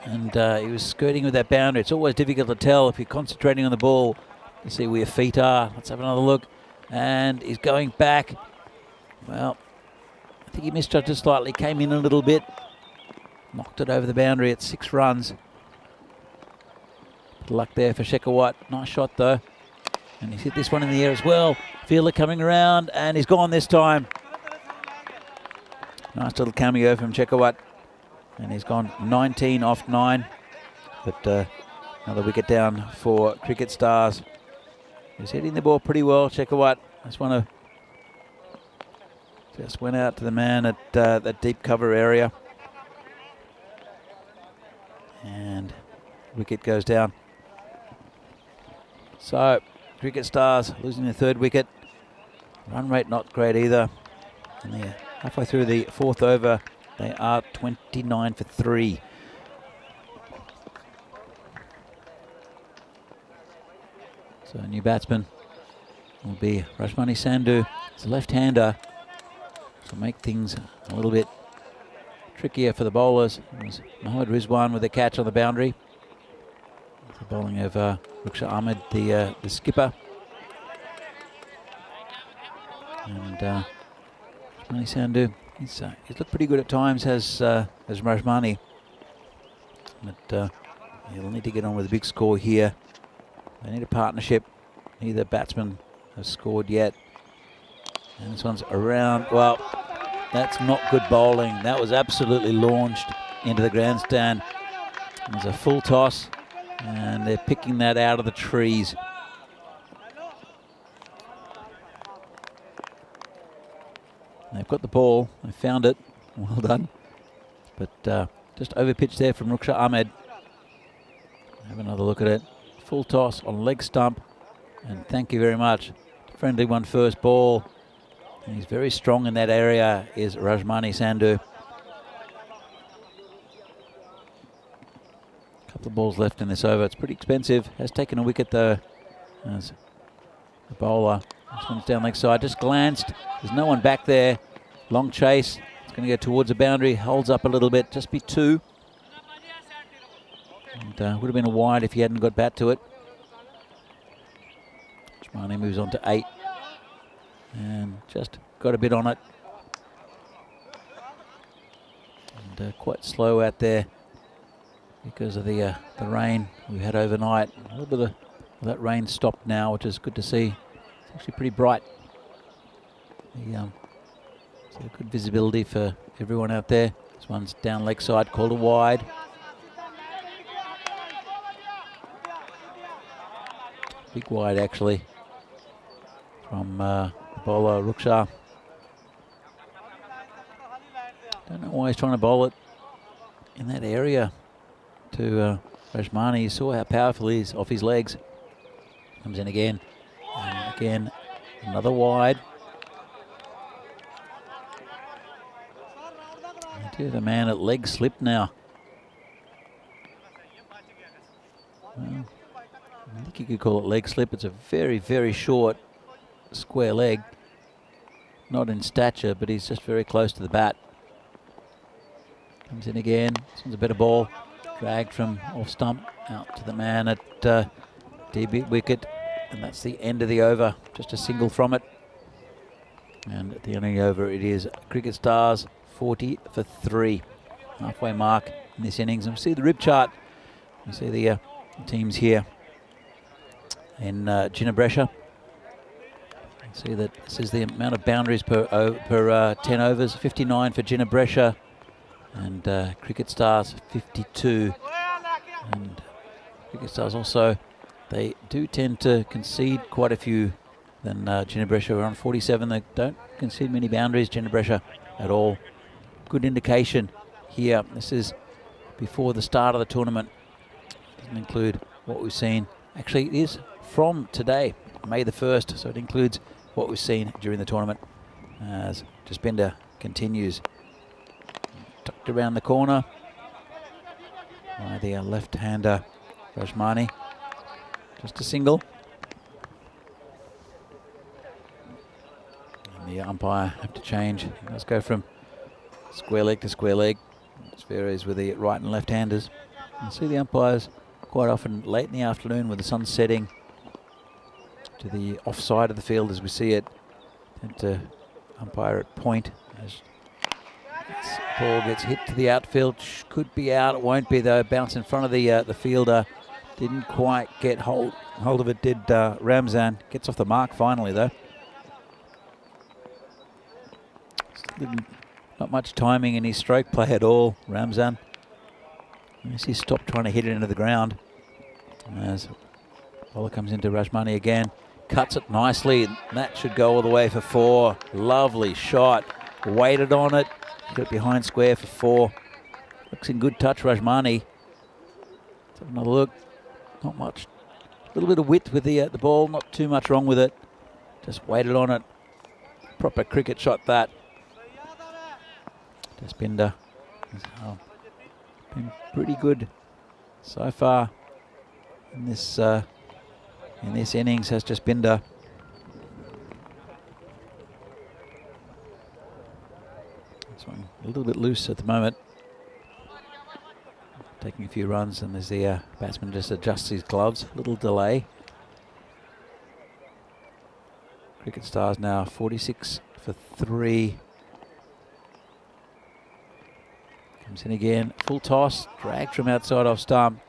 And he was skirting with that boundary. It's always difficult to tell if you're concentrating on the ball. You see where your feet are. Let's have another look. And he's going back. Well, I think he misjudged it slightly. Came in a little bit. Knocked it over the boundary at 6 runs. Good luck there for Shekhawat. Nice shot though. And he's hit this one in the air as well. Fielder coming around and he's gone this time. Nice little cameo from Shekhawat. And he's gone 19 off 9. But another wicket down for Cricket Stars. He's hitting the ball pretty well, Shekhawat. Just went out to the man at that deep cover area. And wicket goes down. So, Cricket Stars losing the 3rd wicket. Run rate not great either. And they're halfway through the 4th over. They are 29 for 3. So a new batsman will be Rashmani Sandhu. He's a left-hander. So make things a little bit trickier for the bowlers. It was Mohammad Rizwan with a catch on the boundary. The bowling of Ruksha Ahmed, the skipper. And Rajmani Sandhu, he's looked pretty good at times, as Rajmani. But he'll need to get on with a big score here. They need a partnership. Neither batsman has scored yet. And this one's around. Well, that's not good bowling. That was absolutely launched into the grandstand. It was a full toss, and they're picking that out of the trees. They've got the ball. They found it. Well done. But just overpitched there from Ruksha Ahmed. Have another look at it. Full toss on leg stump. And thank you very much. Friendly one first ball. And he's very strong in that area, is Rajmani Sandhu. Couple of balls left in this over. It's pretty expensive. Has taken a wicket though, as the bowler. This one's down leg side. Just glanced. There's no one back there. Long chase. It's going to go towards the boundary. Holds up a little bit. Just be 2. And would have been a wide if he hadn't got bat to it. Rajmani moves on to 8. And just got a bit on it. And quite slow out there because of the rain we had overnight. A little bit of that rain stopped now, which is good to see. It's actually pretty bright. So good visibility for everyone out there. This one's down leg side, called a wide. Big wide actually from bowler Ruksha. Don't know why he's trying to bowl it in that area to Rajmani. You saw how powerful he is off his legs. Comes in again. And again, another wide. The man at leg slip now. Well, I think you could call it leg slip. It's a very, very short square leg. Not in stature, but he's just very close to the bat. Comes in again. This one's a better ball. Dragged from off stump out to the man at DB wicket. And that's the end of the over. Just a single from it. And at the end of the over, it is Cricket Stars 40 for 3. Halfway mark in this innings. And we see the rib chart. We see the teams here in Ginebresha. See that this is the amount of boundaries per 10 overs. 59 for Ginebresha, and Cricket Stars 52. And Cricket Stars also, they do tend to concede quite a few than Ginebresha. We're on 47. They don't concede many boundaries, Ginebresha, at all. Good indication here. This is before the start of the tournament. Doesn't include what we've seen. Actually, it is from today, May the 1st, so it includes what we've seen during the tournament as Jaspinder continues. Tucked around the corner by the left-hander Rajmani. Just a single. And the umpire have to change. Let's go from square leg to square leg. It varies with the right and left-handers. You see the umpires quite often late in the afternoon with the sun setting to the offside of the field as we see it. And to umpire at point as this ball gets hit to the outfield. Could be out, it won't be though. Bounce in front of the fielder. Didn't quite get hold of it, did Ramzan. Gets off the mark finally though. Not much timing in his stroke play at all, Ramzan. He stopped trying to hit it into the ground. As bowler comes into Rajmani again. Cuts it nicely. That should go all the way for 4. Lovely shot. Waited on it. Got it behind square for 4. Looks in good touch, Rajmani. Let's have another look. Not much. A little bit of width with the ball. Not too much wrong with it. Just waited on it. Proper cricket shot that. Jaspinder has been pretty good so far in this innings, has Jaspinder. This one a little bit loose at the moment. taking a few runs, and as the batsman just adjusts his gloves, a little delay. Cricket Stars now 46 for 3. Comes in again, full toss, dragged from outside off stump.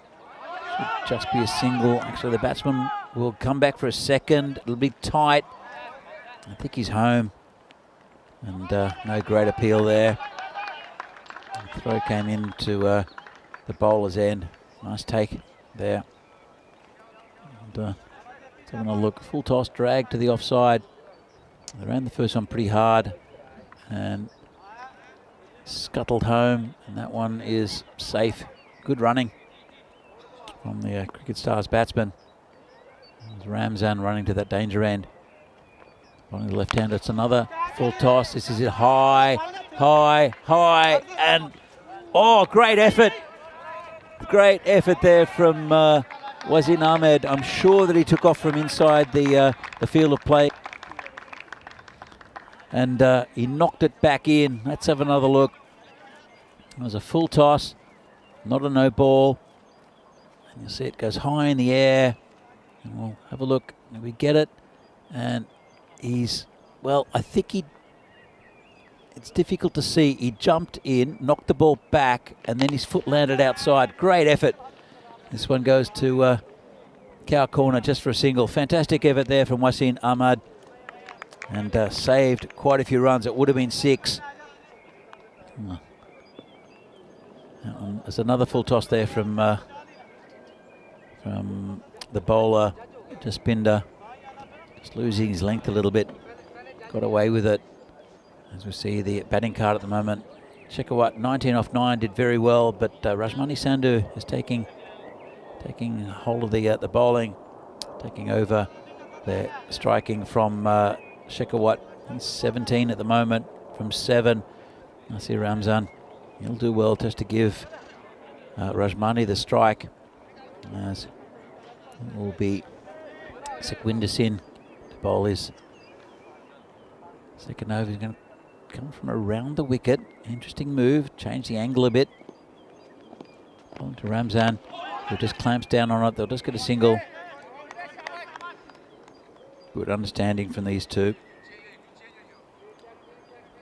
Should just be a single. Actually, the batsman will come back for a second. It'll be tight. I think he's home. And no great appeal there. The throw came into the bowler's end. Nice take there. And, having a look, full toss, drag to the offside. They ran the first one pretty hard and scuttled home, and that one is safe. Good running from the Cricket Stars batsman. There's Ramzan running to that danger end. On the left hand, it's another full toss. This is it, high, high, high, and oh, great effort. Great effort there from Wasim Ahmed. I'm sure that he took off from inside the field of play. And he knocked it back in. Let's have another look. It was a full toss, not a no ball. And you'll see it goes high in the air. And we'll have a look. And we get it. And he's, well, I think it's difficult to see. He jumped in, knocked the ball back, and then his foot landed outside. Great effort. This one goes to cow corner just for a single. Fantastic effort there from Wasim Ahmed. And saved quite a few runs. It would have been 6. There's another full toss there from the bowler, Jaspinder. Just losing his length a little bit. Got away with it. As we see the batting card at the moment. Shekhawat 19 off 9 did very well, but Rajmani Sandhu is taking hold of the bowling, taking over the striking from Shekhawat. He's 17 at the moment from 7. I see Ramzan. He'll do well just to give Rajmani the strike. As it will be Sukhwinder Singh to bowl his second over. He's going to come from around the wicket. Interesting move. Change the angle a bit. On to Ramzan, who just clamps down on it. They'll just get a single. Good understanding from these two.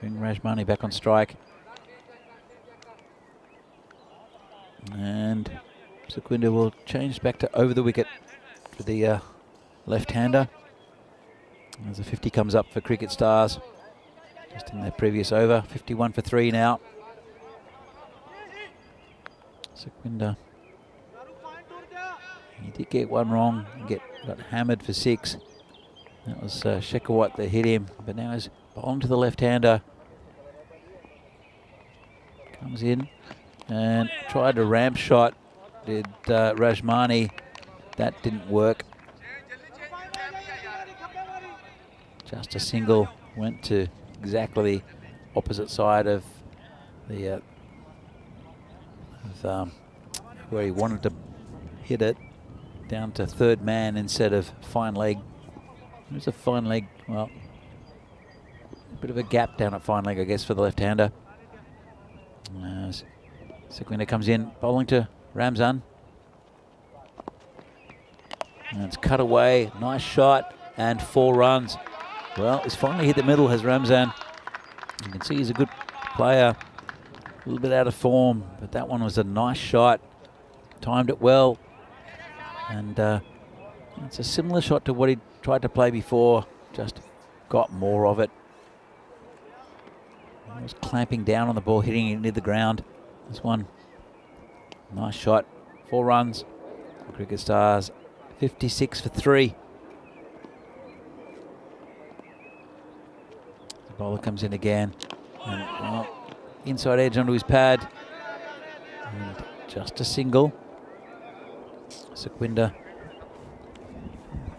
Bring Rajmani back on strike. And Sukhwinder will change back to over the wicket for the left-hander. As a 50 comes up for Cricket Stars. Just in their previous over. 51 for 3 now. Sukhwinder. He did get one wrong. Got hammered for 6. That was Shekhawat that hit him. But now he's bowling to the left-hander. Comes in and tried a ramp shot. Did Rajmani. That didn't work. Just a single. Went to exactly the opposite side of the where he wanted to hit it, down to third man instead of fine leg. There's a fine leg. Well, a bit of a gap down at fine leg, I guess, for the left-hander. As Sukhwinder comes in, bowling to Ramzan. And it's cut away. Nice shot and 4 runs. Well, he's finally hit the middle, has Ramzan. You can see he's a good player. A little bit out of form, but that one was a nice shot. Timed it well. And it's a similar shot to what he tried to play before. Just got more of it. He was clamping down on the ball, hitting it near the ground. This one, nice shot. 4 runs. Cricket Stars, 56 for 3. The bowler comes in again. And, well, inside edge onto his pad. And just a single. Sukhwinder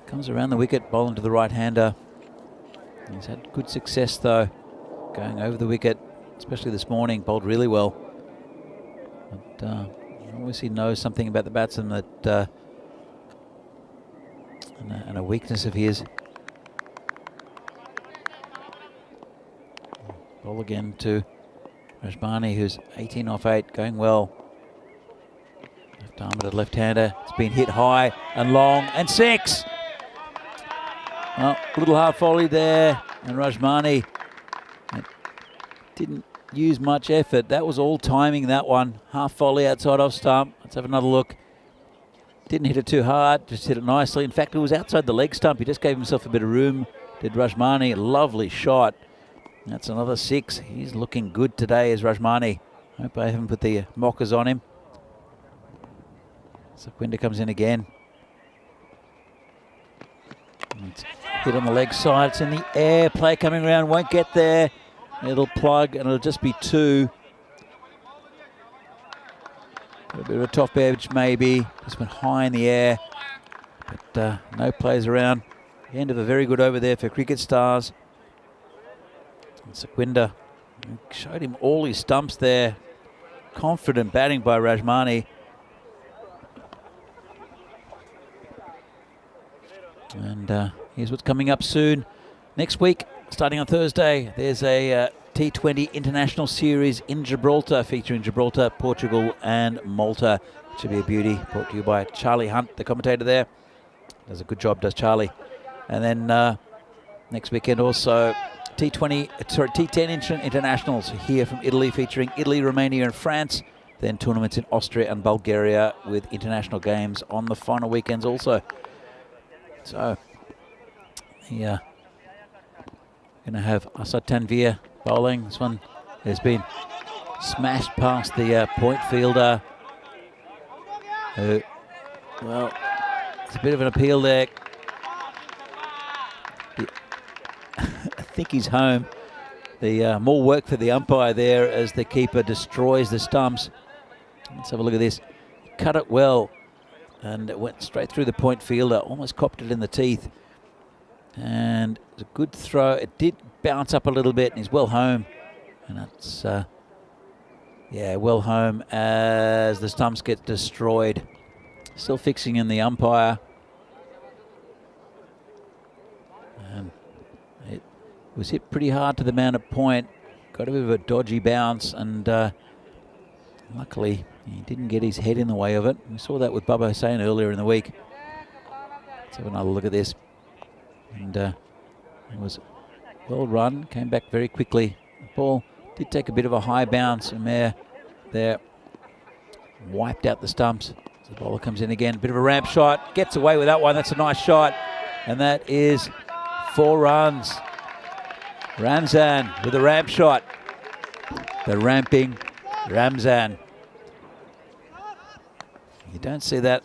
comes around the wicket, bowling to the right-hander. He's had good success, though, going over the wicket, especially this morning. Bowled really well. But obviously knows something about the batsman that and a weakness of his. Ball again to Rajmani, who's 18 off 8, going well. Diamond left-hander. It's been hit high and long and 6. Well, a little half volley there, and Rajmani didn't use much effort. That was all timing, that one. Half volley outside off stump. Let's have another look. Didn't hit it too hard, just hit it nicely. In fact, it was outside the leg stump. He just gave himself a bit of room. Did Rajmani. Lovely shot. That's another 6. He's looking good today as Rajmani. Hope I haven't put the mockers on him. Sequinda comes in again. It's hit on the leg side. It's in the air. Play coming around. Won't get there. It'll plug and it'll just be 2. A bit of a top edge maybe. Just went high in the air. But no plays around. The end of a very good over there for Cricket Stars. And Sequinda showed him all his stumps there. Confident batting by Rajmani. And here's what's coming up soon. Next week, starting on Thursday, there's a T20 International Series in Gibraltar, featuring Gibraltar, Portugal and Malta. It should be a beauty. Brought to you by Charlie Hunt, the commentator there. Does a good job, does Charlie. And then next weekend also T10 Internationals here from Italy, featuring Italy, Romania and France. Then tournaments in Austria and Bulgaria with international games on the final weekends also. So, yeah, going to have Asad Tanvir bowling. This one has been smashed past the point fielder. Well, it's a bit of an appeal there. I think he's home. The more work for the umpire there as the keeper destroys the stumps. Let's have a look at this. Cut it well. And it went straight through the point fielder, almost copped it in the teeth. And it was a good throw. It did bounce up a little bit, and he's well home. And that's, yeah, well home as the stumps get destroyed. Still fixing in the umpire. And it was hit pretty hard to the man at point. Got a bit of a dodgy bounce, and luckily he didn't get his head in the way of it. We saw that with Bubba Hussain earlier in the week. Let's have another look at this. And it was well run, came back very quickly. The ball did take a bit of a high bounce, and there wiped out the stumps. So the bowler comes in again, a bit of a ramp shot, gets away with that one. That's a nice shot, and that is 4 runs. Ramzan with a ramp shot. The ramping Ramzan. You don't see that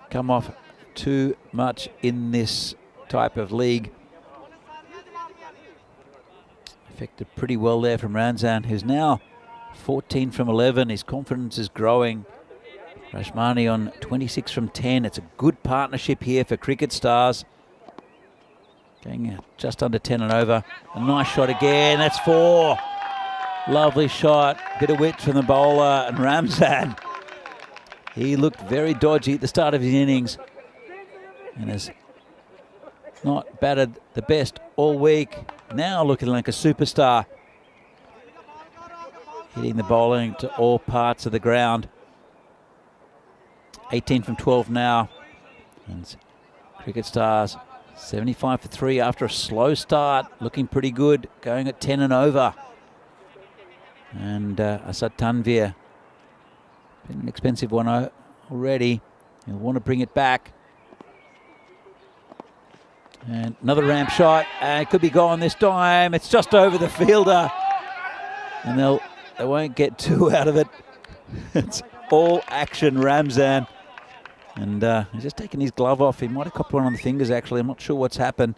come off too much in this type of league. Affected pretty well there from Ramzan, who's now 14 from 11. His confidence is growing. Rajmani on 26 from 10. It's a good partnership here for Cricket Stars. Going just under 10 and over. A nice shot again. That's 4. Lovely shot. Bit of wit from the bowler, and Ramzan. He looked very dodgy at the start of his innings and has not batted the best all week. Now looking like a superstar. Hitting the bowling to all parts of the ground. 18 from 12 now. And Cricket Stars 75 for 3 after a slow start. Looking pretty good. Going at 10 and over. And Asad Tanvir. Been an expensive one already. He'll want to bring it back. And another ramp shot. And it could be gone this time. It's just over the fielder. And they won't get 2 out of it. It's all action, Ramzan. And he's just taken his glove off. He might have copped one on the fingers, actually. I'm not sure what's happened.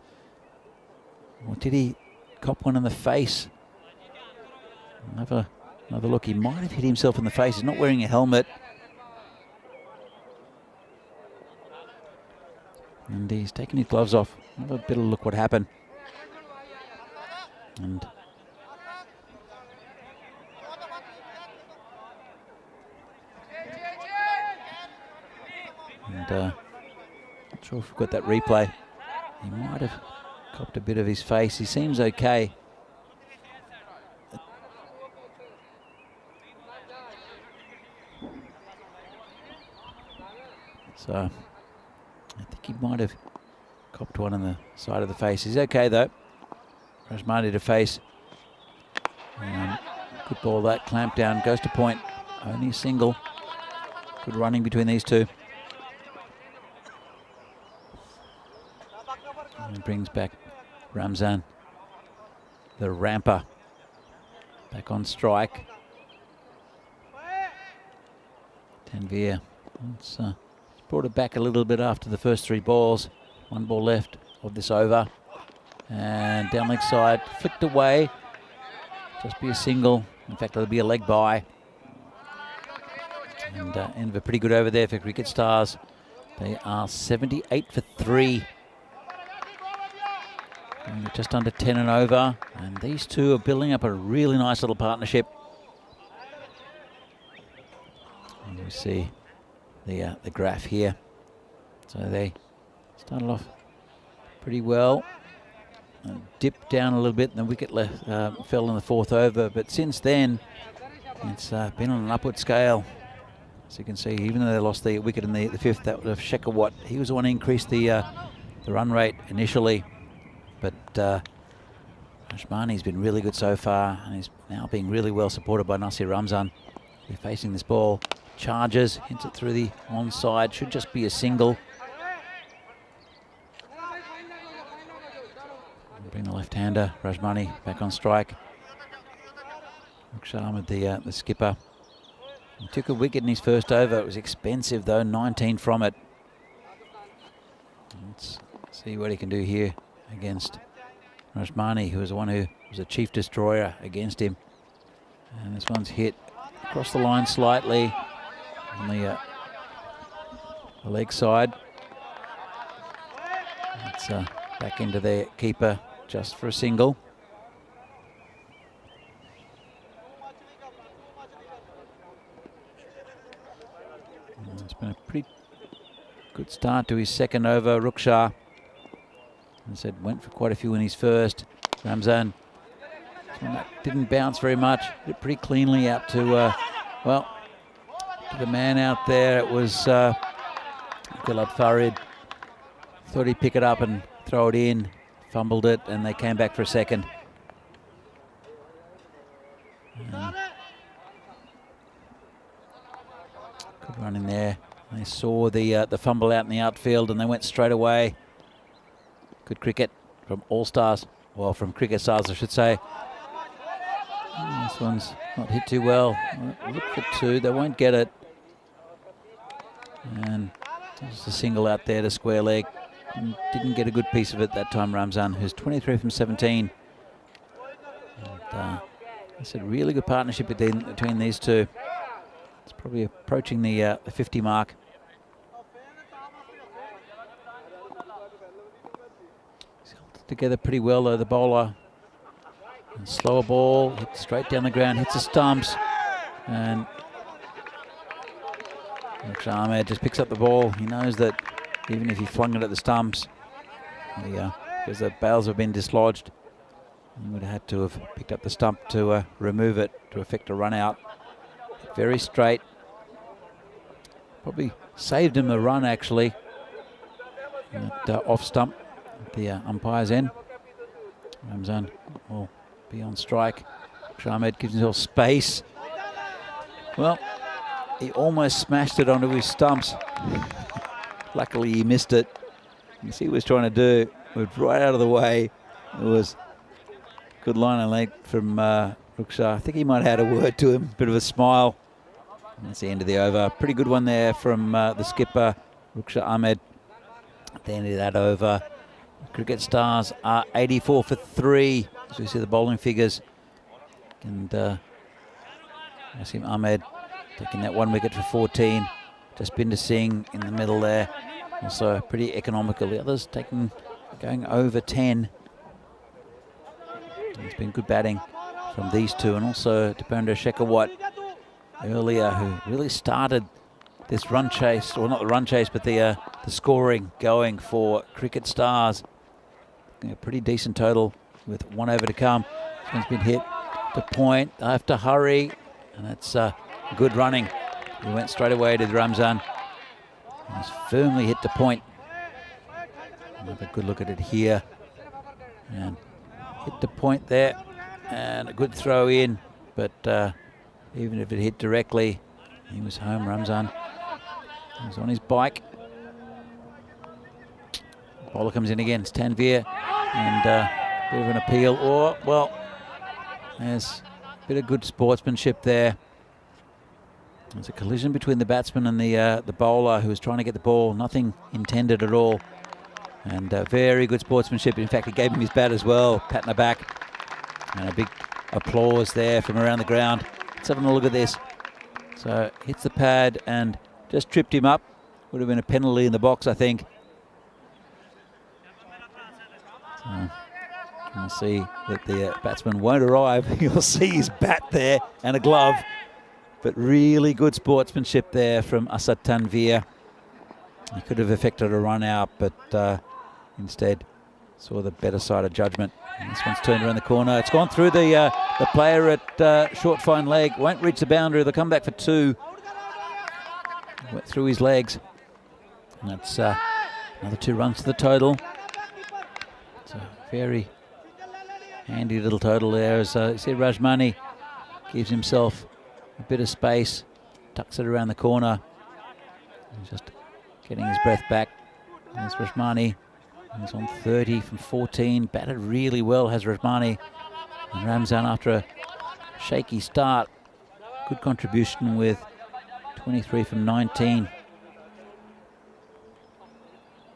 Or did he cop one in the face? Another look. He might have hit himself in the face. He's not wearing a helmet. And he's taken his gloves off. Have a bit of a look what happened. And not sure if we've got that replay. He might have copped a bit of his face. He seems okay. So I think he might have copped one on the side of the face. He's okay though. Rajmani to face. Good ball that. Clamp down. Goes to point. Only a single. Good running between these two. And brings back Ramzan, the ramper, back on strike. Tanvir. It's brought it back a little bit after the first 3 balls. 1 ball left of this over. And down leg side, flicked away. Just be a single. In fact, it'll be a leg by. And end of a pretty good over there for Cricket Stars. They are 78 for 3. And just under 10 and over. And these two are building up a really nice little partnership. And we see the graph here. So they started off pretty well. And dipped down a little bit, and the wicket fell in the 4th over. But since then, it's been on an upward scale. As you can see, even though they lost the wicket in the 5th, that was Shekhawat. He was the one who increased the run rate initially. But Rajmani's been really good so far, and he's now being really well supported by Nasir Ramzan. They're facing this ball. Charges, hits it through the onside. Should just be a single. Bring the left-hander, Rajmani back on strike. Rukhsar Ahmed, the skipper. He took a wicket in his first over. It was expensive though, 19 from it. Let's see what he can do here against Rajmani, who was the one who was a chief destroyer against him. And this one's hit across the line slightly on the leg side. It's back into their keeper just for a single. And it's been a pretty good start to his second over, Rukhsar. As I said, went for quite a few in his first. Ramzan didn't bounce very much. Did it pretty cleanly out to, well, to the man out there. It was Gilad Farid. Thought he'd pick it up and throw it in. Fumbled it, and they came back for a second. Good run in there. They saw the fumble out in the outfield, and they went straight away. Good cricket from All Stars, well, from Cricket Stars, I should say. This one's not hit too well. Look for 2. They won't get it. And just a single out there to square leg. Didn't get a good piece of it that time, Ramzan, who's 23 from 17. And, I said, really good partnership between these two. It's probably approaching the 50 mark. He's held it together pretty well, though, the bowler. And slower ball, hit straight down the ground, hits the stumps. And Ahmed just picks up the ball. He knows that even if he flung it at the stumps, because the bails have been dislodged, he would have had to have picked up the stump to remove it to effect a run out. Very straight. Probably saved him a run, actually. That off stump at the umpire's end. Ramzan will be on strike. Ahmed gives himself space. Well, he almost smashed it onto his stumps. Luckily, he missed it. You see what he was trying to do. Moved right out of the way. It was good line and length from Rukhsar. I think he might have had a word to him. Bit of a smile. And that's the end of the over. Pretty good one there from the skipper, Rukhsar Ahmed. At the end of that over, Cricket Stars are 84 for 3. As we see the bowling figures. And Asim Ahmed taking that 1 wicket for 14. Just Binder Singh in the middle there. Also pretty economical. The others going over 10. It's been good batting from these two. And also Dipender Shekhawat earlier, who really started this run chase, or not the run chase, but the scoring going for Cricket Stars. A pretty decent total with 1 over to come. This one's been hit to point. I have to hurry. And that's good running. He went straight away to Ramzan. He's firmly hit the point. Have a good look at it here. And hit the point there. And a good throw in. But even if it hit directly, he was home, Ramzan. He was on his bike. Bowler comes in again. It's Tanvir. And bit of an appeal. Or, well, there's a bit of good sportsmanship there. There's a collision between the batsman and the bowler who was trying to get the ball. Nothing intended at all. And very good sportsmanship. In fact, he gave him his bat as well. Pat on the back. And a big applause there from around the ground. Let's have a look at this. So hits the pad and just tripped him up. Would have been a penalty in the box, I think. So you'll see that the batsman won't arrive. You'll see his bat there and a glove. But really good sportsmanship there from Asad Tanvir. He could have effected a run out, but instead saw the better side of judgment. And this one's turned around the corner. It's gone through the player at short fine leg. Won't reach the boundary. They'll come back for 2. Went through his legs. And that's another 2 runs to the total. It's a very handy little total there. As you see, Rajmani gives himself a bit of space, tucks it around the corner. He's just getting his breath back. There's Rajmani. He's on 30 from 14. Batted really well, has Rajmani. And Ramzan, after a shaky start, good contribution with 23 from 19.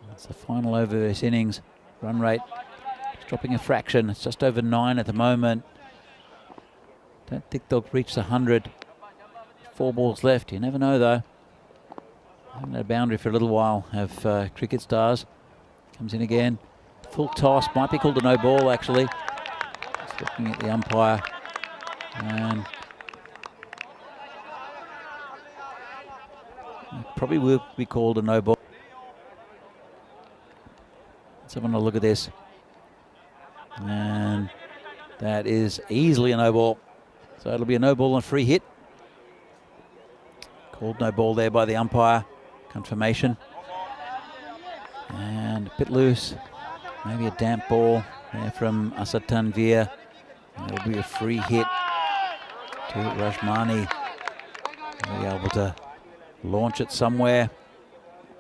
That's the final over this innings. Run rate is dropping a fraction. It's just over 9 at the moment. Don't think they'll reach the 100. 4 balls left. You never know, though. Haven't had a boundary for a little while. Have Cricket Stars. Comes in again. Full toss. Might be called a no ball, actually. Just looking at the umpire. And it probably will be called a no ball. Let's have a look at this. And that is easily a no ball. So it'll be a no ball and a free hit. Called no ball there by the umpire. Confirmation. And a bit loose. Maybe a damp ball there from Asad Tanvir. It'll be a free hit to Rajmani. He'll be able to launch it somewhere.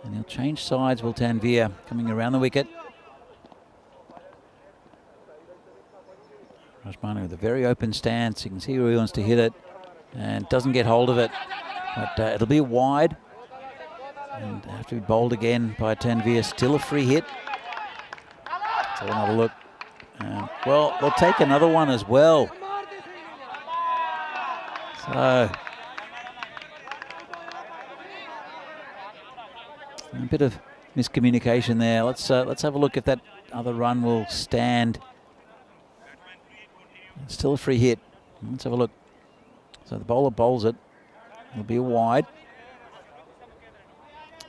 And he'll change sides, will Tanvir, coming around the wicket. Rajmani with a very open stance. You can see where he wants to hit it. And doesn't get hold of it. But it'll be wide. And have to be bowled again by Tanvir. Still a free hit. Let's have another look. Well, they'll take another one as well. So a bit of miscommunication there. Let's have a look if that other run will stand. It's still a free hit. Let's have a look. So the bowler bowls it. It'll be a wide.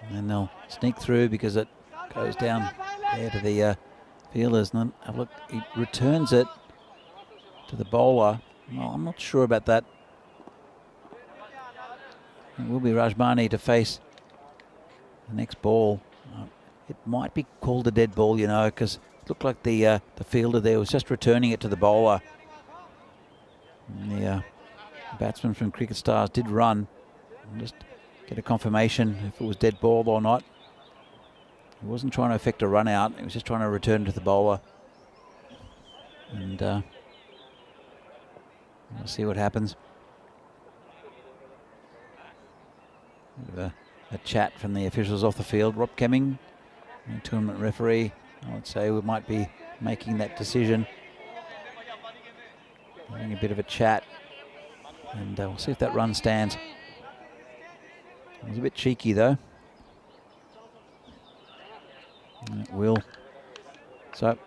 And then they'll sneak through because it goes down there to the fielders. And then have a look. He returns it to the bowler. Well, I'm not sure about that. It will be Rajmani to face the next ball. It might be called a dead ball, you know, because it looked like the fielder there was just returning it to the bowler. And the batsman from Cricket Stars did run. And just get a confirmation if it was dead ball or not. He wasn't trying to effect a run out. He was just trying to return to the bowler. And we'll see what happens. Bit of a chat from the officials off the field. Rob Kemming, the tournament referee, I would say we might be making that decision. Having a bit of a chat. And we'll see if that run stands. It was a bit cheeky though. And it will. So.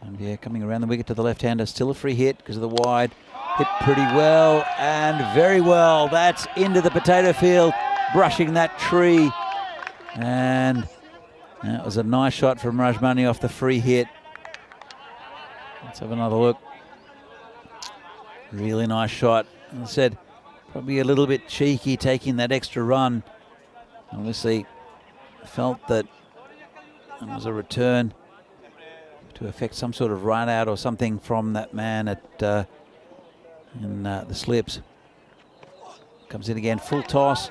And yeah, coming around the wicket to the left-hander. Still a free hit because of the wide. Hit pretty well and very well. That's into the potato field, brushing that tree. And that was a nice shot from Rajmani off the free hit. Let's have another look. Really nice shot. As I said, probably a little bit cheeky taking that extra run. Obviously felt that it was a return to affect some sort of run out or something from that man at in the slips. Comes in again, full toss.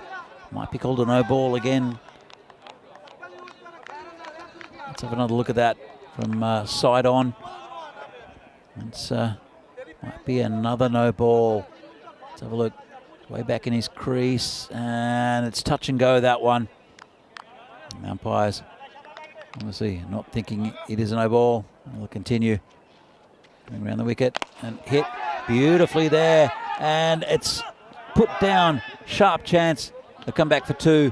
Might be called a no ball again. Let's have another look at that from side on. It's might be another no ball. Let's have a look. Way back in his crease, and it's touch and go, that one. And the umpires obviously not thinking it is a no ball. We'll continue. Going around the wicket and hit beautifully there, and it's put down. Sharp chance. They'll come back for 2.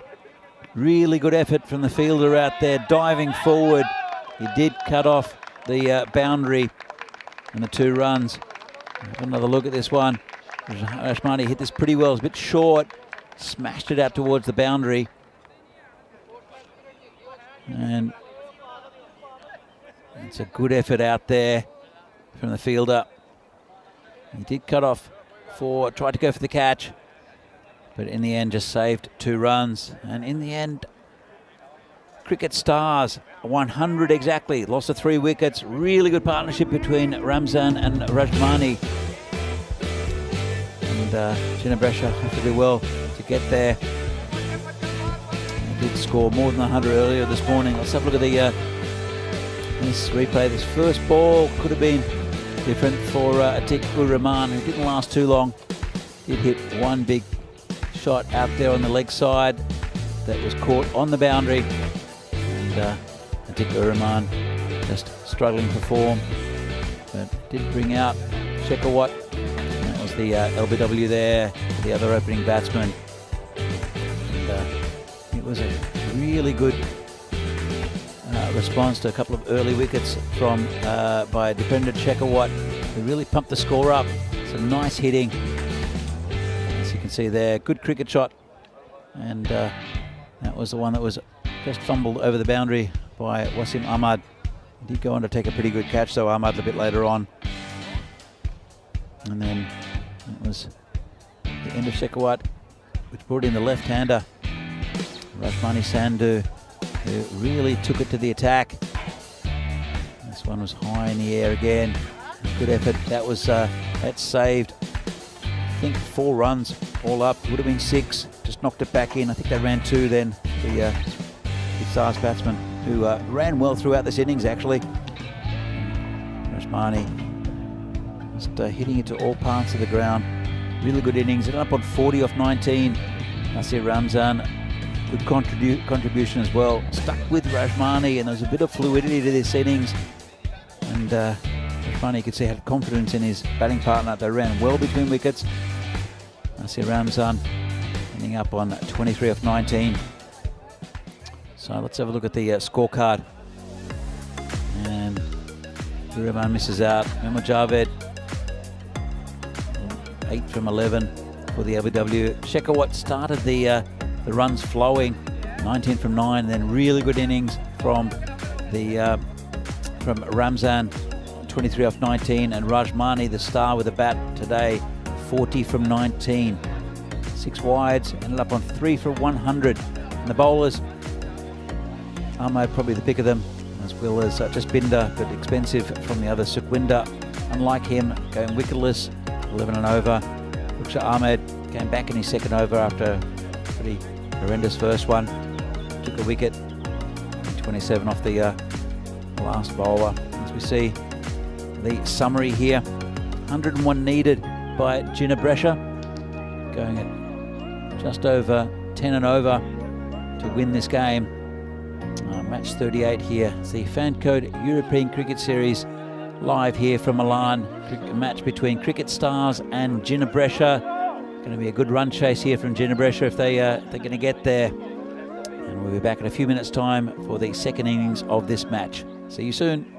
Really good effort from the fielder out there, diving forward. He did cut off the boundary and the 2 runs. Have another look at this one. Rashmani hit this pretty well. It's a bit short. Smashed it out towards the boundary. And it's a good effort out there from the fielder. He did cut off tried to go for the catch, but in the end just saved 2 runs. And in the end, Cricket Stars 100 exactly. Loss of 3 wickets. Really good partnership between Ramzan and Rajmani. And Ginebresha have to do well to get there. They did score more than 100 earlier this morning. Let's have a look at this replay. This first ball could have been different for Atiq-ur-Rahman, who didn't last too long. Did hit one big shot out there on the leg side that was caught on the boundary. And Atiq-ur-Rahman just struggling for form, but did bring out Shekhawat. That was the LBW there, the other opening batsman. And it was a really good response to a couple of early wickets from by dependent Shekhawat, who really pumped the score up. Some nice hitting, as you can see there. Good cricket shot, and that was the one that was just fumbled over the boundary by Wasim Ahmad. He did go on to take a pretty good catch, though, Ahmad, a bit later on. And then it was the end of Shekhawat, which brought in the left-hander, Rashmani Sandhu, who really took it to the attack. This one was high in the air again. Good effort. That was that saved, I think, 4 runs all up. Would have been 6. Just knocked it back in. I think they ran 2 then. The Stars batsman, who ran well throughout this innings, actually. Rashmani just hitting it to all parts of the ground. Really good innings. Ended up on 40 off 19. Nasir Ramzan, good contribution as well. Stuck with Rashmani, and there was a bit of fluidity to this innings. And Rashmani, you could see, had confidence in his batting partner. They ran well between wickets. Nasir Ramzan ending up on 23 off 19. So let's have a look at the scorecard. And Rahman misses out. Mehmet Javed, 8 from 11 for the LBW. Shekhawat started the runs flowing, 19 from 9, and then really good innings from Ramzan, 23 off 19, and Rajmani, the star with the bat today, 40 from 19. 6 wides, ended up on 3 for 100. And the bowlers, Ahmad probably the pick of them, as well as just Binder, but expensive from the other. Sukhwinder, unlike him, going wicketless, 11 and over. Ruksha Ahmed came back in his second over after a pretty horrendous first one. Took a wicket, 27 off the last bowler. As we see the summary here, 101 needed by Ginebresha, going at just over 10 and over to win this game. Match 38 here. It's the Fan Code European Cricket Series live here from Milan. A match between Cricket Stars and Ginebresha. Going to be a good run chase here from Ginebresha if they're going to get there. And we'll be back in a few minutes' time for the second innings of this match. See you soon.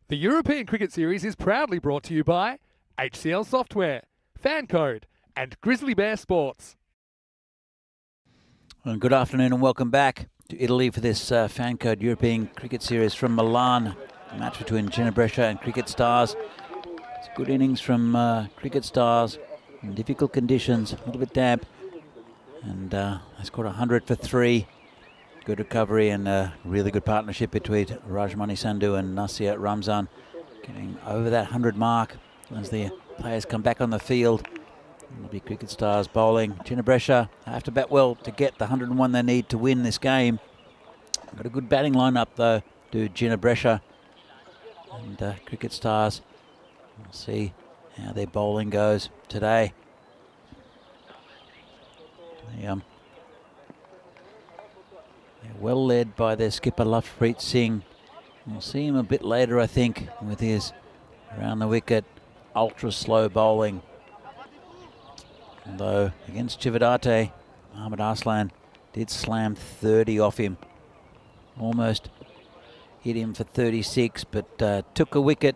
The European Cricket Series is proudly brought to you by HCL Software, Fancode, and Grizzly Bear Sports. Well, good afternoon and welcome back to Italy for this Fancode European Cricket Series from Milan. A match between Ginebra and Cricket Stars. It's a good innings from Cricket Stars in difficult conditions, a little bit damp. And they scored 100 for 3. Good recovery and a really good partnership between Rajmani Sandhu and Nasir Ramzan, getting over that 100 mark as the players come back on the field. It'll be Cricket Stars bowling. Ginebra have to bat well to get the 101 they need to win this game. Got a good batting lineup though, do Ginebra and Cricket Stars. We'll see how their bowling goes today. They're well led by their skipper Lovepreet Singh. We'll see him a bit later, I think, with his around the wicket ultra slow bowling. Although against Chivadate, Mohammad Arslan did slam 30 off him. Almost hit him for 36, but took a wicket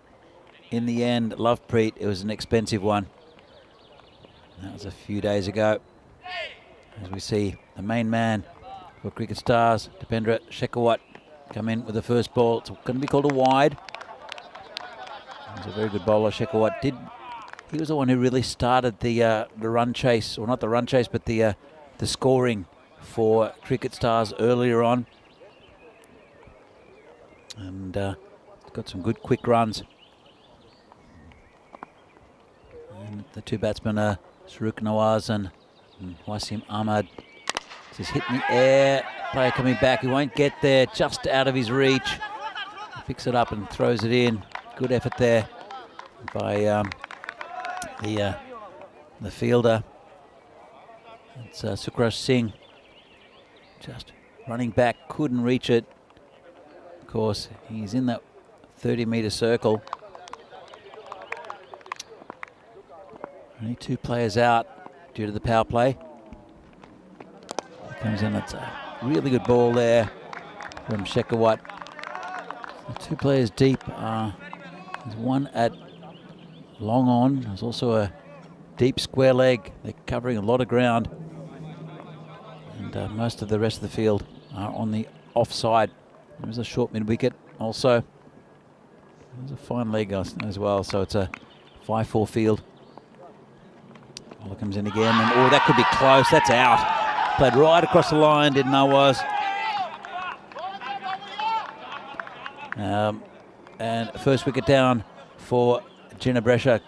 in the end. Lovepreet, it was an expensive one. That was a few days ago. As we see the main man for Cricket Stars, Dipendra Shekhawat, come in with the first ball. It's going to be called a wide. He's a very good bowler, Shekhawat. He was the one who really started the run chase, or not the run chase, but the scoring for Cricket Stars earlier on. And got some good quick runs. And the two batsmen are Saruk Nawaz and Wasim Ahmad. This is hit in the air. Player coming back. He won't get there. Just out of his reach. He picks it up and throws it in. Good effort there by the fielder. It's Sukraj Singh. Just running back. Couldn't reach it. Of course, he's in that 30-metre circle. Only two players out due to the power play. Comes in, it's a really good ball there from Shekhawat. The two players deep. There's one at long on. There's also a deep square leg. They're covering a lot of ground. And most of the rest of the field are on the offside. There's a short mid-wicket also. There's a fine leg as well, so it's a 5-4 field. Ball comes in again, and oh, that could be close. That's out. Played right across the line, did Nawaz. And first wicket down for Ginebra.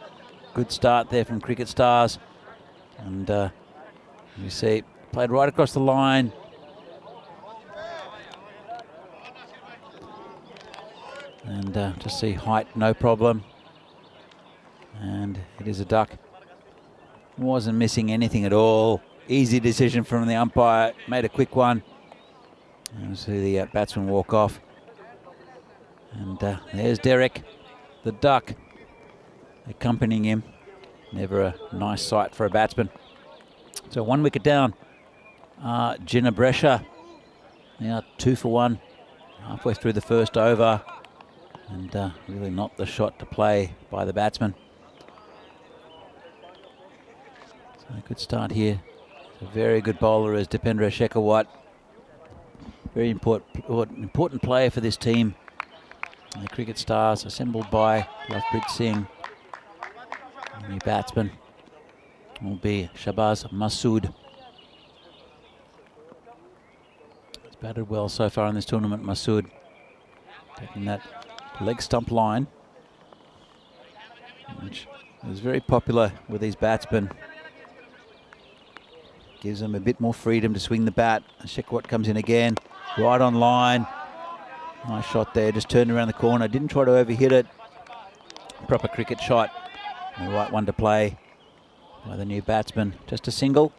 Good start there from Cricket Stars. And you see, played right across the line. And just see height, no problem. And it is a duck. Wasn't missing anything at all. Easy decision from the umpire. Made a quick one. And see the batsman walk off. And there's Derek, the duck, accompanying him. Never a nice sight for a batsman. So 1 wicket down. Ginebra now 2 for 1. Halfway through the first over. And really not the shot to play by the batsman. So a good start here. A very good bowler is Dipendra Shekhawat. Very important player for this team. The Cricket Stars assembled by Lovepreet Singh. The new batsman will be Shahbaz Masood. He's batted well so far in this tournament, Masood. Taking that leg stump line, which is very popular with these batsmen. Gives them a bit more freedom to swing the bat. Shekhawat comes in again, right on line. Nice shot there, just turned around the corner. Didn't try to overhit it. Proper cricket shot. The right one to play by the new batsman. Just a single.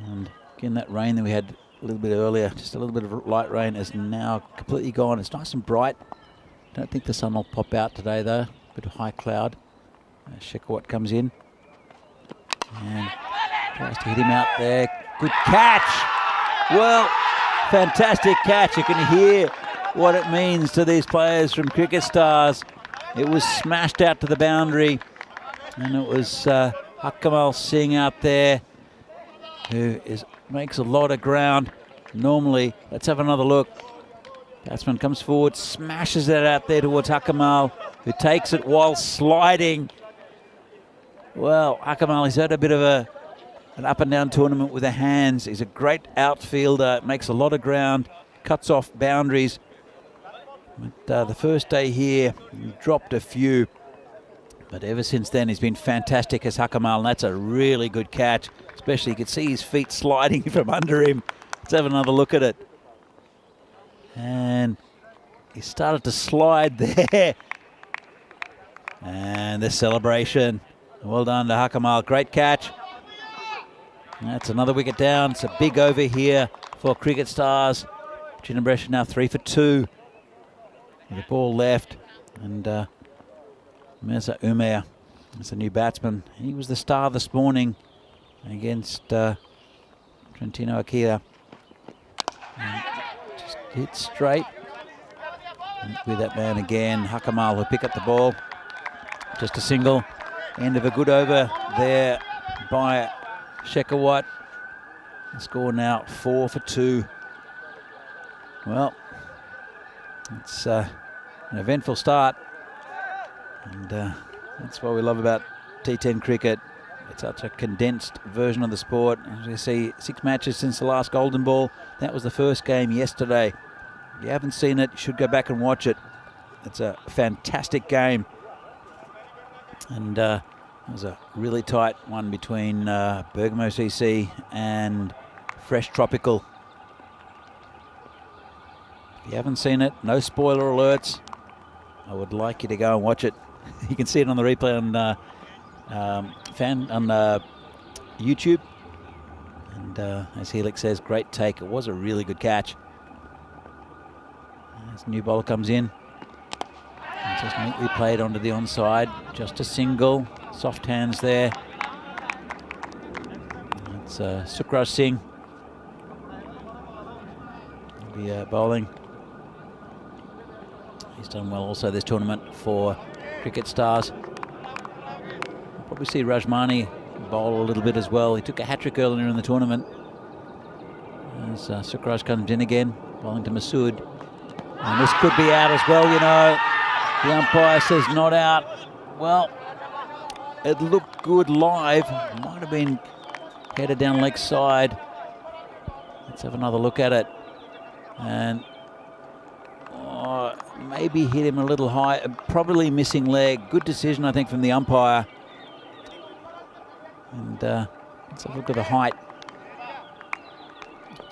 And again, that rain that we had a little bit earlier, just a little bit of light rain, is now completely gone. It's nice and bright. Don't think the sun will pop out today though. Bit of high cloud. Shekhawat comes in. And tries to hit him out there. Good catch. Well, fantastic catch. You can hear what it means to these players from Cricket Stars. It was smashed out to the boundary, and it was Hakamal Singh out there who makes a lot of ground. Normally, let's have another look. Batsman comes forward, smashes it out there towards Hakamal, who takes it while sliding. Well, Hakamal, he's had a bit of an up and down tournament with the hands. He's a great outfielder, makes a lot of ground, cuts off boundaries. But the first day here, he dropped a few. But ever since then, he's been fantastic as Hakamal, and that's a really good catch. Especially, you can see his feet sliding from under him. Let's have another look at it. And he started to slide there. And the celebration. Well done to Hakamal. Great catch. That's another wicket down. It's a big over here for Cricket Stars. Chinabresha now 3 for 2. With the ball left. And Mirza Umair is the new batsman. He was the star this morning against Trentino Akira. Just hit straight. And with that man again, Hakamal will pick up the ball. Just a single. End of a good over there by Shekhawat. The score now 4 for 2. Well, it's an eventful start. And that's what we love about T10 cricket. It's such a condensed version of the sport. As you see, 6 matches since the last Golden Ball. That was the first game yesterday. If you haven't seen it, you should go back and watch it. It's a fantastic game. And it was a really tight one between Bergamo CC and Fresh Tropical. If you haven't seen it, no spoiler alerts. I would like you to go and watch it. You can see it on the replay on YouTube. And as Helix says, great take. It was a really good catch. As new bowler comes in. And just neatly played onto the onside. Just a single. Soft hands there. It's Sukraj Singh. He'll be bowling. He's done well also this tournament for Cricket Stars. We'll probably see Rajmani bowl a little bit as well. He took a hat-trick earlier in the tournament. As Sukraj comes in again, bowling to Masood. And this could be out as well, you know. The umpire says not out. Well, it looked good live. Might have been headed down leg side. Let's have another look at it. And maybe hit him a little high. Probably missing leg. Good decision, I think, from the umpire. And let's have a look at the height.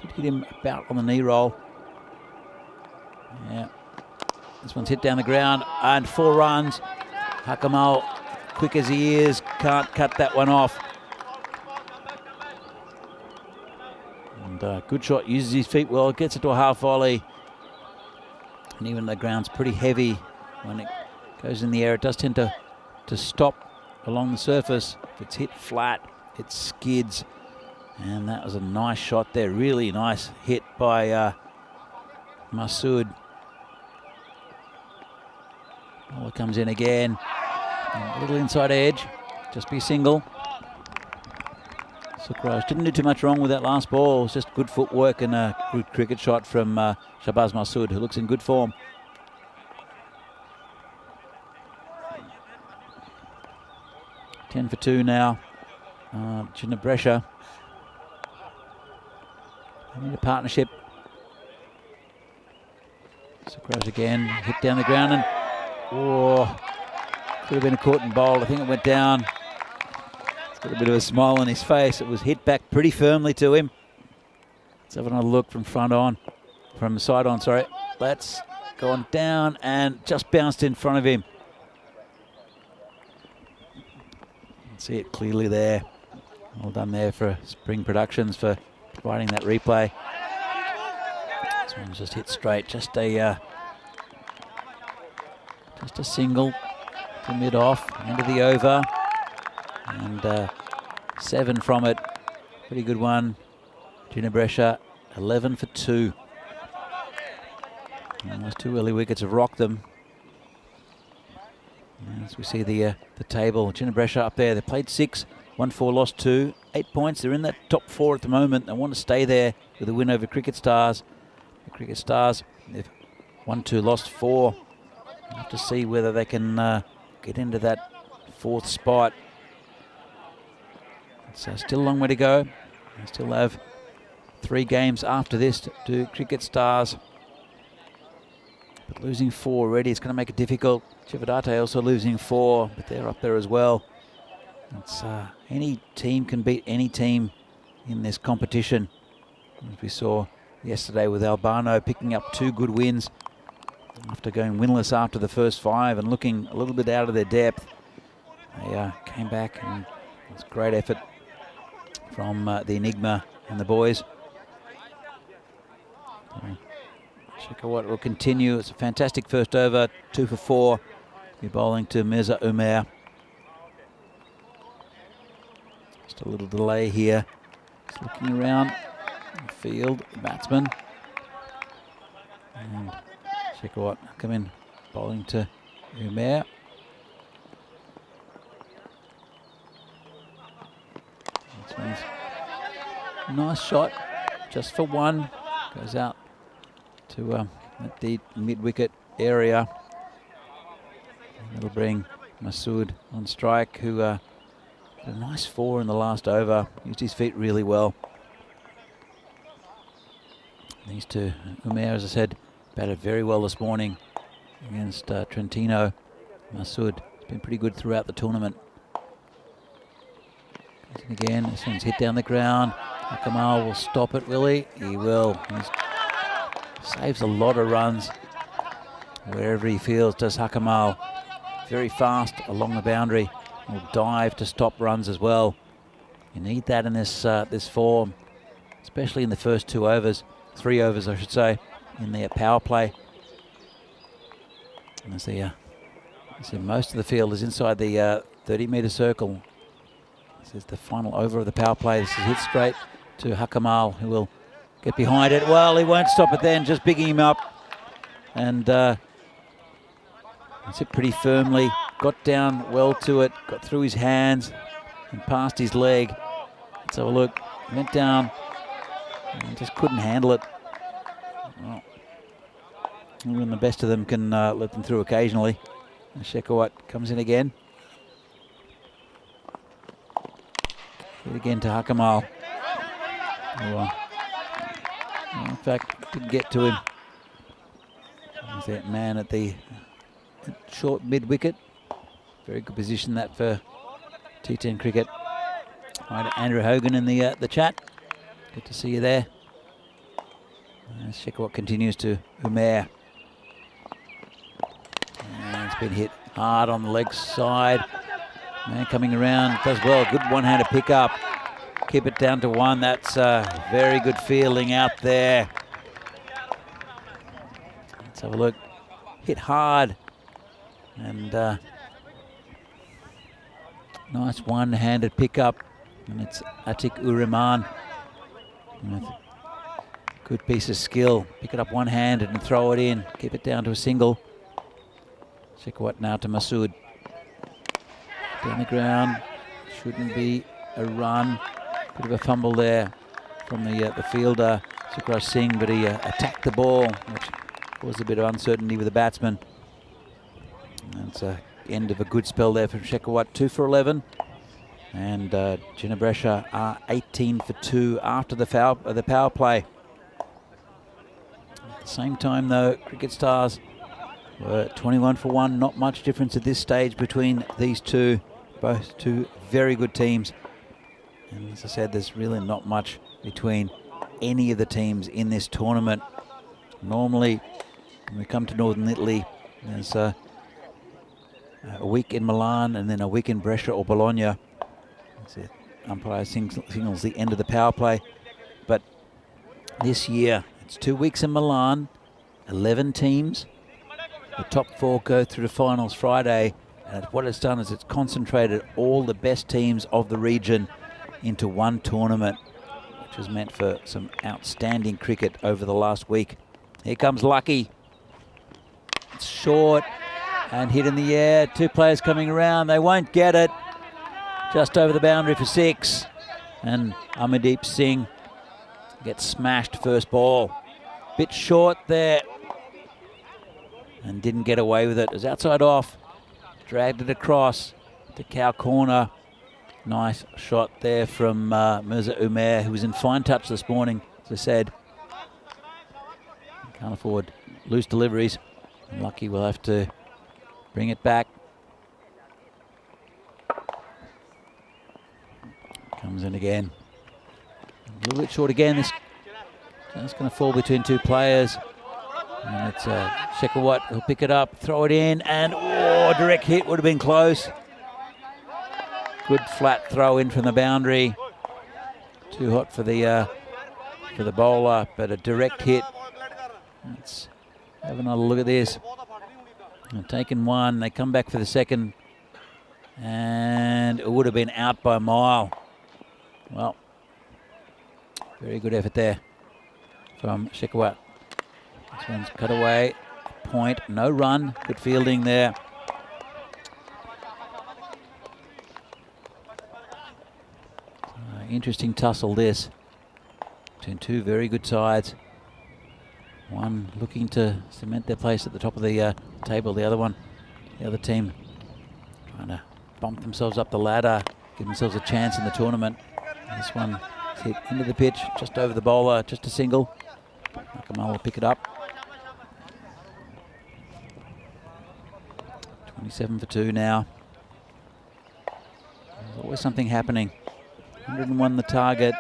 Did hit him about on the knee roll. Yeah. This one's hit down the ground and 4 runs. Hakamal, quick as he is, can't cut that one off. And good shot, uses his feet well, gets it to a half volley. And even though the ground's pretty heavy, when it goes in the air, it does tend to stop along the surface. If it's hit flat, it skids. And that was a nice shot there, really nice hit by Masood. Bowler comes in again. A little inside edge. Just be single. Sukraj didn't do too much wrong with that last ball. It was just good footwork and a good cricket shot from Shahbaz Masood, who looks in good form. Ten for 2 now. Chinabresha. They need a partnership. Sukraj again, hit down the ground and could have been a caught and bowled. I think it went down. He's got a bit of a smile on his face. It was hit back pretty firmly to him. Let's have another look from side on, sorry. That's gone down and just bounced in front of him. You can see it clearly there. Well done there for Spring Productions for providing that replay. This one's just hit straight, just a single to mid-off, end of the over, and 7 from it. Pretty good one. Chinabresha, 11 for 2. And those 2 early wickets have rocked them. As we see the table, Ginebrescia up there, they played 6, won 4, lost 2, 8 points. They're in that top 4 at the moment. They want to stay there with a win over Cricket Stars. The Cricket Stars, they've won 2, lost 4. We'll have to see whether they can get into that 4th spot. It's still a long way to go. They still have 3 games after this to Cricket Stars. But losing 4 already, it's going to make it difficult. Chivadate also losing 4, but they're up there as well. It's any team can beat any team in this competition. As we saw yesterday with Albano picking up 2 good wins after going winless after the first 5 and looking a little bit out of their depth. They came back, and it was a great effort from the Enigma and the boys. Shekhawat will continue. It's a fantastic first over, 2 for 4. Be bowling to Mirza Umair. Just a little delay here. Just looking around the field, the batsman. And Shekhawat come in, bowling to Umair. This one's a nice shot, just for 1. Goes out to the mid-wicket area. That'll bring Masood on strike, who had a nice 4 in the last over. Used his feet really well. These two, Umair, as I said, batted very well this morning against Trentino. Masood has been pretty good throughout the tournament. Goes in again, this one's hit down the ground. Akamal will stop it, will he? He will. He saves a lot of runs wherever he feels, does Hakamal. Very fast along the boundary. Will dive to stop runs as well. You need that in this this form, especially in the first 2 overs, 3 overs I should say, in the power play. And as most of the field is inside the 30-metre circle. This is the final over of the power play. This is hit straight to Hakamal, who will get behind it. Well, he won't stop it then, just bigging him up. And it's hit pretty firmly, got down well to it, got through his hands and past his leg. Let's have a look. Went down and just couldn't handle it. Well, even the best of them can let them through occasionally. And Shekhawat comes in again. Hit again to Hakamal. In fact, didn't get to him. There's that man at the short mid-wicket. Very good position that for T10 cricket. Hi to Andrew Hogan in the chat. Good to see you there. Shekhawat continues to Umair. And it's been hit hard on the leg side. Man coming around, does well. Good one-handed pick up. Keep it down to 1. That's very good fielding out there. Let's have a look. Hit hard. And nice one-handed pickup, and it's Atik Uriman. Good piece of skill. Pick it up one-handed and throw it in. Keep it down to a single. Shekhawat now to Masood. Down the ground. Shouldn't be a run. Bit of a fumble there from the fielder, Sukraj Singh, but he attacked the ball, which caused a bit of uncertainty with the batsman. That's the end of a good spell there for Shekhawat. 2 for 11. And Ginebrescia are 18 for 2 after the power play. At the same time, though, Cricket Stars were 21 for 1. Not much difference at this stage between these two. Both two very good teams. And as I said, there's really not much between any of the teams in this tournament. Normally, when we come to Northern Italy, there's a week in Milan and then a week in Brescia or Bologna. That's it. Umpire signals the end of the power play. But this year, it's 2 weeks in Milan, 11 teams. The top 4 go through the finals Friday. And what it's done is it's concentrated all the best teams of the region into one tournament, which has meant for some outstanding cricket over the last week. Here comes Lucky. It's short and hit in the air. 2 players coming around. They won't get it. Just over the boundary for 6. And Amardeep Singh gets smashed first ball. Bit short there. And didn't get away with it. It was outside off. Dragged it across to cow corner. Nice shot there from Mirza Umair, who was in fine touch this morning, as I said. Can't afford loose deliveries. Lucky we'll have to bring it back. Comes in again. A little bit short again. This is going to fall between 2 players. And it's Shekhawat who'll pick it up, throw it in, and direct hit would have been close. Good flat throw in from the boundary. Too hot for the bowler, but a direct hit. Let's have another look at this. They've taken 1, they come back for the second, and it would have been out by a mile. Well, very good effort there from Shekhawat. This one's cut away, point, no run, good fielding there. Interesting tussle this between 2 very good sides. One looking to cement their place at the top of the table. The other team trying to bump themselves up the ladder, give themselves a chance in the tournament. This one hit into the pitch, just over the bowler, just a single. Kamal will pick it up. 27 for 2 now. There's always something happening. 101 the target.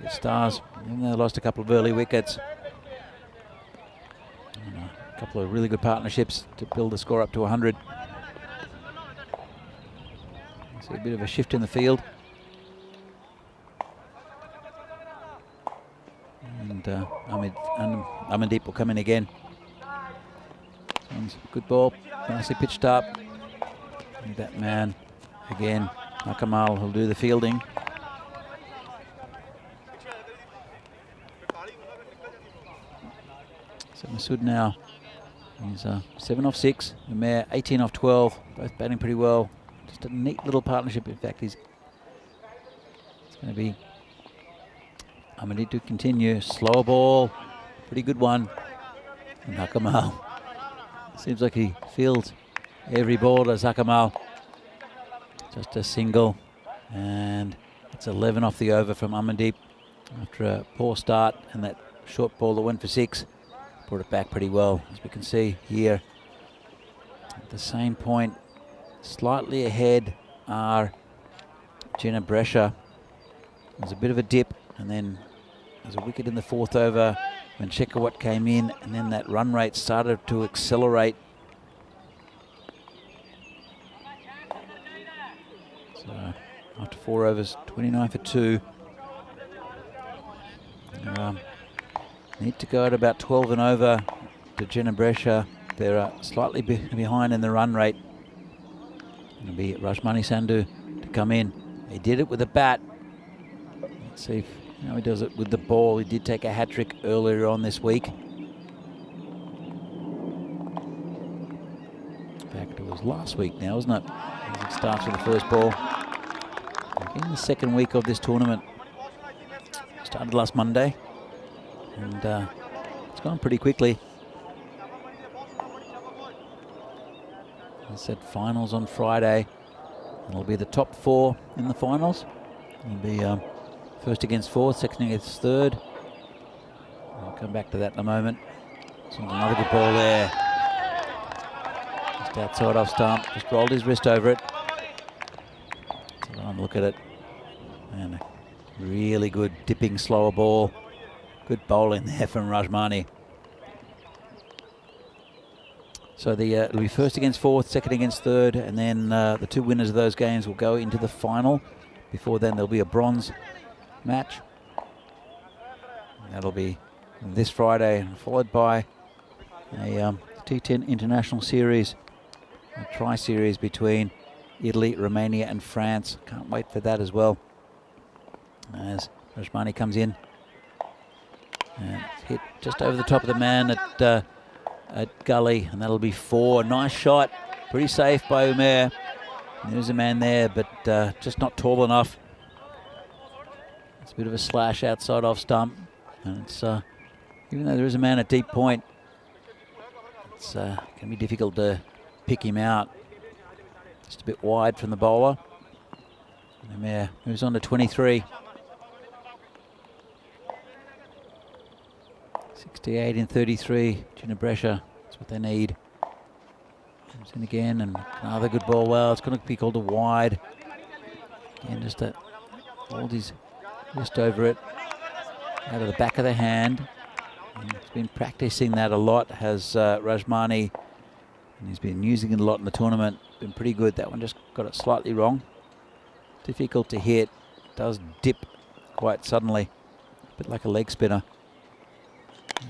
The Stars, even though they lost a couple of early wickets. And a couple of really good partnerships to build the score up to 100. See a bit of a shift in the field. And Amandeep will come in again. This one's a good ball, nicely pitched up. And that man again. Akamal will do the fielding. So Masood now, he's 7 off 6, Umair 18 off 12, both batting pretty well. Just a neat little partnership. In fact, it's going to be Amandeep to continue. Slower ball, pretty good one. And Akamal, seems like he fields every ball as Akamal. Just a single, and it's 11 off the over from Amandeep after a poor start, and that short ball that went for 6 brought it back pretty well, as we can see here. At the same point, slightly ahead are Gina Brescia. There's a bit of a dip, and then there's a wicket in the 4th over when Shekhawat came in, and then that run rate started to accelerate. So after 4 overs, 29 for 2. Need to go at about 12 and over to Gina Brescia. They're slightly behind in the run rate. It'll be Rajmani Sandhu to come in. He did it with a bat. Let's see how he does it with the ball. He did take a hat-trick earlier on this week. In fact, it was last week now, wasn't it? As it starts with the first ball. In the second week of this tournament. Started last Monday. And it's gone pretty quickly. I said finals on Friday. It'll be the top 4 in the finals. It'll be first against 4th, second against 3rd. I'll come back to that in a moment. So another good ball there. Just outside off stump. Just rolled his wrist over it. So have a look at it. And a really good dipping slower ball. Good bowling there from Rajmani. So it'll be first against 4th, second against 3rd, and then the 2 winners of those games will go into the final. Before then, there'll be a bronze match. That'll be this Friday, followed by a T10 International Series, a tri-series between Italy, Romania, and France. Can't wait for that as well. As Rajmani comes in. And hit just over the top of the man at at gully, and that'll be 4. Nice shot, pretty safe by Umair. There's a man there, but just not tall enough. It's a bit of a slash outside off stump, and it's even though there is a man at deep point, it's going to be difficult to pick him out. Just a bit wide from the bowler. Umair moves on to 23. 68 in 33. Ginebrescia, that's what they need. Comes in again, and another good ball. Well, it's going to be called a wide. Again, just to hold his wrist over it, out of the back of the hand. And he's been practicing that a lot, has Rajmani, and he's been using it a lot in the tournament. Been pretty good. That one just got it slightly wrong. Difficult to hit. Does dip quite suddenly, a bit like a leg spinner.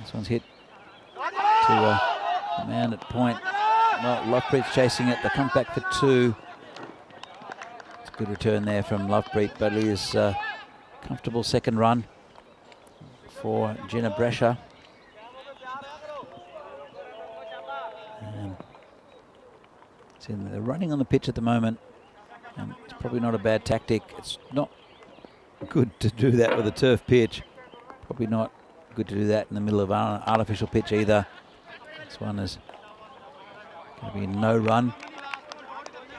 This one's hit to the man at point. Well, Lovepreet's chasing it. They come back for 2. It's a good return there from Lovepreet, but it is comfortable second run for Ginebrescia. And they're running on the pitch at the moment, and it's probably not a bad tactic. It's not good to do that with a turf pitch. Probably not good to do that in the middle of an artificial pitch either. This one is going to be no run,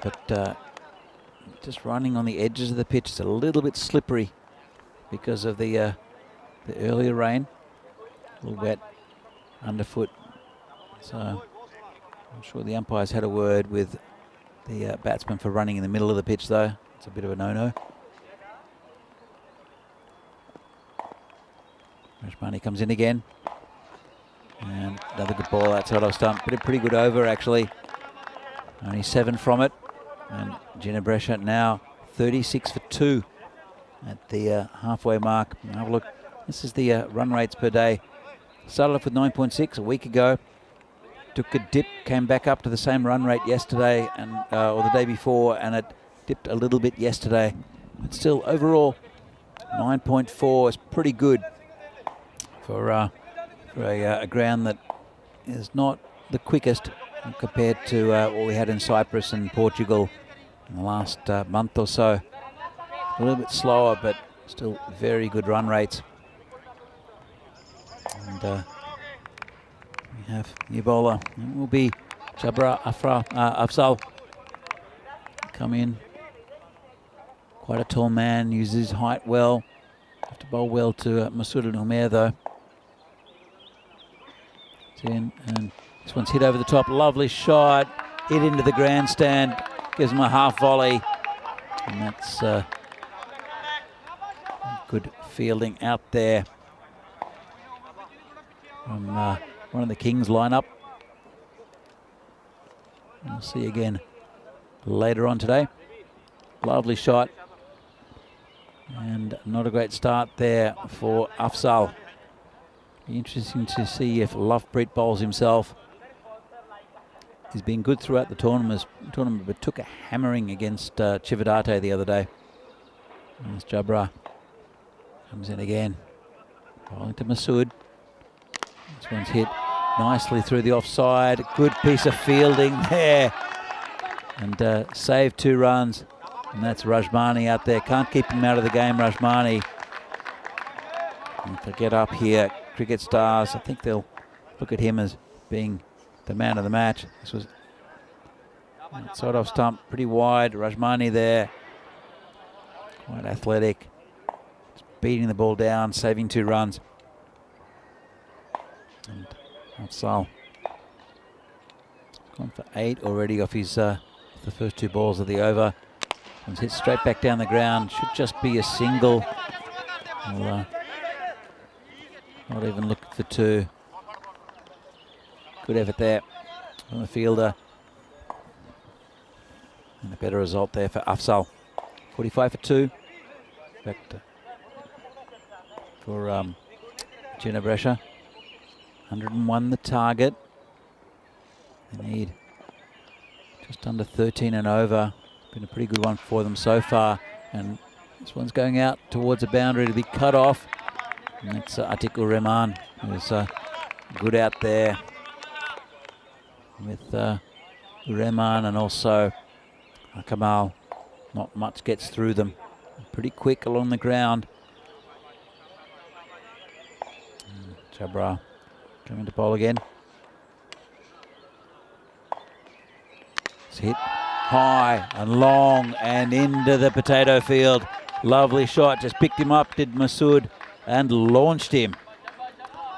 but just running on the edges of the pitch. It's a little bit slippery because of the earlier rain. A little wet underfoot. So I'm sure the umpires had a word with the batsman for running in the middle of the pitch, though. It's a bit of a no-no. Rajmani comes in again. And another good ball outside off stump. But a pretty good over, actually. Only 7 from it. And Ginebrescia now 36 for 2 at the halfway mark. Have a look. This is the run rates per day. Started off with 9.6 a week ago. Took a dip, came back up to the same run rate yesterday and or the day before, and it dipped a little bit yesterday. But still, overall, 9.4 is pretty good for a ground that is not the quickest compared to what we had in Cyprus and Portugal in the last month or so. A little bit slower, but still very good run rates. And we have new bowler. It will be Jabra Afzal. Come in. Quite a tall man, uses his height well. Have to bowl well to Masood and Umair, though. It's in, and this one's hit over the top. Lovely shot. Hit into the grandstand. Gives him a half volley. And that's good fielding out there from one of the Kings lineup. We'll see again later on today. Lovely shot. And not a great start there for Afzal. Be interesting to see if Lovepreet bowls himself. He's been good throughout the tournament, but took a hammering against Chivadate the other day. And this Jabra comes in again. Bowling to Masood. This one's hit nicely through the offside. Good piece of fielding there. And saved 2 runs. And that's Rajmani out there. Can't keep him out of the game, Rajmani. And if they get up here, Cricket Stars, I think they'll look at him as being the man of the match. This was outside off stump, pretty wide. Rajmani there. Quite athletic. Just beating the ball down, saving 2 runs. And Afzal gone for 8 already off his the first 2 balls of the over. And hit straight back down the ground. Should just be a single. Well, not even looking for 2. Good effort there from the fielder. And a better result there for Afzal. 45 for 2. Back to, for Ginebrescia. 101 the target. They need just under 13 and over. Been a pretty good one for them so far. And this one's going out towards a boundary to be cut off. And that's Atikur Rahman, who's good out there. with Ureman and also Kamal. Not much gets through them. Pretty quick along the ground. Jabra coming to bowl again. It's hit high and long and into the potato field. Lovely shot, just picked him up, did Masood, and launched him.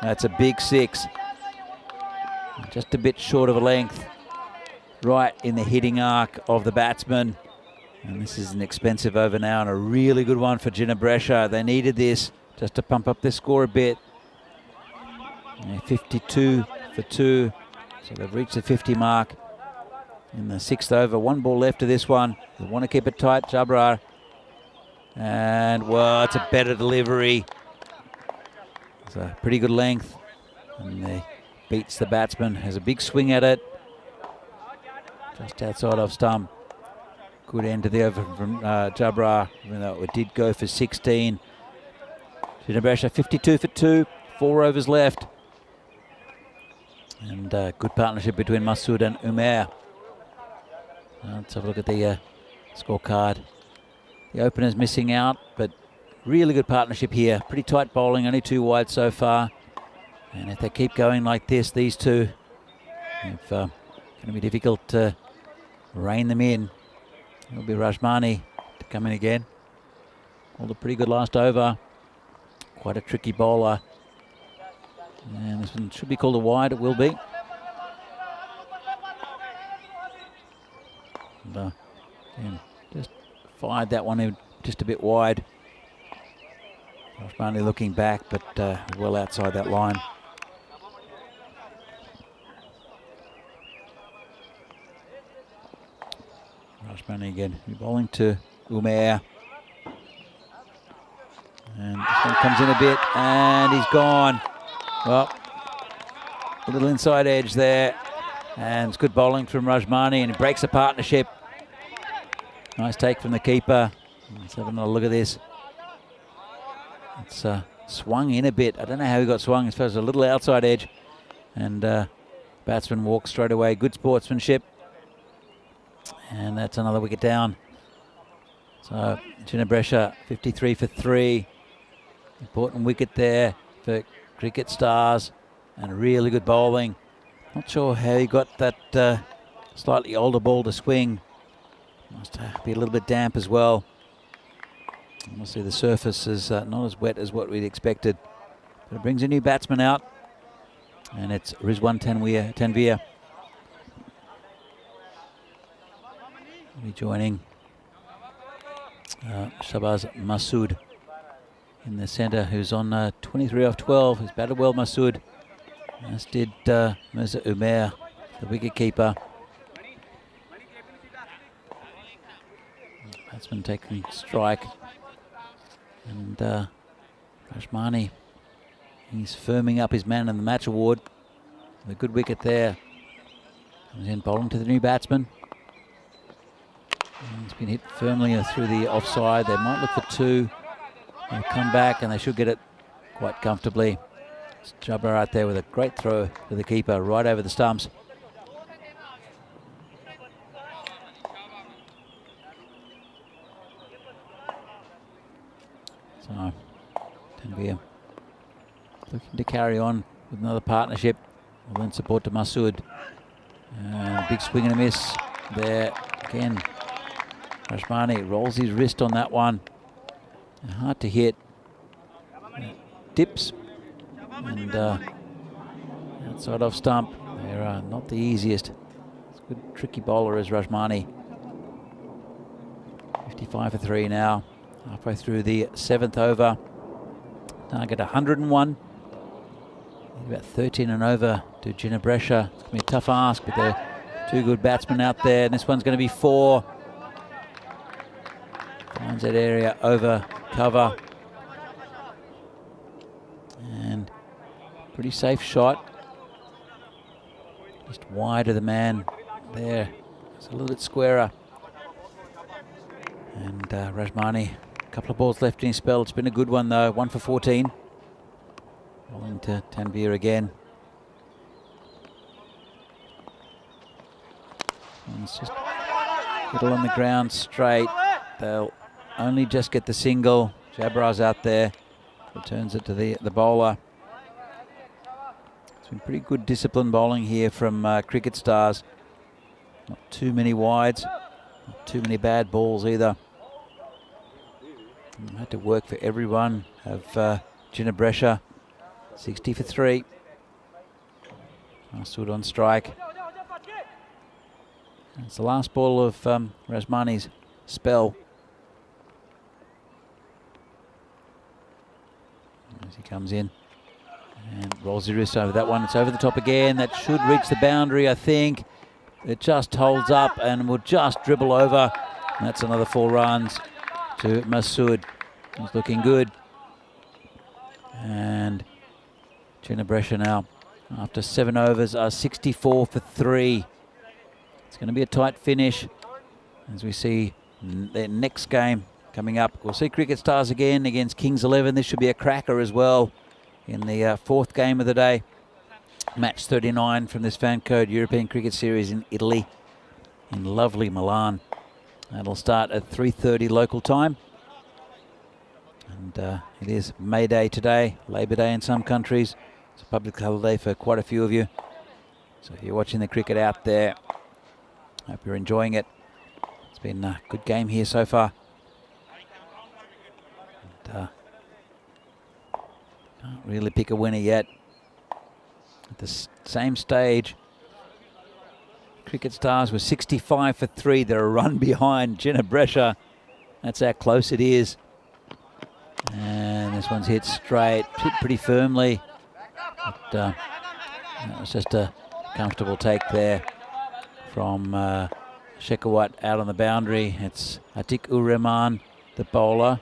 That's a big 6. Just a bit short of a length, right in the hitting arc of the batsman. And this is an expensive over now and a really good one for Ginebrescia. They needed this just to pump up their score a bit. 52 for 2, so they've reached the 50 mark in the 6th over. 1 ball left to this one. They want to keep it tight, Jabra. And, well, it's a better delivery. It's a pretty good length. And he beats the batsman, has a big swing at it. Just outside of stump. Good end to the over from Jabra, even though it did go for 16. Ginebrescia 52 for 2, 4 overs left. And good partnership between Masood and Umer. Let's have a look at the scorecard. The opener's missing out, but really good partnership here. Pretty tight bowling, only 2 wide so far. And if they keep going like this, these two, it's going to be difficult to rein them in. It'll be Rajmani to come in again. All a pretty good last over. Quite a tricky bowler. And this one should be called a wide, it will be. And, again, just fired that one in just a bit wide. Rajmani looking back, but well outside that line. Rajmani again, bowling to Umer. And this one comes in a bit, and he's gone. Well, a little inside edge there. And it's good bowling from Rajmani, and he breaks the partnership. Nice take from the keeper. Let's have another look at this. It's swung in a bit. I don't know how he got swung. I suppose a little outside edge. And batsman walks straight away. Good sportsmanship. And that's another wicket down. So Ginebrescia 53 for 3. Important wicket there for Cricket Stars. And really good bowling. Not sure how he got that slightly older ball to swing. Must be a little bit damp as well. Obviously the surface is not as wet as what we'd expected. But it brings a new batsman out. And it's Rizwan Tanveer. Rejoining Shabaz Masood in the centre, who's on 23 off 12. Who's batted well, Masood. As did Mirza Umer, the wicket keeper. Batsman taking strike. And Rajmani, he's firming up his man in the match award. A good wicket there. Comes in bowling to the new batsman. And it's been hit firmly through the offside. They might look for 2. They'll come back and they should get it quite comfortably. It's Jabra out there with a great throw to the keeper right over the stumps. So, Tanveer looking to carry on with another partnership. We'll then support to Masood. And big swing and a miss there again. Rajmani rolls his wrist on that one. Hard to hit. Dips. And outside off stump. They're not the easiest. It's a good tricky bowler is Rajmani. 55 for 3 now. Halfway through the 7th over. Target 101. About 13 and over to Ginebrescia. It's going to be a tough ask, but they're 2 good batsmen out there. And this one's going to be 4. Finds that area over cover. And pretty safe shot. Just wide of the man there. It's a little bit squarer. And Rajmani, a couple of balls left in his spell. It's been a good one though, 1 for 14. Bowling to Tanveer again. It's just middle on the ground straight. They'll only just get the single. Jabbar's out there. Returns it to the bowler. It's been pretty good disciplined bowling here from Cricket Stars. Not too many wides. Not too many bad balls either. Had to work for everyone. Have Ginebresha 60 for 3. Stood on strike. It's the last ball of Rasmani's spell. As he comes in and rolls the wrist over that one. It's over the top again. That should reach the boundary, I think. It just holds up and will just dribble over. And that's another 4 runs to Masood. He's looking good. And Ginebresha now, after 7 overs, are 64 for 3. It's going to be a tight finish as we see their next game coming up. We'll see Cricket Stars again against Kings 11. This should be a cracker as well in the 4th game of the day. Match 39 from this Fan Code European Cricket Series in Italy, in lovely Milan. That'll start at 3:30 local time. And it is May Day today, Labor Day in some countries. It's a public holiday for quite a few of you. So if you're watching the cricket out there, hope you're enjoying it. It's been a good game here so far. And, can't really pick a winner yet. At the same stage, Cricket Stars were 65 for 3. They're a run behind Ginebresha. That's how close it is. And this one's hit straight, hit pretty firmly. But that was just a comfortable take there from Shekhawat out on the boundary. It's Atiq-ur-Rahman, the bowler.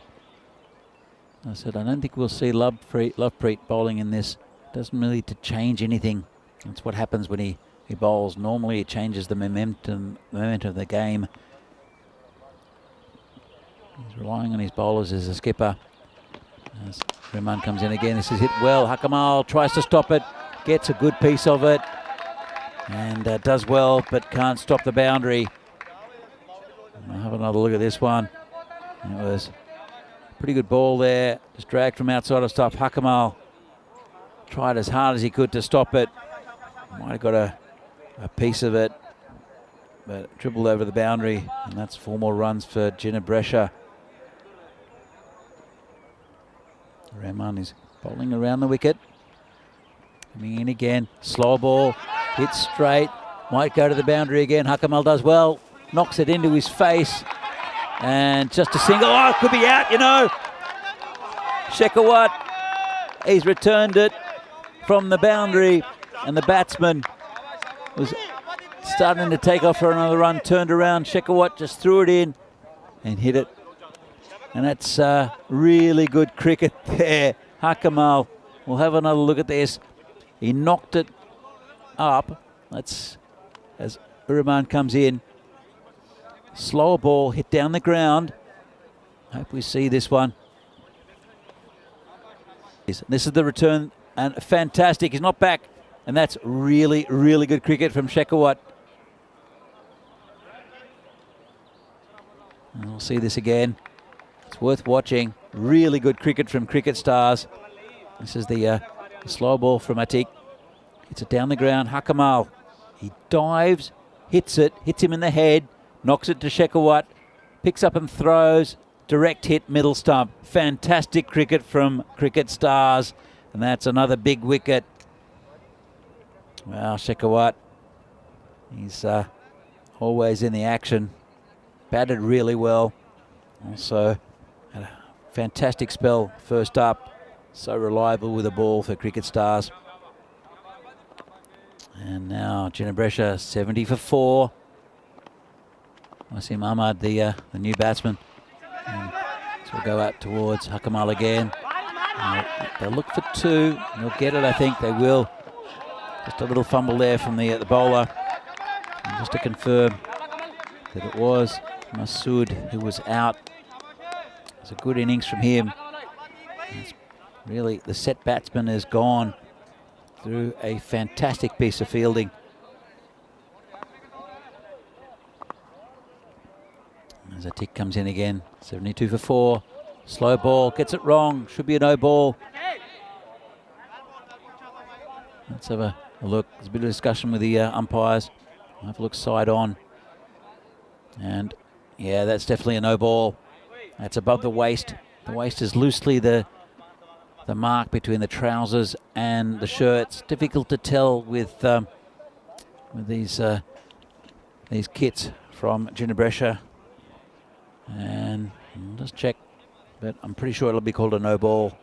I said, I don't think we'll see Lovepreet bowling in this. Doesn't really to change anything. That's what happens when he bowls. Normally it changes the momentum of the game. He's relying on his bowlers as a skipper. As Rahman comes in again, this is hit well. Hakamal tries to stop it, gets a good piece of it, and does well, but can't stop the boundary. I'll have another look at this one. It was a pretty good ball there, just dragged from outside of stop. Hakamal tried as hard as he could to stop it. Might have got a piece of it, but dribbled over the boundary, and that's 4 more runs for Ginebresha. Rahman is bowling around the wicket. Coming in again, slow ball, hit straight, might go to the boundary again. Hakamal does well, knocks it into his face, and just a single. Oh, it could be out, you know. Shekhawat, he's returned it from the boundary, and the batsman was starting to take off for another run, turned around. Shekhawat just threw it in and hit it. And that's really good cricket there. Hakamal, we'll have another look at this. He knocked it up. That's as Rahman comes in. Slower ball, hit down the ground. Hope we see this one. This is the return, and fantastic. He's not back. And that's really, really good cricket from Shekhawat. And we'll see this again. It's worth watching. Really good cricket from Cricket Stars. This is the slow ball from Atiq. Hits it down the ground. Hakamal. He dives, hits it, hits him in the head, knocks it to Shekhawat, picks up and throws. Direct hit, middle stump. Fantastic cricket from Cricket Stars. And that's another big wicket. Well, Shekhawat, he's always in the action. Batted really well. Also had a fantastic spell first up. So reliable with the ball for Cricket Stars. And now Ginebresha 70 for 4. Wasim Ahmad, the new batsman. And so we'll go out towards Hakamal again. They'll look for 2. They'll get it, I think. They will. Just a little fumble there from the bowler. And just to confirm that it was Masood who was out. It's a good innings from him. It's really, the set batsman is gone through a fantastic piece of fielding. As a tick comes in again, 72 for 4. Slow ball, gets it wrong, should be a no ball. Let's have a look. There's a bit of discussion with the umpires. I'll have a look side on. And yeah, that's definitely a no ball. That's above the waist. The waist is loosely the mark between the trousers and the shirts. Difficult to tell with these kits from Ginebrescia. And I'll just check, but I'm pretty sure it'll be called a no ball.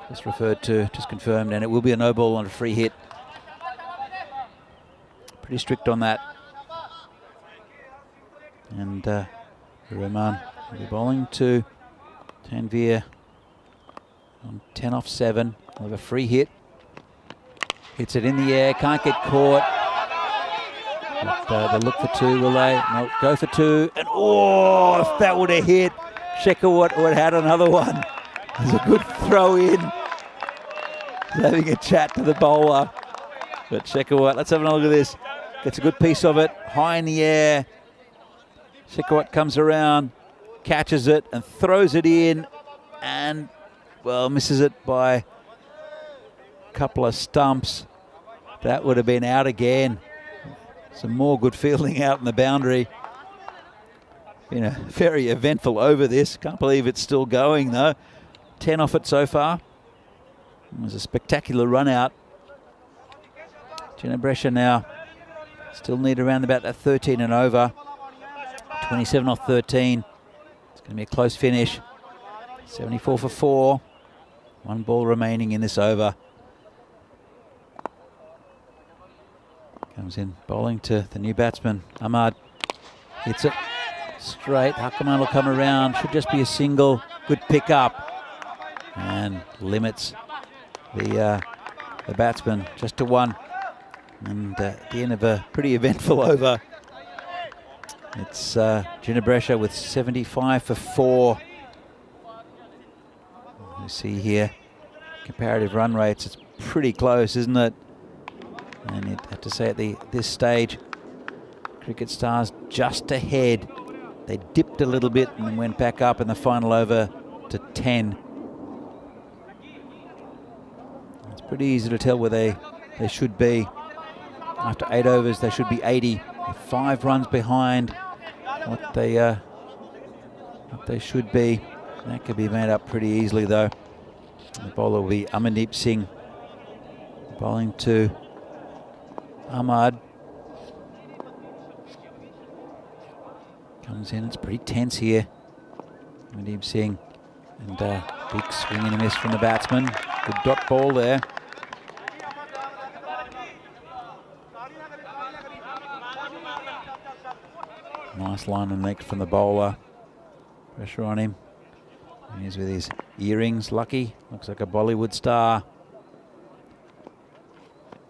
Just referred to, just confirmed, and it will be a no ball on a free hit. Pretty strict on that. And Roman will be bowling to Tanvir on 10 off 7. We'll have a free hit. Hits it in the air, can't get caught. But they'll look for 2, will they? No, go for 2. And oh, if that would have hit, Shekhawat would have had another one. There's a good throw in. He's having a chat to the bowler. But Shekhawat, let's have another look at this. Gets a good piece of it, high in the air. Shekhawat comes around, catches it and throws it in. And, well, misses it by a couple of stumps. That would have been out again. Some more good fielding out in the boundary. Been a very eventful over this. Can't believe it's still going though. 10 off it so far. It was a spectacular run out. Ginebrescia now still need around about that 13 and over. 27 off 13. It's going to be a close finish. 74 for 4. 1 ball remaining in this over. Comes in bowling to the new batsman, Ahmad. Hits it straight. Hakaman will come around. Should just be a single. Good pick up. And limits the batsman just to 1. And at the end of a pretty eventful over, it's Ginebrescia with 75 for 4. You see here, comparative run rates. It's pretty close, isn't it? And you'd have to say at this stage, Cricket Stars just ahead. They dipped a little bit and then went back up in the final over to 10. It's pretty easy to tell where they should be. After 8 overs, they should be 80. They're 5 runs behind what they should be. That could be made up pretty easily though. The bowler will be Amandeep Singh, bowling to Ahmad. Comes in, it's pretty tense here. Amandeep Singh, and big swing and a miss from the batsman. Good dot ball there. Nice line and length from the bowler. Pressure on him. He's with his earrings, lucky. Looks like a Bollywood star.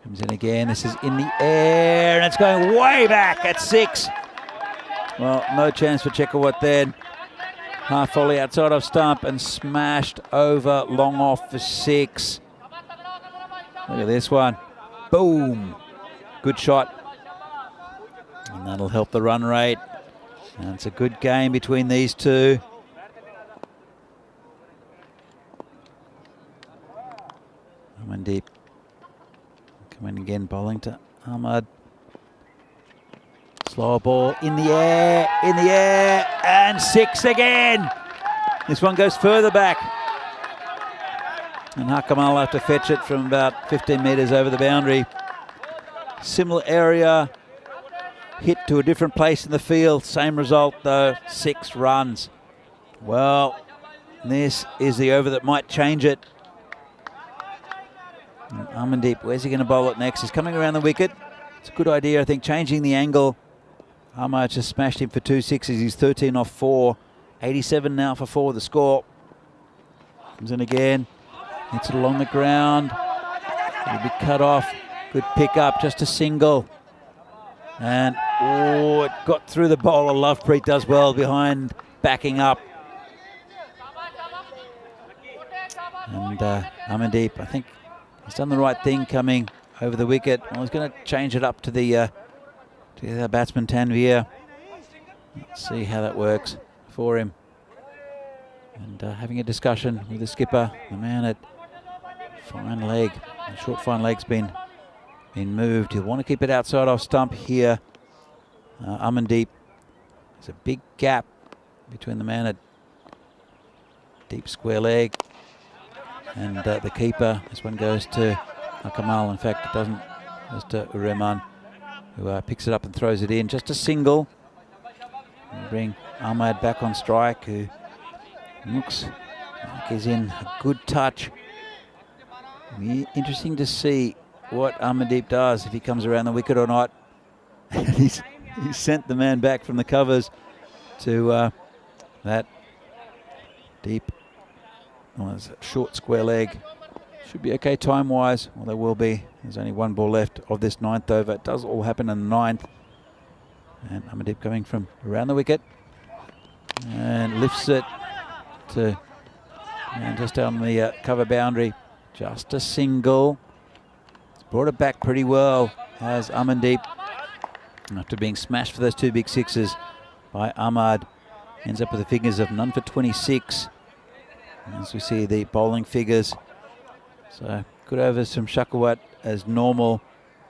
Comes in again. This is in the air, and it's going way back at 6. Well, no chance for Shekhawat then. Half volley outside of stump and smashed over long off for 6. Look at this one. Boom. Good shot. And that'll help the run rate. And it's a good game between these two. Amandeep coming again, bowling to Ahmad. Slower ball in the air, and 6 again. This one goes further back. And Hakamal will have to fetch it from about 15 metres over the boundary. Similar area, hit to a different place in the field. Same result though, 6 runs. Well, this is the over that might change it. And Amandeep, where's he going to bowl it next? He's coming around the wicket. It's a good idea, I think, changing the angle. Ahmad just smashed him for 2 sixes. He's 13 off 4. 87 now for 4, the score. Comes in again. Hits it along the ground. It'll be cut off. Good pick up, just a single. And, oh, it got through the bowler. Lovepreet does well behind, backing up. And Amandeep, I think he's done the right thing coming over the wicket. Well, he's going to change it up to the batsman Tanvir. Let's see how that works for him. And having a discussion with the skipper, the man at fine leg, the short fine leg's been moved. He'll want to keep it outside off stump here. Amandeep, there's a big gap between the man at deep square leg and the keeper. This one goes to Kamal. In fact, it doesn't. It goes to Urrahman, who picks it up and throws it in. Just a single. And bring Ahmad back on strike, who looks like he's in a good touch. Be interesting to see what Amandeep does, if he comes around the wicket or not. He's sent the man back from the covers to that deep, short square leg. Should be okay time-wise. Well, there will be. There's only one ball left of this 9th over. It does all happen in the 9th. And Amandeep coming from around the wicket and lifts it to and just on the cover boundary. Just a single. Brought it back pretty well, has Amandeep, after being smashed for those 2 big sixes by Ahmad. Ends up with the figures of none for 26. As we see the bowling figures. So good overs from Shakawat as normal,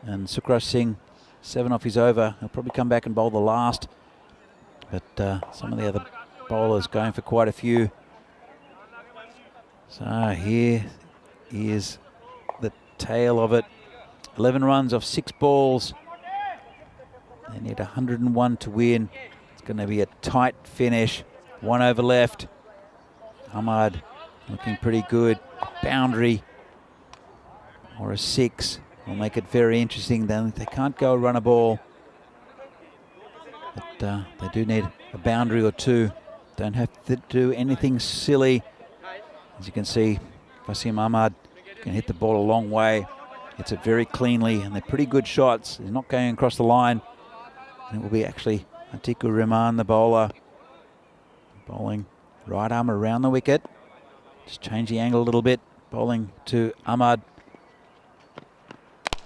and Sukraj Singh 7 off his over. He'll probably come back and bowl the last, but some of the other bowlers going for quite a few. So here is the tail of it. 11 runs off 6 balls. They need 101 to win. It's going to be a tight finish. 1 over left. Ahmad looking pretty good. Boundary or a 6 will make it very interesting. Then they can't go run a ball, but they do need a boundary or 2. Don't have to do anything silly. As you can see, Wasim Ahmad can hit the ball a long way. Hits it very cleanly, and they're pretty good shots. He's not going across the line. And it will be actually Atikur Rahman, the bowler, bowling right arm around the wicket. Just change the angle a little bit. Bowling to Ahmad.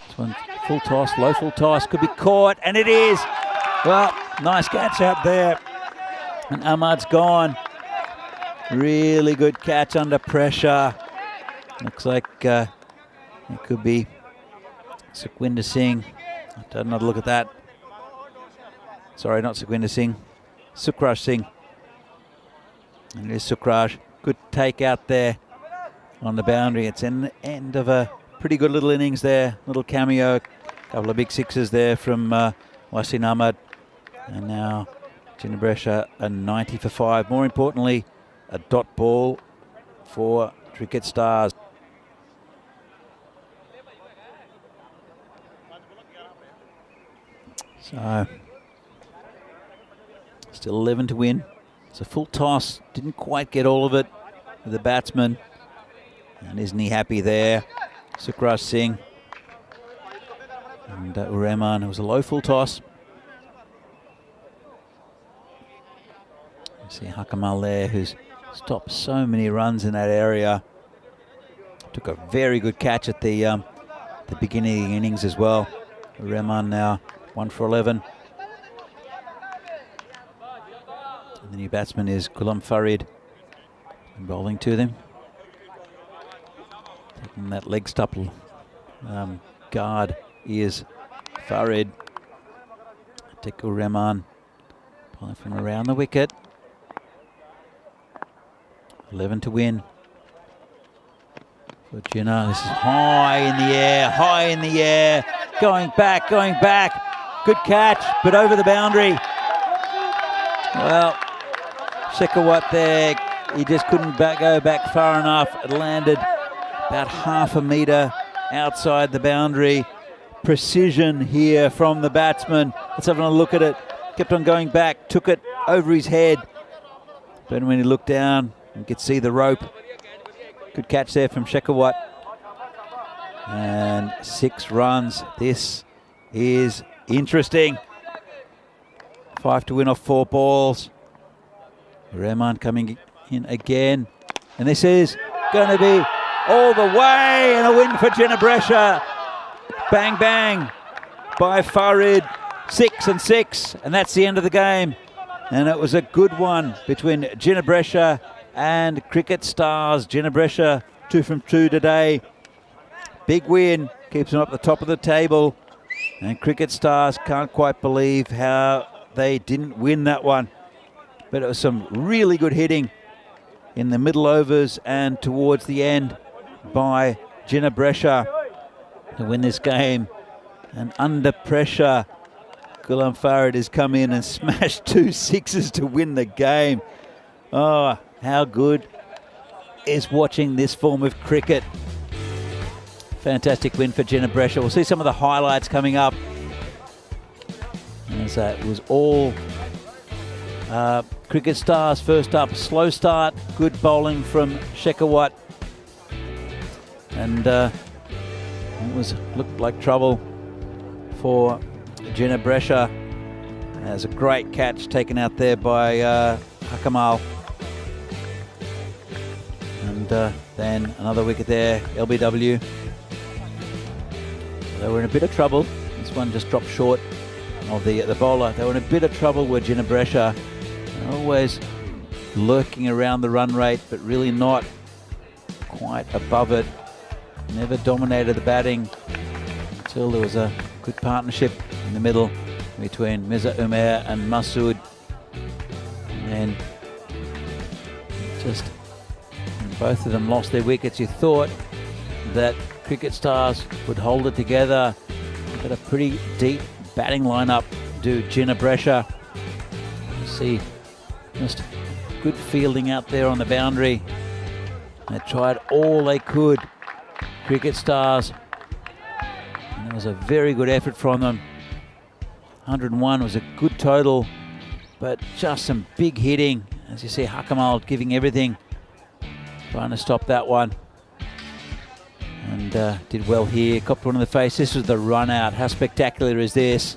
This one, full toss, low full toss, could be caught, and it is. Well, nice catch out there. And Ahmad's gone. Really good catch under pressure. Looks like it could be Sukhwinder Singh. I've had another look at that. Sorry, not Sukhwinder Singh. Sukraj Singh. And it is Sukraj. Good take out there on the boundary. It's in the end of a pretty good little innings there. Little cameo. Couple of big sixes there from Wasim Ahmad. And now Jinabresha a 90 for 5. More importantly, a dot ball for Cricket Stars. So, still 11 to win. It's a full toss. Didn't quite get all of it with the batsman. And isn't he happy there? Sukraj Singh. And Urrahman. It was a low full toss. You see Hakamal there, who's stopped so many runs in that area. Took a very good catch at the beginning of the innings as well. Urrahman now 1 for 11. And the new batsman is Ghulam Farid, bowling to them. Taking that leg stump guard is Farid. Atikur Rahman pulling from around the wicket. 11 to win for Jinnah. This is high in the air, going back. Good catch, but over the boundary. Well, Shekhawat there, he just couldn't go back far enough. It landed about half a metre outside the boundary. Precision here from the batsman. Let's have a look at it. Kept on going back, took it over his head. But when he looked down, you could see the rope. Good catch there from Shekhawat. And 6 runs. This is interesting. 5 to win off 4 balls. Rahman coming in again. And this is going to be all the way, and a win for Jinabresha. Bang, bang by Farid. 6 and 6. And that's the end of the game. And it was a good one between Ginebrescia and Cricket Stars. Ginebrescia 2 from 2 today. Big win, keeps them up the top of the table. And Cricket Stars can't quite believe how they didn't win that one. But it was some really good hitting in the middle overs and towards the end by Ginebrescia to win this game. And under pressure, Ghulam Farid has come in and smashed 2 sixes to win the game. Oh, how good is watching this form of cricket. Fantastic win for Ginebrescia. We'll see some of the highlights coming up. As it was all Cricket Stars first up. Slow start, good bowling from Shekhawat. And it looked like trouble for Ginebrescia. There's a great catch taken out there by Hakamal. And then another wicket there, LBW. They were in a bit of trouble. This one just dropped short of the bowler. They were in a bit of trouble with Ginebrescia. Always lurking around the run rate, but really not quite above it. Never dominated the batting until there was a good partnership in the middle between Mirza Umair and Masood. And then just both of them lost their wickets. You thought that Cricket Stars would hold it together. Got a pretty deep batting lineup, do Ginebrescia. You see just good fielding out there on the boundary. They tried all they could, Cricket Stars. And it was a very good effort from them. 101 was a good total, but just some big hitting. As you see, Hakamal giving everything, trying to stop that one. And did well here, copped one in the face. This was the run out. How spectacular is this?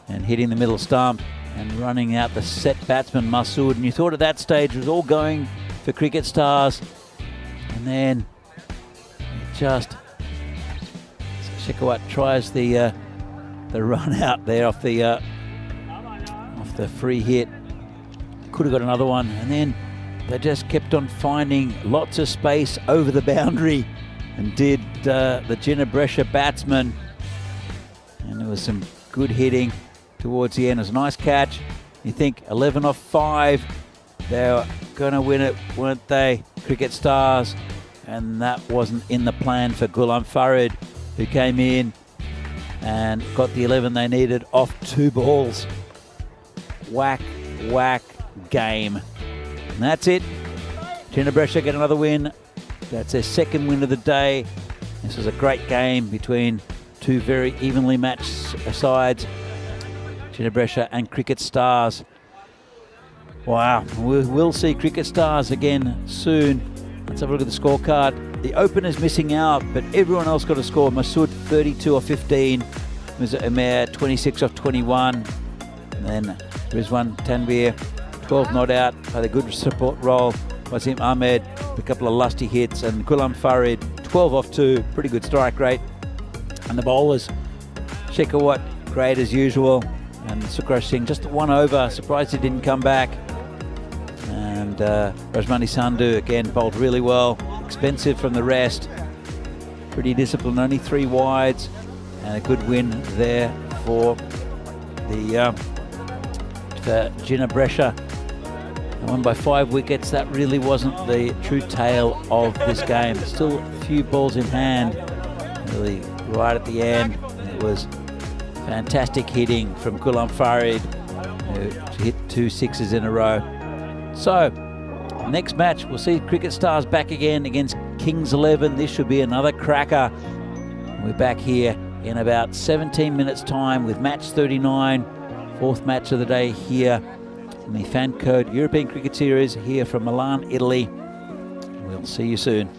And hitting the middle stump and running out the set batsman Masood. And you thought at that stage it was all going for Cricket Stars. And then just Shekhawat tries the run out there off the free hit. Could have got another one. And then they just kept on finding lots of space over the boundary. And did the Ginebrescia batsman. And there was some good hitting towards the end. It was a nice catch. You think 11 off 5. They were going to win it, weren't they? Cricket Stars. And that wasn't in the plan for Ghulam Farid, who came in and got the 11 they needed off 2 balls. Whack, whack game. And that's it. Ginebrescia get another win. That's their second win of the day. This was a great game between 2 very evenly matched sides, Ginebrescia and Cricket Stars. Wow, we'll see Cricket Stars again soon. Let's have a look at the scorecard. The opener's missing out, but everyone else got a score. Masood 32 off 15, Mirza Umair 26 off 21, and then Rizwan Tanveer 12 not out, had a good support role. Wasim Ahmed, a couple of lusty hits, and Ghulam Farid 12 off 2, pretty good strike rate. And the bowlers, Shekhawat, great as usual, and Sukraj Singh just 1 over, surprised he didn't come back. And Rajmani Sandhu again bowled really well, expensive from the rest, pretty disciplined, only 3 wides, and a good win there for the Ginebrescia. They won by 5 wickets. That really wasn't the true tale of this game. Still a few balls in hand, really right at the end. It was fantastic hitting from Ghulam Farid, who hit 2 sixes in a row. So, next match, we'll see Cricket Stars back again against Kings 11. This should be another cracker. We're back here in about 17 minutes time with match 39, 4th match of the day here in the Fan Code European Cricket Series here from Milan, Italy. We'll see you soon.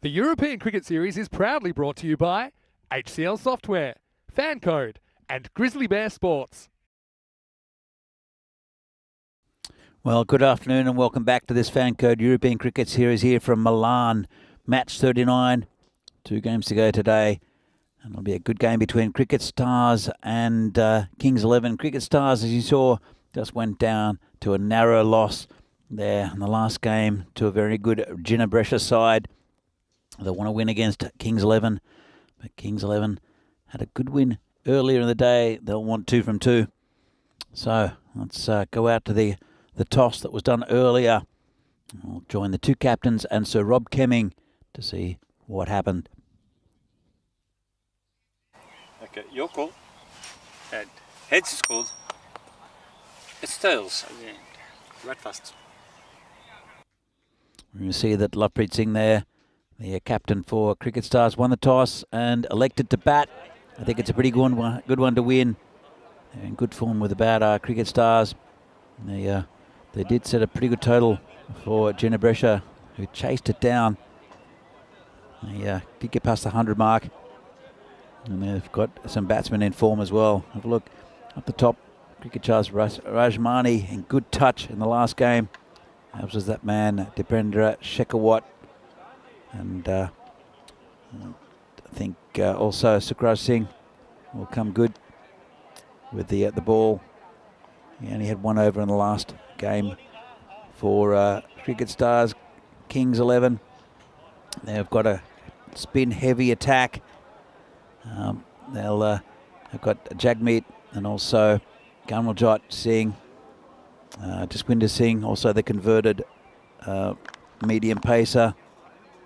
The European Cricket Series is proudly brought to you by HCL Software, Fan Code, and Grizzly Bear Sports. Well, good afternoon and welcome back to this Fan Code European Cricket Series here from Milan. Match 39, 2 games to go today. And it'll be a good game between Cricket Stars and Kings 11. Cricket Stars, as you saw, just went down to a narrow loss there in the last game to a very good Ginebrescia side. They want to win against Kings 11, but Kings 11 had a good win earlier in the day. They'll want 2 from 2. So let's go out to the toss that was done earlier. I'll join the 2 captains and Sir Rob Kemming to see what happened. Okay, your call. Head. Heads is called. It's tails. Right fast. We're going to see that Lovepreet Singh there, the captain for Cricket Stars, won the toss and elected to bat. I think it's a pretty good one to win. They're in good form with the bat, Cricket Stars. They did set a pretty good total for Ginebrescia, who chased it down. They did get past the 100 mark. And they've got some batsmen in form as well. Have a look up the top. Cricket Stars, Rajmani in good touch in the last game. As was that man, Dipendra Shekhawat. And I I think also Sukraj Singh will come good with the ball. He only had 1 over in the last game for Cricket Stars. Kings 11. They've got a spin-heavy attack. They'll have got Jagmeet and also Ganwaljot Singh, Jaswinder Singh, also the converted medium pacer,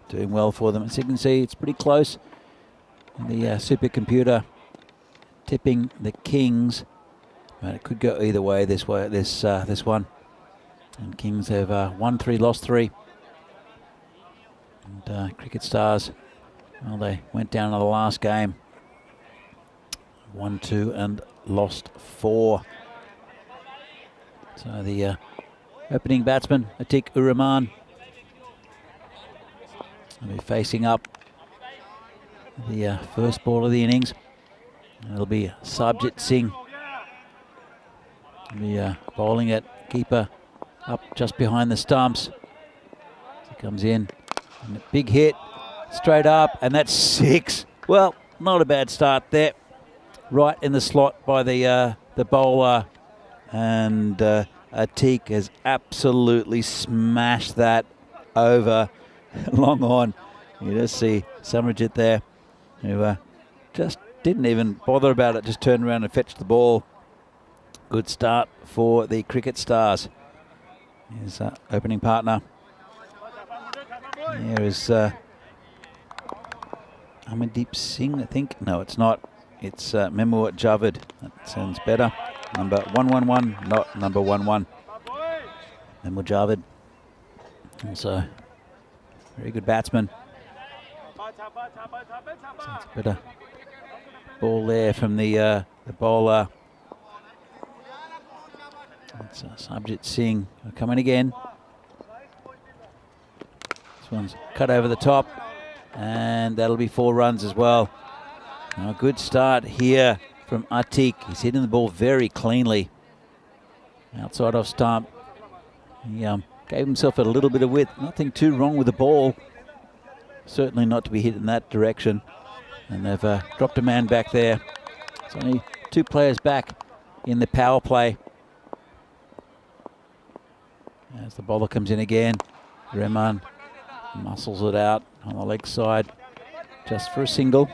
doing well for them. As you can see, it's pretty close. And the supercomputer tipping the Kings, but it could go either way this one. And Kings have won 3, lost 3. And Cricket Stars, well, they went down in the last game, 1-2 and lost 4. So the opening batsman, Atiq Ur-Rahman, will be facing up the first ball of the innings. It'll be Sarabjit Singh. He'll be bowling it, keeper up just behind the stumps. He comes in, and a big hit, straight up, and that's 6. Well, not a bad start there. Right in the slot by the bowler, and Atiq has absolutely smashed that over long on. You just see Samarjit there, who just didn't even bother about it, just turned around and fetched the ball. Good start for the Cricket Stars. Here's opening partner. Here is Amandeep Singh, I think. No, it's not. It's Memur Javed. That sounds better. Number 111, not number 11. Memur Javed, also very good batsman. So it's a better ball there from the bowler. It's Sarabjit Singh coming again. This one's cut over the top, and that'll be 4 runs as well. Now, a good start here from Atiq. He's hitting the ball very cleanly. Outside off stump. He gave himself a little bit of width. Nothing too wrong with the ball. Certainly not to be hit in that direction. And they've dropped a man back there. It's only 2 players back in the power play. As the bowler comes in again, Rahman muscles it out on the leg side just for a single.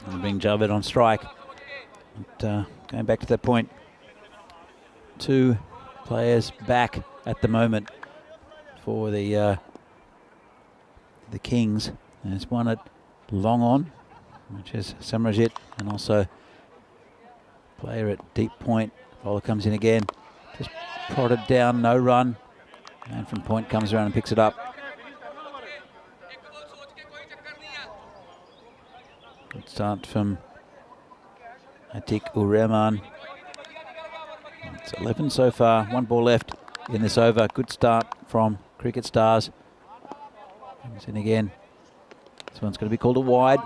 And being Javed on strike. But, going back to that point, 2 players back at the moment for the Kings. There's one at long on, which is Samarjit, and also player at deep point. Bowler comes in again, just prodded down, no run. Man from point comes around and picks it up. Good start from Atiq Ur-Rahman. It's 11 so far, 1 ball left in this over. Good start from Cricket Stars. Comes in again. This one's going to be called a wide.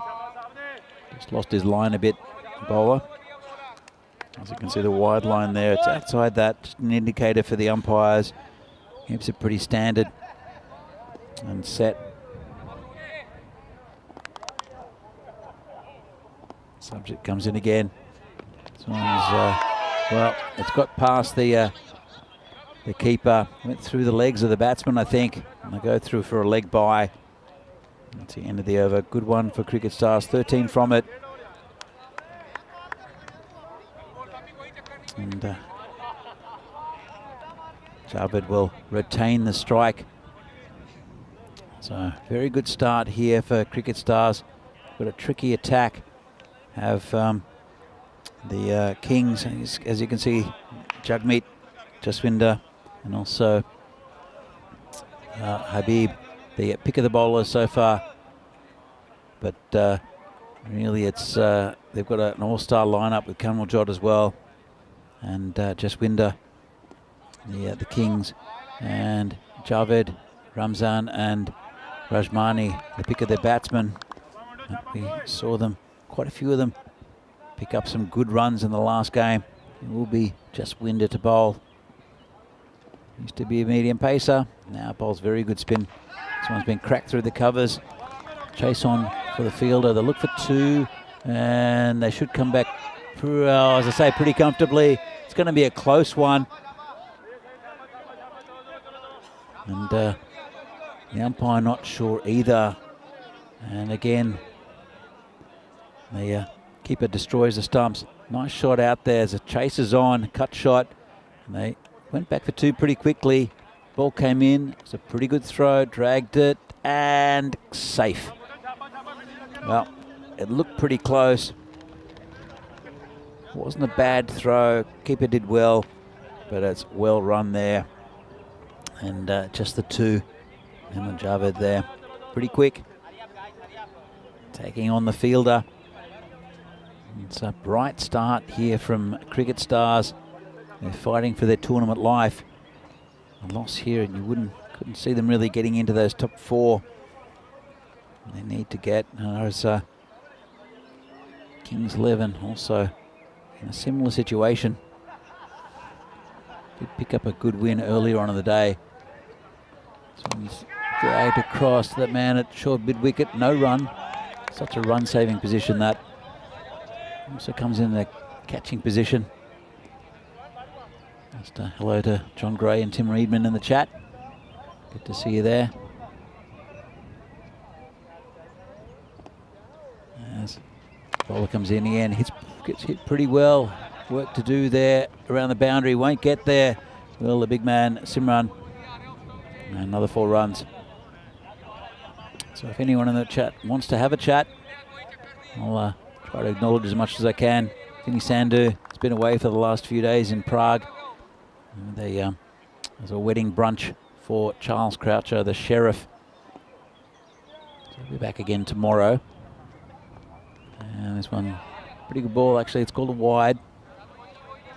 Just lost his line a bit, bowler. As you can see, the wide line there, it's outside that, just an indicator for the umpires. Keeps it pretty standard and set. Subject comes in again. This one's, well, it's got past the keeper. Went through the legs of the batsman, I think. And they go through for a leg bye. That's the end of the over. Good one for Cricket Stars. 13 from it. And Javed will retain the strike. So very good start here for Cricket Stars. Got a tricky attack. Have the Kings, as you can see, Jagmeet, Jaswinder, and also Habib, the pick of the bowlers so far. But really, it's they've got an all-star lineup with Ganwaljot as well, and Jaswinder, the Kings, and Javed, Ramzan, and Rajmani, the pick of their batsmen. And we saw them, quite a few of them, pick up some good runs in the last game. It will be Jaswinder to bowl. Used to be a medium pacer, now bowls very good spin. This one's been cracked through the covers. Chase on for the fielder. They'll look for 2, and they should come back, as I say, pretty comfortably. It's going to be a close one. And the umpire not sure either. And again, the keeper destroys the stumps. Nice shot out there as the chase is on, cut shot. And they went back for 2 pretty quickly. Ball came in, it's a pretty good throw, dragged it, and safe. Well, it looked pretty close. Wasn't a bad throw, keeper did well, but it's well run there. And just the 2, and Javed there, pretty quick. Taking on the fielder. It's a bright start here from Cricket Stars. They're fighting for their tournament life. A loss here, and you couldn't see them really getting into those top 4. They need to get. There's Kings 11 also in a similar situation. Did pick up a good win earlier on in the day. So he's dragged across to that man at short mid-wicket. No run. Such a run-saving position that. Also comes in a catching position. Just hello to John Gray and Tim Reedman in the chat. Good to see you there. As bowler comes in again, gets hit pretty well. Work to do there around the boundary. Won't get there. Well, the big man Simran. And another 4 runs. So if anyone in the chat wants to have a chat, I'll try to acknowledge as much as I can. Vinny Sandhu has been away for the last few days in Prague. There's a wedding brunch for Charles Croucher, the sheriff. So he'll be back again tomorrow. And this one, pretty good ball actually. It's called a wide.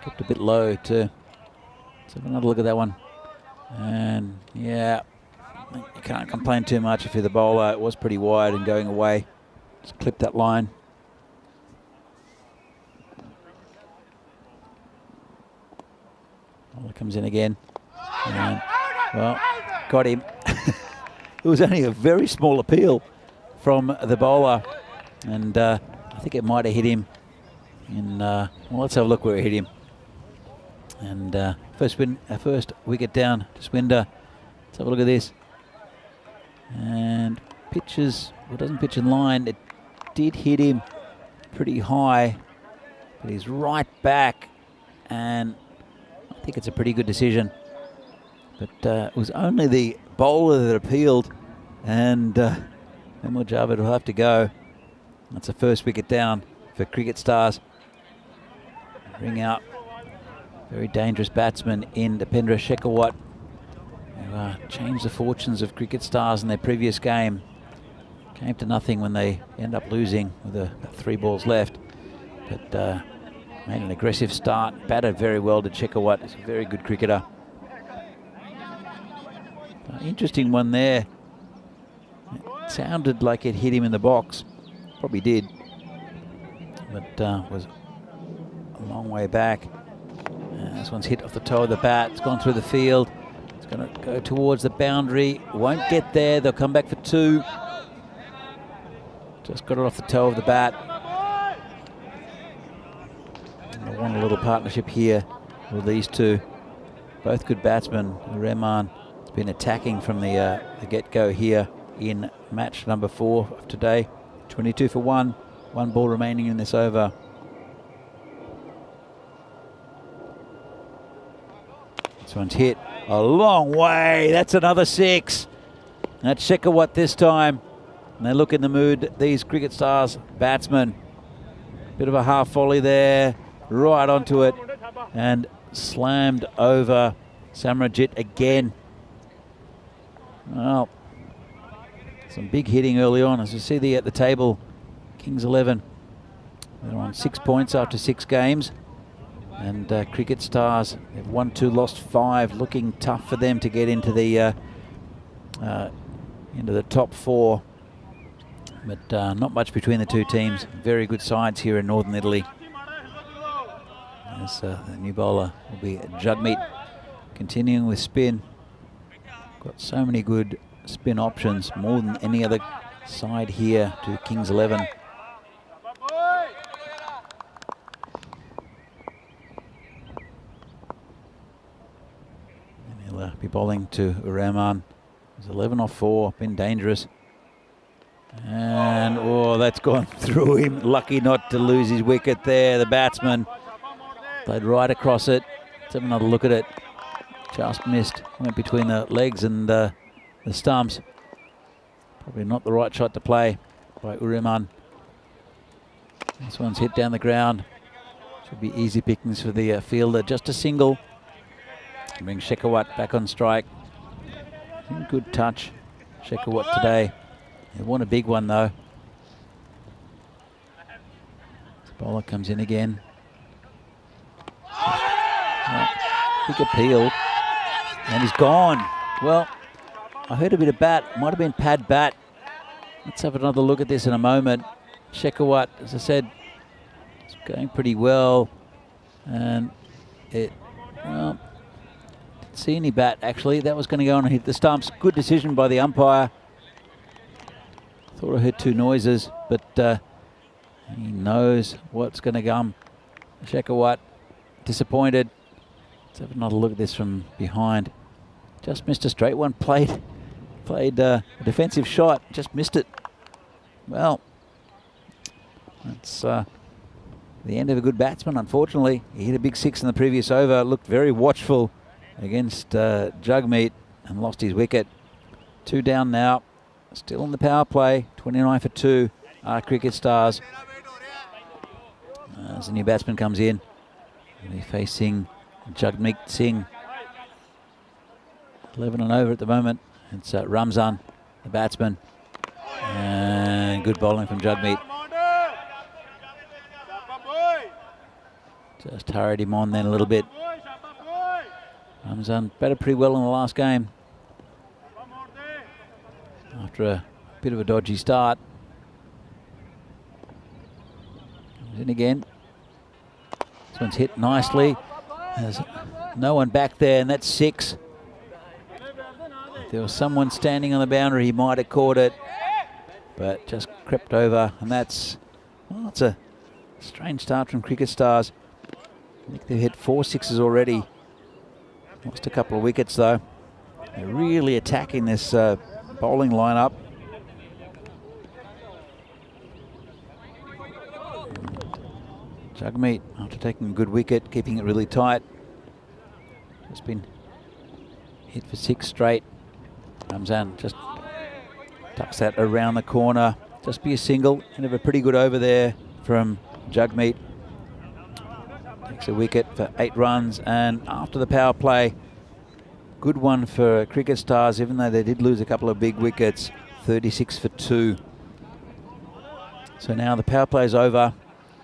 Kept a bit low too. Let's have another look at that one. And yeah, you can't complain too much if you're the bowler. It was pretty wide and going away. Just clip that line. Bowler comes in again. And, well, got him. It was only a very small appeal from the bowler. And I think it might have hit him in, well, let's have a look where it hit him. And first wicket down to Swinder. Let's have a look at this. And pitches, well, doesn't pitch in line. It did hit him pretty high, but he's right back. And I think it's a pretty good decision. But it was only the bowler that appealed, and Emil Javed will have to go. That's the first wicket down for Cricket Stars. Ring out. Very dangerous batsman in Dipendra Shekhawat, who changed the fortunes of Cricket Stars in their previous game. Came to nothing when they end up losing with about 3 balls left. But made an aggressive start, batted very well to Shekhawat. He's a very good cricketer. Interesting one there. It sounded like it hit him in the box. Probably did. But was a long way back. This one's hit off the toe of the bat. It's gone through the field. It's going to go towards the boundary. Won't get there. They'll come back for 2. Just got it off the toe of the bat. And I want a little partnership here with these two. Both good batsmen. Rehman has been attacking from the get-go here in match number 4 of today. 22 for 1. 1 ball remaining in this over. This one's hit a long way. That's another 6. That's Shekhawat this time. And they look in the mood, these Cricket Stars batsmen. Bit of a half volley there, right onto it, and slammed over Samrajit again. Well, some big hitting early on. As you see at the table, Kings 11. They're on 6 points after 6 games. And Cricket Stars, they've won 2, lost 5. Looking tough for them to get into the top 4. But not much between the two teams. Very good sides here in Northern Italy. As the new bowler will be Jagmeet, continuing with spin. Got so many good spin options, more than any other side here to Kings 11. And he'll be bowling to Uraman. He's 11 off 4, been dangerous. And, oh, that's gone through him. Lucky not to lose his wicket there, the batsman. Played right across it. Let's have another look at it. Just missed. Went between the legs and the stumps. Probably not the right shot to play by Uraman. This one's hit down the ground. Should be easy pickings for the fielder. Just a single. Bring Shekhawat back on strike. Good touch, Shekhawat today. He won a big one though. The bowler comes in again. Big appeal. And he's gone. Well, I heard a bit of bat. Might have been pad bat. Let's have another look at this in a moment. Shekhawat, as I said, it's going pretty well. And it, well, didn't see any bat actually. That was going to go on and hit the stumps. Good decision by the umpire. Thought I heard two noises, but he knows what's going to come. Shekhawat disappointed. Let's have another look at this from behind. Just missed a straight one. Played a defensive shot. Just missed it. Well, that's the end of a good batsman, unfortunately. He hit a big 6 in the previous over. Looked very watchful against Jagmeet and lost his wicket. 2 down now. Still in the power play. 29 for 2 are Cricket Stars. As the new batsman comes in, he'll be facing Jagmeet Singh. 11 and over at the moment. It's Ramzan, the batsman. And good bowling from Jagmeet. Just hurried him on then a little bit. Ramzan batted pretty well in the last game. After a bit of a dodgy start. Comes in again. This one's hit nicely. There's no one back there, and that's 6. If there was someone standing on the boundary, he might have caught it, but just crept over, and that's, well, it's a strange start from Cricket Stars. I think they've hit 4 6s already. Lost a couple of wickets though. They're really attacking this bowling lineup. Jagmeet, after taking a good wicket, keeping it really tight. Just been hit for 6 straight. Ramzan just tucks that around the corner. Just be a single. End of a pretty good over there from Jagmeet. Takes a wicket for 8 runs, and after the power play, good one for Cricket Stars, even though they did lose a couple of big wickets. 36 for 2. So now the power play is over,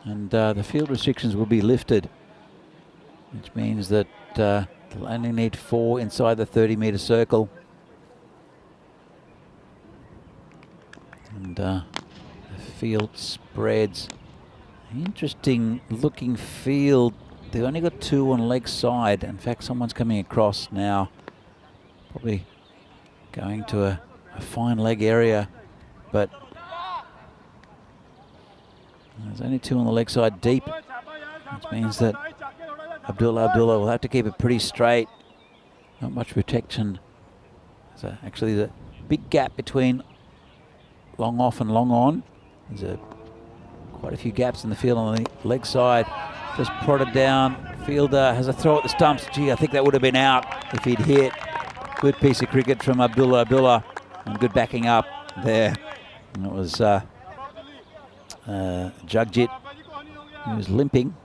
and the field restrictions will be lifted, which means that they'll only need 4 inside the 30-metre circle. And the field spreads. Interesting looking field. They've only got 2 on leg side. In fact, someone's coming across now. Probably going to a fine leg area, but there's only 2 on the leg side deep, which means that Abdullah will have to keep it pretty straight. Not much protection. So actually the big gap between long off and long on. There's quite a few gaps in the field on the leg side. Just prodded down. Fielder has a throw at the stumps. Gee, I think that would have been out if he'd hit. Good piece of cricket from Abdullah, and good backing up there. And it was Jagjit, who was limping.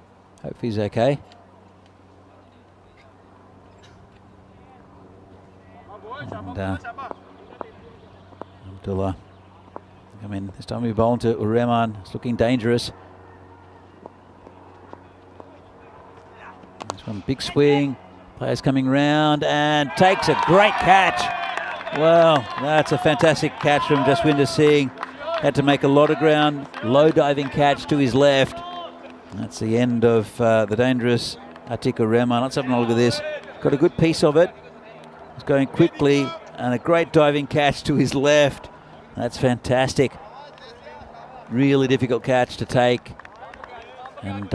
Hope he's okay. And Abdullah, I mean, this time we bowling to Uraman. It's looking dangerous. This one, big swing. Players coming round and takes a great catch. Well, that's a fantastic catch from Jaswinder Singh. Had to make a lot of ground. Low diving catch to his left. That's the end of the dangerous Atikur Rahman. Let's have a look at this. Got a good piece of it. It's going quickly and a great diving catch to his left. That's fantastic. Really difficult catch to take. And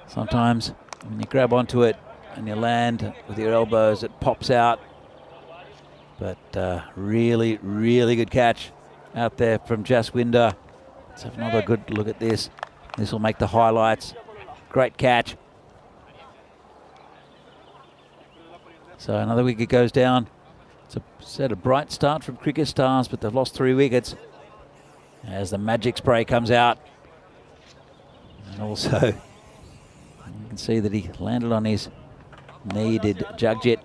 sometimes when you grab onto it and you land with your elbows, it pops out. But really, really good catch out there from Jaswinder. Let's have another good look at this. This will make the highlights. Great catch. So another wicket goes down. It's a bright start from Cricket Stars, but they've lost 3 wickets as the magic spray comes out. And also, you can see that he landed on his knee, did Jagjit.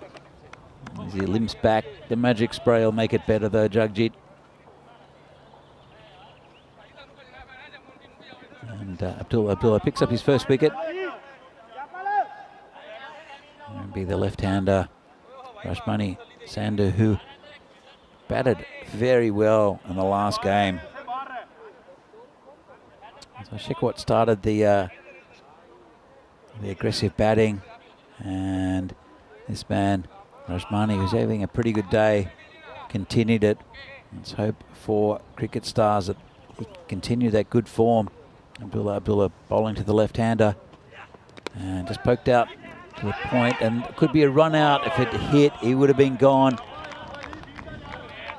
As he limps back, the magic spray will make it better though, Jagjit. And Abdullah picks up his first wicket. It'll be the left-hander, Rashmani Sandhu, who batted very well in the last game. So Shekhawat started the aggressive batting, and this man, Rashmani, who's having a pretty good day, continued it. Let's hope for Cricket Stars that he continue that good form. Abdullah bowling to the left-hander, and just poked out to the point, and it could be a run out. If it hit, he would have been gone.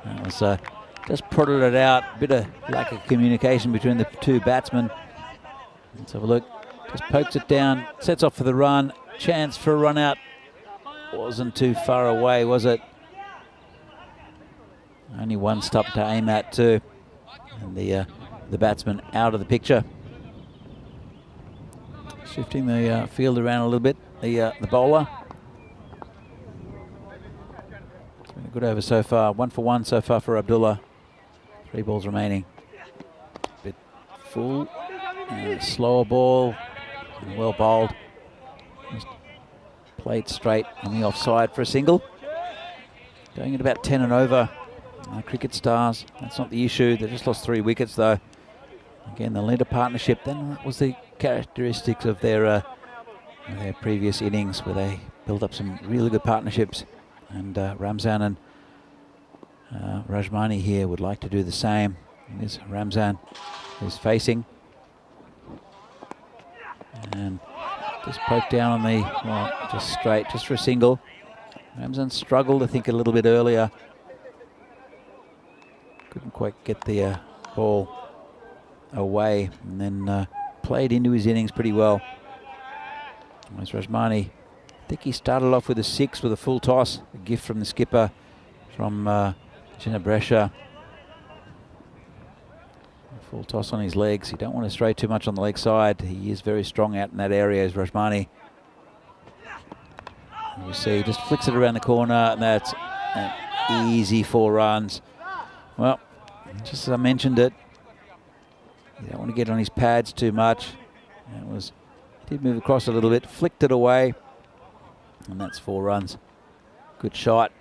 That was just prodded it out. Bit of lack of communication between the two batsmen. Let's have a look. Just pokes it down, sets off for the run. Chance for a run out. Wasn't too far away, was it? Only one stop to aim at too. And the batsman out of the picture. Shifting the field around a little bit. The bowler. It's been a good over so far. 1 for 1 so far for Abdullah. 3 balls remaining. Bit full. And a slower ball. And well bowled. Just played straight on the offside for a single. Going at about 10 and over. Cricket Stars. That's not the issue. They just lost 3 wickets though. Again, they'll need a partnership. Then that was the characteristics of their previous innings, where they built up some really good partnerships. And Ramzan and Rashmani here would like to do the same. And there's Ramzan who's facing. And just poked down on the, well, just straight, just for a single. Ramzan struggled, I think, a little bit earlier. Couldn't quite get the ball away, and then played into his innings pretty well. As Rashmani, I think he started off with a 6 with a full toss, a gift from the skipper, from Jinabresha. Full toss on his legs. You don't want to stray too much on the leg side. He is very strong out in that area, as Rashmani. And you see, he just flicks it around the corner, and that's an easy 4 runs. Well, just as I mentioned it, you don't want to get on his pads too much. He did move across a little bit, flicked it away, and that's 4 runs. Good shot.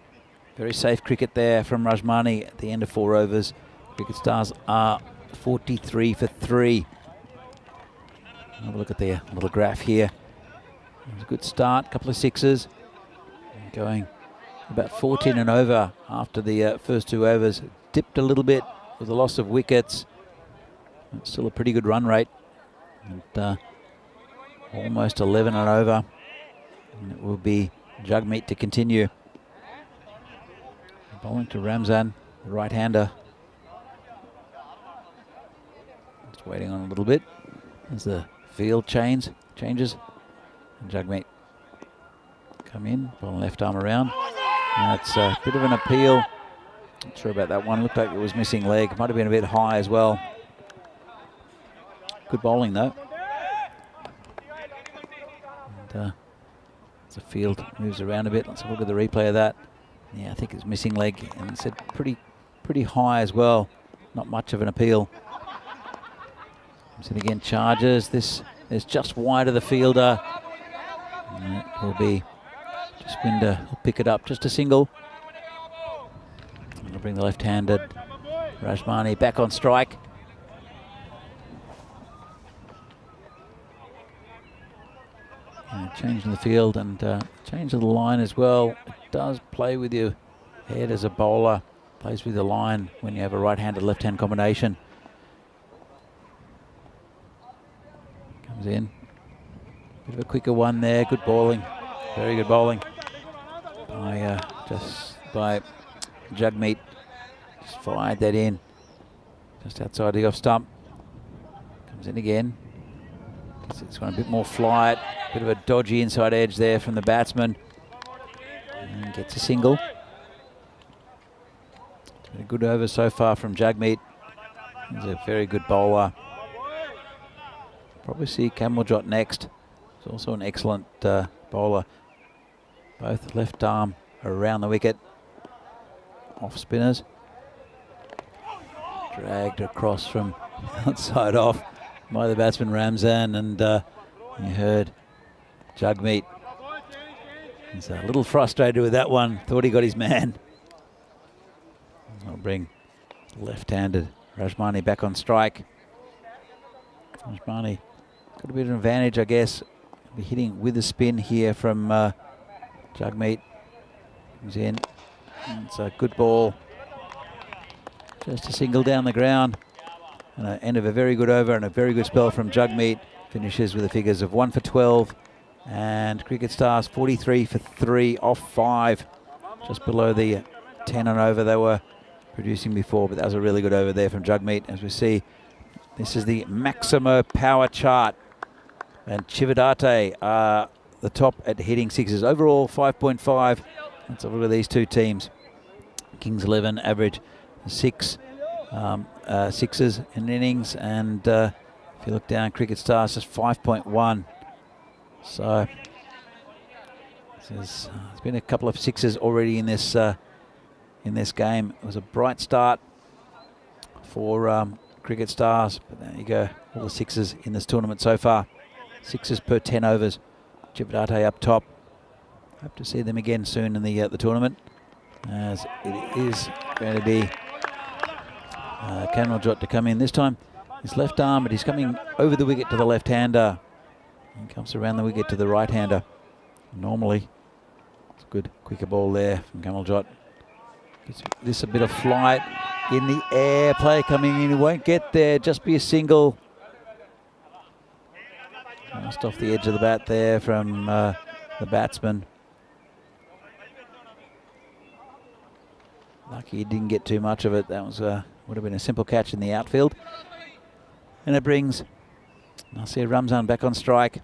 Very safe cricket there from Rashmani at the end of 4 overs. Cricket Stars are 43 for 3. Have a look at their little graph here. It was a good start, couple of 6s. Going about 14 and over after the first 2 overs. Dipped a little bit with the loss of wickets. It's still a pretty good run rate. And almost 11 and over. And it will be Jagmeet to continue. Bowling to Ramzan, the right-hander. Just waiting on a little bit as the field changes. And Jagmeet come in, bowling left arm around. And it's a bit of an appeal. Not sure about that one. Looked like it was missing leg. Might have been a bit high as well. Good bowling though. And as the field moves around a bit, let's have a look at the replay of that. Yeah, I think it's missing leg, and it's pretty high as well. Not much of an appeal. So again, charges. This is just wide of the fielder. And it will be Jaswinder will pick it up, just a single. And we'll bring the left-handed Rashmani back on strike. Change in the field and change of the line as well. It does play with your head as a bowler. Plays with the line when you have a right-handed, left-hand combination. Comes in. Bit of a quicker one there. Good bowling. Very good bowling. By Jagmeet. Just fired that in. Just outside the off stump. Comes in again. It's got a bit more flight. Bit of a dodgy inside edge there from the batsman. And gets a single. It's been a good over so far from Jagmeet. He's a very good bowler. Probably see Kamalajot next. He's also an excellent bowler. Both left arm around the wicket. Off spinners. Dragged across from outside off by the batsman Ramzan, and you heard Jagmeet. He's a little frustrated with that one. Thought he got his man. I'll bring left-handed Rajmani back on strike. Rajmani got a bit of an advantage, I guess. Be hitting with a spin here from Jagmeet. Comes in. It's a good ball. Just a single down the ground. And an end of a very good over and a very good spell from Jagmeet. Finishes with the figures of 1 for 12. And Cricket Stars 43 for 3 off 5. Just below the 10 and over they were producing before. But that was a really good over there from Jagmeet. As we see, this is the Maximo power chart. And Chivadate are the top at hitting sixes. Overall 5.5. Let's have a look at these two teams. Kings 11 average 6 sixes in innings, and if you look down, Cricket Stars just 5.1. So there's been a couple of sixes already in this game. It was a bright start for Cricket Stars, but there you go, all the sixes in this tournament so far. Sixes per 10 overs. Chivadate up top. Hope to see them again soon in the tournament, as it is going to be Kamalajot to come in. This time his left arm, but he's coming over the wicket to the left-hander. He comes around the wicket to the right-hander. Normally, it's a good quicker ball there from Kamalajot. Gives this a bit of flight in the air. Player coming in, he won't get there, just be a single. Just off the edge of the bat there from the batsman. Lucky he didn't get too much of it. That was would have been a simple catch in the outfield. And it brings Nasir Ramzan back on strike.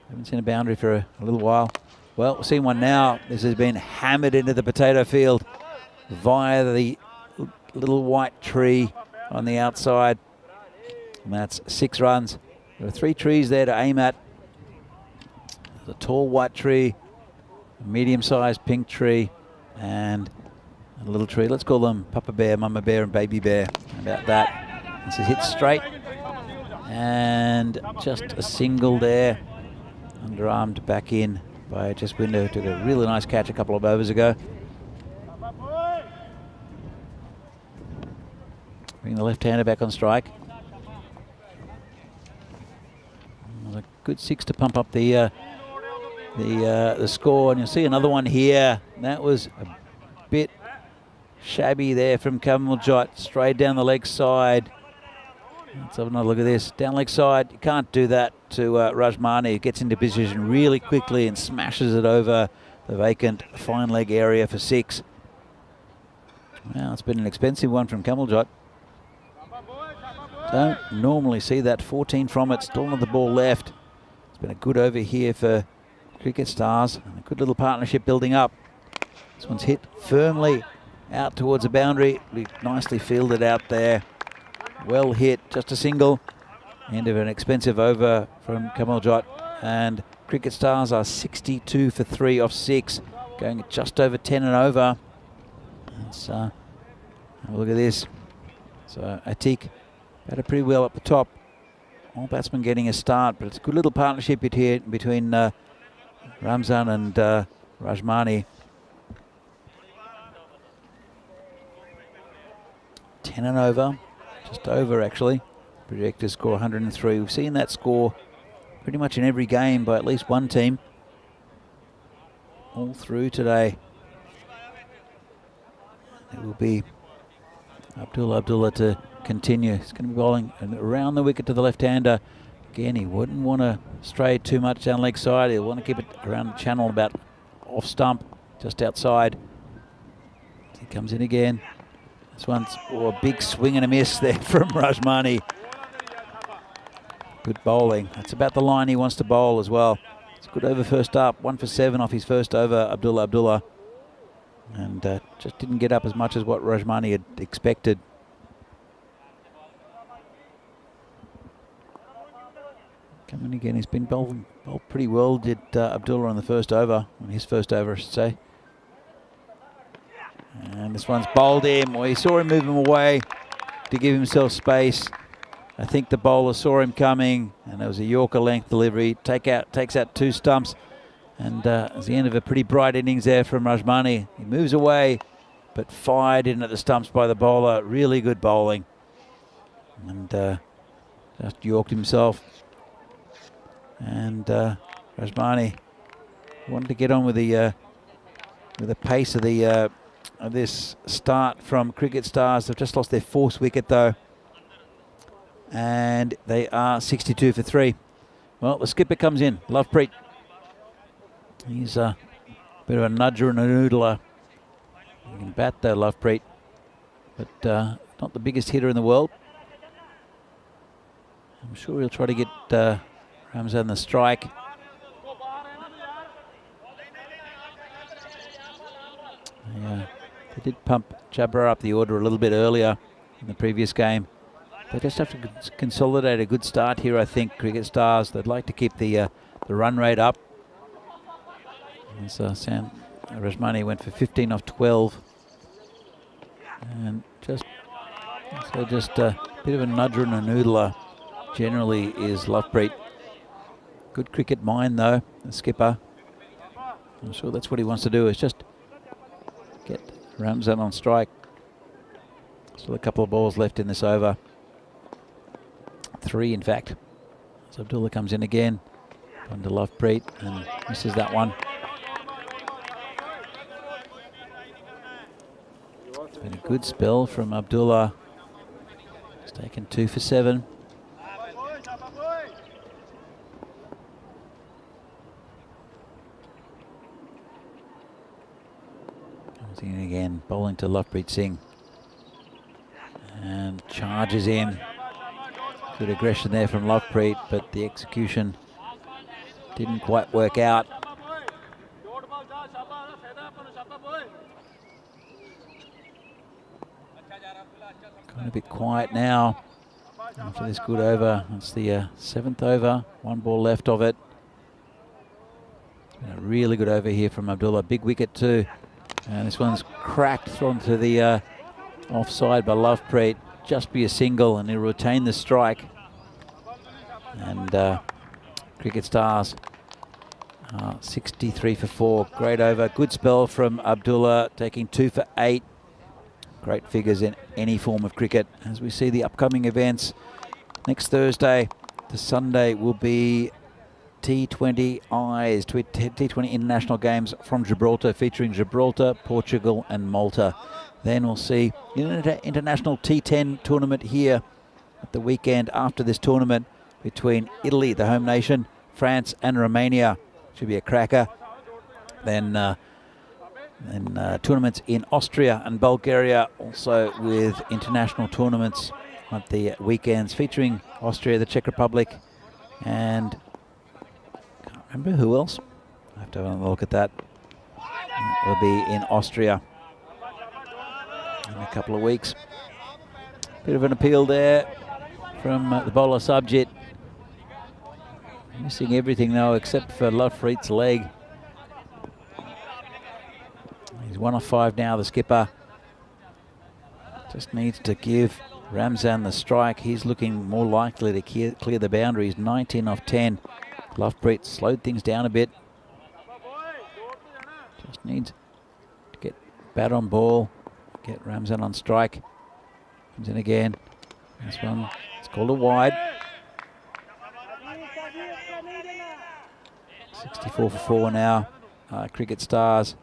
Haven't seen a boundary for a little while. Well, we're seeing one now. This has been hammered into the potato field via the little white tree on the outside. And that's 6 runs. There are 3 trees there to aim at. There's a tall white tree, a medium-sized pink tree, and a little tree. Let's call them Papa Bear, Mama Bear, and Baby Bear. How about that? This is hit straight. And just a single there. Underarmed back in by Jaswinder. Took a really nice catch a couple of overs ago. Bring the left-hander back on strike. It was a good 6 to pump up the score. And you'll see another one here. That was a bit shabby there from Kamalajot. Straight down the leg side. Let's have another look at this. Down leg side, you can't do that to Rajmani, who gets into position really quickly and smashes it over the vacant fine leg area for 6. Well, it's been an expensive one from Kamalajot. Don't normally see that. 14 from it, still on the ball left. It's been a good over here for Cricket Stars. And a good little partnership building up. This one's hit firmly out towards the boundary. Nicely fielded out there. Well hit, just a single. End of an expensive over from Kamalajot. And Cricket Stars are 62 for 3 off 6. Going just over 10 and over. Let's have a look at this. So Atik batted pretty well up the top. All batsmen getting a start, but it's a good little partnership here between Ramzan and Rajmani. 10 and over, just over actually. Projected score 103. We've seen that score pretty much in every game by at least one team. All through today. it will be Abdullah to continue. He's going to be bowling around the wicket to the left-hander. Again, he wouldn't want to stray too much down leg side. He'll want to keep it around the channel, about off stump, just outside. He comes in again. This one's a big swing and a miss there from Rajmani. Good bowling. That's about the line he wants to bowl as well. It's a good over first up. 1 for 7 off his first over, Abdullah. And just didn't get up as much as what Rajmani had expected. Coming again, he's been bowled pretty well, did Abdullah on the first over, on his first over I should say. And this one's bowled him. Well, he saw him move him away to give himself space. I think the bowler saw him coming, and there was a Yorker length delivery. Takes out 2 stumps, and it's the end of a pretty bright innings there from Rajmani. He moves away, but fired in at the stumps by the bowler. Really good bowling, and just yorked himself. And Rajmani wanted to get on with the pace of this start from Cricket Stars. They've just lost their 4th wicket though, and they are 62 for 3. Well, the skipper comes in, Lovepreet. He's a bit of a nudger and a noodler. He can bat though, Lovepreet, but not the biggest hitter in the world. I'm sure he'll try to get Ramzan the strike. They did pump Jabra up the order a little bit earlier in the previous game. They just have to consolidate a good start here, I think, Cricket Stars. They'd like to keep the run rate up. As Rajmani went for 15 off 12. And just a bit of a nudger and a noodler generally is Lovepreet. Good cricket mind though, the skipper. I'm sure that's what he wants to do, is just get Ramzan on strike. Still a couple of balls left in this over. 3 in fact. So Abdullah comes in again. Under Lovepreet and misses that one. It's been a good spell from Abdullah. He's taken 2 for 7. In again, bowling to Lovepreet Singh, and charges in. Good aggression there from Lovepreet, but the execution didn't quite work out. Going a bit quiet now after this good over. It's the 7th over, 1 ball left of it. It's been a really good over here from Abdullah. Big wicket too. And this one's cracked, thrown to the offside by Lovepreet. Just be a single and he'll retain the strike. And Cricket Stars 63 for 4. Great over. Good spell from Abdullah, taking 2 for 8. Great figures in any form of cricket. As we see the upcoming events, next Thursday to Sunday will be T20 Eyes, T20 International Games from Gibraltar, featuring Gibraltar, Portugal and Malta. Then we'll see the international T10 tournament here at the weekend after this tournament between Italy, the home nation, France and Romania. Should be a cracker. Then tournaments in Austria and Bulgaria, also with international tournaments at the weekends featuring Austria, the Czech Republic, and remember who else? I have to have a look at that. It will be in Austria in a couple of weeks. Bit of an appeal there from the bowler Subjit. Missing everything though except for Lovepreet's leg. He's 1 off 5 now, the skipper. Just needs to give Ramzan the strike. He's looking more likely to clear the boundaries. 19 off 10. Lovepreet slowed things down a bit. Just needs to get bat on ball, get Ramzan on strike. Comes in again. This one, it's called a wide. 64 for 4 now. Cricket Stars.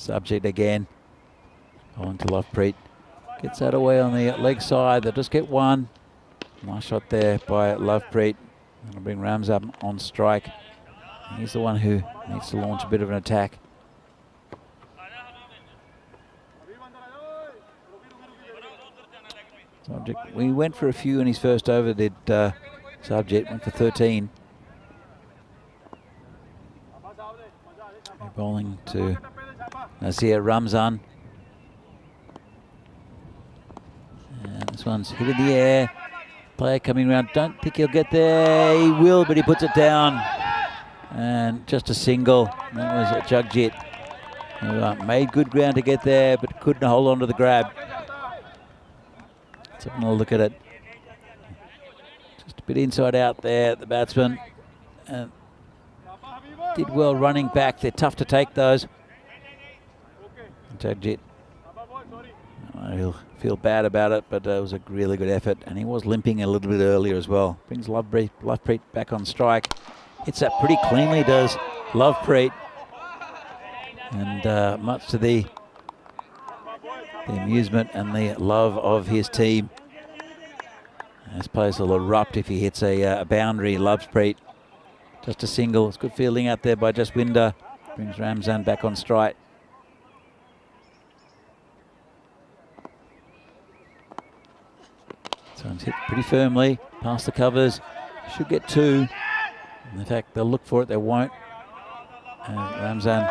Subject again. On to Lovepreet. Gets that away on the leg side. They'll just get one. Nice shot there by Lovepreet. That'll bring Rams up on strike. He's the one who needs to launch a bit of an attack. Subject, we went for a few in his first over, did Subject, went for 13. They're bowling to Nazir Ramzan. And this one's hit in the air. Player coming around, don't think he'll get there. He will, but he puts it down. And just a single. That was Jagjit. Who made good ground to get there, but couldn't hold on to the grab. Let's have a look at it. Just a bit inside out there, the batsman. And did well running back. They're tough to take those. Jagjit. He'll feel bad about it, but it was a really good effort. And he was limping a little bit earlier as well. Brings Lovepreet back on strike. Hits that pretty cleanly, does Lovepreet. And much to the amusement and the love of his team. This place will erupt if he hits a boundary. Lovepreet. Just a single. It's good fielding out there by Jaswinder. Brings Ramzan back on strike. So it's hit pretty firmly. Past the covers. Should get two. In fact, they'll look for it. They won't. And Ramzan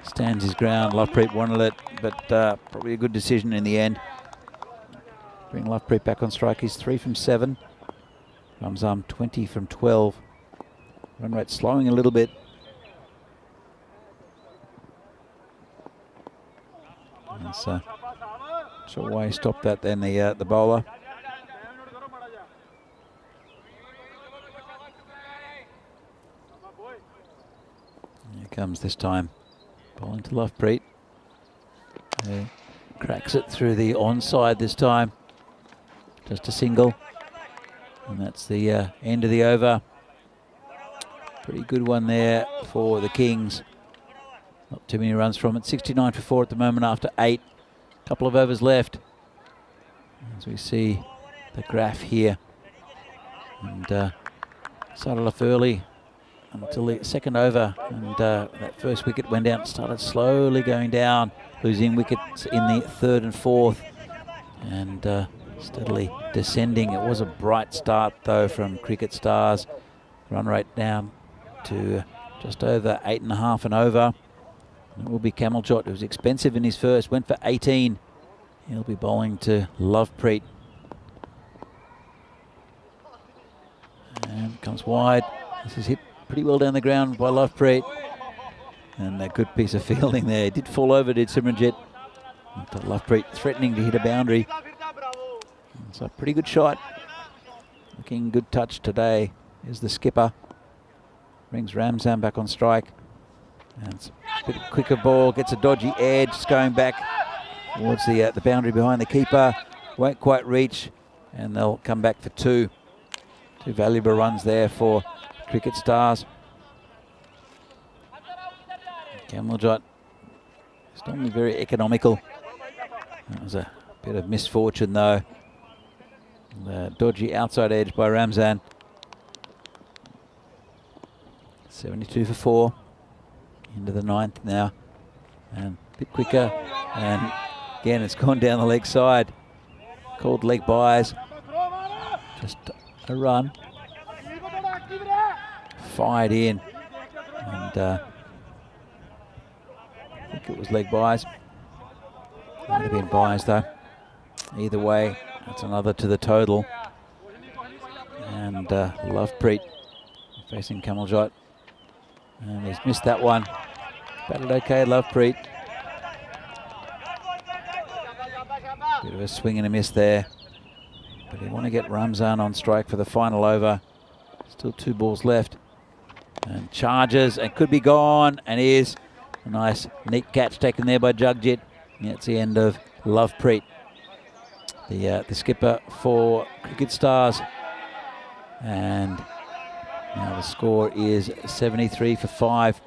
stands his ground. Lovepreet wanted it, but probably a good decision in the end. Bring Lovepreet back on strike. He's 3 from 7. Ramzan 20 from 12. Run rate slowing a little bit. That's sure why he stopped that then, the bowler. Here comes this time. Bowling to Lovepreet. Cracks it through the onside this time. Just a single. And that's the end of the over. Pretty good one there for the Kings. Not too many runs from it. 69 for 4 at the moment after 8. Couple of overs left. As we see the graph here. And started off early until the second over. And that first wicket went down. Started slowly going down. Losing wickets in the third and fourth. And steadily descending. It was a bright start though from Cricket Stars. Run rate down to just over 8.5 and over. And it will be Kamalchot, who was expensive in his first, went for 18. He'll be bowling to Lovepreet. And comes wide. This is hit pretty well down the ground by Lovepreet. And a good piece of fielding there. It did fall over, did Simranjit. Lovepreet threatening to hit a boundary. So a pretty good shot. Looking good touch today. Here's the skipper. Brings Ramzan back on strike. And it's a bit quicker ball. Gets a dodgy edge. It's going back towards the boundary behind the keeper. Won't quite reach. And they'll come back for two. Two valuable runs there for Cricket Stars. Kamalchot is normally very economical. That was a bit of misfortune though. The dodgy outside edge by Ramzan. 72 for 4. Into the 9th now. And a bit quicker. And again, it's gone down the leg side. Called leg buys. Just a run. Fired in. And I think it was leg buys. Might have been buys though. Either way, that's another to the total. And Lovepreet facing Kamalchot. And he's missed that one. Batted okay, Lovepreet. Bit of a swing and a miss there. But you want to get Ramzan on strike for the final over. Still 2 balls left. And charges and could be gone. And is a nice neat catch taken there by Jagjit. That's the end of Lovepreet. The skipper for Cricket Stars. And now the score is 73 for 5.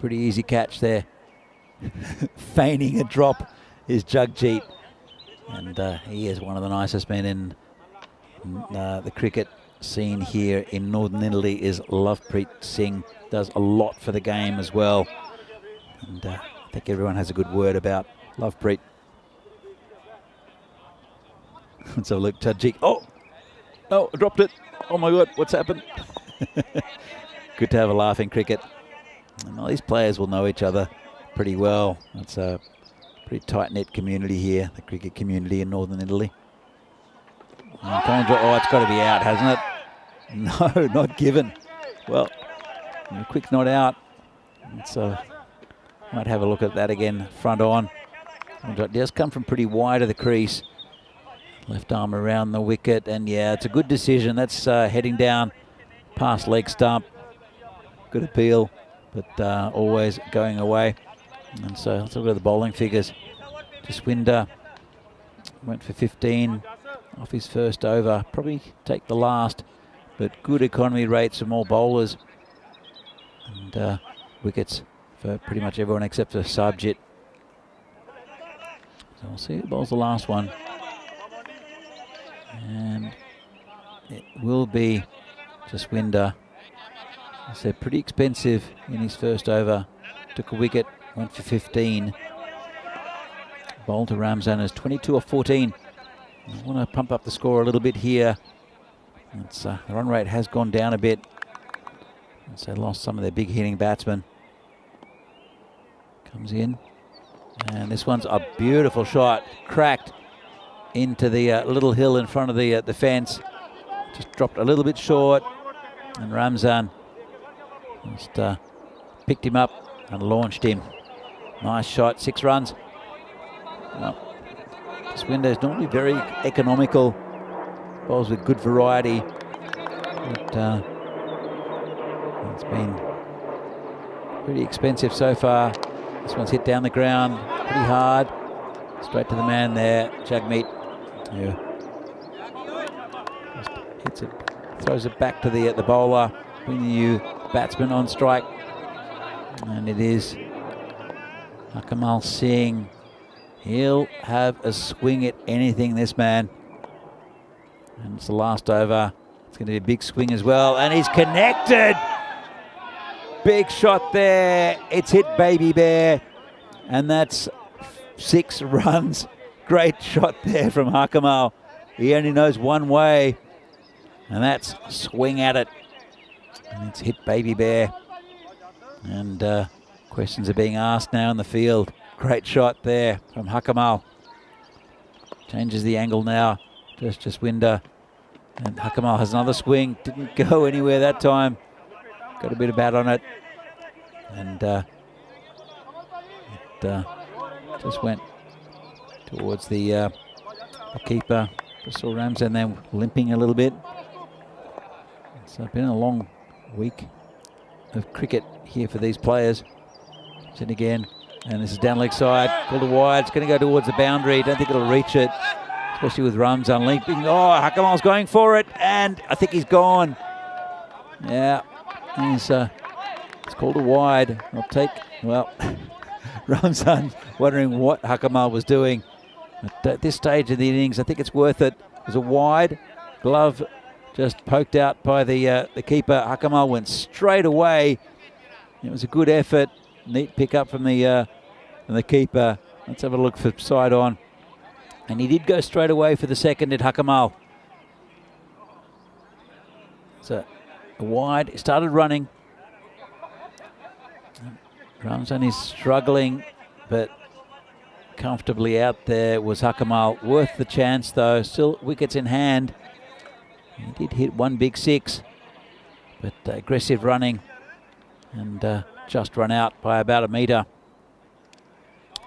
pretty easy catch there. Feigning a drop is Jagjit. And he is one of the nicest men in the cricket scene here in Northern Italy is Lovepreet Singh. Does a lot for the game as well. And I think everyone has a good word about Lovepreet. Let's have a look. Tajik. Oh, no, I dropped it. Oh my God, what's happened? Good to have a laugh in cricket. And all these players will know each other pretty well. It's a pretty tight-knit community here, the cricket community in Northern Italy. Oh, it's got to be out, hasn't it? No, not given. Well, a quick not out. So might have a look at that again. Front on. It does come from pretty wide of the crease. Left arm around the wicket, and yeah, it's a good decision. That's heading down past leg stump. Good appeal, but always going away. And so let's look at the bowling figures. Jaswinder went for 15 off his first over. Probably take the last, but good economy rates from all bowlers. And wickets for pretty much everyone except for Sabjit. So we'll see who bowls the last one. And it will be Jaswinder. I said pretty expensive in his first over. Took a wicket, went for 15. Bowled to Ramzan as 22 or 14. I want to pump up the score a little bit here. It's, the run rate has gone down a bit. And so lost some of their big hitting batsmen. Comes in. And this one's a beautiful shot. Cracked into the little hill in front of the fence. Just dropped a little bit short. And Ramzan just picked him up and launched him. Nice shot, 6 runs. Well, this window is normally very economical. Bowls with good variety. But it's been pretty expensive so far. This one's hit down the ground pretty hard. Straight to the man there, Jagmeet. Yeah. Just hits it, throws it back to the bowler, bringing you batsman on strike. And it is Akamal Singh. He'll have a swing at anything, this man. And it's the last over. It's going to be a big swing as well. And he's connected. Big shot there. It's hit Baby Bear. And that's 6 runs. Great shot there from Hakamal. He only knows one way. And that's swing at it. And it's hit Baby Bear. And questions are being asked now in the field. Great shot there from Hakamal. Changes the angle now. Just Jaswinder. And Hakamal has another swing. Didn't go anywhere that time. Got a bit of bat on it. And it just went towards the keeper. Just saw Ramzan then limping a little bit. It's been a long week of cricket here for these players. It's in again. And this is down leg side. Called it wide. It's going to go towards the boundary. Don't think it'll reach it. Especially with Ramzan limping. Oh, Hakamal's going for it. And I think he's gone. Yeah. It's called a wide. I'll take, well, Ramzan wondering what Hakamal was doing. But at this stage of the innings, I think it's worth it. It was a wide. Glove just poked out by the keeper. Hakamal went straight away. It was a good effort. Neat pick up from the keeper. Let's have a look for side on. And he did go straight away for the second at Hakamal. So a wide. He started running. Ramzan is struggling, but comfortably out there was Hakamal. Worth the chance though. Still wickets in hand. He did hit one big 6, but aggressive running and just run out by about a metre.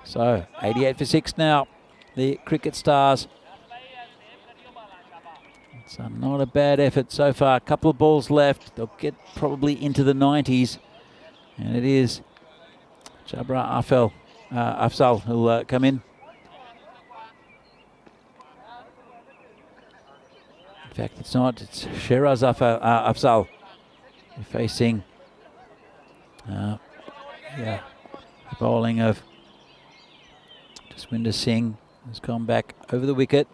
So 88 for 6 now. The cricket stars. It's not a bad effort so far. A couple of balls left. They'll get probably into the 90s. And it is Jabra Afzal who'll come in. In fact, it's not. It's Sheraz Afzal facing Yeah, the bowling of Jaswinder Singh has gone back over the wicket.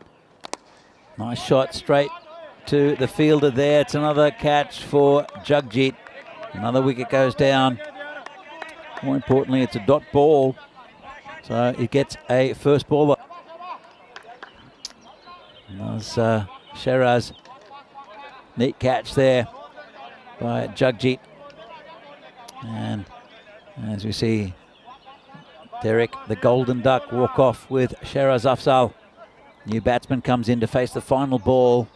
Nice shot straight to the fielder there. It's another catch for Jagjit. Another wicket goes down. More importantly, it's a dot ball, so it gets a first baller. There's Sheraz. Neat catch there by Jagjit. And as we see Derek, the Golden Duck, walk off with Sheraz Afzal. New batsman comes in to face the final ball.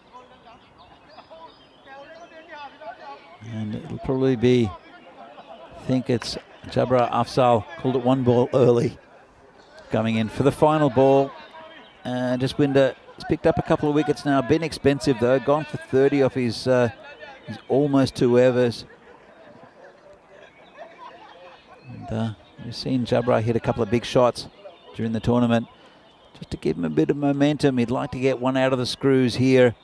And it'll probably be, I think it's Jabra Afzal, called it one ball early. Coming in for the final ball. Jaswinder has picked up a couple of wickets now. Been expensive though, gone for 30 off his almost 2 overs. And we've seen Jabra hit a couple of big shots during the tournament. Just to give him a bit of momentum, he'd like to get one out of the screws here.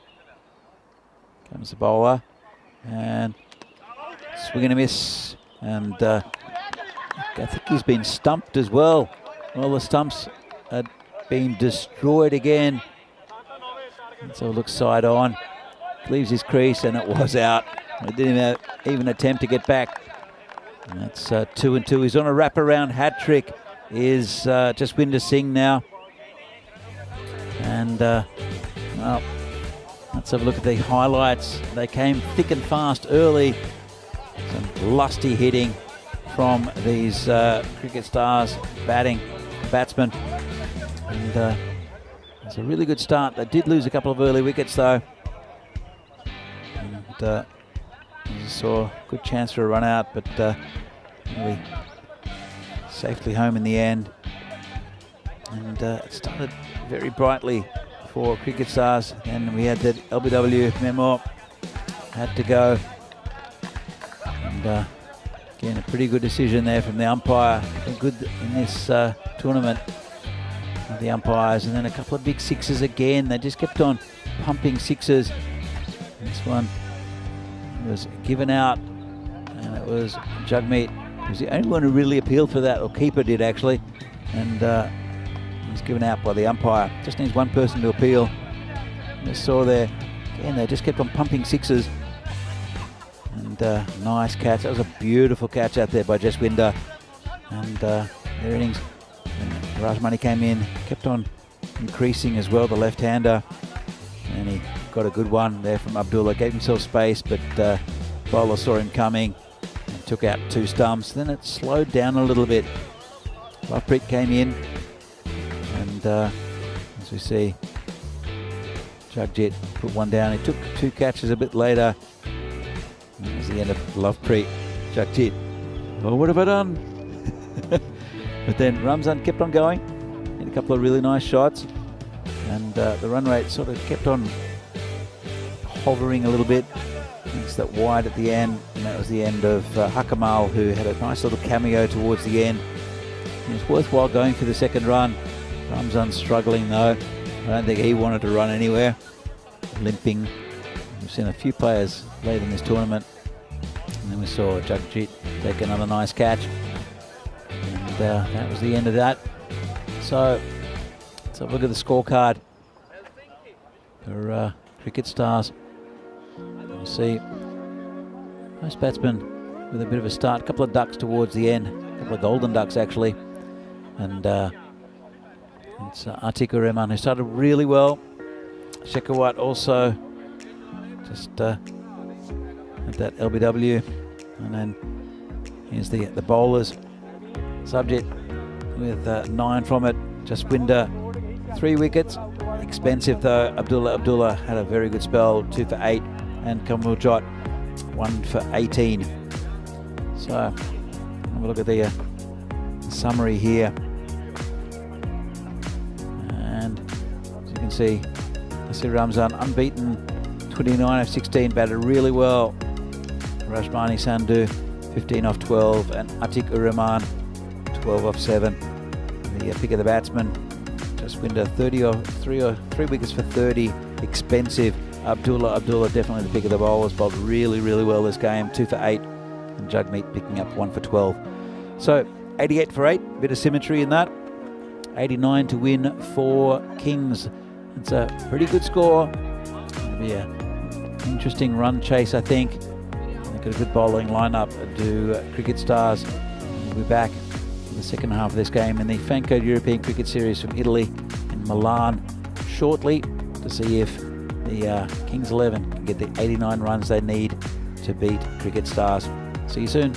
Comes the bowler. And swing and a miss. And I think he's been stumped as well. Well, the stumps had been destroyed again. Let's have a look side on. Leaves his crease and it was out. He didn't even attempt to get back. And that's 2 and 2. He's on a wraparound hat trick. Is Jaswinder Singh now. And well, let's have a look at the highlights. They came thick and fast early. Some lusty hitting from these cricket stars batsmen. And it's a really good start. They did lose a couple of early wickets though. And as you saw, good chance for a run out, but really safely home in the end. And it started very brightly for cricket stars. And we had that LBW memo had to go. And again, a pretty good decision there from the umpire. Been good in this tournament, the umpires. And then a couple of big sixes again. They just kept on pumping sixes. This one was given out, and it was Jagmeet. He was the only one who really appealed for that, or keeper did actually. And he was given out by the umpire. Just needs one person to appeal. And you saw there, again, they just kept on pumping sixes. And nice catch. That was a beautiful catch out there by Jaswinder. And their innings. And Rajmani came in, kept on increasing as well, the left-hander. And he got a good one there from Abdullah. Gave himself space, but bowler saw him coming and took out 2 stumps. Then it slowed down a little bit. Lovepreet came in. And as we see, Jagjit put one down. He took 2 catches a bit later. That was the end of Lovepreet. Jagjit, well, what have I done? But then Ramzan kept on going. Hit a couple of really nice shots. And the run rate sort of kept on hovering a little bit. It's that wide at the end. And that was the end of Hakamal, who had a nice little cameo towards the end. It was worthwhile going for the second run. Ramzan's struggling though. I don't think he wanted to run anywhere. Limping. We've seen a few players late in this tournament. And then we saw Jagjit take another nice catch. And that was the end of that. So let's have a look at the scorecard for cricket stars. You'll see most batsmen with a bit of a start. A couple of ducks towards the end. A couple of golden ducks actually. And it's Atikur Rahman who started really well. Shekhawat also just had that LBW. And then here's the bowlers. Subject with 9 from it. Jaswinder 3 wickets. Expensive though. Abdullah had a very good spell, 2 for 8. And Kamuljot 1 for 18. So have a look at the summary here. And as you can see, Nasir Ramzan unbeaten, 29 of 16, batted really well. Rajmani Sandhu 15 off 12, and Atikur Rahman 12 off 7. The pick of the batsman, Jaswinder 3 wickets for 30, expensive. Abdullah definitely the pick of the bowlers, bowled really well this game, 2 for 8, and Jagmeet picking up 1 for 12. So 88 for 8, bit of symmetry in that. 89 to win for Kings. It's a pretty good score. It'll be an interesting run chase, I think. They've got a good bowling lineup. Do Cricket Stars. We'll be back in the second half of this game in the Fancode European Cricket Series from Italy in Milan shortly to see if the Kings 11 can get the 89 runs they need to beat Cricket Stars. See you soon.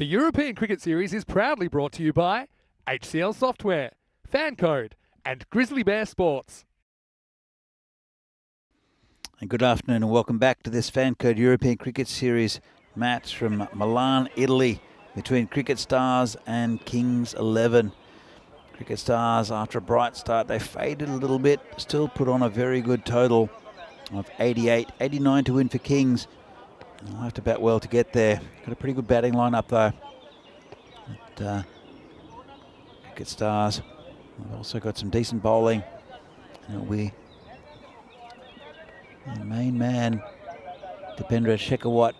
The European Cricket Series is proudly brought to you by HCL Software, Fan Code, and Grizzly Bear Sports. And good afternoon and welcome back to this Fan Code European Cricket Series match from Milan, Italy, between Cricket Stars and Kings 11. Cricket Stars, after a bright start, they faded a little bit, still put on a very good total of 88, 89 to win for Kings. They'll have to bat well to get there. Got a pretty good batting lineup though. But, Cricket Stars have also got some decent bowling. It'll be the main man, Dipendra Shekhawat,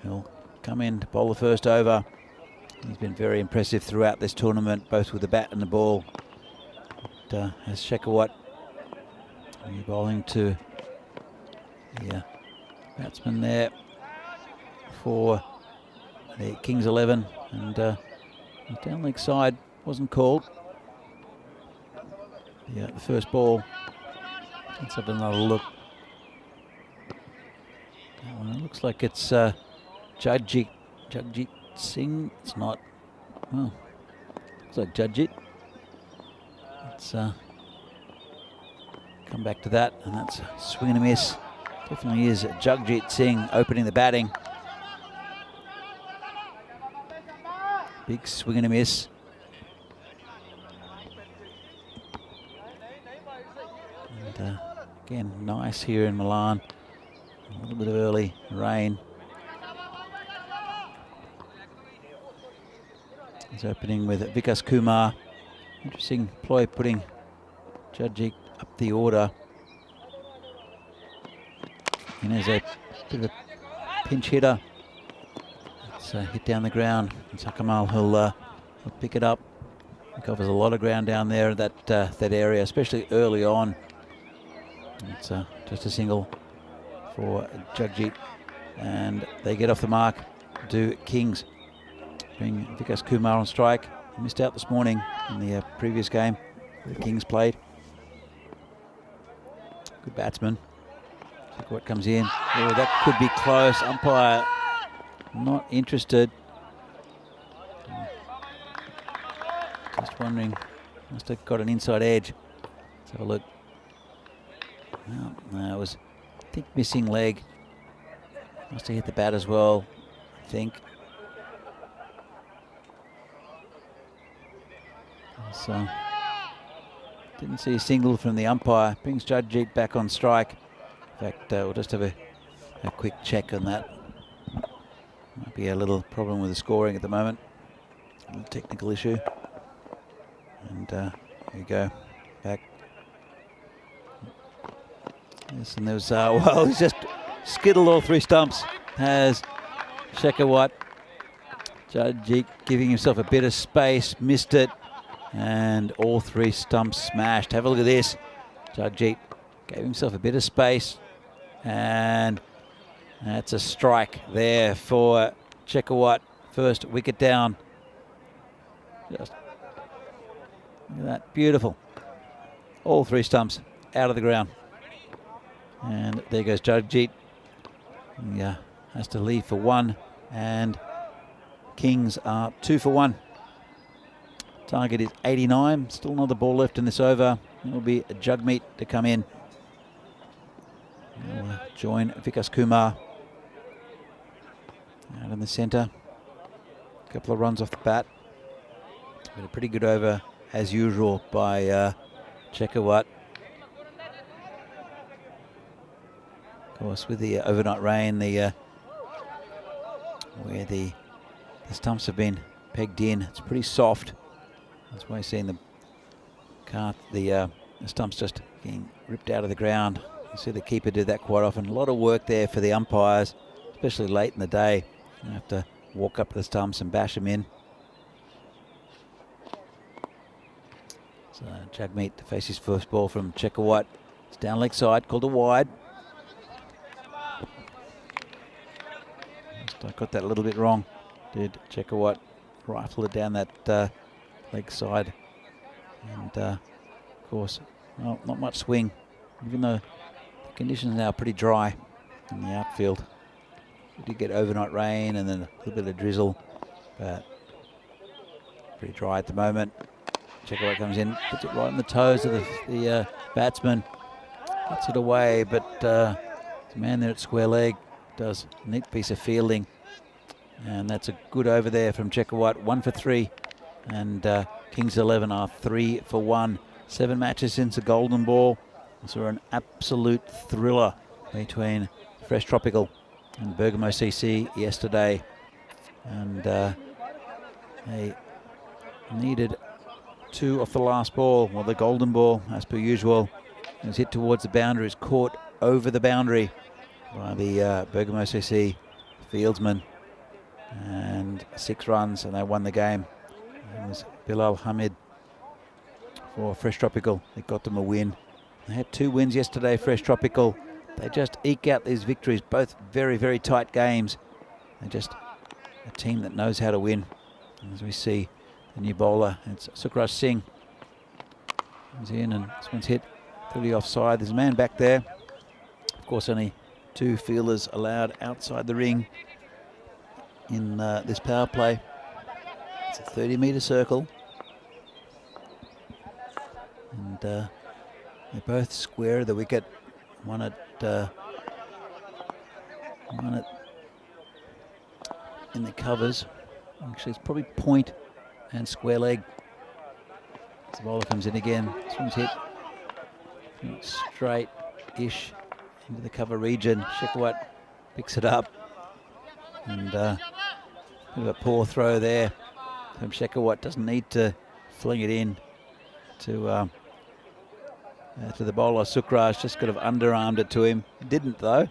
he'll come in to bowl the first over. He's been very impressive throughout this tournament, both with the bat and the ball. But, as Shekhawat, he's bowling to the batsman there for the Kings 11, and the down leg side wasn't called. Yeah, the first ball. Let's have another look. That one, it looks like it's Jagjit Singh. It's not. Well, looks like Jagjit. Let's come back to that, and that's a swing and a miss. Definitely is Jagjit Singh opening the batting. Big swing and a miss. And again, nice here in Milan. A little bit of early rain. He's opening with Vikas Kumar. Interesting ploy putting Jagjit up the order. And there's a bit of a pinch hitter. It's hit down the ground. And Sakamal, he'll pick it up. He covers a lot of ground down there, that area, especially early on. It's just a single for Jagjit, and they get off the mark to Kings. Bring Vikas Kumar on strike. He missed out this morning in the previous game the Kings played. Good batsman. Look what comes in. Oh, that could be close. Umpire not interested. Just wondering, must have got an inside edge. Let's have a look. No, it was, I think, missing leg. Must have hit the bat as well, I think. So, didn't see a single from the umpire. Brings Jagjit back on strike. In fact, we'll just have a quick check on that. Might be a little problem with the scoring at the moment. A little technical issue. And here we go. Back. Yes, and there was, well, he's just skittled all three stumps. Has Shekhawat. Jagjit giving himself a bit of space, missed it. And all three stumps smashed. Have a look at this. Jagjit gave himself a bit of space. And that's a strike there for Shekhawat. First wicket down. Just look at that. Beautiful. All three stumps out of the ground. And there goes Jagjit. Yeah, has to leave for one. And Kings are 2 for 1. Target is 89. Still another ball left in this over. It will be Jagmeet to come in. He'll join Vikas Kumar out in the centre. A couple of runs off the bat. But a pretty good over as usual by Shekhawat. Of course, with the overnight rain, where the stumps have been pegged in, it's pretty soft. That's why you're seeing the stumps just getting ripped out of the ground. You see the keeper do that quite often. A lot of work there for the umpires, especially late in the day. You have to walk up to the stumps and bash them in. So Jagmeet to face his first ball from Shekhawat. It's down leg side, called a wide. I got that a little bit wrong. Did Shekhawat rifle it down that leg side. And of course, well, not much swing, even though the conditions are now pretty dry in the outfield. We did get overnight rain and then a little bit of drizzle but pretty dry at the moment. Checkerwhite comes in, puts it right on the toes of the batsman. Puts it away, but the man there at square leg does a neat piece of fielding. And that's a good over there from Checkerwhite, 1 for 3. And Kings 11 are 3 for 1. 7 matches since the golden ball. We saw an absolute thriller between Fresh Tropical and Bergamo CC yesterday. And they needed 2 off the last ball. Well, the golden ball, as per usual, was hit towards the boundary, is caught over the boundary by the Bergamo CC fieldsman. And 6 runs, and they won the game. It was Bilal Hamid for Fresh Tropical. It got them a win. They had 2 wins yesterday, Fresh Tropical. They just eke out these victories, both very, very tight games. They're just a team that knows how to win. And as we see, the new bowler, it's Sukraj Singh. Comes in, and this one's hit fully offside. There's a man back there. Of course, only 2 fielders allowed outside the ring in this power play. It's a 30-metre circle. And they're both square of the wicket. One in the covers. Actually, it's probably point and square leg. As the bowler comes in again. This one's hit straight-ish into the cover region. Checkerwhite picks it up. And bit of a poor throw there from Checkerwhite. Doesn't need to fling it in to the bowler. Sukraj just could have underarmed it to him. Didn't though.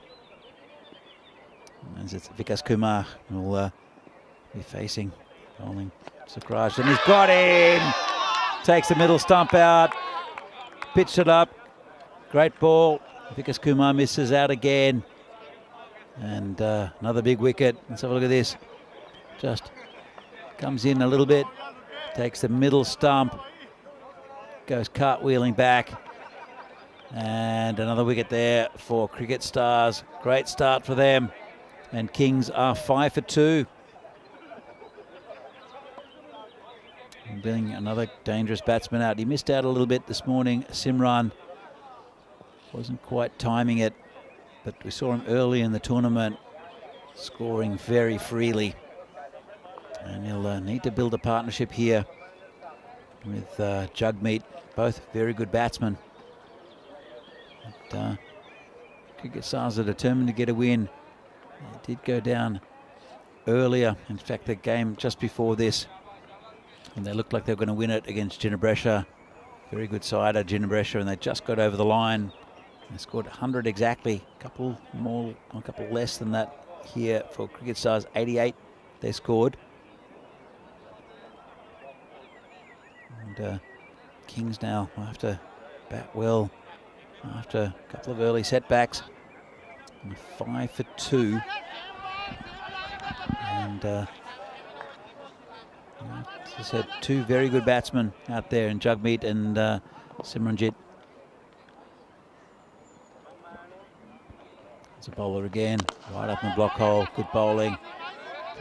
As it's Vikas Kumar will be facing bowling Sukraj, and he's got him. Takes the middle stump out. Pitched it up. Great ball. Vikas Kumar misses out again. And another big wicket. Let's have a look at this. Just comes in a little bit. Takes the middle stump. Goes cartwheeling back. And another wicket there for Cricket Stars. Great start for them. And Kings are 5 for 2. And being another dangerous batsman out. He missed out a little bit this morning. Simran wasn't quite timing it. But we saw him early in the tournament scoring very freely. And he'll need to build a partnership here with Jagmeet. Both very good batsmen. But Cricket Stars are determined to get a win. They did go down earlier. In fact, the game just before this. And they looked like they were going to win it against Ginebrescia. Very good side at Ginebrescia, and they just got over the line. They scored 100 exactly. A couple more, a couple less than that here for Cricket Stars. 88 they scored. And Kings now will have to bat well after a couple of early setbacks. And 5 for 2. And as I said, 2 very good batsmen out there in Jagmeet and Simranjit. It's a bowler again, right up in the block hole. Good bowling.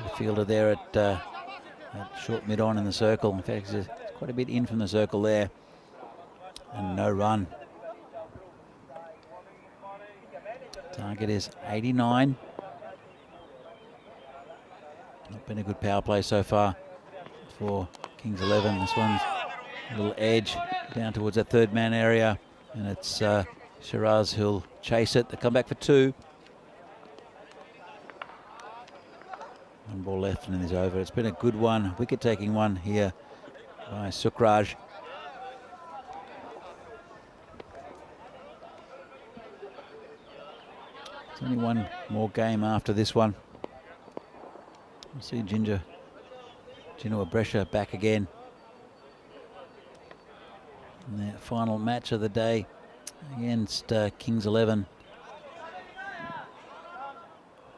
The fielder there at short mid-on in the circle. In fact, there's quite a bit in from the circle there. And no run. Target is 89. Not been a good power play so far for Kings 11. This one's a little edge down towards that third man area. And it's Shiraz who'll chase it. They come back for 2. 1 ball left and then he's over. It's been a good one, wicket-taking one here by Sukraj. There's only 1 more game after this one. We'll see Gino Abresha back again in their final match of the day against Kings 11.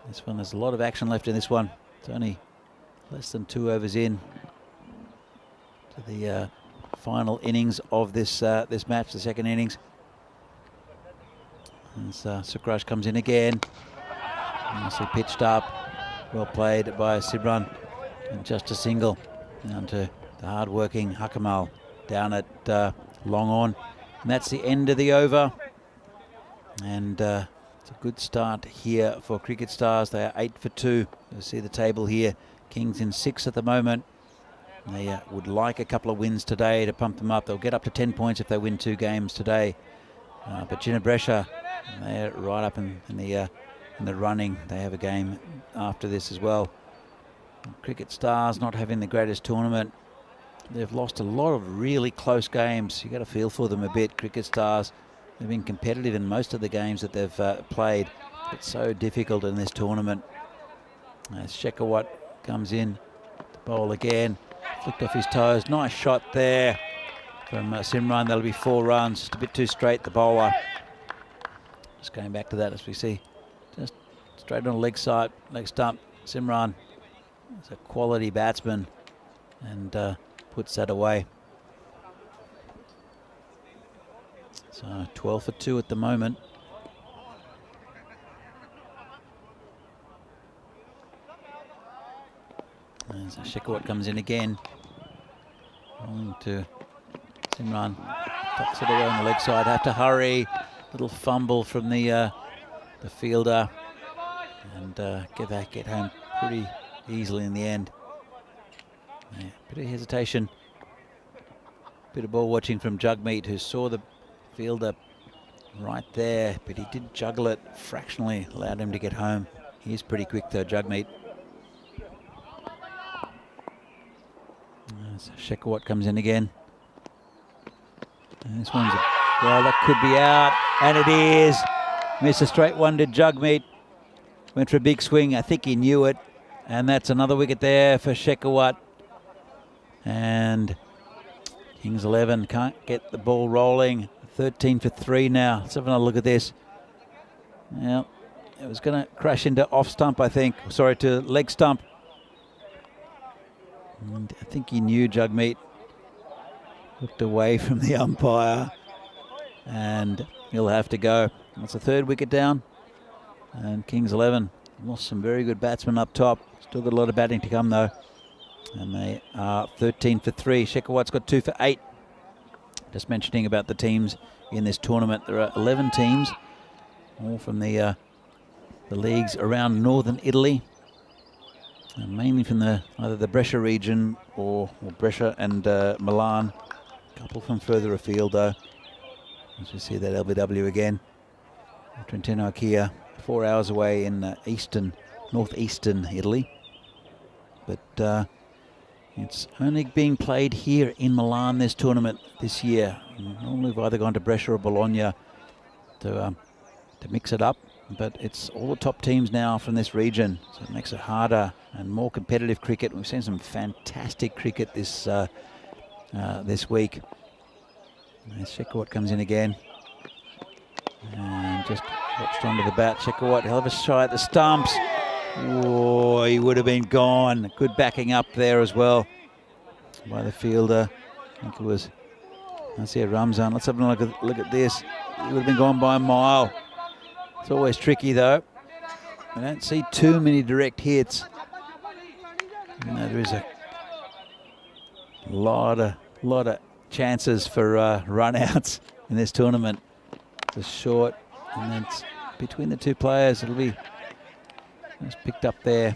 This one, there's a lot of action left in this one. It's only less than 2 overs in to the final innings of this this match, the second innings. As Sukraj comes in again. Nicely pitched up. Well played by Simran And just a single down to the hard-working Hakamal down at long on. And that's the end of the over. And it's a good start here for Cricket Stars. They are 8 for 2. You'll see the table here. Kings in 6 at the moment. They would like a couple of wins today to pump them up. They'll get up to 10 points if they win 2 games today. But Ginebrescia, they're right up in the running. They have a game after this as well. Cricket Stars not having the greatest tournament. They've lost a lot of really close games. You got to feel for them a bit. Cricket Stars, they've been competitive in most of the games that they've played. It's so difficult in this tournament. As Shekhawat comes in to bowl again, flicked off his toes. Nice shot there from Simran. That'll be 4 runs. Just a bit too straight, the bowler. Just going back to that as we see, just straight on the leg side, leg stump. Simran is a quality batsman and puts that away. So 12 for 2 at the moment. As Shekhawat comes in again. On to Simran. Tucks it away on the leg side. Have to hurry. Little fumble from the fielder. And get home pretty easily in the end. Yeah, bit of hesitation. Bit of ball watching from Jugmeet, who saw the fielder right there, but he did juggle it fractionally, allowed him to get home. He is pretty quick though, Jugmeet. So Shekhawat comes in again. And this one's well, that could be out, and it is. Missed a straight one to Jugmeet. Went for a big swing. I think he knew it, and that's another wicket there for Shekhawat. And Kings 11 can't get the ball rolling. 13 for 3 now. Let's have another look at this. Yeah, it was going to crash into off stump, I think. Sorry, to leg stump. And I think he knew Jugmeet. Looked away from the umpire. And he'll have to go. That's the 3rd wicket down. And Kings 11 lost some very good batsmen up top. Still got a lot of batting to come though. And they are 13 for 3. Shekhawat's got 2 for 8. Just mentioning about the teams in this tournament. There are 11 teams, all from the leagues around northern Italy. And mainly from either the Brescia region or Brescia and Milan. A couple from further afield though. As we see that LBW again. Trentino Chia, 4 hours away in northeastern Italy. But it's only being played here in Milan, this tournament this year. Normally we've either gone to Brescia or Bologna to mix it up, but it's all the top teams now from this region, so it makes it harder and more competitive cricket. We've seen some fantastic cricket this week. Shekhawat comes in again and just watched onto the bat. Shekhawat, hell of a shy at the stumps. Oh, he would have been gone. Good backing up there as well by the fielder. I think it was, I see a Ramzan. Let's have a look at this. He would have been gone by a mile. It's always tricky though. I don't see too many direct hits. You know, there is a lot of chances for run-outs in this tournament. It's short, and then it's between the two players. It'll be just picked up there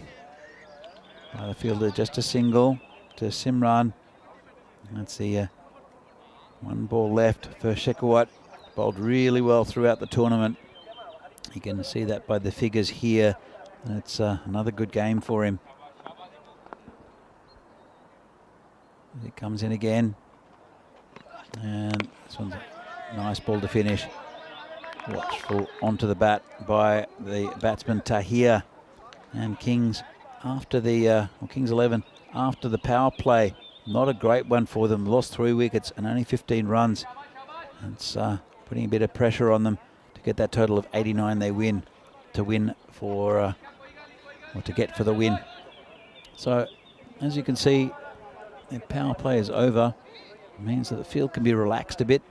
by the fielder. Just a single to Simran. That's the 1 ball left for Shekhawat. Bowled really well throughout the tournament. You can see that by the figures here. It's another good game for him. He comes in again. And this one's a nice ball to finish. Watchful onto the bat by the batsman Tahir. And Kings after the Kings 11 after the power play. Not a great one for them. Lost 3 wickets and only 15 runs. It's putting a bit of pressure on them to get that total of 89 they win, to win for or to get for the win. So as you can see, the power play is over. It means that the field can be relaxed a bit.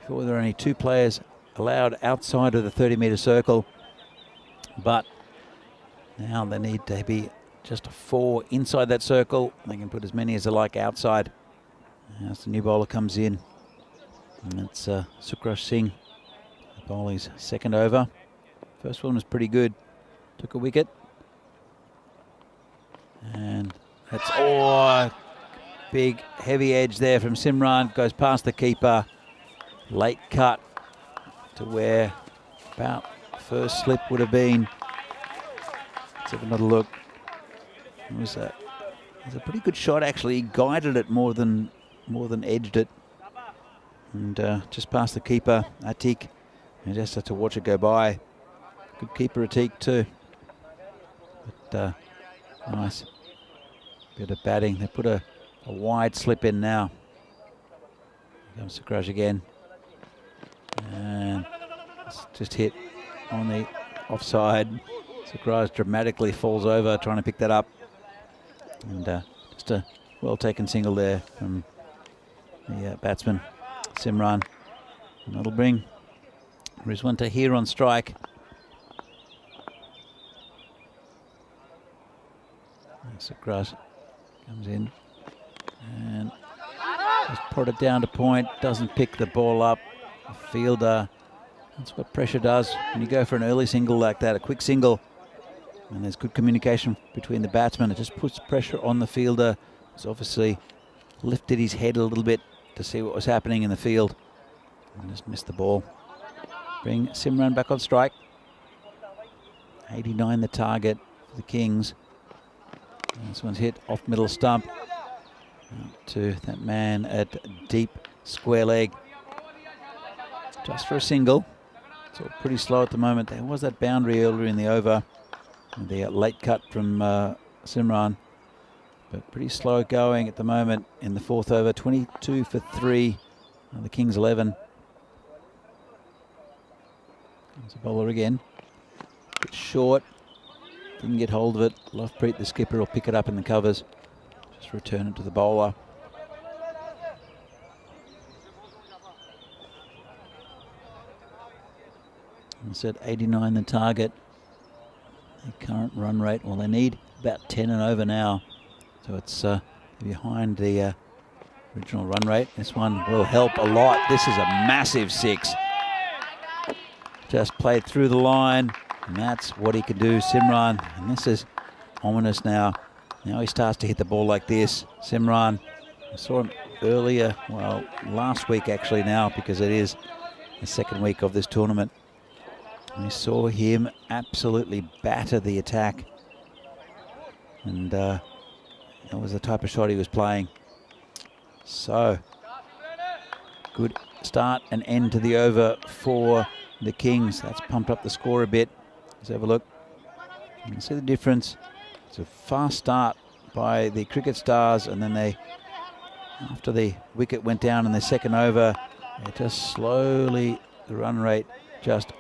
Before there are only 2 players allowed outside of the 30-metre circle, but now they need to be just 4 inside that circle. They can put as many as they like outside. As the new bowler comes in, and that's Sukhrush Singh. The bowling's second over. First one was pretty good. Took a wicket. And that's big heavy edge there from Simran. Goes past the keeper. Late cut to where about first slip would have been. Let's have another look. It was a pretty good shot actually. He guided it more than edged it. And just past the keeper, Atik. And just had to watch it go by. Good keeper, Atik too. But nice bit of batting. They put a wide slip in now. Here comes Sukhrush again. And it's just hit on the offside. Sukhrush dramatically falls over trying to pick that up. And just a well taken single there from the batsman, Simran. And that'll bring Rizwan Tahir on strike. Sukhrush comes in and just put it down to point. Doesn't pick the ball up. The fielder, that's what pressure does. When you go for an early single like that, a quick single, and there's good communication between the batsmen, it just puts pressure on the fielder. He's obviously lifted his head a little bit to see what was happening in the field and just missed the ball. Bring Simran back on strike. 89 the target for the Kings. And this one's hit off middle stump to that man at deep square leg. Just for a single. It's all pretty slow at the moment. There was that boundary earlier in the over. The late cut from Simran. But pretty slow going at the moment in the fourth over. 22 for 3 on the Kings 11. Comes a bowler again. Bit short. Didn't get hold of it. Lovepreet, the skipper, will pick it up in the covers. Just return it to the bowler. And said 89 the target. The current run rate, well, they need about 10 and over now. So it's behind the original run rate. This one will help a lot. This is a massive 6. Just played through the line. And that's what he can do, Simran. And this is ominous now. Now he starts to hit the ball like this. Simran, I saw him earlier, well, last week actually now, because it is the second week of this tournament. And we saw him absolutely batter the attack. And that was the type of shot he was playing. So, good start and end to the over for the Kings. That's pumped up the score a bit. Let's have a look. You can see the difference. It's a fast start by the Cricket Stars, and then they, after the wicket went down in the second over, it just slowly, the run rate just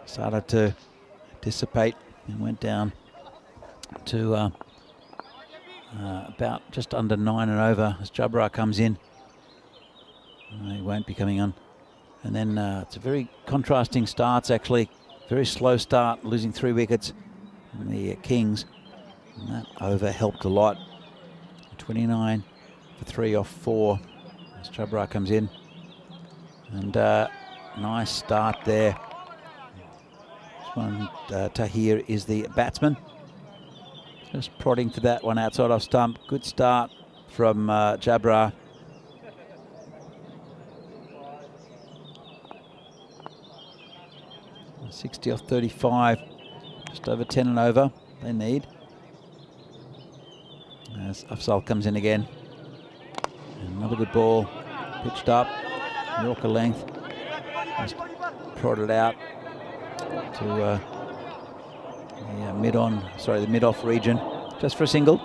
started to dissipate and went down to about just under 9 and over as Jabra comes in. He won't be coming on. And then it's a very contrasting starts actually. Very slow start, losing 3 wickets in the Kings. And that over helped a lot. 29 for 3 off 4 as Jabra comes in. And nice start there. This one, Tahir is the batsman. Just prodding for that one outside off stump. Good start from Jabra. .60 off 35, just over 10 and over they need. As Afzal comes in again. Another good ball, pitched up, Yorker length, just prodded out to the mid-off region, just for a single.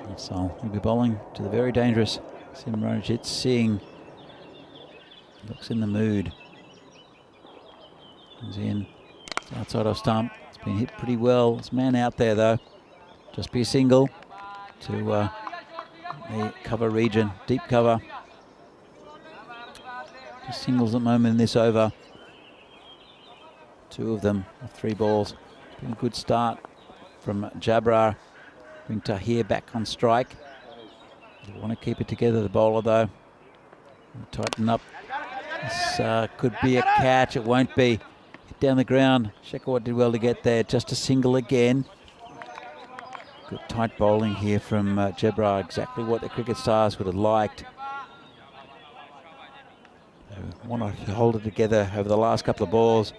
Afzal will be bowling to the very dangerous Simranjit Singh. Looks in the mood. Comes in. It's outside off stump. It's been hit pretty well. It's man out there though. Just be a single to the cover region. Deep cover. Just singles at the moment in this over. 2 of them, 3 balls. Been a good start from Jabra. Bring Tahir back on strike. They want to keep it together, the bowler, though. Tighten up. This could be a catch. It won't be. Hit down the ground. Shekhawat did well to get there. Just a single again. Good tight bowling here from Jabra. Exactly what the cricket stars would have liked. They want to hold it together over the last couple of balls.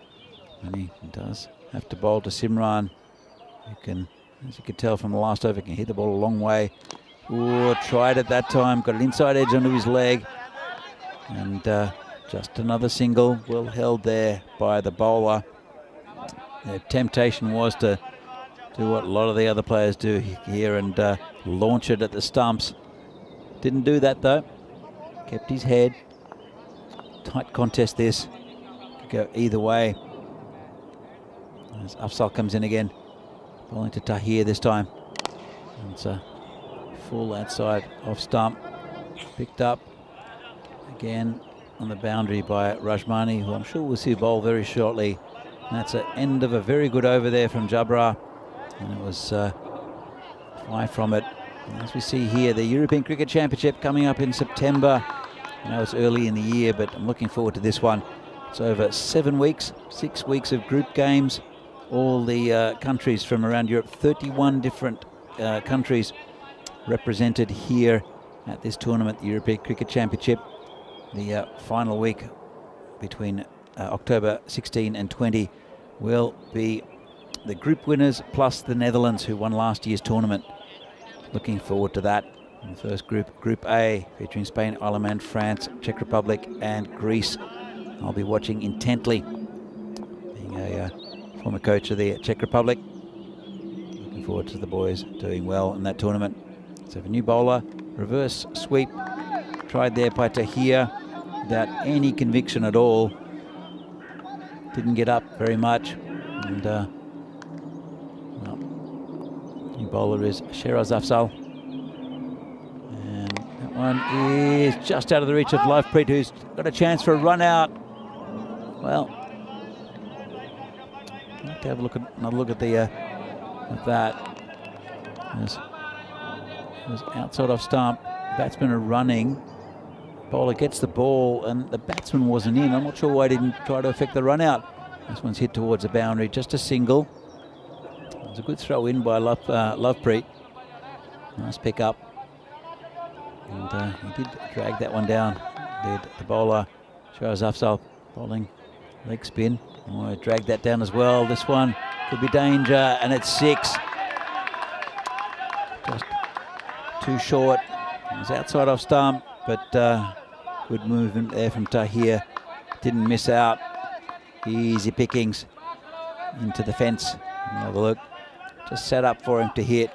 And he does have to bowl to Simran. You can, as you can tell from the last over, can hit the ball a long way. Ooh, tried it that time. Got an inside edge onto his leg. And just another single, well held there by the bowler. The temptation was to do what a lot of the other players do here and launch it at the stumps. Didn't do that though. Kept his head. Tight contest this. Could go either way. As Afzal comes in again. Bowling to Tahir this time. And it's a full outside off stump. Picked up again on the boundary by Rajmani, who I'm sure we'll see bowl very shortly. And that's the end of a very good over there from Jabra. And it was fly from it. And as we see here, the European Cricket Championship coming up in September. I know it's early in the year, but I'm looking forward to this one. It's over 7 weeks, 6 weeks of group games. All the countries from around Europe, 31 different countries represented here at this tournament, the European Cricket Championship. The final week between October 16 and 20 will be the group winners plus the Netherlands, who won last year's tournament. Looking forward to that. In the first group, Group A, featuring Spain, Ireland, France, Czech Republic and Greece. I'll be watching intently, being a former coach of the Czech Republic. Looking forward to the boys doing well in that tournament. So a new bowler, reverse sweep, tried there by Tahir without any conviction at all. Didn't get up very much. And well, new bowler is Sheraz Afzal. And that one is just out of the reach of Lovepreet, who's got a chance for a run out. Well, I'd like to have another look at the at that. It was outside off stump. Batsmen are running. Bowler gets the ball and the batsman wasn't in. I'm not sure why he didn't try to affect the run out. This one's hit towards the boundary, just a single. It was a good throw in by Lovepreet. Nice pick up. And he did drag that one down. Did the bowler, Sheraz Afzal, bowling leg spin. Oh, dragged that down as well. This one could be danger, and it's 6. Just too short. It was outside off stump, but good movement there from Tahir. Didn't miss out. Easy pickings into the fence. Another look. Just set up for him to hit.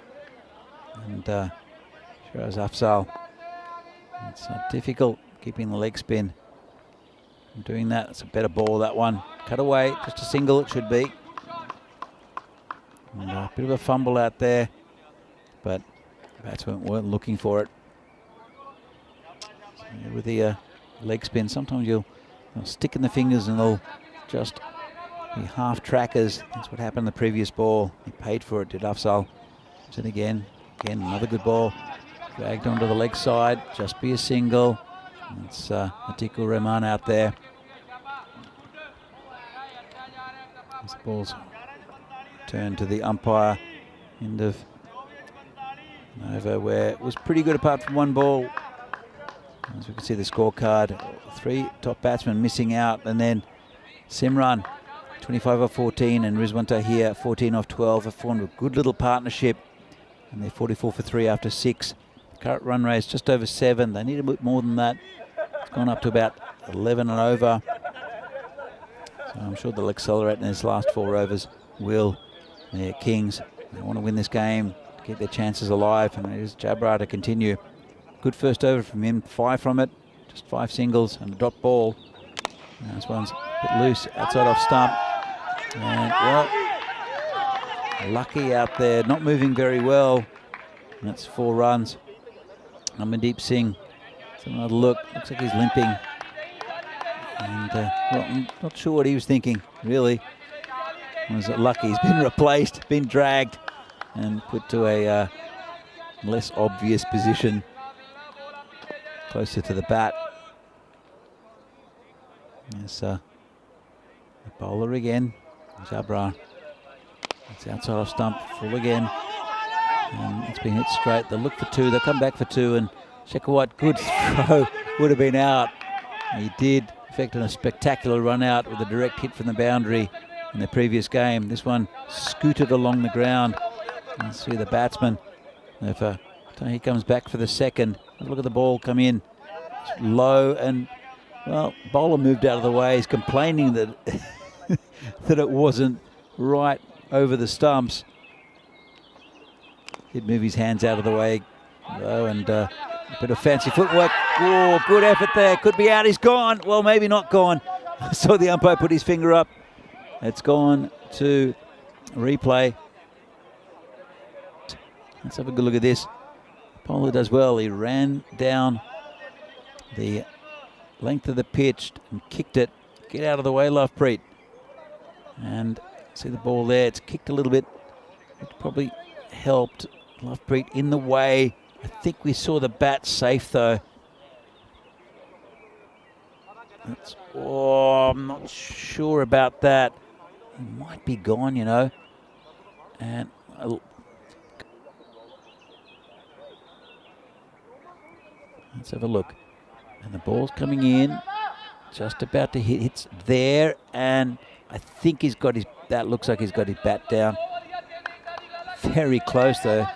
And Sheraz Afzal. It's difficult keeping the leg spin. From doing that, it's a better ball, that one. Cut away, just a single it should be. And a bit of a fumble out there, but the batsmen weren't looking for it. So with the leg spin, sometimes they'll stick in the fingers and they'll just be half trackers. That's what happened in the previous ball. He paid for it, did Afzal. And again, another good ball. Dragged onto the leg side, just be a single. It's Atikur Rahman out there. This ball's turned to the umpire. End of an over where it was pretty good apart from one ball. As we can see the scorecard, 3 top batsmen missing out, and then Simran 25 off 14 and Rizwan Tahir 14 off 12 have formed a good little partnership, and they're 44 for 3 after 6. Current run rate is just over 7. They need a bit more than that. It's gone up to about 11 and over. So I'm sure they'll accelerate in these last 4 overs. Will the Kings, they want to win this game to keep their chances alive, and it is Jabra to continue. Good first over from him, 5 from it, just 5 singles and a drop ball. And this one's a bit loose outside off stump. And well, lucky out there, not moving very well. And that's 4 runs. Amandeep Singh, so another look, looks like he's limping. And well, I'm not sure what he was thinking, really. Was lucky. He's been replaced, been dragged, and put to a less obvious position, closer to the bat. There's the bowler again, Jabra. It's outside off stump, full again. And it's been hit straight. They'll look for two, they'll come back for two, and Shekhawat, good throw, would have been out. He did, effecting a spectacular run out with a direct hit from the boundary in the previous game. This one scooted along the ground. You see the batsman. If he comes back for the second, look at the ball come in. It's low, and well, bowler moved out of the way. He's complaining that that it wasn't right over the stumps. He'd move his hands out of the way, though, and a bit of fancy footwork. Oh, good effort there. Could be out. He's gone. Well, maybe not gone. I saw the umpire put his finger up. It's gone to replay. Let's have a good look at this. Bowler does well. He ran down the length of the pitch and kicked it. Get out of the way, Lovepreet. And see the ball there. It's kicked a little bit. It probably helped Lovepreet in the way. I think we saw the bat safe, though. I'm not sure about that. He might be gone, you know. And let's have a look. And the ball's coming in, just about to hit. It's there, and I think he's got his. That looks like he's got his bat down. Very close, though.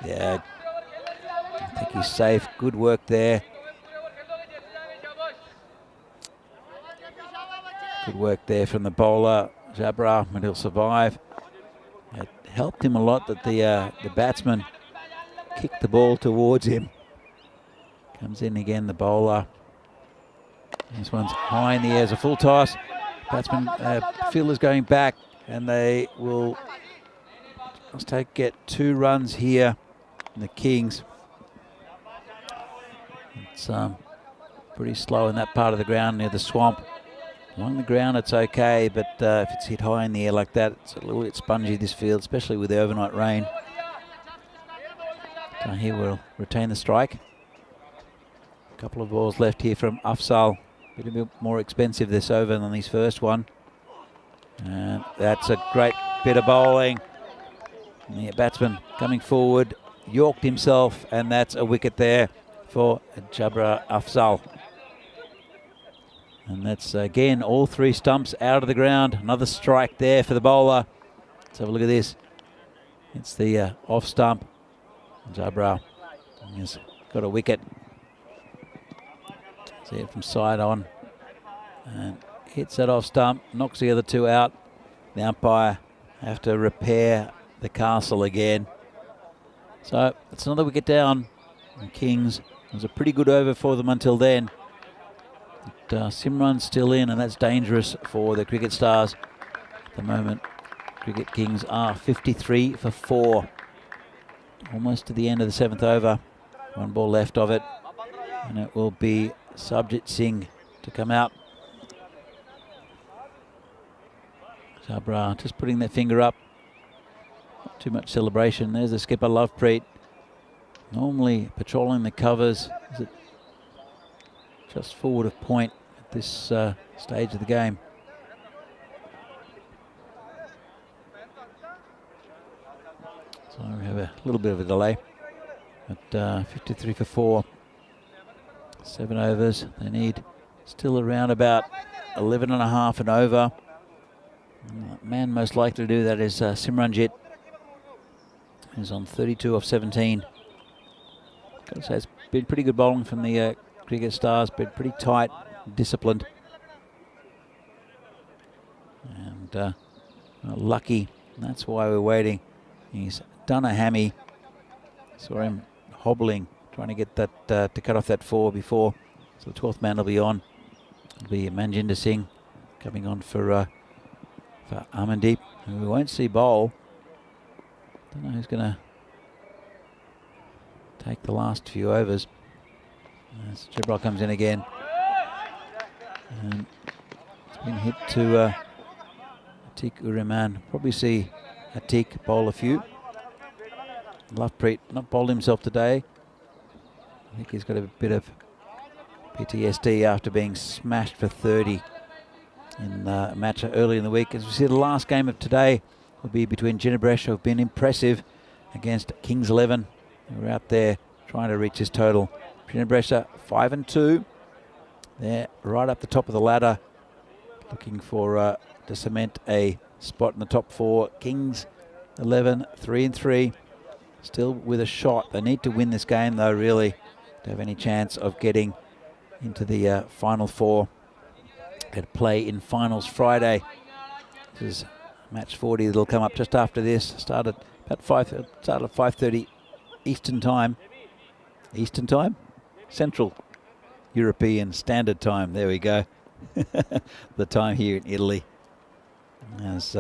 Yeah, I think he's safe. Good work there. Good work there from the bowler, Jabra, and he'll survive. It helped him a lot that the batsman kicked the ball towards him. Comes in again, the bowler. This one's high in the air, it's a full toss. Batsman, fielder's going back, and they will just get 2 runs here. The Kings. It's pretty slow in that part of the ground near the swamp. Along the ground it's okay, but if it's hit high in the air like that, it's a little bit spongy, this field, especially with the overnight rain. So here we'll retain the strike. A couple of balls left here from Afzal. A bit more expensive this over than his first one. And that's a great bit of bowling. And the batsman coming forward, yorked himself, and that's a wicket there for Jabra Afzal. And that's again all 3 stumps out of the ground. Another strike there for the bowler. Let's have a look at this. It's the off stump. Jabra has got a wicket. See it from side on. And hits that off stump, knocks the other 2 out. The umpire have to repair the castle again. So it's another wicket down. And Kings, it was a pretty good over for them until then. But, Simran's still in, and that's dangerous for the Cricket Stars. At the moment, Cricket Kings are 53 for 4. Almost to the end of the 7th over. 1 ball left of it. And it will be Sabjit Singh to come out. Jabra just putting their finger up. Not too much celebration. There's the skipper, Lovepreet. Normally patrolling the covers. Is it just forward of point at this stage of the game? So we have a little bit of a delay. But 53 for 4. 7 overs. They need still around about 11 and a half and over. The man most likely to do that is Simranjit, who's on 32 off 17. Got to say, it's been pretty good bowling from the Cricket Stars, been pretty tight, disciplined. And lucky, that's why we're waiting. He's done a hammy. Saw him hobbling, trying to get that to cut off that 4 before. So the 12th man will be on. It'll be Manjinder Singh coming on for Amandeep, who we won't see bowl. Don't know who's going to take the last few overs. As Jabra comes in again. And it's been hit to Atik Uriman. Probably see Atik bowl a few. Lovepreet not bowled himself today. I think he's got a bit of PTSD after being smashed for 30 in a match early in the week. As we see, the last game of today will be between Ginebresh, who have been impressive, against Kings 11, who are out there trying to reach this total. Ginebresh 5-2. They're right up the top of the ladder, looking for to cement a spot in the top 4. Kings 11, 3-3, still with a shot. They need to win this game, though, really, to have any chance of getting into the final 4. Going to play in finals Friday. This is match 40 that'll come up just after this. Started at 5:30 Eastern time. Eastern time? Central European Standard Time. There we go. The time here in Italy. As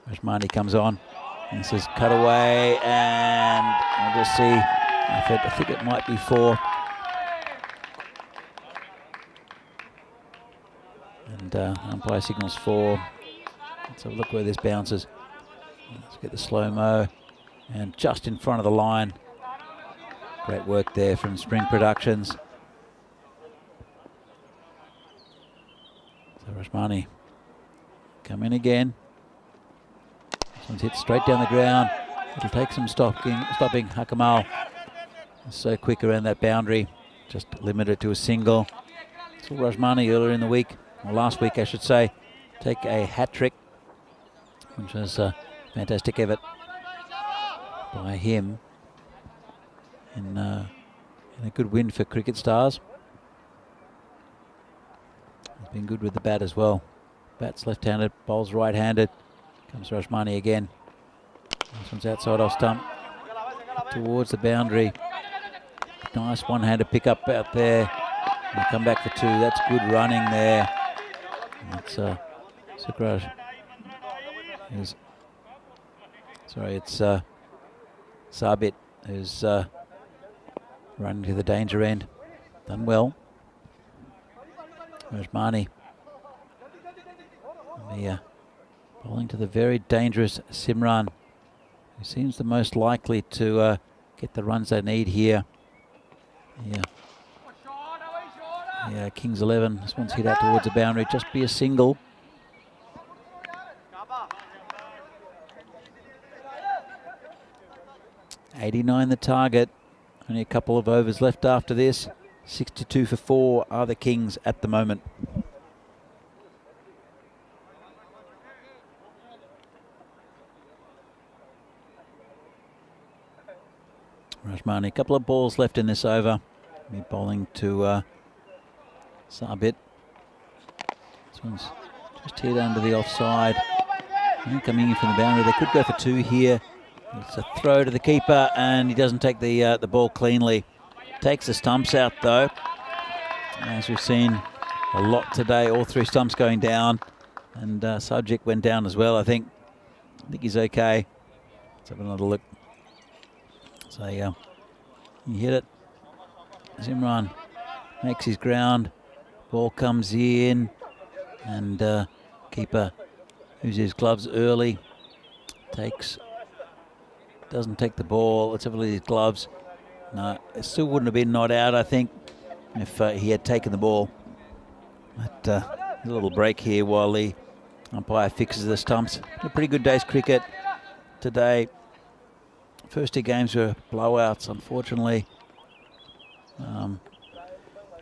Rashmani comes on. And this is cut away, and we'll just see. I think it might be 4. And umpire signals 4. Let's have a look where this bounces. Let's get the slow-mo. And just in front of the line. Great work there from Spring Productions. So Rashmani come in again. This one's hit straight down the ground. It'll take some stopping. Hakamal is so quick around that boundary. Just limited to a single. So Rashmani earlier in the week, or last week I should say, take a hat-trick, which was a fantastic effort by him. And a good win for Cricket Stars. He's been good with the bat as well. Bat's left-handed, bowls right-handed. Comes Rashmani again. This one's outside off stump. Towards the boundary. Nice one-handed pick up out there. And come back for 2. That's good running there. It's Sukraj. It's Sabit who's running to the danger end. Done well. Rashmani. Bowling to the very dangerous Simran, who seems the most likely to get the runs they need here. Yeah, Kings 11. This one's hit out towards the boundary. Just be a single. .89 the target. Only a couple of overs left after this. 62 for 4 are the Kings at the moment. Rashmani, a couple of balls left in this over. Be bowling to Sabit. This one's just hit under the offside. And coming in from the boundary, they could go for 2 here. It's a throw to the keeper, and he doesn't take the ball cleanly. Takes the stumps out though. As we've seen a lot today, all 3 stumps going down, and Subject went down as well. I think he's okay. Let's have another look. So he hit it. Simran makes his ground. Ball comes in, and keeper uses his gloves early. Doesn't take the ball. Let's have a look at his gloves. No, it still wouldn't have been not out, I think, if he had taken the ball. But a little break here while the umpire fixes the stumps. A pretty good day's cricket today. First 2 games were blowouts, unfortunately.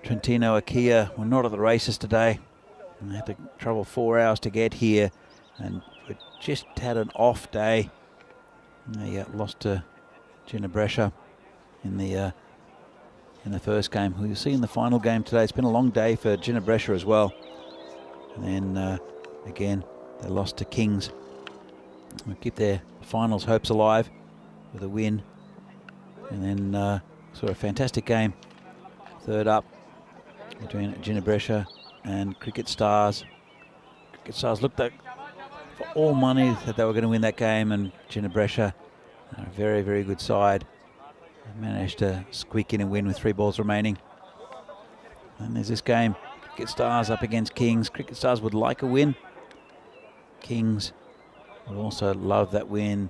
Trentino Akia were not at the races today. And they had to travel 4 hours to get here, and we just had an off day. They lost to Ginebresh in the first game. We'll see in the final game today. It's been a long day for Ginebresh as well. And then again, they lost to Kings. We'll keep their finals hopes alive with a win. And then saw a fantastic game, third up, between Ginebresh and Cricket Stars. Cricket Stars looked like for all money that they were going to win that game, and Ginebresh, a very, very good side, managed to squeak in and win with 3 balls remaining. And there's this game, Cricket Stars up against Kings. Cricket Stars would like a win. Kings would also love that win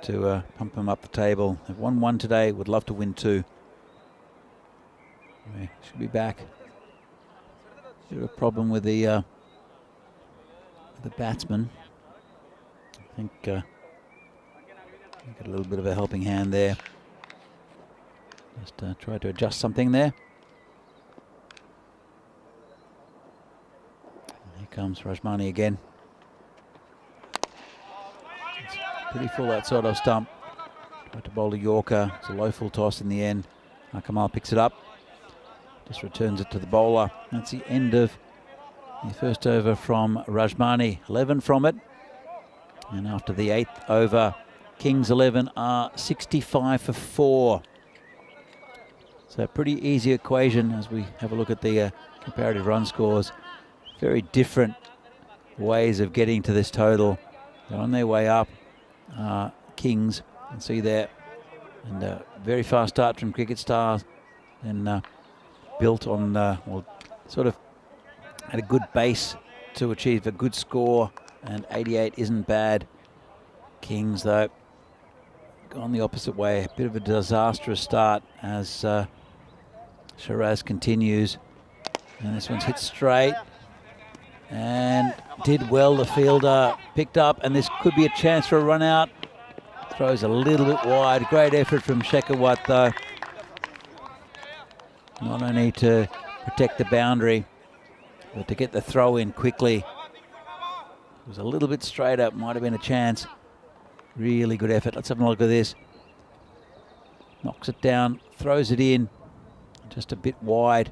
to pump them up the table. They've won 1 today, would love to win 2. They should be back. Bit of a problem with the batsman. I think got a little bit of a helping hand there. Just try to adjust something there. Here comes Rajmani again. It's pretty full outside of stump. Tried to bowl a Yorker. It's a low full toss in the end. Kamal picks it up. Just returns it to the bowler. That's the end of the first over from Rajmani. 11 from it. And after the 8th over, Kings 11 are 65 for 4. So a pretty easy equation as we have a look at the comparative run scores. Very different ways of getting to this total. They're on their way up. Kings, you can see there. And a very fast start from Cricket Stars. And built on, well, sort of had a good base to achieve a good score, and 88 isn't bad. Kings, though, gone the opposite way. A bit of a disastrous start as Shiraz continues. And this one's hit straight and did well. The fielder picked up, and this could be a chance for a run out. Throws a little bit wide. Great effort from Shekhawat, though. Not only to protect the boundary, but to get the throw in quickly. It was a little bit straighter, might have been a chance. Really good effort. Let's have a look at this. Knocks it down, throws it in, just a bit wide.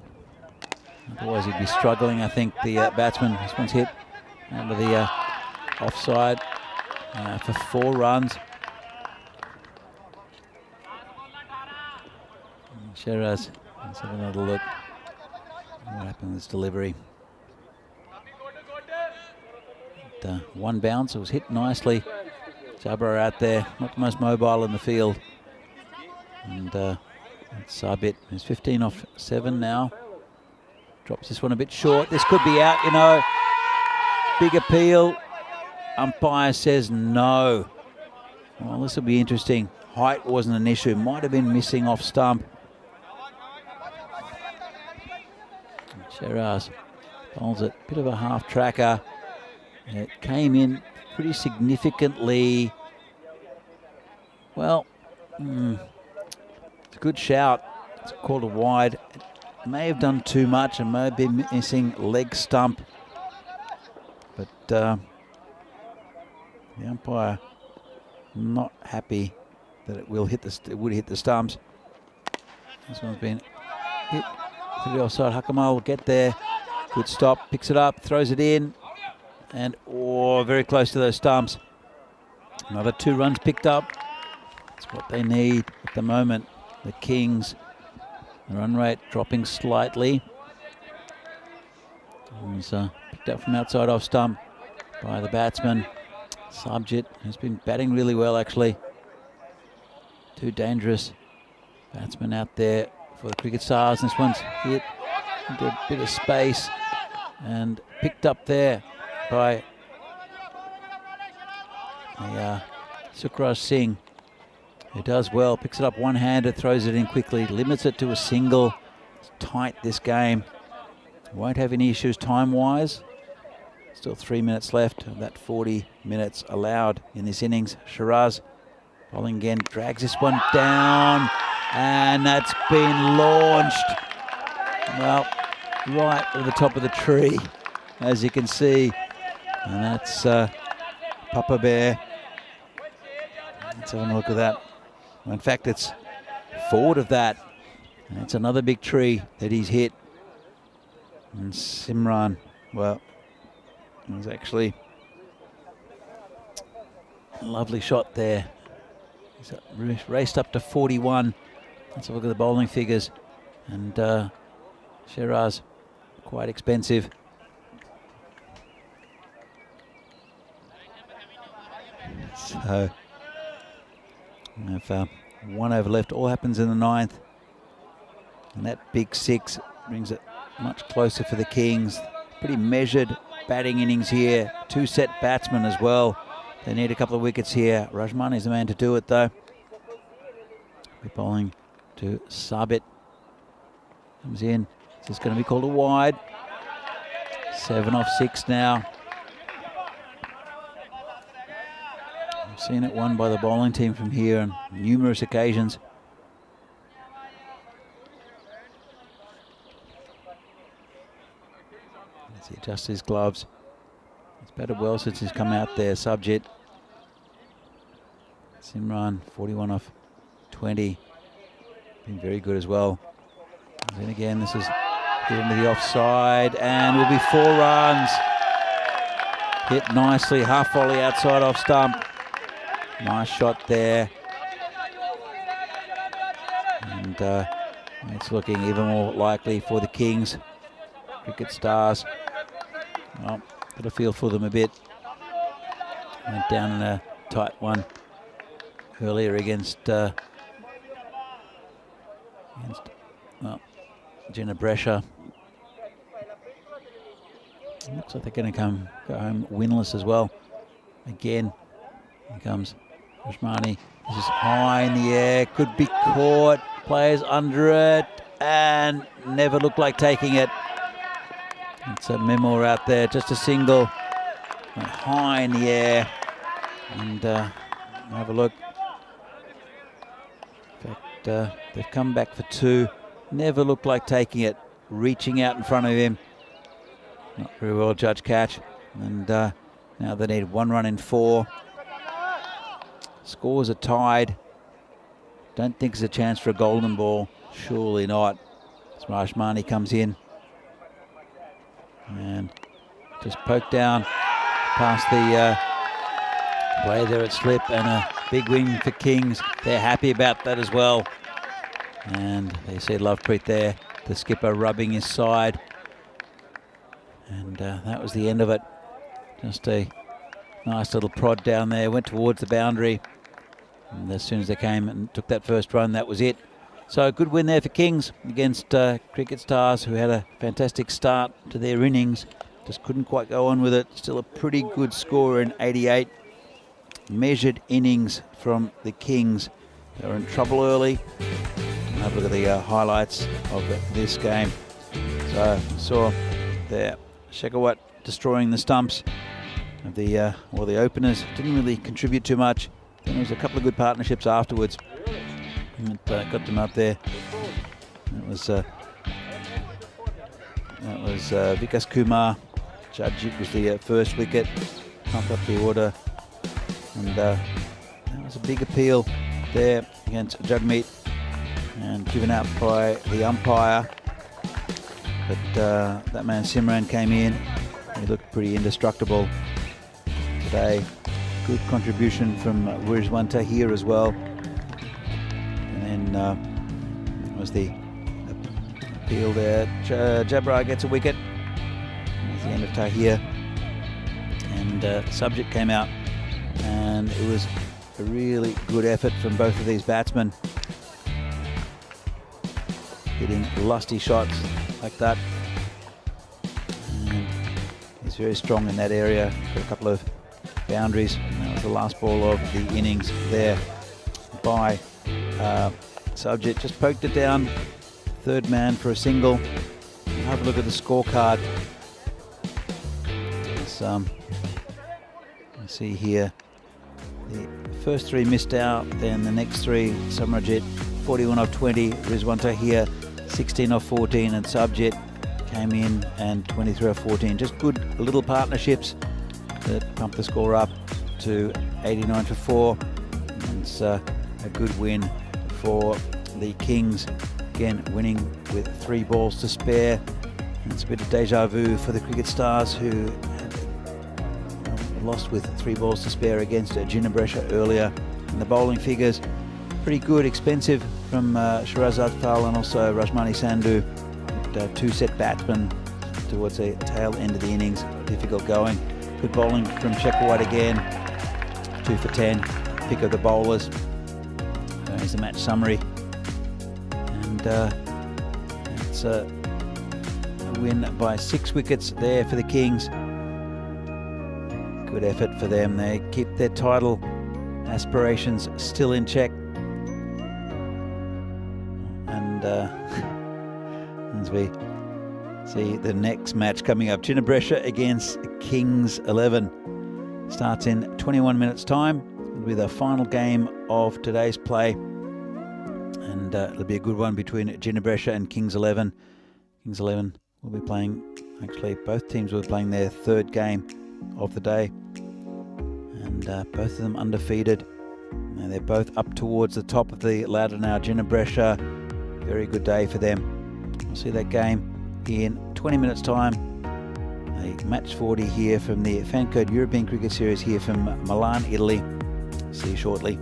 Otherwise he'd be struggling, I think, the batsman. This one's hit under the offside for 4 runs. Shiraz. Let's have another look. What happened with this delivery? But, 1 bounce. It was hit nicely. Jabra out there, not the most mobile in the field. And sub it. He's 15 off 7 now. Drops this one a bit short. This could be out, you know. Big appeal. Umpire says no. Well, this will be interesting. Height wasn't an issue. Might have been missing off stump. Shiraz bowls it, bit of a half tracker. It came in pretty significantly. Well, it's a good shout. It's called a wide. It may have done too much and may have been missing leg stump. But the umpire not happy that it will hit it would hit the stumps. This one's been hit. To the offside, Hakamal will get there. Good stop, picks it up, throws it in, and very close to those stumps. Another 2 runs picked up. That's what they need at the moment. The Kings, the run rate dropping slightly. He's picked up from outside off stump by the batsman, Sabjit, who's been batting really well actually. 2 dangerous batsmen out there for the Cricket Stars. This one's hit into a bit of space and picked up there by Sukraj Singh, who does well, picks it up one-handed, throws it in quickly, limits it to a single. It's tight, this game. Won't have any issues time-wise. Still 3 minutes left of that 40 minutes allowed in this innings. Shiraz bowling again, drags this one down. And that's been launched, well, right at the top of the tree, as you can see. And that's Papa Bear. Let's have a look at that. In fact, it's forward of that. And it's another big tree that he's hit. And Simran, well, it was actually a lovely shot there. He's raced up to 41. Let's have a look at the bowling figures. And Shiraz, quite expensive. So, we have 1 over left. All happens in the 9th. And that big 6 brings it much closer for the Kings. Pretty measured batting innings here. 2 set batsmen as well. They need a couple of wickets here. Rajmani's the man to do it though. We're bowling to Sabit. Comes in. Is this going to be called a wide? 7 off 6 now. I've seen it won by the bowling team from here on numerous occasions. As he adjusts his gloves. He's batted well since he's come out there. Subject. Simran, 41 off 20. Been very good as well. And then again, this is hit into the offside and will be 4 runs. Hit nicely, half volley outside off stump. Nice shot there. And it's looking even more likely for the Kings. Cricket Stars. Well, got a feel for them a bit. Went down in a tight one earlier against Gina Brescia. Looks like they're going to go home winless as well. Again, here comes Rajmani. This is high in the air, could be caught. Players under it and never looked like taking it. It's a memo out there, just a single. Went high in the air. And have a look. In fact, they've come back for 2. Never looked like taking it. Reaching out in front of him. Not very well judged catch. And now they need 1 run in 4. Scores are tied. Don't think there's a chance for a golden ball. Surely not. As Rajmani comes in. And just poked down past the play there at slip, and a big win for Kings. They're happy about that as well. And they see Lovepreet there, the skipper rubbing his side. And that was the end of it. Just a nice little prod down there, went towards the boundary. And as soon as they came and took that first run, that was it. So a good win there for Kings against Cricket Stars, who had a fantastic start to their innings. Just couldn't quite go on with it. Still a pretty good score in 88. Measured innings from the Kings. They were in trouble early. Have a look at the highlights of this game. So saw there Shekhawat destroying the stumps of the openers. Didn't really contribute too much. Then there was a couple of good partnerships afterwards. That got them up there. That was Vikas Kumar. Judge was the first wicket. Pumped up the order. And that was a big appeal there against Jagmeet. And given out by the umpire. But that man Simran came in. He looked pretty indestructible today. Good contribution from Rizwan Tahir as well. And then was the appeal there. Jabra gets a wicket. That's the end of Tahir. And Subject came out. And it was a really good effort from both of these batsmen. Hitting lusty shots like that. And he's very strong in that area. Got a couple of boundaries. And that was the last ball of the innings there by Subject. Just poked it down. Third man for a single. Have a look at the scorecard. You see here the first 3 missed out, then the next 3 Samrajit 41 off 20, Rizwan Tahir 16 off 14, and Subject came in and 23 off 14. Just good little partnerships that pumped the score up to 89 for 4. And it's a good win for the Kings, again winning with 3 balls to spare. And it's a bit of deja vu for the Cricket Stars, who lost with 3 balls to spare against Gina Brescia earlier. And the bowling figures pretty good, expensive from Shiraz Adfal and also Rajmani Sandhu. 2 set batsmen towards the tail end of the innings. Difficult going. Good bowling from Shekhawat again. 2 for 10. Pick of the bowlers. Here's the match summary. And it's a win by 6 wickets there for the Kings. Good effort for them. They keep their title aspirations still in check. And as we see the next match coming up, Ginebrescia against Kings 11. Starts in 21 minutes time. It'll be the final game of today's play. And it'll be a good one between Ginebrescia and Kings 11. Kings 11 will be playing, actually both teams will be playing their third game of the day. And both of them undefeated. And they're both up towards the top of the ladder now. Ginebrescia, very good day for them. We'll see that game here in 20 minutes time. A match 40 here from the Fancode European Cricket Series here from Milan, Italy. See you shortly.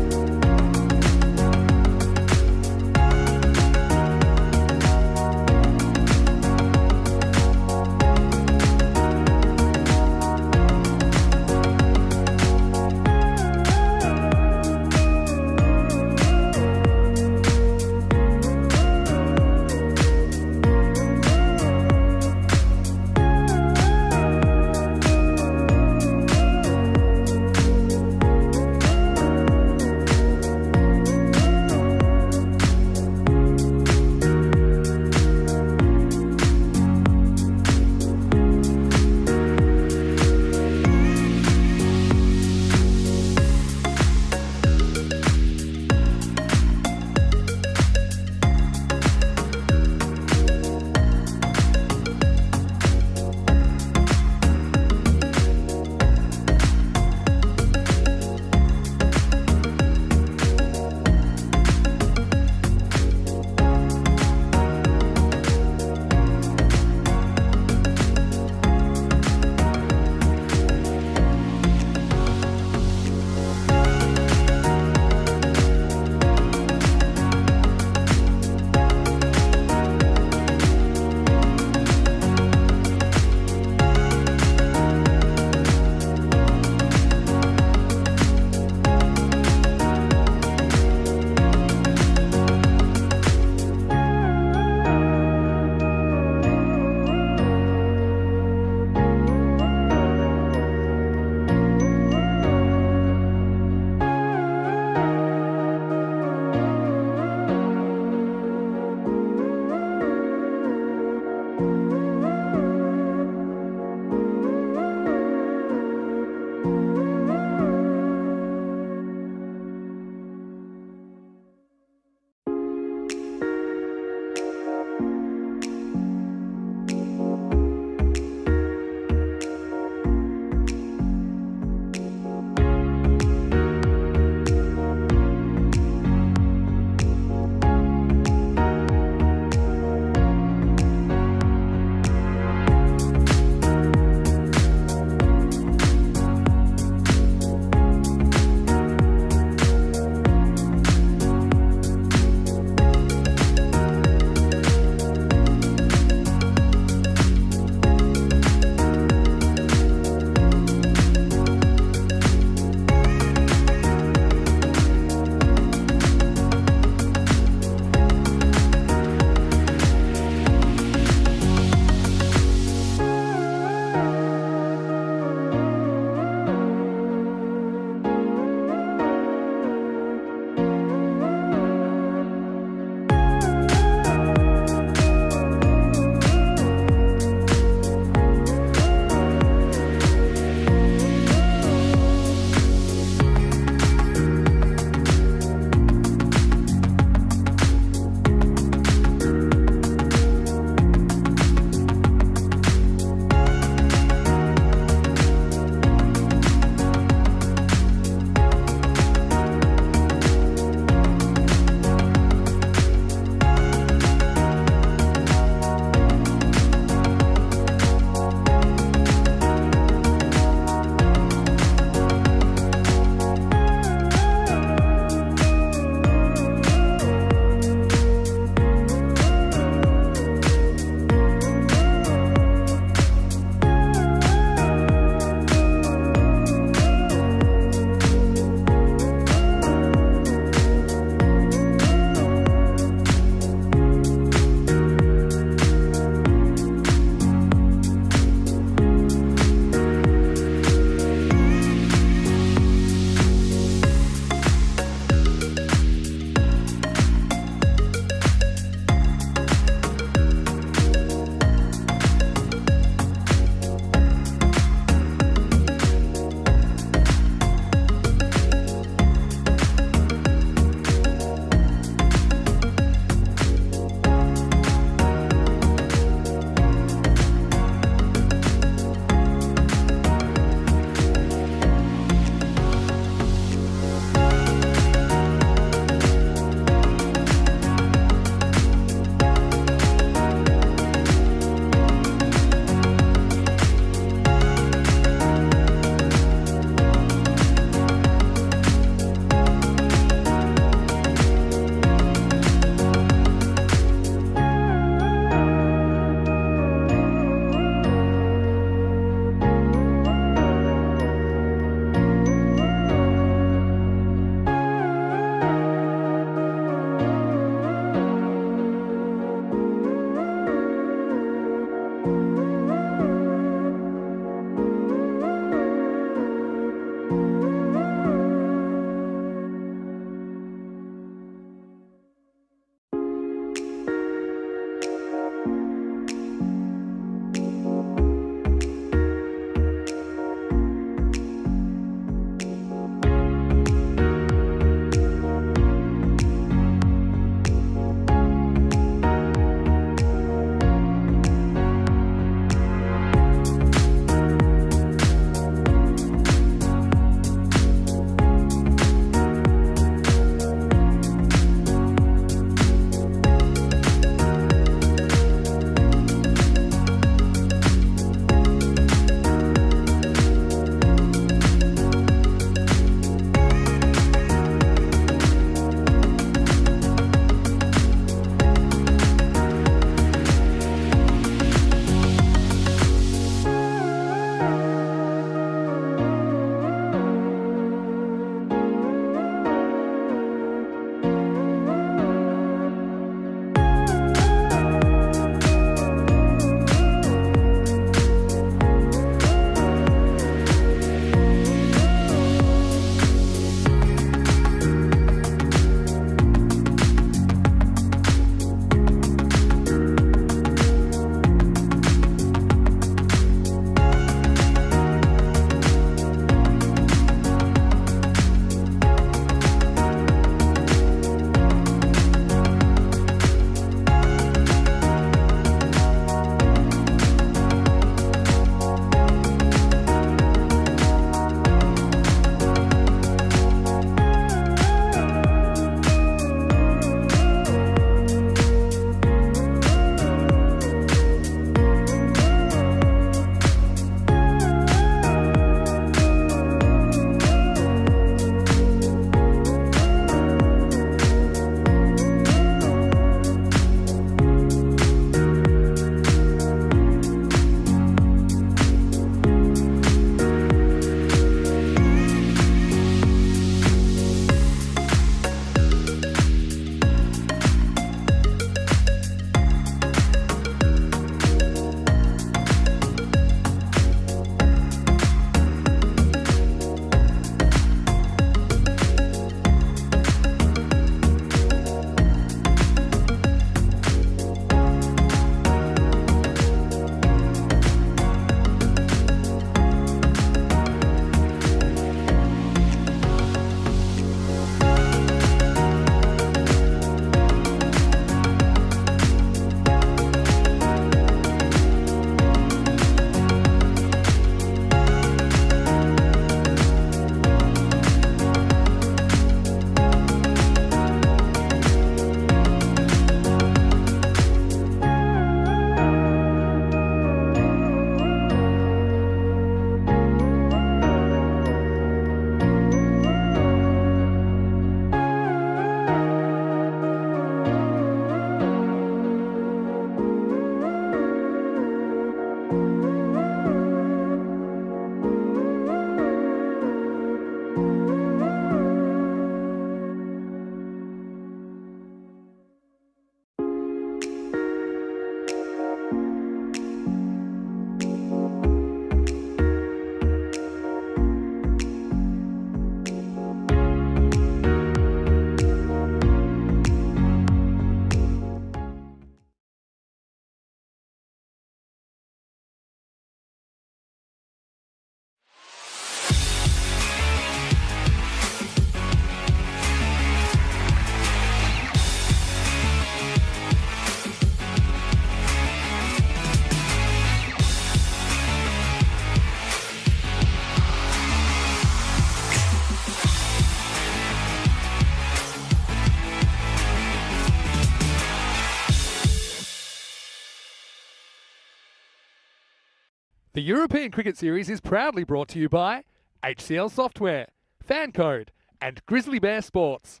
The European Cricket Series is proudly brought to you by HCL Software, Fan Code, and Grizzly Bear Sports.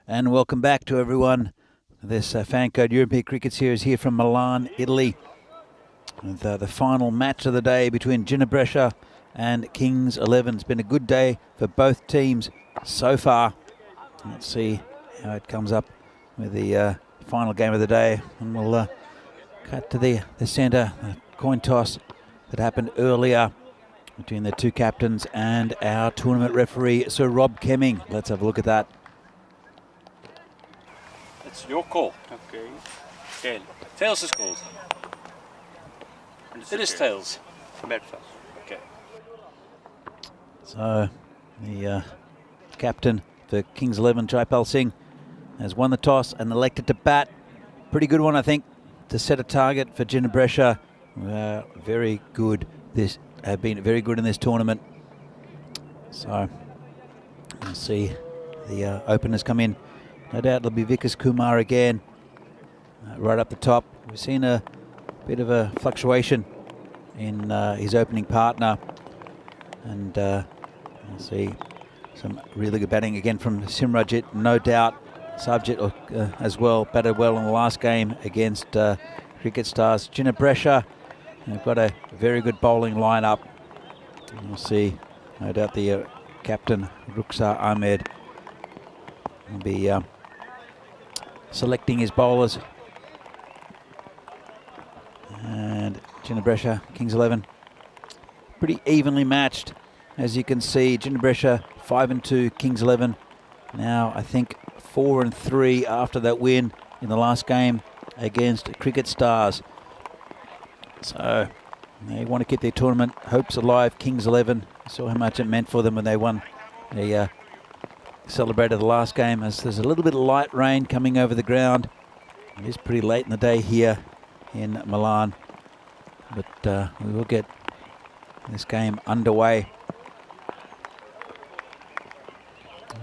And welcome back to everyone. This Fan Code European Cricket Series here from Milan, Italy. With the final match of the day between Ginebrescia and Kings 11. It's been a good day for both teams so far. Let's see how it comes up with the final game of the day. And we'll cut to the centre, the coin toss that happened earlier between the two captains and our tournament referee, Sir Rob Kemming. Let's have a look at that. It's your call. Okay. Tail. Tails is called. It is tails. Breakfast. Okay. So the captain for Kings 11, Jaipal Singh, has won the toss and elected to bat. Pretty good one, I think, to set a target for Ginebrescia. Very good. Have been very good in this tournament. So we'll see the openers come in. No doubt it'll be Vikas Kumar again, right up the top. We've seen a bit of a fluctuation in his opening partner, and we'll see some really good batting again from Simrajit, no doubt. Sarabjit as well, batted well in the last game against Cricket Stars. Ginebrescia, they've got a very good bowling lineup. And we'll see, no doubt the captain, Rukhsar Ahmed, will be selecting his bowlers. And Ginebrescia, Kings 11, pretty evenly matched. As you can see, Ginebrescia 5-2, Kings 11 now I think 4-3 after that win in the last game against Cricket Stars. So they want to keep their tournament hopes alive. Kings 11, saw how much it meant for them when they won. They celebrated the last game, as there's a little bit of light rain coming over the ground. It is pretty late in the day here in Milan, but we will get this game underway.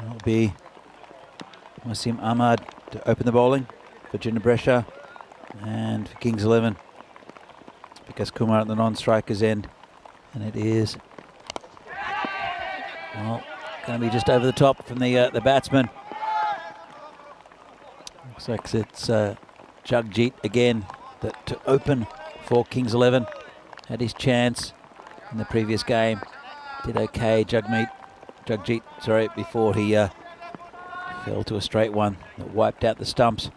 It'll be Wasim Ahmad to open the bowling for Ginebrescia, and for Kings 11, Vikas Kumar at the non-strikers end, and it is, well, going to be just over the top from the batsman. Looks like it's Jagjit again to open for Kings 11. Had his chance in the previous game. Did okay, Jagjit, sorry, before he fell to a straight one that wiped out the stumps.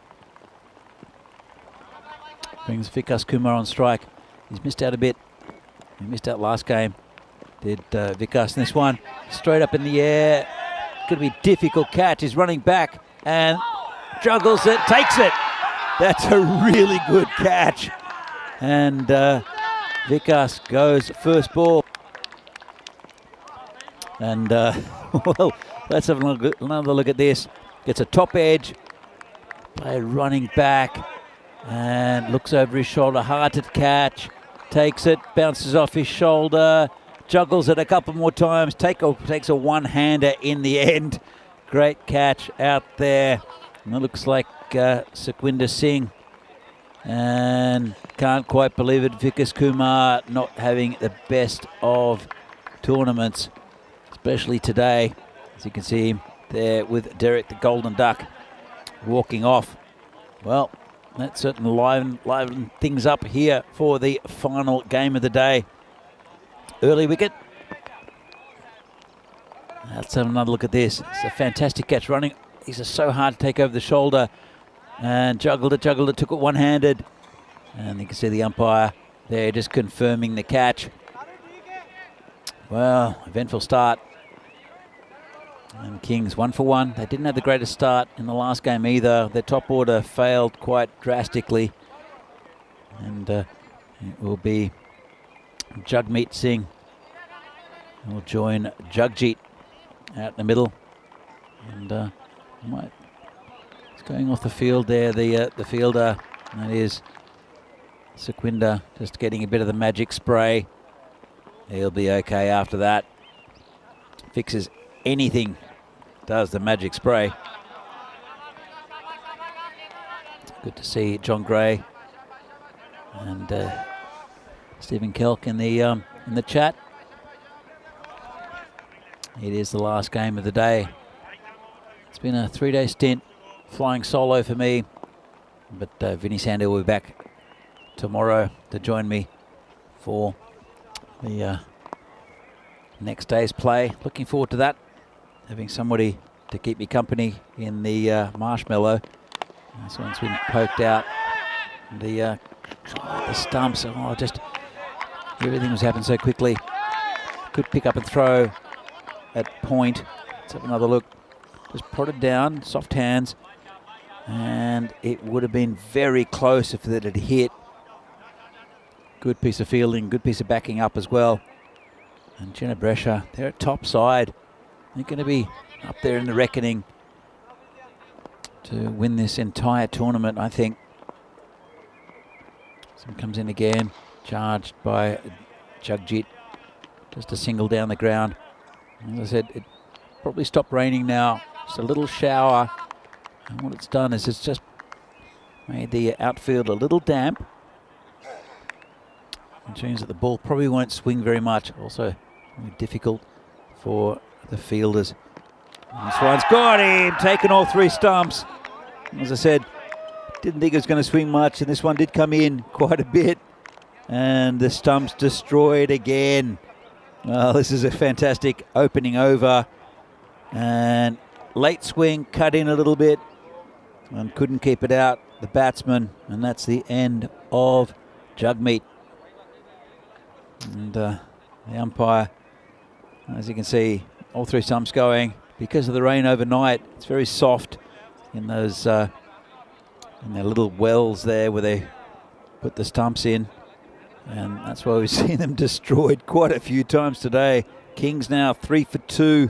Brings Vikas Kumar on strike. He's missed out a bit. He missed out last game. Did Vikas in this one. Straight up in the air. Going to be difficult catch. He's running back and juggles it, takes it. That's a really good catch. And Vikas goes first ball. And well, let's have another look at this. Gets a top edge. Player running back and looks over his shoulder. Hard to catch. Takes it, bounces off his shoulder. Juggles it a couple more times. Takes a one-hander in the end. Great catch out there. And it looks like Sukhwinder Singh. And can't quite believe it. Vikas Kumar not having the best of tournaments, especially today. As you can see him there with Derek the Golden Duck walking off. Well, that certainly livened things up here for the final game of the day. Early wicket. Let's have another look at this. It's a fantastic catch running. He's just so hard to take over the shoulder. And juggled it, took it one-handed. And you can see the umpire there just confirming the catch. Well, eventful start. And Kings 1 for 1. They didn't have the greatest start in the last game either. Their top order failed quite drastically. And it will be Jagmeet Singh will join Jagjit out in the middle, and he's going off the field there. The fielder, that is Sukhwinder, just getting a bit of the magic spray. He'll be okay after that. Fixes anything, does the magic spray. Good to see John Gray And Stephen Kelk in the chat. It is the last game of the day. It's been a 3-day stint flying solo for me, but Vinny Sander will be back tomorrow to join me for the next day's play. Looking forward to that, having somebody to keep me company in the marshmallow. This one's been poked out. The stumps, oh, just everything was happening so quickly. Good pick up and throw at point. Let's have another look. Just prodded down, soft hands, and it would have been very close if it had hit. Good piece of fielding, good piece of backing up as well. And Jenna Brescia, they're at top side. They're going to be up there in the reckoning to win this entire tournament, I think. Some comes in again, charged by Jagjit. Just a single down the ground. As I said, it probably stopped raining now. Just a little shower. And what it's done is it's just made the outfield a little damp. Which means that the ball probably won't swing very much. Also difficult for the fielders. And this one's got him, taken all 3 stumps. As I said, didn't think it was going to swing much, and this one did come in quite a bit. And the stumps destroyed again. Well, this is a fantastic opening over. And late swing, cut in a little bit, and couldn't keep it out, the batsman. And that's the end of Jugmeet. And the umpire, as you can see, all 3 stumps going. Because of the rain overnight, it's very soft in those in their little wells there where they put the stumps in. And that's why we've seen them destroyed quite a few times today. Kings now 3 for 2.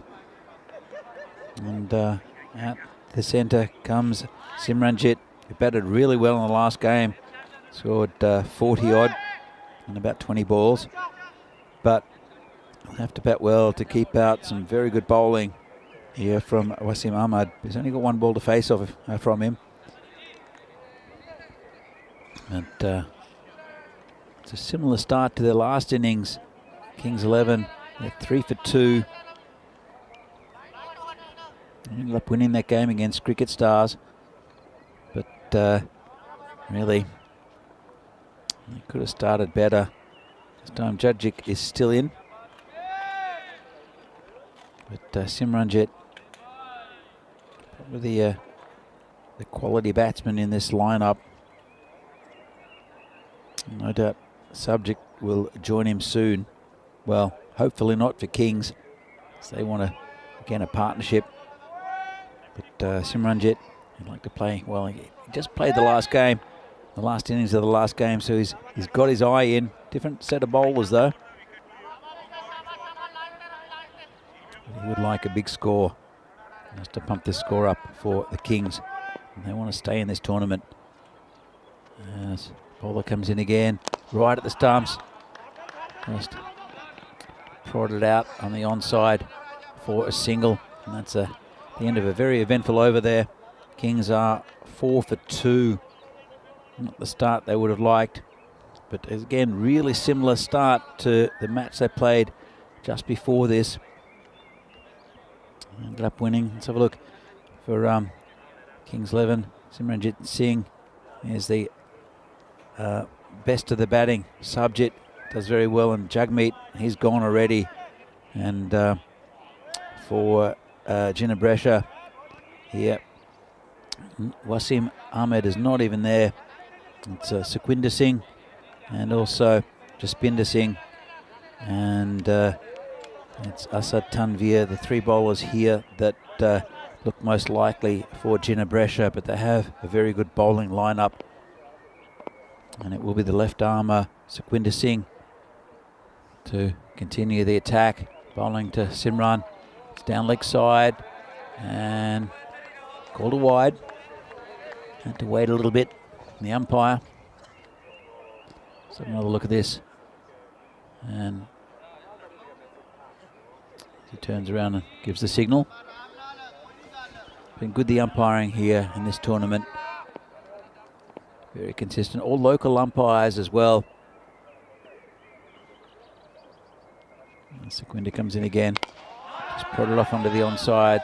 And out the centre comes Simranjit, who batted really well in the last game. Scored 40 odd and about 20 balls. But I'll have to bat well to keep out some very good bowling here from Wasim Ahmad. He's only got 1 ball to face off from him. And it's a similar start to their last innings. Kings 11, they're 3 for 2. Ended up winning that game against Cricket Stars. But really, they could have started better. This time Judgic is still in. But Simranjit, probably the quality batsman in this lineup. No doubt Subject will join him soon. Well, hopefully not for Kings. So they want again a partnership. But Simranjit, he'd like to play. Well, he just played the last game, the last innings of the last game, so he's got his eye in. Different set of bowlers though. He would like a big score, just to pump this score up for the Kings. And they want to stay in this tournament. As bowler comes in again, right at the stumps. Just prodded out on the onside for a single. And that's the end of a very eventful over there. Kings are 4 for 2. Not the start they would have liked. But again, really similar start to the match they played just before this. Ended up winning. Let's have a look for Kings 11. Simranjit Singh is the best of the batting. Subjit does very well, and Jagmeet, he's gone already. And for Jinnah Brescia here, Wasim Ahmed is not even there. It's Sukhwinder Singh and also Jaspinder Singh. And it's Asad Tanvir, the 3 bowlers here that look most likely for Jinnah Brescia, but they have a very good bowling lineup. And it will be the left armer, Sukhwinder Singh, to continue the attack. Bowling to Simran. It's down leg side and called a wide. Had to wait a little bit. The umpire. Let's have another look at this. And he turns around and gives the signal. Been good the umpiring here in this tournament. Very consistent. All local umpires as well. And Sequinda comes in again. Just prodded off onto the offside,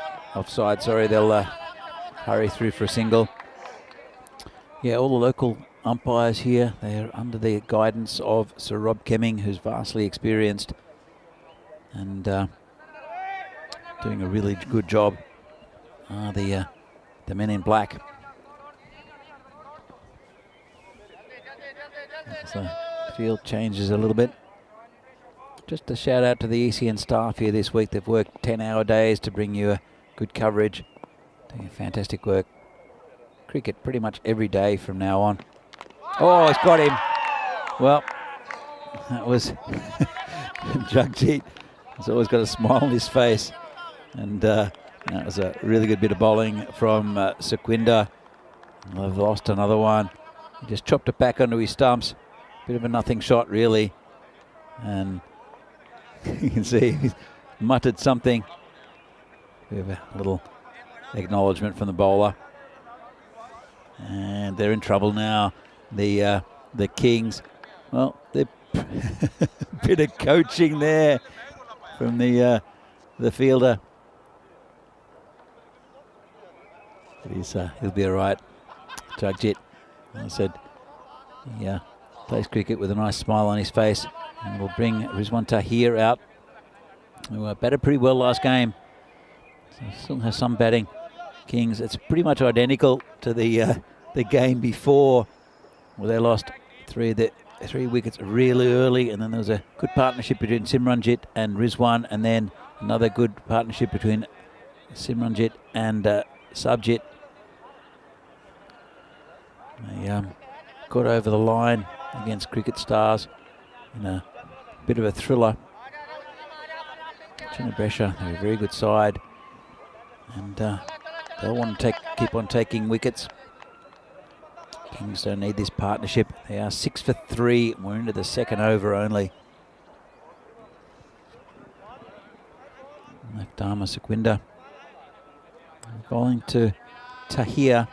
sorry. They'll hurry through for a single. Yeah, all the local umpires here, they're under the guidance of Sir Rob Kemming, who's vastly experienced and doing a really good job. The men in black. As the field changes a little bit. Just a shout out to the ECN staff here this week. They've worked 10-hour days to bring you good coverage. Doing fantastic work. Cricket pretty much every day from now on. Oh, it's got him. Well, that was Jagjit. He's always got a smile on his face. And that was a really good bit of bowling from Sequinda. They've lost another one. He just chopped it back onto his stumps. Bit of a nothing shot, really. And you can see he's muttered something. We have a little acknowledgement from the bowler. And they're in trouble now. The Kings. Well, they're bit of coaching there from the fielder. But he'll be all right. Jagjit, I said, he plays cricket with a nice smile on his face. And we'll bring Rizwan Tahir out, who batted pretty well last game. So still has some batting. Kings, it's pretty much identical to the game before, where they lost three wickets really early, and then there was a good partnership between Simranjit and Rizwan, and then another good partnership between Simranjit and Sabjit. They got over the line against Cricket Stars in a bit of a thriller. Chinabresha, they're a very good side, and they'll want to keep on taking wickets. Kings don't need this partnership. They are 6 for 3. We're into the second over only. Left armour Sequinda. Bowling to Tahir.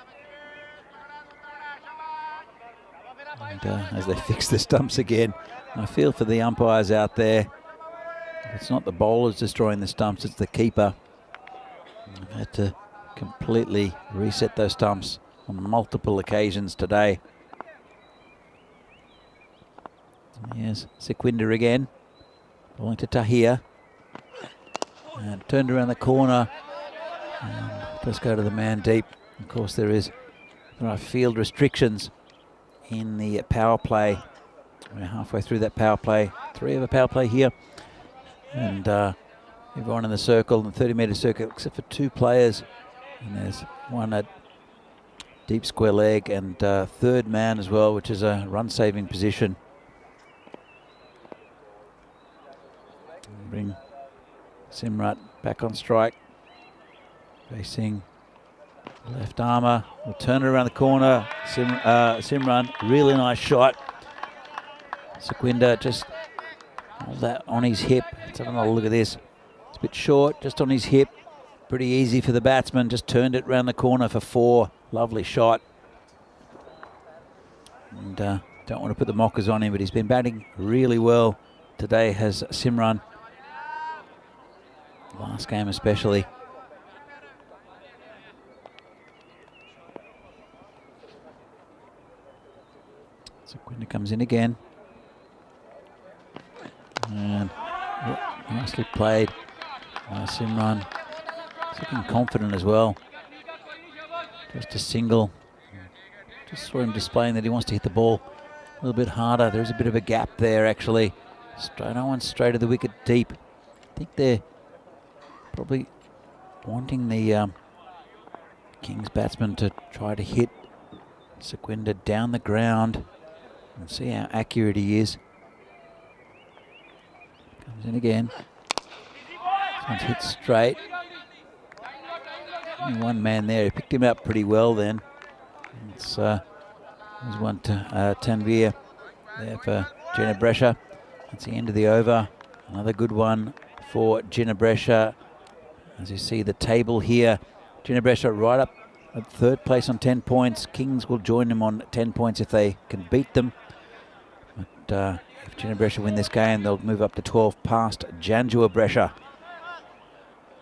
And as they fix the stumps again, I feel for the umpires out there. It's not the bowlers destroying the stumps, it's the keeper. They've had to completely reset those stumps on multiple occasions today. Here's Sequinda again, bowling to Tahir. And turned around the corner. And let's go to the man deep. Of course, there are field restrictions in the power play. We're halfway through that power play. 3 of a power play here. And everyone in the circle, in the 30-metre circle, except for 2 players. And there's one at deep square leg and third man as well, which is a run-saving position. Bring Simrat back on strike. Facing left armour. We'll turn it around the corner. Simran, really nice shot. Sequinda just hold that on his hip. Let's have another look at this. It's a bit short, just on his hip. Pretty easy for the batsman. Just turned it around the corner for 4. Lovely shot. And don't want to put the mockers on him, but he's been batting really well today, has Simran. Last game especially. Sequinda comes in again. And nicely played by Simran. He's looking confident as well. Just a single. Just saw him displaying that he wants to hit the ball a little bit harder. There's a bit of a gap there actually. No one straight to the wicket deep. I think they're probably wanting the Kings batsman to try to hit Sequinda down the ground and see how accurate he is. Comes in again. This one's hit straight. Only one man there. He picked him up pretty well then. There's one to Tanvir there for Chinabresha. That's the end of the over. Another good one for Chinabresha. As you see the table here, Chinabresha right up at third place on 10 points. Kings will join them on 10 points if they can beat them. But if Gina Brescia win this game, they'll move up to 12 past Janjua Brescia,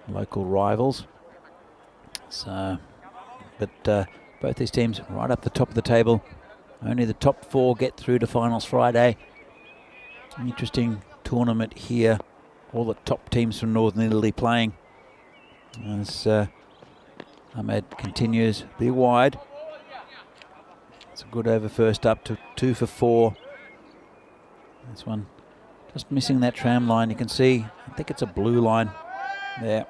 local rivals. So, but both these teams right up the top of the table. Only the top 4 get through to finals Friday. An interesting tournament here. All the top teams from Northern Italy playing. As Ahmed continues, be wide. It's a good over first up to 2 for 4. This one just missing that tram line. You can see, I think it's a blue line there.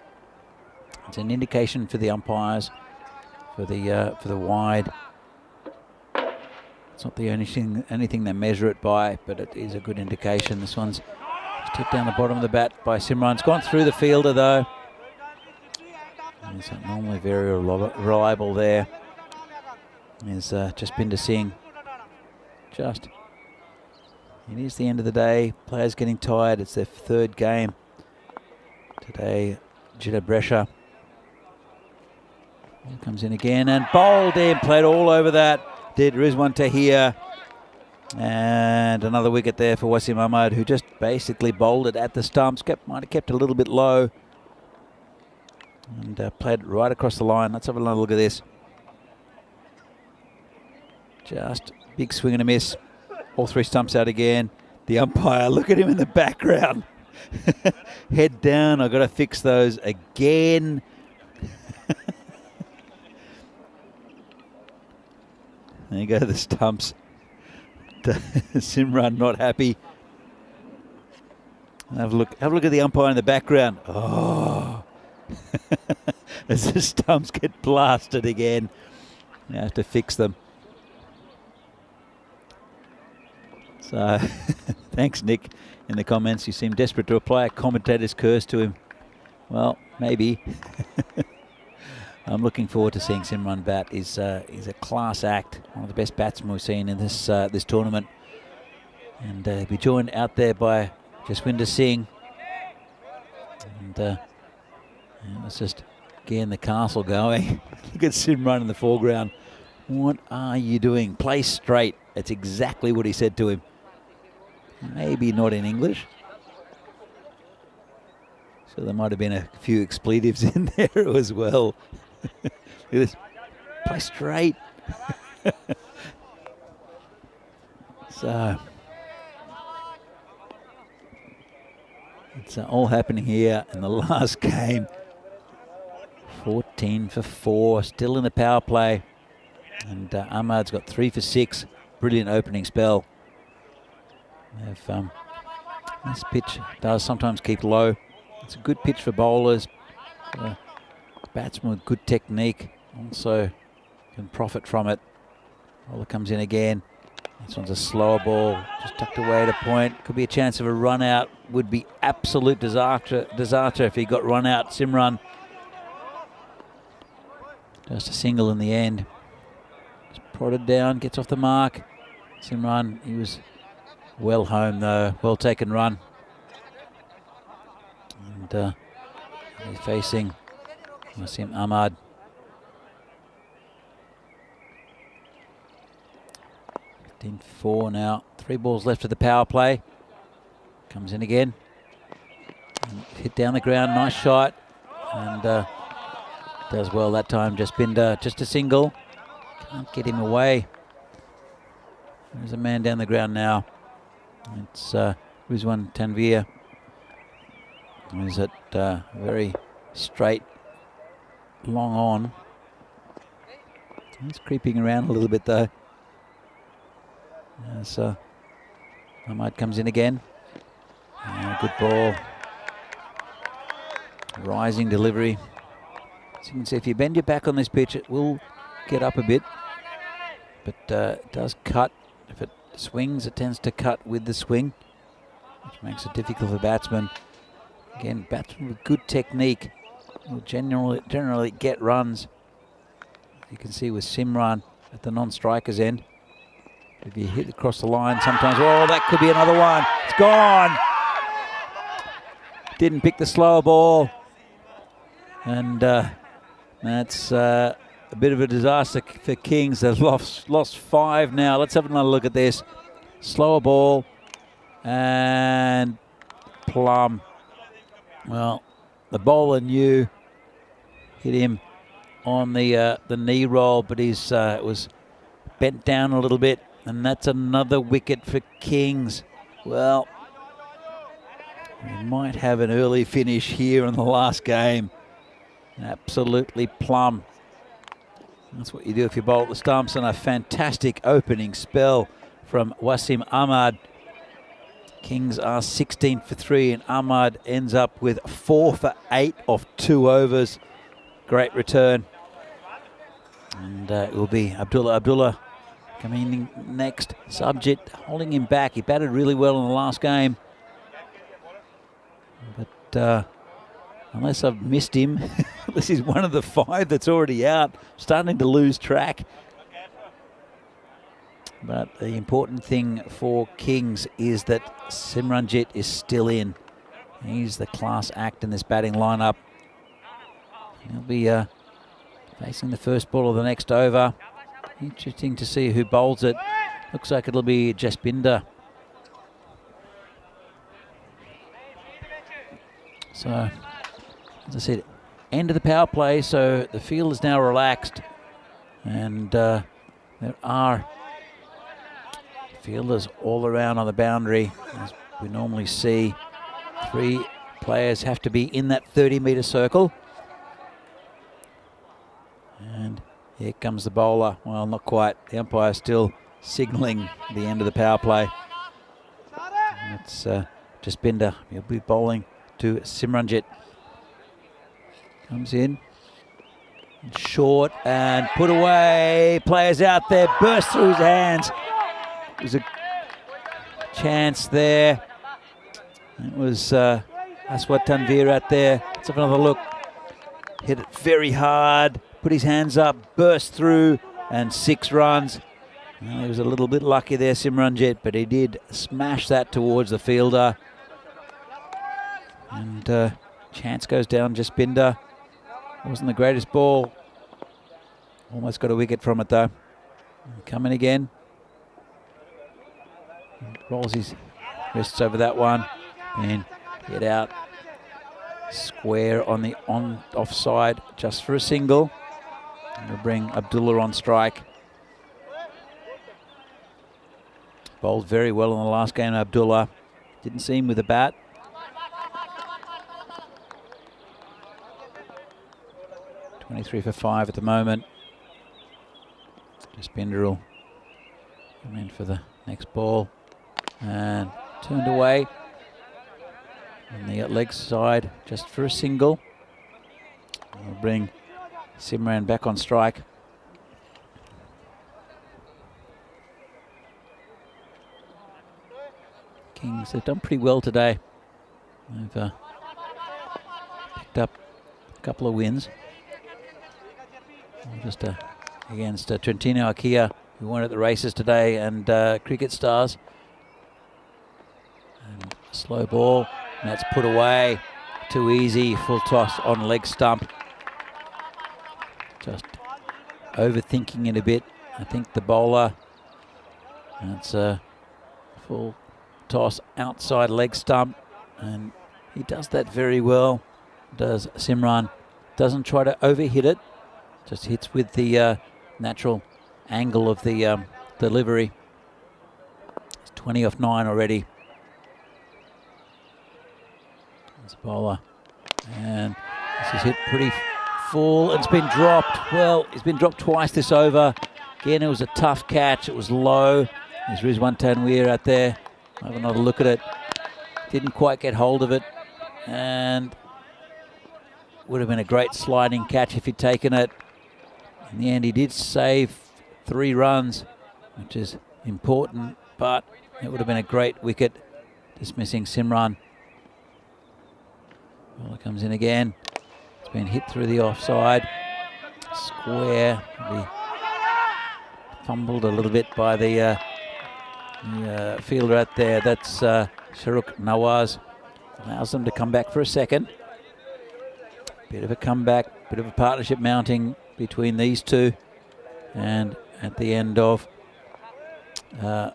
It's an indication for the umpires for the wide. It's not the only thing, anything they measure it by, but it is a good indication. This one's just hit down the bottom of the bat by Simran. It's gone through the fielder though. It's normally very reliable there. Is just been to Singh. Just. It is the end of the day. Players getting tired. It's their 3rd game today. Gina Brescia comes in again and bowled in. Played all over that. Did Rizwan Tahir. And another wicket there for Wasim Ahmad, who just basically bowled it at the stumps. Might have kept a little bit low. And played right across the line. Let's have another look at this. Just big swing and a miss. All 3 stumps out again. The umpire, look at him in the background. Head down, I've got to fix those again. There you go, the stumps. Simran not happy. Have a look at the umpire in the background. Oh. As the stumps get blasted again. You have to fix them. So, thanks, Nick, in the comments. You seem desperate to apply a commentator's curse to him. Well, maybe. I'm looking forward to seeing Simran bat. He's a class act, one of the best batsmen we've seen in this this tournament. And he'll be joined out there by Jaswinder Singh. And let's just get the castle going. Look at Simran in the foreground. What are you doing? Play straight. That's exactly what he said to him. Maybe not in English. So there might have been a few expletives in there as well. Look at this. Play straight. So it's all happening here in the last game. 14 for 4, still in the power play. And Ahmad's got 3 for 6. Brilliant opening spell. This pitch does sometimes keep low. It's a good pitch for bowlers. Batsman with good technique also can profit from it. Bowler comes in again. This one's a slower ball, just tucked away at a point. Could be a chance of a run out. Would be absolute disaster if he got run out. Simran. Just a single in the end. Just prodded down, gets off the mark. Simran, he was well home though, well taken run. And he's facing Wasim Ahmad. .4 now, 3 balls left of the power play. Comes in again. And hit down the ground, nice shot. And does well that time. Jaspinder, just a single. Can't get him away. There's a man down the ground now. It's Rizwan Tanvir. Is it very straight, long on. He's creeping around a little bit though. As Ahmad comes in again. Good ball. Rising delivery. As you can see, if you bend your back on this pitch, it will get up a bit. But it does cut. If it swings, it tends to cut with the swing, which makes it difficult for batsmen. Again, batsmen with good technique will generally get runs. You can see with Simran at the non-striker's end. If you hit across the line sometimes, oh, that could be another one. It's gone. Didn't pick the slower ball. And that's a bit of a disaster for Kings. They've lost 5 now. Let's have another look at this. Slower ball and plumb. Well, the bowler knew, hit him on the knee roll, but it was bent down a little bit, and that's another wicket for Kings. Well, we might have an early finish here in the last game. Absolutely plumb. That's what you do if you bowl at the stumps, and a fantastic opening spell from Wasim Ahmad. Kings are 16 for 3, and Ahmad ends up with 4 for 8 off 2 overs. Great return. And it will be Abdullah coming in next. Subjit holding him back. He batted really well in the last game. But unless I've missed him, this is one of the 5 that's already out. Starting to lose track. But the important thing for Kings is that Simranjit is still in. He's the class act in this batting lineup. He'll be facing the first ball of the next over. Interesting to see who bowls it. Looks like it'll be Jaspinder. So, as I said, end of the power play, so the field is now relaxed. And there are fielders all around on the boundary. As we normally see, 3 players have to be in that 30-metre circle. And here comes the bowler. Well, not quite. The umpire still signalling the end of the power play. And it's Jaspinder. He'll be bowling to Simranjit. Comes in. Short and put away. Players out there. Burst through his hands. There's a chance there. It was Aswad Tanvir out there. Let's have another look. Hit it very hard. Put his hands up. Burst through. And 6 runs. Well, he was a little bit lucky there, Simranjit, but he did smash that towards the fielder. And chance goes down. Jaspinder. Wasn't the greatest ball. Almost got a wicket from it though. Coming again. Rolls his wrists over that one and get out square on the offside just for a single. And we'll bring Abdullah on strike. Bowled very well in the last game, Abdullah. Didn't see him with a bat. .23 for 5 at the moment. Jaspinder will come in for the next ball. And turned away on the leg side just for a single. We'll bring Simran back on strike. Kings have done pretty well today. They've picked up a couple of wins. Just against Trentino Akia, who won at the races today, and Cricket Stars. And slow ball, and that's put away. Too easy, full toss on leg stump. Just overthinking it a bit. I think the bowler. That's a full toss outside leg stump, and he does that very well. Does Simran. Doesn't try to overhit it. Just hits with the natural angle of the delivery. It's 20 off 9 already. There's a bowler. And this is hit pretty full. It's been dropped. Well, it's been dropped twice this over. Again, it was a tough catch. It was low. There's Rizwan Tanweer out there. Have another look at it. Didn't quite get hold of it. And would have been a great sliding catch if he'd taken it. In the end, he did save 3 runs, which is important, but it would have been a great wicket, dismissing Simran. Bowler comes in again. It's been hit through the offside. Square. Probably fumbled a little bit by the fielder out there. That's Sharuk Nawaz. Allows them to come back for a second. Bit of a comeback, bit of a partnership mounting. between these two. And at the end of 4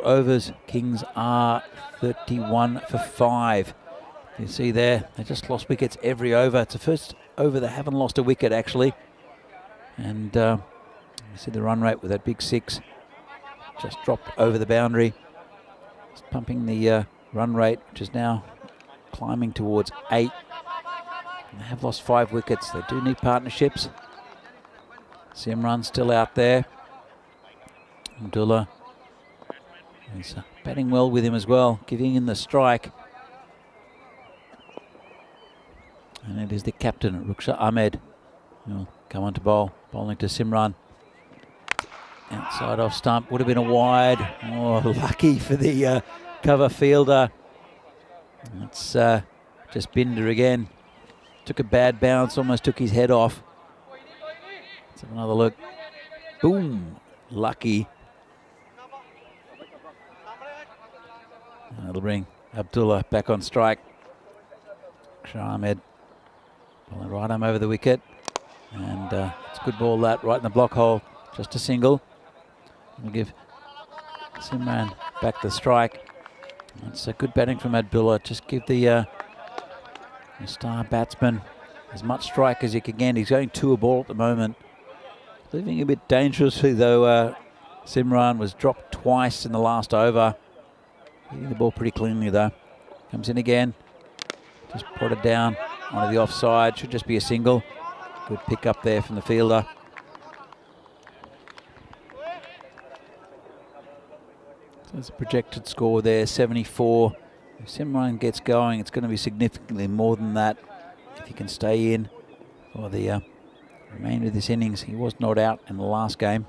overs, Kings are 31 for 5. You see there, they just lost wickets every over. It's the first over they haven't lost a wicket, actually. And you see the run rate with that big 6. Just dropped over the boundary. It's pumping the run rate, which is now climbing towards 8. And they have lost 5 wickets. They do need partnerships. Simran still out there. Abdullah is batting well with him as well, giving him the strike. And it is the captain, Ruksha Ahmed, who will come on to bowl. Bowling to Simran. Outside off stump, would have been a wide. Oh, lucky for the cover fielder. It's just Binder again. Took a bad bounce, almost took his head off. Let's have another look. Boom, lucky. That'll bring Abdullah back on strike. Ahmed bowling right arm over the wicket. And it's a good ball that, right in the block hole. Just a single. We'll give Simran back the strike. That's a good batting from Abdullah. Just give the star batsman as much strike as he can get. He's going 2 a ball at the moment. Leaving a bit dangerously though. Simran was dropped twice in the last over. Hitting the ball pretty cleanly though. Comes in again. Just prodded down onto the offside. Should just be a single. Good pick up there from the fielder. So there's a projected score there, 74. If Simran gets going, it's going to be significantly more than that if he can stay in for the remainder of this innings. He was not out in the last game.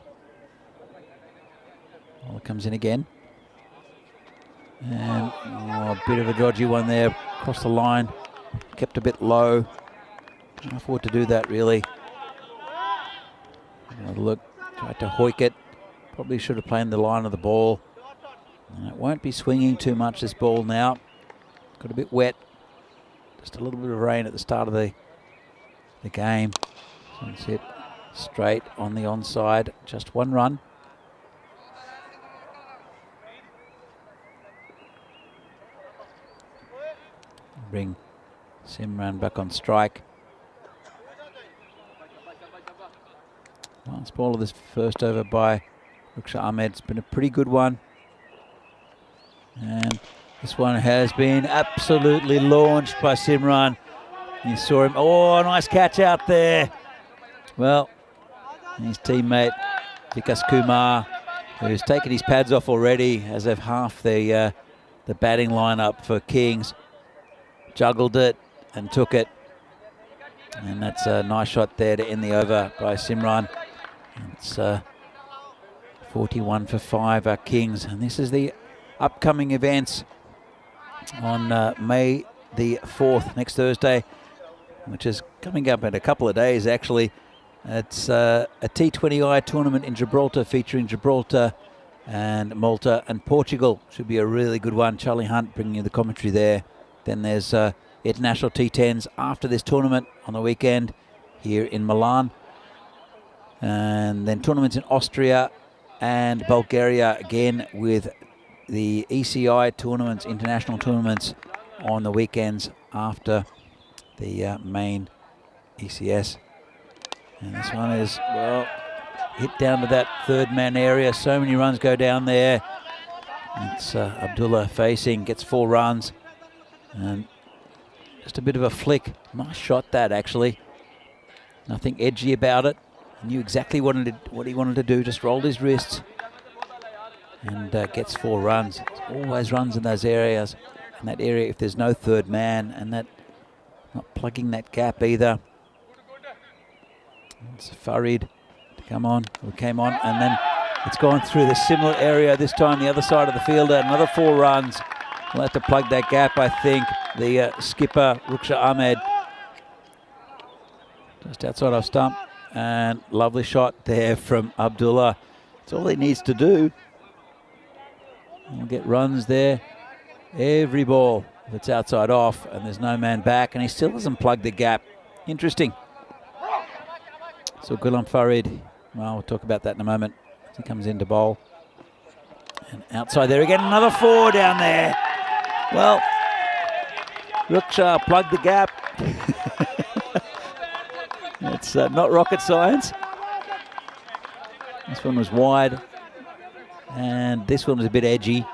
Ball comes in again. And a bit of a dodgy one there, across the line. Kept a bit low. Can't afford to do that really. Another look, tried to hoik it. Probably should have played the line of the ball. And it won't be swinging too much, this ball now. Got a bit wet. Just a little bit of rain at the start of the game. So it's hit straight on the onside. Just 1 run. Bring Simran back on strike. Last ball of this first over by Ruksha Ahmed. It's been a pretty good one. And this one has been absolutely launched by Simran. You saw him. Oh, nice catch out there. Well, his teammate Vikas Kumar, who's taken his pads off already, as of half the batting lineup for Kings, juggled it and took it. And that's a nice shot there to end the over by Simran. It's 41 for 5 are Kings. And this is the upcoming events on May the 4th, next Thursday, which is coming up in a couple of days actually. It's a T20I tournament in Gibraltar featuring Gibraltar and Malta and Portugal. Should be a really good one. Charlie Hunt bringing you the commentary there. Then there's international T10s after this tournament on the weekend here in Milan. And then tournaments in Austria and Bulgaria again, with the ECI tournaments, international tournaments on the weekends after the main ECS. And this one is, well, hit down to that 3rd man area. So many runs go down there. It's Abdullah facing, gets 4 runs. And just a bit of a flick. Nice shot that actually. Nothing edgy about it. He knew exactly what he wanted to do. Just rolled his wrists. And gets 4 runs. It's always runs in those areas. In that area if there's no 3rd man, and that not plugging that gap either. It's Farid to come on, who came on, and then it's gone through the similar area this time, the other side of the fielder. Another 4 runs. We'll have to plug that gap, I think. The skipper, Ruksha Ahmed, just outside off stump. And lovely shot there from Abdullah. That's all he needs to do. We'll get runs there. Every ball that's outside off, and there's no man back, and he still doesn't plug the gap. Interesting. So Ghulam Farid, well, we'll talk about that in a moment. He comes in to bowl. And outside there again, another 4 down there. Well, Ruksha plugged the gap. It's not rocket science. This one was wide. And this one was a bit edgy.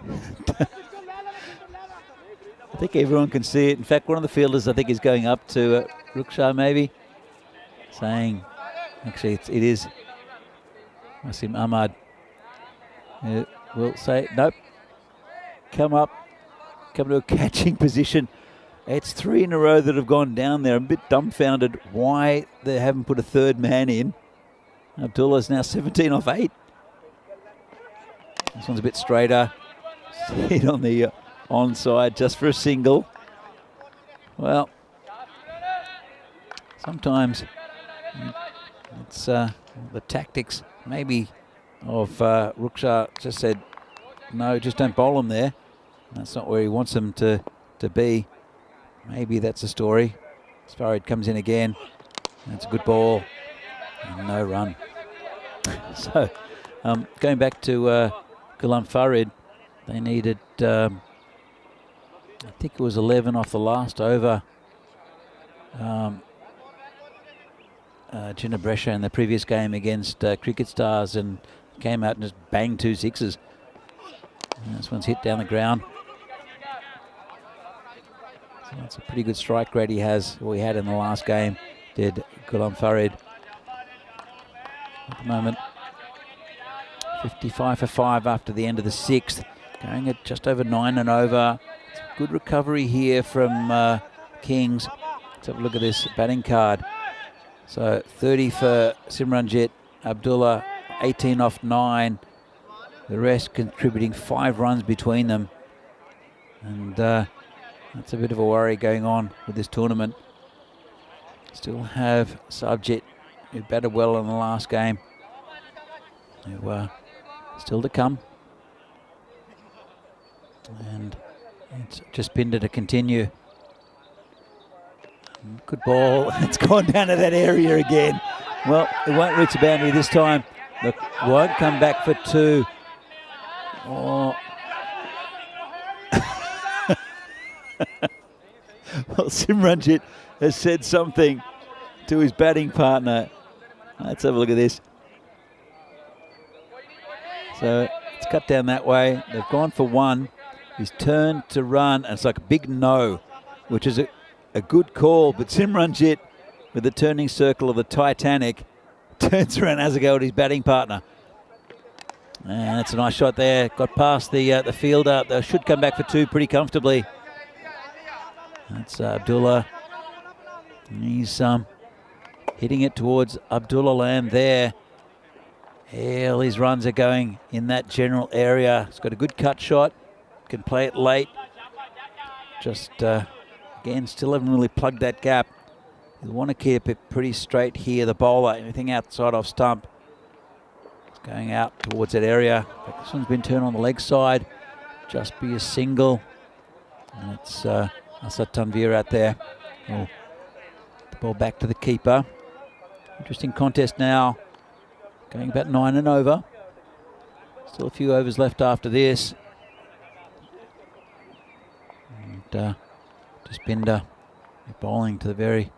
I think everyone can see it. In fact, one of the fielders, I think, is going up to Ruksha maybe, saying, actually, it is Wasim Ahmad. Will say, nope, come up, come to a catching position. It's 3 in a row that have gone down there. I'm a bit dumbfounded why they haven't put a third man in. Abdullah's now 17 off 8. This one's a bit straighter. Hit on the onside just for a single. Well, sometimes it's the tactics maybe of Ruksha just said, no, just don't bowl him there. That's not where he wants them to be. Maybe that's the story. Farid comes in again. That's a good ball. And no run. So, going back to Ghulam Farid, they needed, I think it was 11 off the last over. Jinnah Brescia in the previous game against Cricket Stars and came out and just banged 2 sixes. And this one's hit down the ground. So that's a pretty good strike rate he has, or he had in the last game, did Ghulam Farid. At the moment, 55 for 5 after the end of the 6th, going at just over 9 and over. It's a good recovery here from Kings. Let's have a look at this batting card. So 30 for Simranjit, Abdullah 18 off 9. The rest contributing 5 runs between them. And that's a bit of a worry going on with this tournament. Still have Sabjit, who batted well in the last game. Who still to come. And it's just Pinder to continue. Good ball. It's gone down to that area again. Well, it won't reach the boundary this time. Look, won't come back for 2. Oh. Well, Simranjit has said something to his batting partner. Let's have a look at this. So it's cut down that way. They've gone for 1. He's turned to run, and it's like a big no, which is a good call. But Simranjit, with the turning circle of the Titanic, turns around, has a go at his batting partner. And that's a nice shot there. Got past the fielder. They should come back for 2 pretty comfortably. That's Abdullah. He's hitting it towards Abdullah land there. All his runs are going in that general area. He's got a good cut shot. Can play it late. Just, again, still haven't really plugged that gap. You want to keep it pretty straight here. The bowler, anything outside off stump. It's going out towards that area. But this one's been turned on the leg side. Just be a single. And it's Asad Tanvir out there. Oh, the ball back to the keeper. Interesting contest now. Going about 9 and over. Still a few overs left after this. And Jaspinder bowling to the very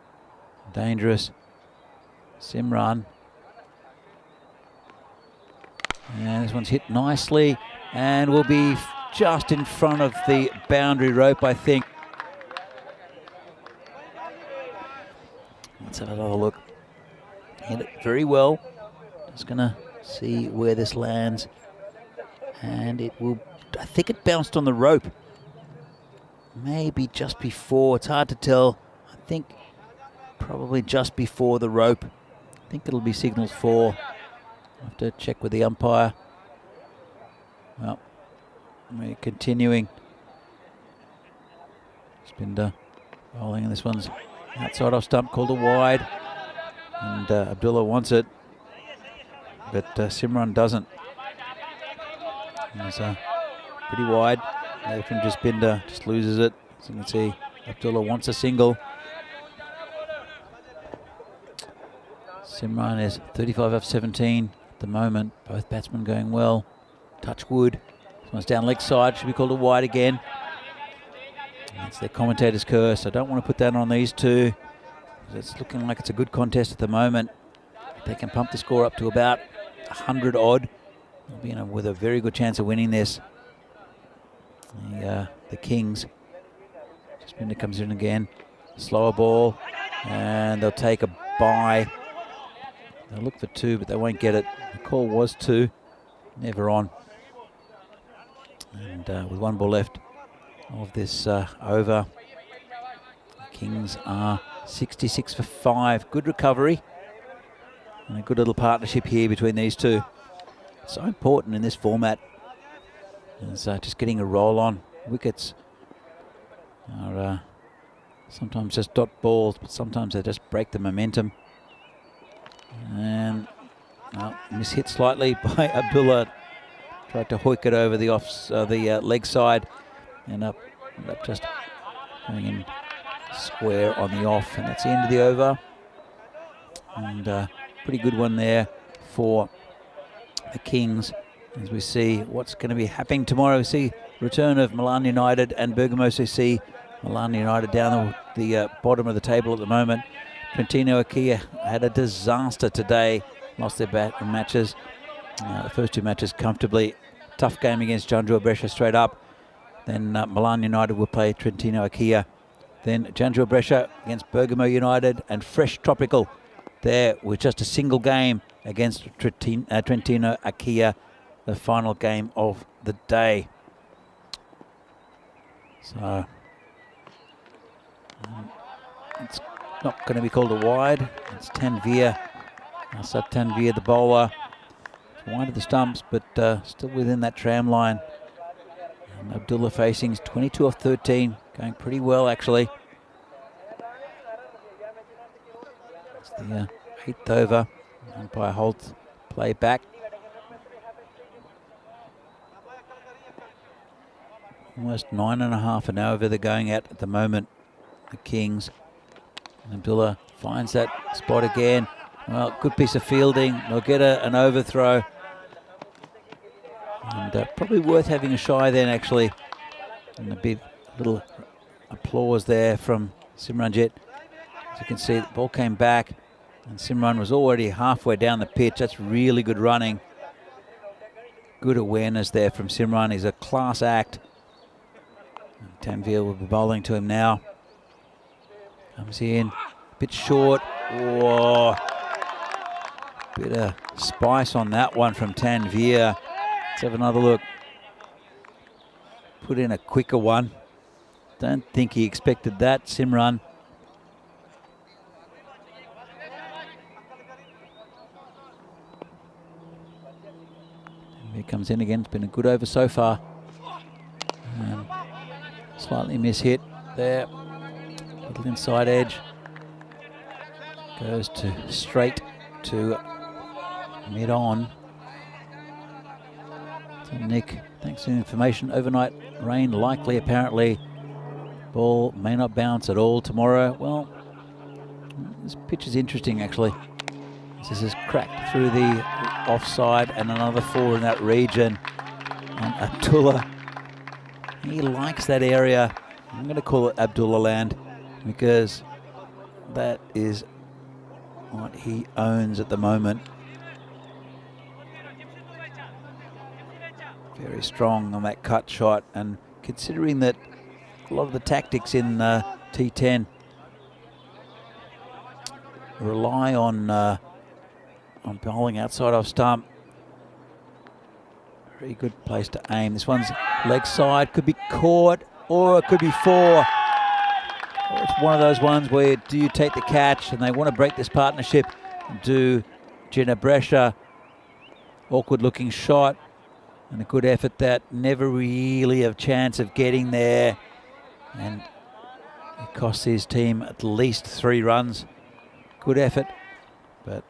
dangerous Simran. And this one's hit nicely and will be just in front of the boundary rope, I think. Let's have another look. Hit it very well. Just gonna see where this lands. And it will, I think it bounced on the rope. Maybe just before, it's hard to tell. I think probably just before the rope. I think it'll be signals 4. I'll have to check with the umpire. Well, we're continuing. Spinder bowling, and this one's outside off stump, called a wide. And Abdullah wants it, but Simran doesn't. It's pretty wide. From Jaspinder just loses it. As you can see, Abdullah wants a single. Simran is 35 off 17 at the moment. Both batsmen going well. Touch wood. This one's down leg side. Should be called a wide again. That's their commentator's curse. I don't want to put that on these two. It's looking like it's a good contest at the moment. If they can pump the score up to about 100 odd, they'll be with a very good chance of winning this. The Kings. Spinner comes in again. Slower ball. And they'll take a bye. They'll look for 2, but they won't get it. The call was 2. Never on. And with 1 ball left of this over, the Kings are 66 for 5. Good recovery. And a good little partnership here between these two. So important in this format. It's just getting a roll on. Wickets are sometimes just dot balls, but sometimes they just break the momentum. And mishit slightly by Abdullah. Tried to hoik it over the leg side, and up just going in square on the off, and that's the end of the over. And pretty good one there for the Kings. As we see what's going to be happening tomorrow, we see return of Milan United and Bergamo. So we see Milan United down the bottom of the table at the moment. Trentino Akia had a disaster today, lost their matches. The first 2 matches comfortably. Tough game against Janjua Brescia straight up. Then Milan United will play Trentino Akia. Then Janjua Brescia against Bergamo United, and Fresh Tropical there with just a single game against Trentino Akia, the final game of the day. So it's not going to be called a wide. It's Tanvir. Asad Tanvir, the bowler. It's wide of the stumps, but still within that tram line. And Abdullah facing 22 off 13, going pretty well actually. It's the 8th over. Umpire holds play back. Almost 9.5 an over they're going at the moment, the Kings. And Abdullah finds that spot again. Well, good piece of fielding. They'll get an overthrow. And probably worth having a shy then, actually. And a big little applause there from Simranjit. As you can see, the ball came back, and Simran was already halfway down the pitch. That's really good running. Good awareness there from Simran. He's a class act. And Tanvir will be bowling to him now. Comes in, a bit short. Whoa. Bit of spice on that one from Tanvir. Let's have another look. Put in a quicker one. Don't think he expected that, Simran. Tanvir comes in again. It's been a good over so far. Slightly mishit there. Little inside edge. Goes to straight to mid on. So Nick, thanks for the information. Overnight rain likely apparently. Ball may not bounce at all tomorrow. Well, this pitch is interesting actually. This is cracked through the offside, and another 4 in that region. And Abdullah, he likes that area. I'm going to call it Abdullah land because that is what he owns at the moment. Very strong on that cut shot, and considering that a lot of the tactics in T10 rely on bowling outside off stump. Very good place to aim. This one's leg side, could be caught or it could be 4. It's one of those ones where do you take the catch, and they want to break this partnership. Do Janjua Brescia, awkward looking shot and a good effort that never really a chance of getting there, and it costs his team at least 3 runs. Good effort, but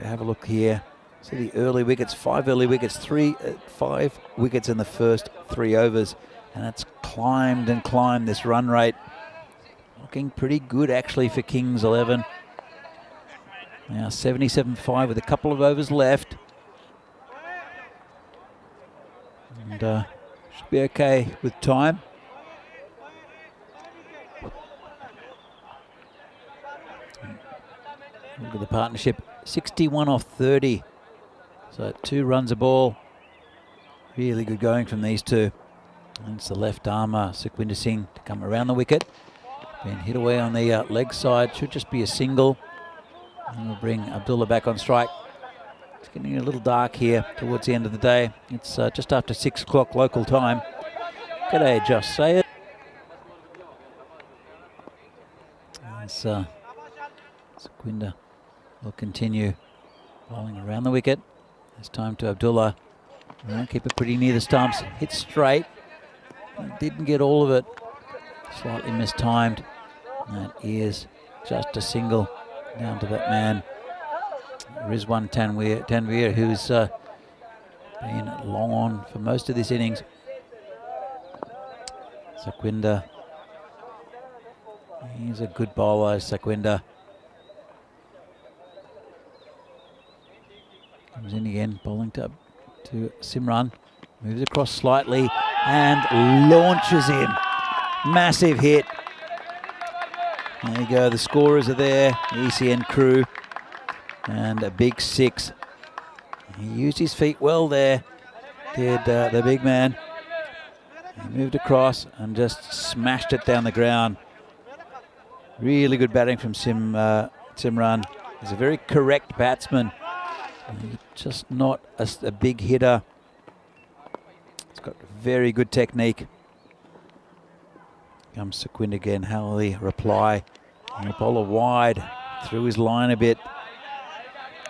have a look here. See the early wickets, 5 early wickets, 5 wickets in the first 3 overs, and it's climbed and climbed this run rate. Looking pretty good actually for Kings 11. Now 77-5 with a couple of overs left. And should be okay with time. Look at the partnership, 61 off 30. So 2 runs a ball. Really good going from these two. And it's the left armer, Sukhwinder Singh, to come around the wicket. Been hit away on the leg side, should just be a single. And we'll bring Abdullah back on strike. It's getting a little dark here towards the end of the day. It's just after 6 o'clock local time. G'day, Josh Sayed. As Sukhwinder will continue bowling around the wicket. It's time to Abdullah. Keep it pretty near the stumps. Hit straight. Didn't get all of it. Slightly mistimed. That is just a single down to that man, Rizwan Tanveer, who's been long on for most of this innings. Sukhwinder. He's a good bowler, Sukhwinder. Comes in again, bowling to Simran. Moves across slightly and launches in. Massive hit. There you go, the scorers are there, the ECN crew. And a big 6. He used his feet well there, did the big man. He moved across and just smashed it down the ground. Really good batting from Simran. He's a very correct batsman. Just not a big hitter. He's got very good technique. Comes Sukhwinder again. How will he reply? And the bowler wide, through his line a bit.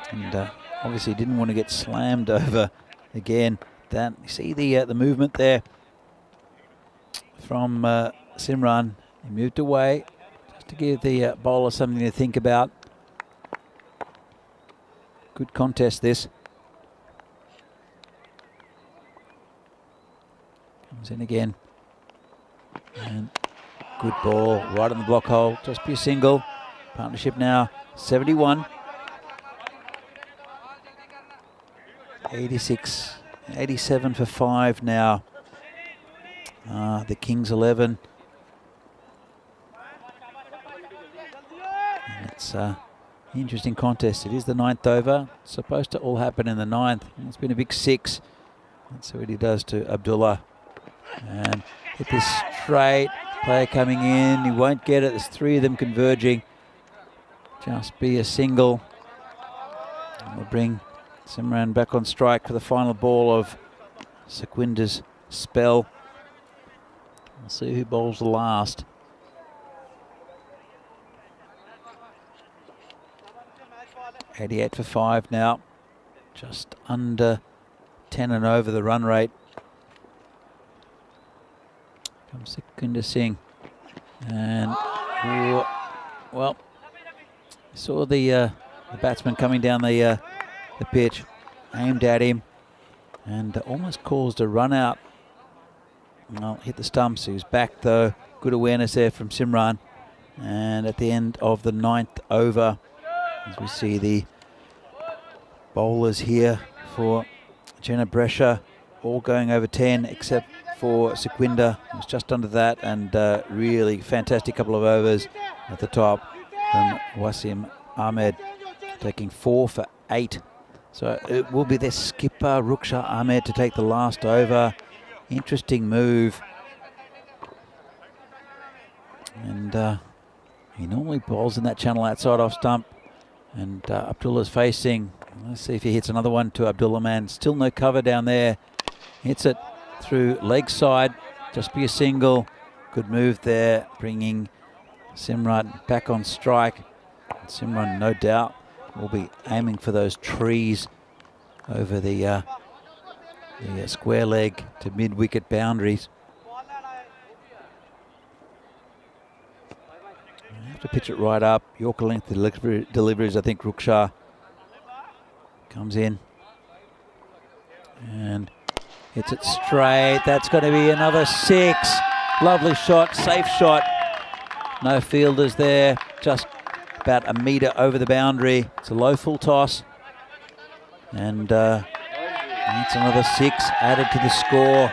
And obviously didn't want to get slammed over again. You see the movement there from Simran. He moved away just to give the bowler something to think about. Good contest this. Comes in again. And good ball right on the block hole. Just be a single. Partnership now 71. 86, 87 for 5 now. The Kings 11. And it's an interesting contest. It is the 9th over. It's supposed to all happen in the 9th. It's been a big 6. Let's see what he does to Abdullah. And hit this straight. Player coming in. He won't get it. There's 3 of them converging. Just be a single. And we'll bring Simran back on strike for the final ball of Sukhwinder's spell. We'll see who bowls the last. .88 for 5 now. Just under 10 and over the run rate. Comes Sukhwinder Singh. And, well, saw the batsman coming down the pitch, aimed at him, and almost caused a run out. Well, hit the stumps. He was back though. Good awareness there from Simran. And at the end of the 9th over, as we see the bowlers here for Jenna Brescia, all going over 10 except for Sukhwinder. It was just under that, and really fantastic couple of overs at the top from Wasim Ahmed, taking 4 for 8. So it will be their skipper, Ruksha Ahmed, to take the last over. Interesting move. And he normally bowls in that channel outside off stump. And Abdullah's facing. Let's see if he hits another one to Abdullah, man. Still no cover down there. Hits it through leg side. Just be a single. Good move there, bringing Simran back on strike. And Simran, no doubt, will be aiming for those trees over the square leg to mid-wicket boundaries. You have to pitch it right up. Yorker length deliveries, I think Ruksha comes in and hits it straight. That's going to be another 6. Lovely shot, safe shot. No fielders there, just about a metre over the boundary. It's a low full toss. And that's another 6 added to the score.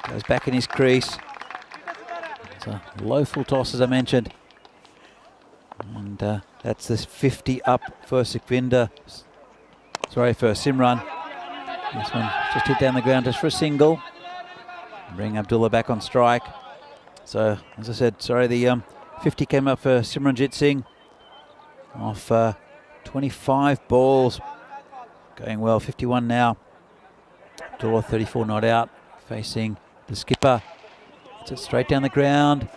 Goes back in his crease. It's a low full toss, as I mentioned. And that's this 50 up for Sukhvinder. Sorry, for Simran. This one just hit down the ground just for a single. Bring Abdullah back on strike. So, as I said, sorry, the 50 came up for Simranjit Singh off 25 balls. Going well, 51 now. Abdullah 34 not out, facing the skipper. It's it straight down the ground.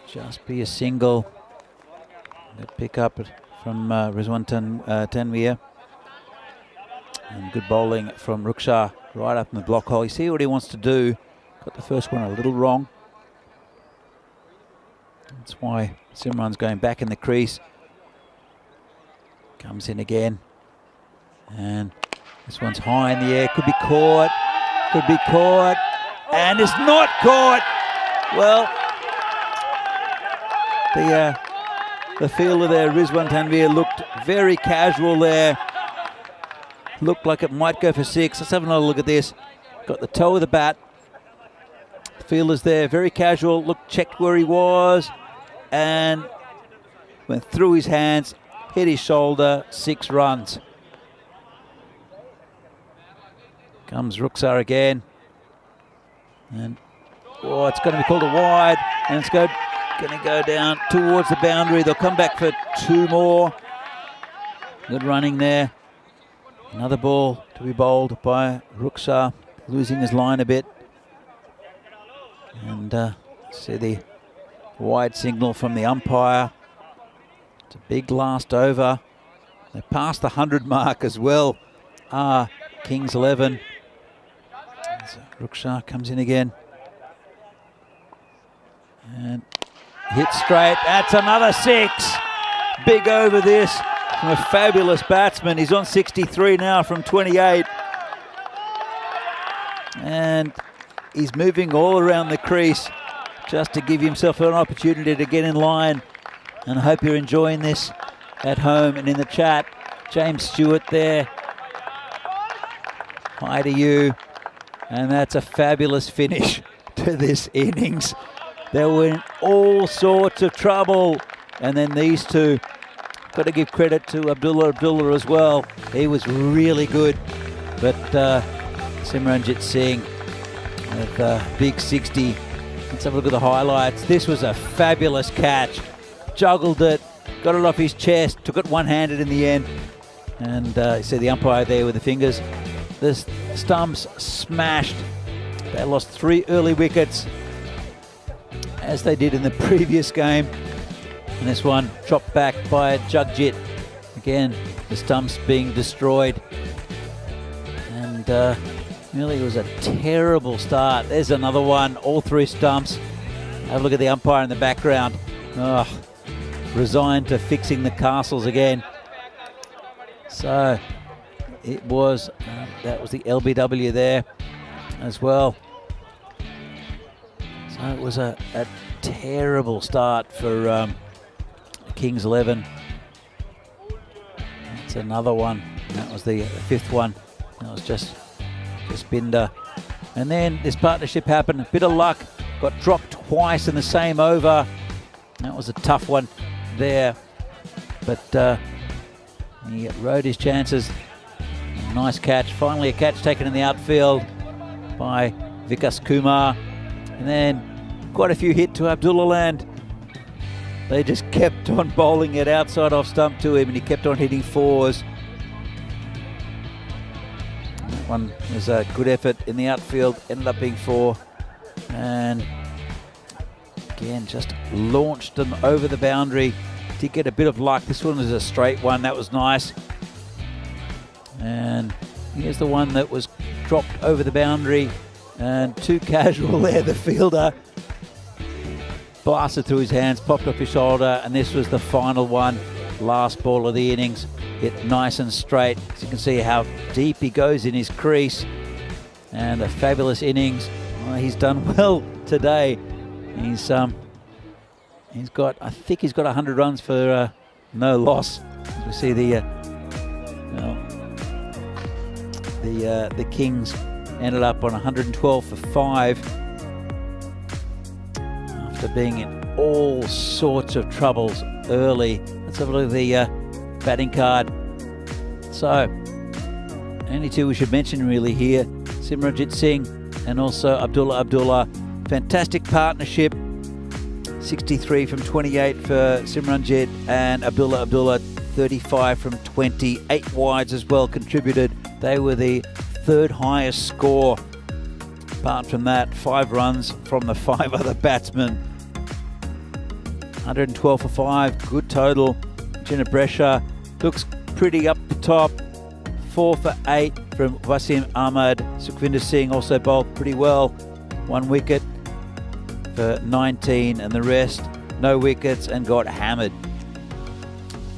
Just be a single. Good pick up from Rizwan Tanvir. And good bowling from Ruksha right up in the block hole. You see what he wants to do. Got the first one a little wrong. That's why Simran's going back in the crease. Comes in again. And this one's high in the air. Could be caught. Could be caught. And it's not caught. Well, the fielder there, Rizwan Tanvir, looked very casual there. Looked like it might go for 6. Let's have another look at this. Got the toe of the bat. The fielder's there, very casual. Looked, checked where he was. And went through his hands, hit his shoulder, 6 runs. Comes Ruksar again. And, oh, it's going to be called a wide. And it's going to go down towards the boundary. They'll come back for 2 more. Good running there. Another ball to be bowled by Ruksar, losing his line a bit. And see the wide signal from the umpire. It's a big last over. They passed the 100 mark as well. Kings 11. So Ruksar comes in again. And hit straight. That's another 6. Big over this from a fabulous batsman. He's on 63 now from 28. And he's moving all around the crease just to give himself an opportunity to get in line. And I hope you're enjoying this at home and in the chat. James Stewart there. Hi to you. And that's a fabulous finish to this innings. They were in all sorts of trouble. And then these two, got to give credit to Abdullah as well. He was really good. But Simranjit Singh with big 60. Let's have a look at the highlights. This was a fabulous catch. Juggled it, got it off his chest, took it one-handed in the end. And you see the umpire there with the fingers. The stumps smashed. They lost 3 early wickets, as they did in the previous game. And this one chopped back by Jagjit. Again, the stumps being destroyed. And really it was a terrible start. There's another one, all 3 stumps. Have a look at the umpire in the background. Oh, resigned to fixing the castles again. So it was, that was the LBW there as well. So it was a terrible start for Kings 11. That's another one. That was the 5th one. That was just Binder. And then this partnership happened. A bit of luck. Got dropped twice in the same over. That was a tough one there. But he rode his chances. Nice catch. Finally a catch taken in the outfield by Vikas Kumar. And then quite a few hit to Abdullah Land. They just kept on bowling it outside off stump to him, and he kept on hitting 4s. That one was a good effort in the outfield, ended up being 4. And again, just launched them over the boundary. Did get a bit of luck. This one was a straight one. That was nice. And here's the one that was dropped over the boundary. And too casual there, the fielder. Blasted through his hands, popped off his shoulder, and this was the final one. Last ball of the innings. Hit nice and straight. So you can see how deep he goes in his crease. And a fabulous innings. Well, he's done well today. He's I think he's got 100 runs for no loss. We see the Kings ended up on 112 for 5 after being in all sorts of troubles early. Let's have a look at the batting card. So, only two we should mention really here, Simranjit Singh and also Abdullah. Fantastic partnership. 63 from 28 for Simranjit, and Abdullah 35 from 20. 8 wides as well contributed. They were the third highest score. Apart from that, 5 runs from the 5 other batsmen. 112 for 5, good total. Jenna Brescia looks pretty up the top. 4 for 8 from Wasim Ahmad. Sukhvinder Singh also bowled pretty well. 1 wicket for 19, and the rest no wickets and got hammered.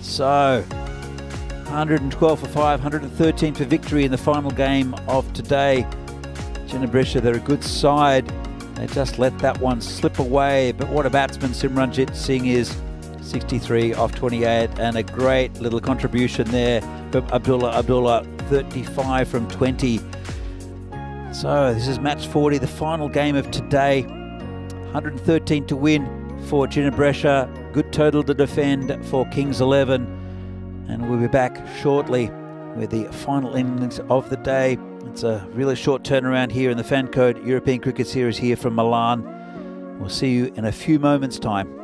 So 112 for 5, 113 for victory in the final game of today. Jenna Brescia, they're a good side. They just let that one slip away, but what a batsman Simranjit Singh is. 63 off 28, and a great little contribution there from Abdullah 35 from 20. So this is match 40, the final game of today. 113 to win for Jenna Brescia. Good total to defend for Kings 11. And we'll be back shortly with the final innings of the day. It's a really short turnaround here in the Fan Code European Cricket Series here from Milan. We'll see you in a few moments' time.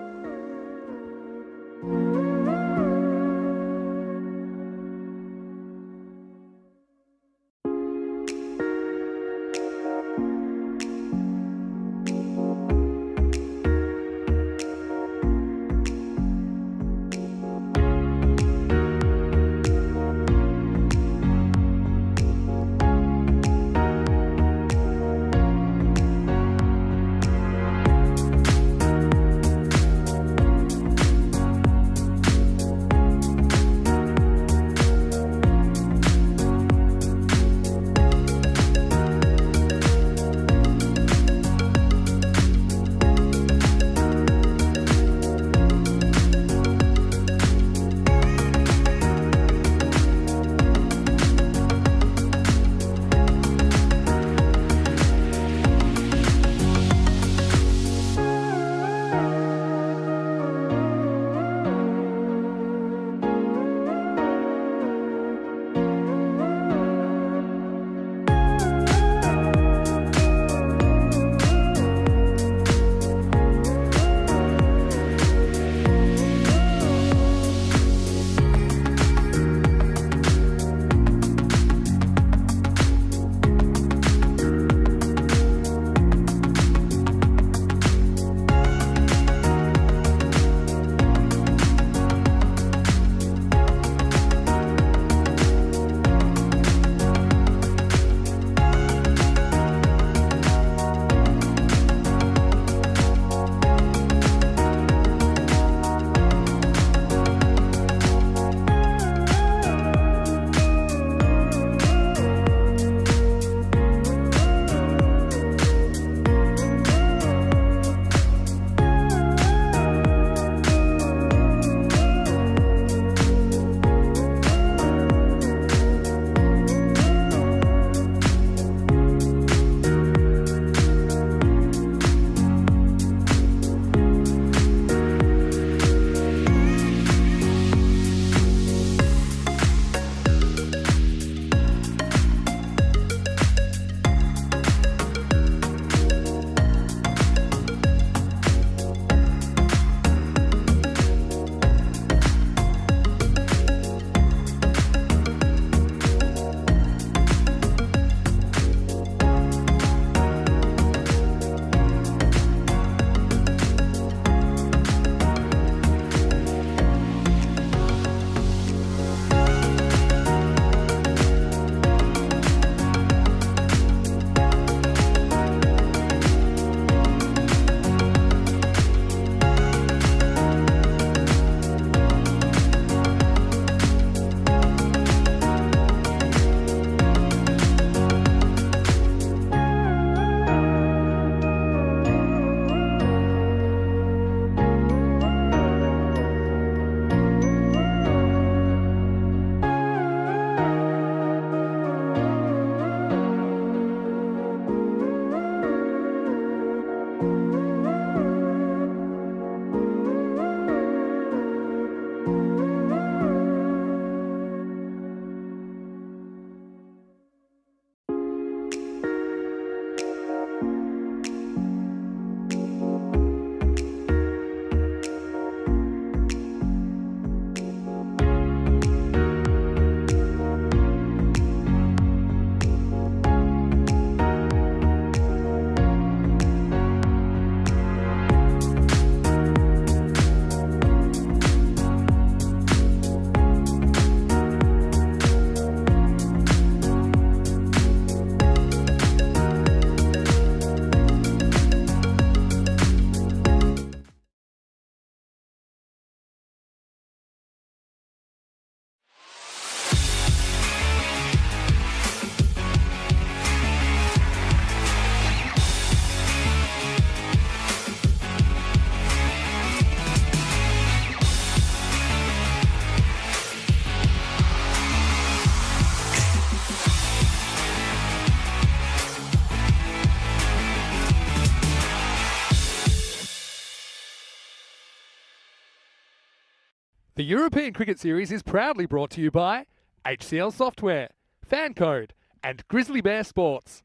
European Cricket Series is proudly brought to you by HCL Software, Fan Code, and Grizzly Bear Sports.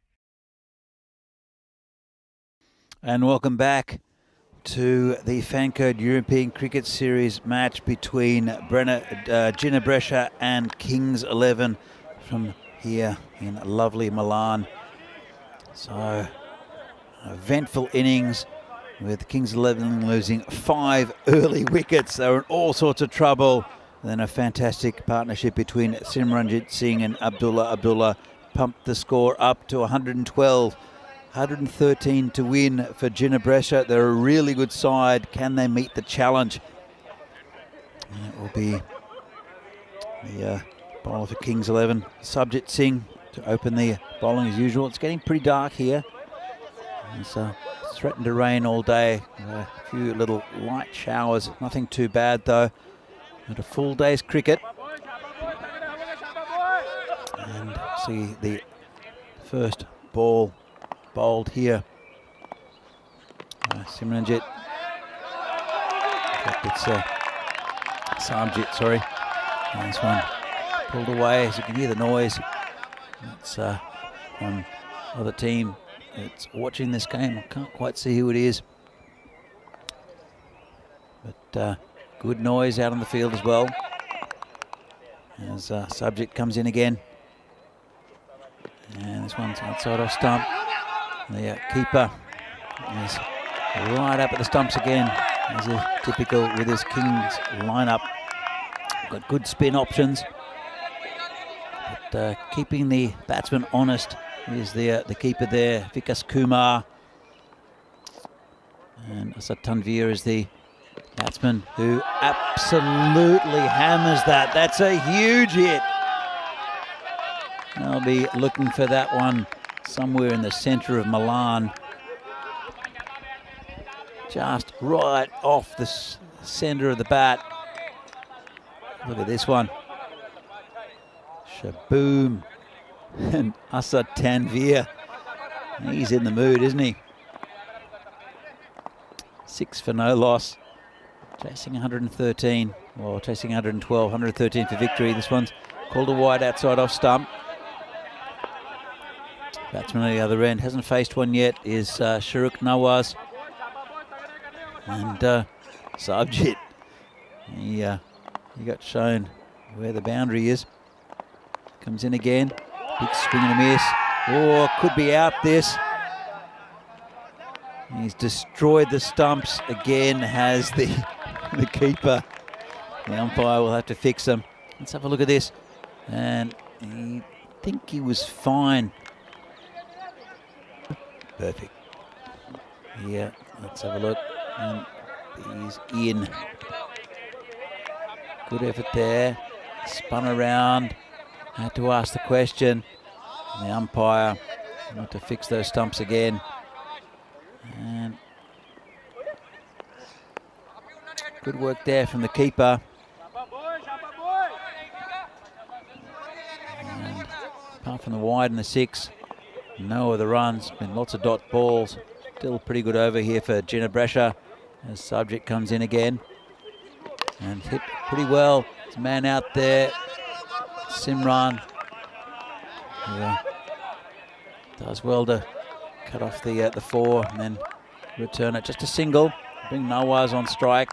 And welcome back to the Fancode European Cricket Series match between Ginebrescia and Kings 11 from here in lovely Milan. So, an eventful innings with Kings 11 losing 5 early wickets. They were in all sorts of trouble. Then a fantastic partnership between Simranjit Singh and Abdullah pumped the score up to 112. 113 to win for Ginebrescia. They're a really good side. Can they meet the challenge? And it will be the bowler for Kings 11, Subjit Singh, to open the bowling as usual. It's getting pretty dark here. It's threatened to rain all day. A few little light showers. Nothing too bad though. At a full day's cricket. And see the first ball bowled here. Simranjit. In fact, it's Samjit, sorry. Nice one. Pulled away, as you can hear the noise. It's from other team. It's watching this game. I can't quite see who it is. But good noise out on the field as well. As Subject comes in again. And this one's outside off stump. The keeper is right up at the stumps again, as is typical with his Kings lineup. Got good spin options. But keeping the batsman honest is the keeper there, Vikas Kumar. And Asad Tanvir is the batsman who absolutely hammers that. That's a huge hit. I'll be looking for that one somewhere in the centre of Milan. Just right off the centre of the bat. Look at this one. Shaboom. And Asad Tanvir. He's in the mood, isn't he? 6 for no loss. Chasing 113. Well, chasing 112. 113 for victory. This one's called a wide outside off stump. Batsman on the other end hasn't faced one yet is Sharuk Nawaz. And Subjit. He got shown where the boundary is. Comes in again. Big swing and a miss. Oh, could be out this. He's destroyed the stumps again, has the keeper. The umpire will have to fix them. Let's have a look at this. And I think he was fine. Perfect. Yeah, let's have a look. And he's in. Good effort there. Spun around. Had to ask the question. And the umpire had to fix those stumps again. And good work there from the keeper. And apart from the wide and the 6, no other runs. Been lots of dot balls. Still pretty good over here for Ginebrescia as Subject comes in again. And hit pretty well. There's a man out there. Simran. Yeah. Does well to cut off the 4 and then return it. Just a single. Bring Nawaz on strike.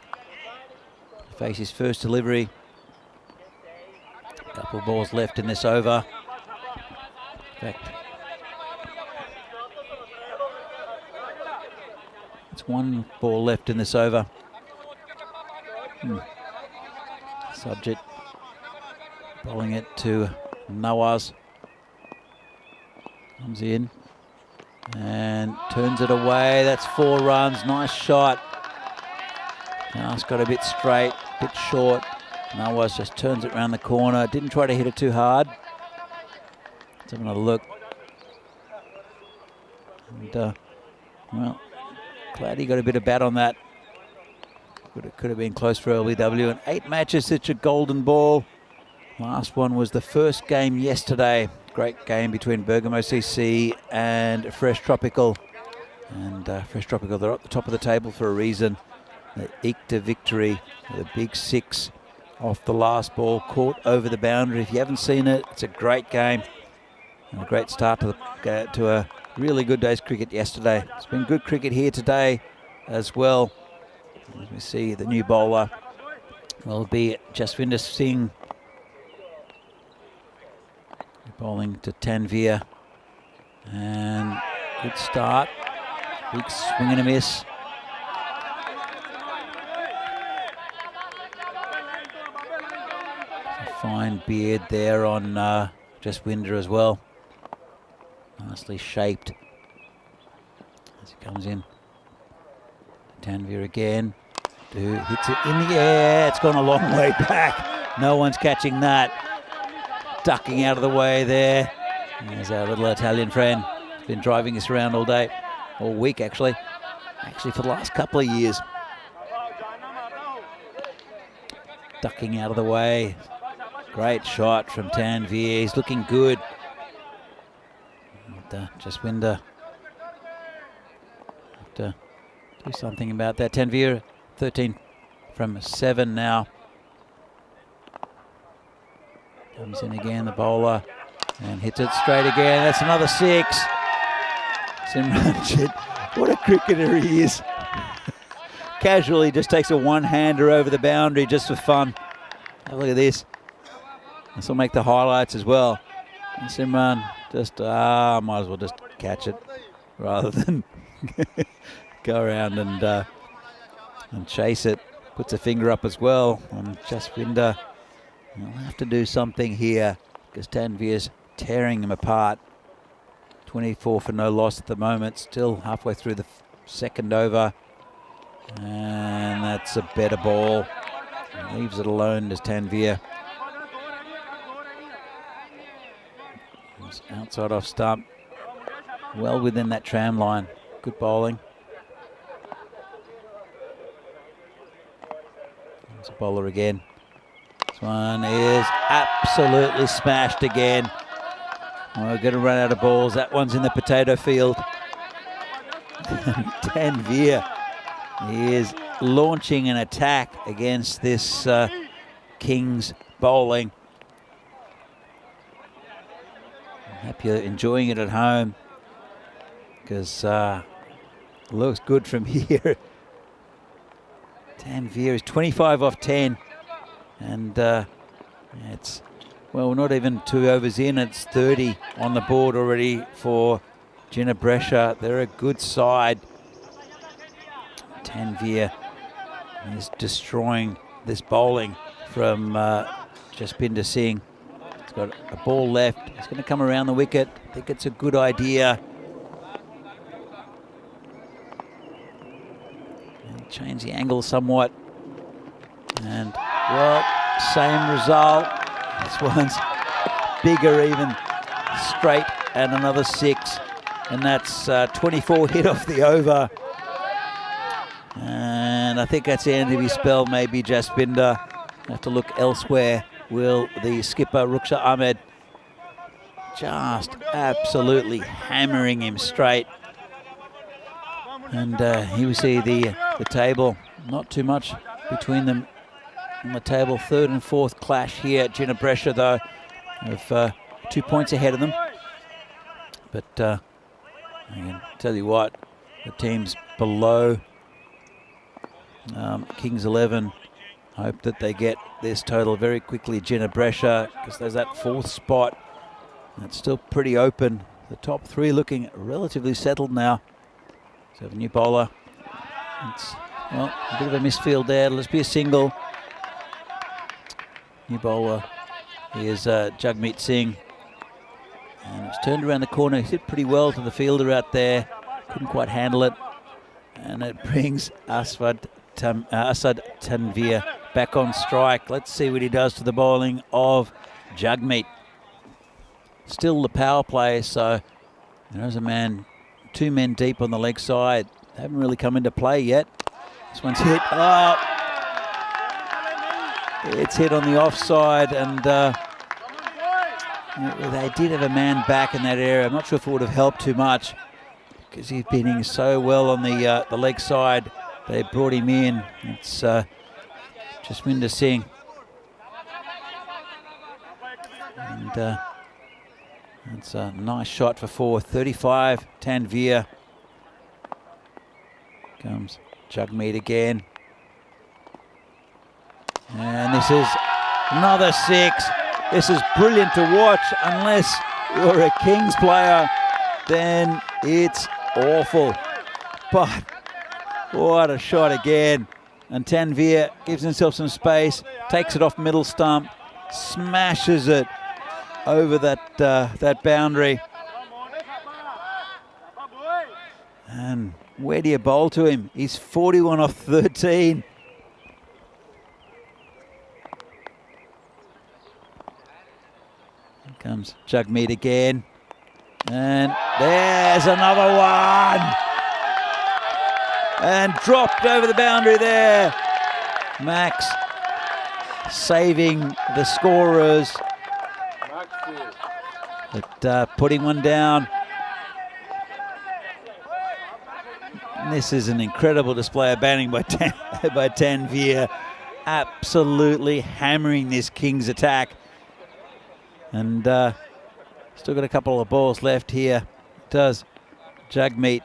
Face his first delivery. Couple of balls left in this over. In fact, it's 1 ball left in this over. Subject bowling it to Nawaz. Comes in and turns it away. That's 4 runs. Nice shot. Just got a bit straight, bit short. Nawaz just turns it around the corner. Didn't try to hit it too hard. Let's have another look. And, well, glad he got a bit of bat on that. Could have been close for LBW. And 8 matches, such a golden ball. Last one was the first game yesterday. Great game between Bergamo CC and Fresh Tropical. And Fresh Tropical, they're at the top of the table for a reason. They eked a victory with a big 6 off the last ball, caught over the boundary. If you haven't seen it, it's a great game and a great start to a really good day's cricket yesterday. It's been good cricket here today as well. As we see, the new bowler will be Jaswinder Singh, bowling to Tanvir, and good start. Big swing and a miss. A fine beard there on Jaswinder as well. Nicely shaped as he comes in. Tanvir again. Hits it in the air. It's gone a long way back. No one's catching that. Ducking out of the way there. There's our little Italian friend. He's been driving us around all day, all week actually. Actually for the last couple of years. Ducking out of the way. Great shot from Tanvir. He's looking good. Jaswinder have to do something about that. Tanvir 13 from 7 now. Comes in again, the bowler, and hits it straight again. That's another 6. Simran, what a cricketer he is. Casually just takes a one-hander over the boundary just for fun. Have a look at this. This will make the highlights as well. And Simran just, might as well just catch it rather than go around and chase it. Puts a finger up as well. And Jaswinder will have to do something here because Tanvir's tearing him apart. 24 for no loss at the moment. Still halfway through the second over. And that's a better ball. Leaves it alone as Tanvir. Outside off stump. Well within that tram line. Good bowling. There's a bowler again. This one is absolutely smashed again. We're going to run out of balls. That one's in the potato field. Tanvir is launching an attack against this Kings bowling. I hope you're enjoying it at home because it looks good from here. Tanvir is 25 off 10 and it's, well, not even 2 overs in. It's 30 on the board already for Ginebresha. They're a good side. Tanvir is destroying this bowling from Jaswinder Singh. He's got a ball left. He's going to come around the wicket. I think it's a good idea. And change the angle somewhat. And, well, same result. This one's bigger even. Straight and another 6. And that's 24 hit off the over. And I think that's the end of his spell, maybe Jaswinder. Have to look elsewhere. Will the skipper, Ruksha Ahmed, just absolutely hammering him straight. And here we see the table. Not too much between them on the table. 3rd and 4th clash here at Ginebresha, though, of 2 points ahead of them. But I can tell you what, the teams below Kings 11 hope that they get this total very quickly. Ginebresha, because there's that 4th spot. It's still pretty open. The top 3 looking relatively settled now. So a new bowler. It's, well, a bit of a misfield there. Let's be a single. New bowler is Jagmeet Singh. And it's turned around the corner. He hit pretty well to the fielder out there. Couldn't quite handle it. And it brings Asad Tanvir back on strike. Let's see what he does to the bowling of Jagmeet. Still the power play, so there's a man, 2 men deep on the leg side. They haven't really come into play yet. This one's hit. Oh! It's hit on the offside, and they did have a man back in that area. I'm not sure if it would have helped too much because he's been hitting so well on the leg side. They brought him in. It's Jaswinder Singh And that's a nice shot for 4. 35, Tanveer. Comes Jagmeet again. And this is another 6. This is brilliant to watch. Unless you're a Kings player, then it's awful. But what a shot again. And Tanveer gives himself some space, takes it off middle stump, smashes it over that boundary. And where do you bowl to him? He's 41 off 13. Here comes Jagmeet again. And there's another one. And dropped over the boundary there. Max saving the scorers. But putting one down. And this is an incredible display of batting by Tanveer. Absolutely hammering this Kings attack. And still got a couple of balls left here. Does Jagmeet.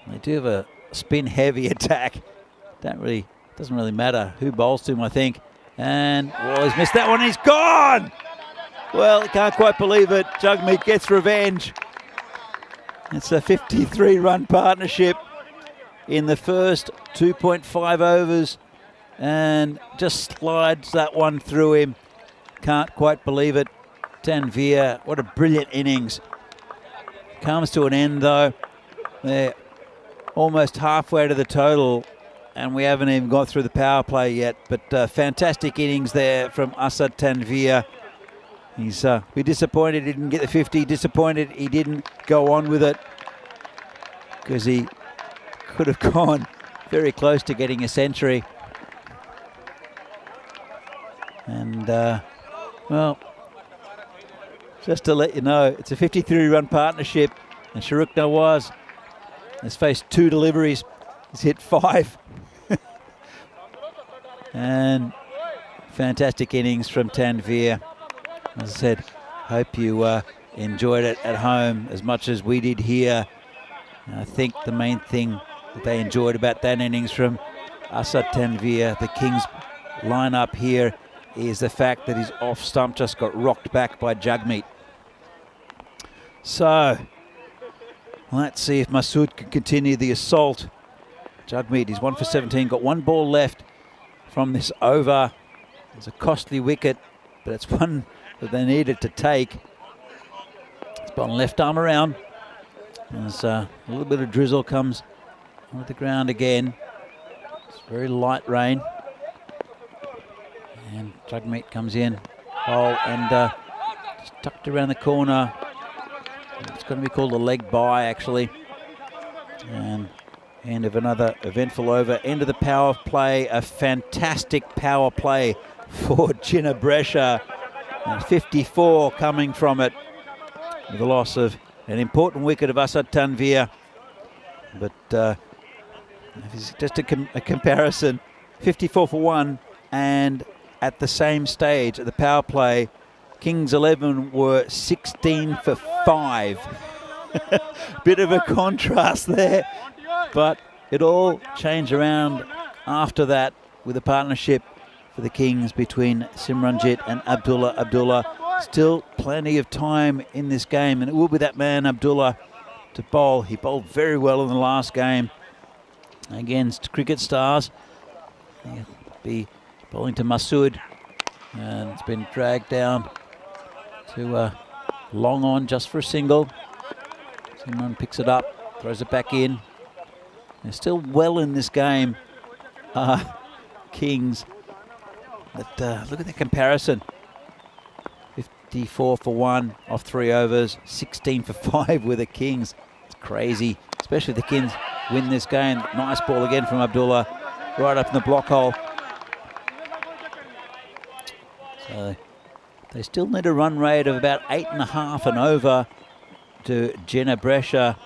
They do have a spin-heavy attack. Doesn't really matter who bowls to him, I think. And he's missed that one. He's gone. Well, I can't quite believe it. Jagmeet gets revenge. It's a 53-run partnership in the first 2.5 overs, and just slides that one through him. Can't quite believe it. Tanveer, what a brilliant innings. Comes to an end though. They're almost halfway to the total, and we haven't even got through the power play yet. But fantastic innings there from Asad Tanveer. He's disappointed he didn't get the 50, disappointed he didn't go on with it, because he could have gone very close to getting a century. And, well, just to let you know, it's a 53-run partnership, and Sharuk Nawaz has faced 2 deliveries. He's hit 5. And fantastic innings from Tanveer. As I said, hope you enjoyed it at home as much as we did here. And I think the main thing that they enjoyed about that innings from Asad Tanveer, the Kings lineup here, is the fact that his off stump just got rocked back by Jagmeet. So let's see if Masood can continue the assault. Jagmeet, he's 1 for 17, got 1 ball left from this over. It's a costly wicket, but it's one that they needed to take. It's on left arm around. There's a little bit of drizzle comes onto the ground again. It's very light rain. And Jagmeet comes in. And just tucked around the corner. It's going to be called a leg bye, actually. And end of another eventful over. End of the power play. A fantastic power play for Jinnah Brescia. And 54 coming from it, with the loss of an important wicket of Asad Tanveer. But just a comparison, 54 for 1, and at the same stage at the power play, Kings 11 were 16 for 5. Bit of a contrast there, but it all changed around after that with a partnership for the Kings between Simranjit and Abdullah. Abdullah, still plenty of time in this game, and it will be that man Abdullah to bowl. He bowled very well in the last game against Cricket Stars. He'll be bowling to Masood, and it's been dragged down to long on just for a single. Simran picks it up, throws it back in. They're still well in this game, Kings. But look at the comparison. 54 for 1 off 3 overs, 16 for 5 with the Kings. It's crazy, especially if the Kings win this game. Nice ball again from Abdullah, right up in the block hole. So they still need a run rate of about 8.5 and over to Jinnah Brescia.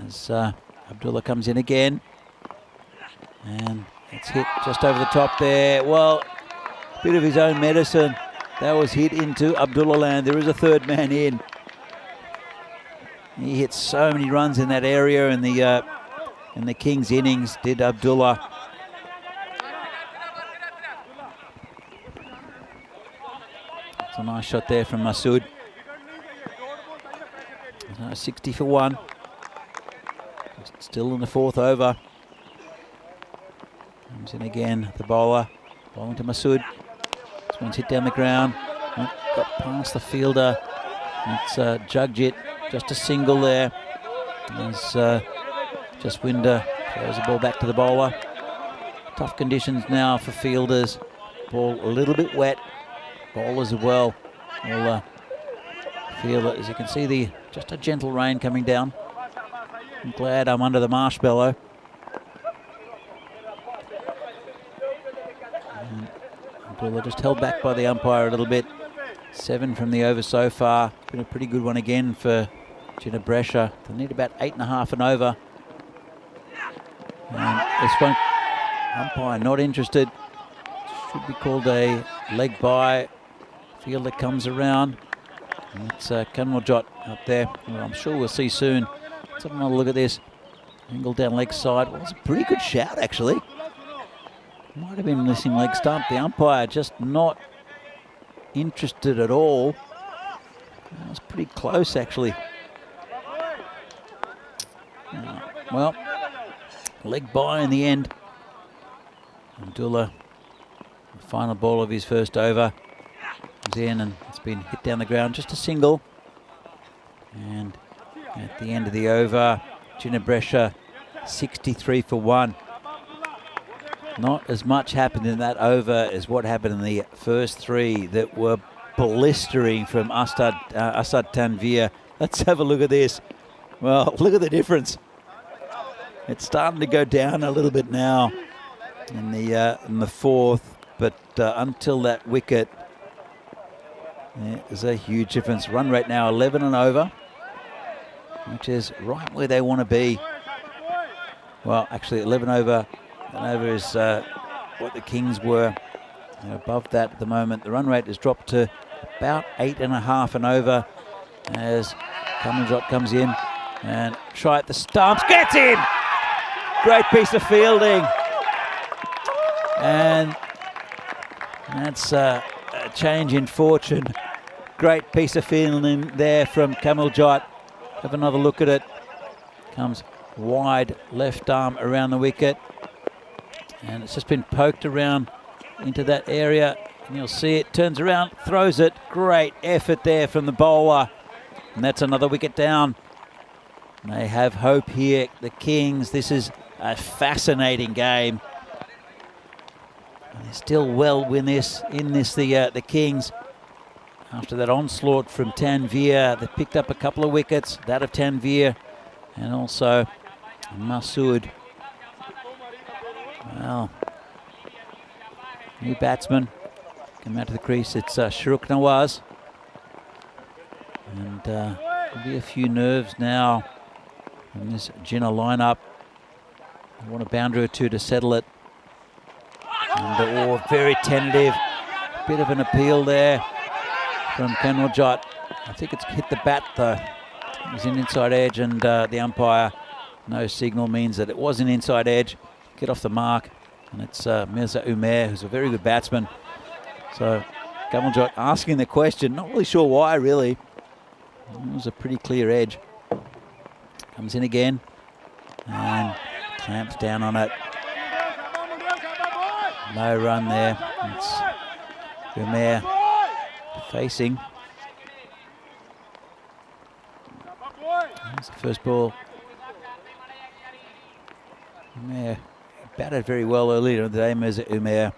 As Abdullah comes in again, and It's hit just over the top there. Well, a bit of his own medicine. That was hit into Abdullah land. There is a third man in. He hit so many runs in that area in the Kings innings, did Abdullah. It's a nice shot there from Masood. 60 for 1. Still in the 4th over. Comes in again, the bowler. Bowling to Masood. This one's hit down the ground. Got past the fielder. It's Jagjit. Just a single there. As Jaswinder throws the ball back to the bowler. Tough conditions now for fielders. Ball a little bit wet. Bowlers as well. All feel it. As you can see, just a gentle rain coming down. I'm glad I'm under the marshmallow. Abdullah just held back by the umpire a little bit. 7 from the over so far. It's been a pretty good one again for Ginebresha. They need about 8.5 and over. And this one, umpire not interested. Should be called a leg by. Fielder comes around. It's Kanwaljot up there. Well, I'm sure we'll see soon. Let's have another look at this. Angle down leg side. Well, it's a pretty good shout, actually. Might have been missing leg stump. The umpire just not interested at all. That was pretty close, actually. Well, leg by in the end. Abdullah, the final ball of his first over, comes in and it's been hit down the ground. Just a single. And at the end of the over, Ginebresha 63 for 1. Not as much happened in that over as what happened in the first 3 that were blistering from Asad Tanvir. Let's have a look at this. Well, look at the difference. It's starting to go down a little bit now in the 4th, but until that wicket, there's a huge difference. Run rate now 11 and over, which is right where they want to be. Well, actually 11 over. And over is what the Kings were. Above that at the moment. The run rate has dropped to about 8.5 and over as Kanwaljot comes in and try at the stumps. Gets him! Great piece of fielding. And that's a change in fortune. Great piece of fielding there from Kanwaljot. Have another look at it. Comes wide left arm around the wicket. And it's just been poked around into that area. And you'll see it turns around, throws it. Great effort there from the bowler. And that's another wicket down. And they have hope here, the Kings. This is a fascinating game. And they still well win this. The Kings. After that onslaught from Tanvir, they picked up a couple of wickets. That of Tanvir and also Masood. Well, new batsman come out to the crease. It's Shahrukh Nawaz. And there'll be a few nerves now in this Jinnah lineup. I want a boundary or two to settle it. And very tentative. Bit of an appeal there from Kanwaljot. I think it's hit the bat though. It was an inside edge, and the umpire, no signal means that it was an inside edge. Get off the mark, and it's Mirza Umair, who's a very good batsman. So Kanwaljot asking the question, not really sure why really. It was a pretty clear edge. Comes in again and clamps down on it. No run there. It's Umair facing. That's the first ball. Umair batted very well earlier in the day, Mirza Umair.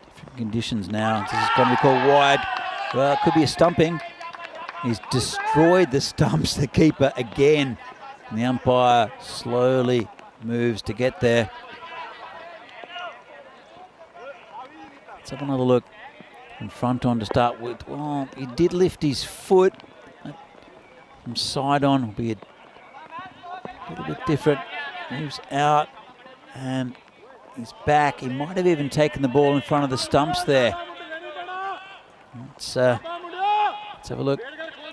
Different conditions now. This is going to be called wide. Well, it could be a stumping. He's destroyed the stumps, the keeper, again. And the umpire slowly moves to get there. Let's have another look. In front on to start with. Well, he did lift his foot. From side on will be a little bit different. Moves out And he's back. He might have even taken the ball in front of the stumps there. Let's have a look.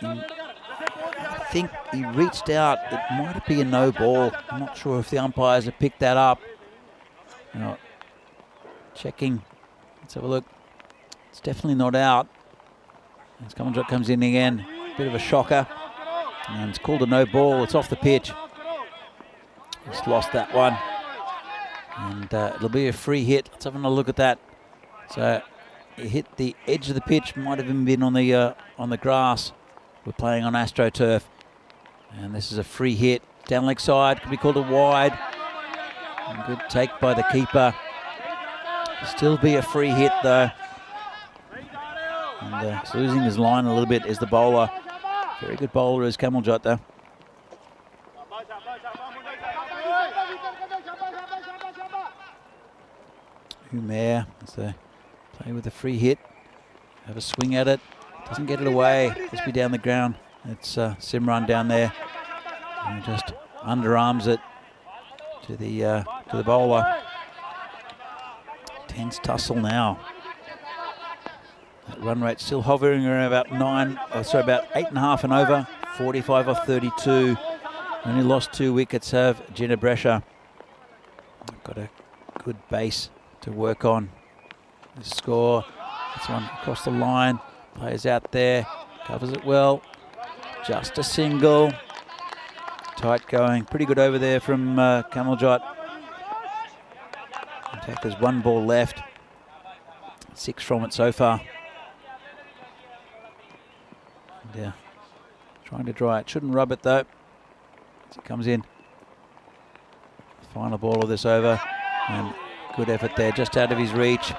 I think he reached out. It might be a no ball. I'm not sure if the umpires have picked that up. Checking. Let's have a look. It's definitely not out. As Kamanjot comes in again. Bit of a shocker. And it's called a no ball. It's off the pitch. Just lost that one. And it'll be a free hit. Let's have a look at that. So it hit the edge of the pitch. Might have even been on the grass. We're playing on AstroTurf. And this is a free hit. Down leg side. Could be called a wide. And good take by the keeper. Still be a free hit though. And he's losing his line a little bit is the bowler. Very good bowler is Kamanjot though. Umair as they play with a free hit. Have a swing at it. Doesn't get it away. Just be down the ground. It's Simran down there. And just underarms it to the bowler. Tense tussle now. That run rate still hovering around about about 8.5 and over. 45 off 32. Only lost 2 wickets have Gina Brescia. Got a good base to work on. The score. This one across the line. Players out there. Covers it well. Just a single. Tight going. Pretty good over there from Kamanjot. In fact, there's 1 ball left. 6 from it so far. Yeah, trying to dry it. Shouldn't rub it though. As it comes in. Final ball of this over. And good effort there, just out of his reach.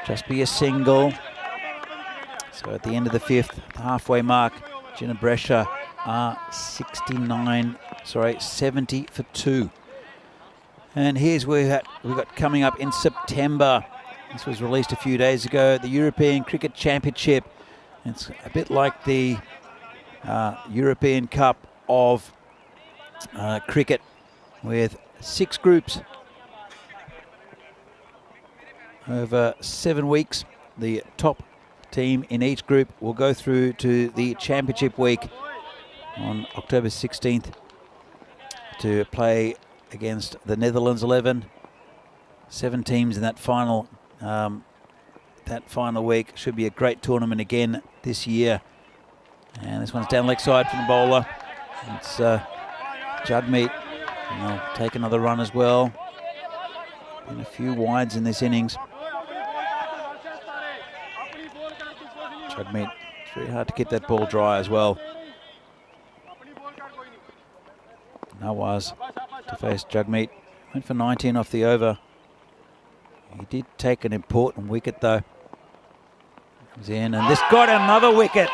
Just be a single. So at the end of the 5th, the halfway mark, Gina Brescia are 70 for 2. And here's where we've got coming up in September. This was released a few days ago. The European Cricket Championship. It's a bit like the European Cup of cricket with 6 groups over 7 weeks. The top team in each group will go through to the championship week on October 16th to play against the Netherlands 11. 7 teams in that final week. Should be a great tournament again this year. And this one's down leg side from the bowler. It's Jagmeet. And they'll take another run as well. Been a few wides in this innings. Jagmeet, it's very hard to get that ball dry as well. Nawaz to face Jagmeet. Went for 19 off the over. He did take an important wicket though. He's in, and this got another wicket.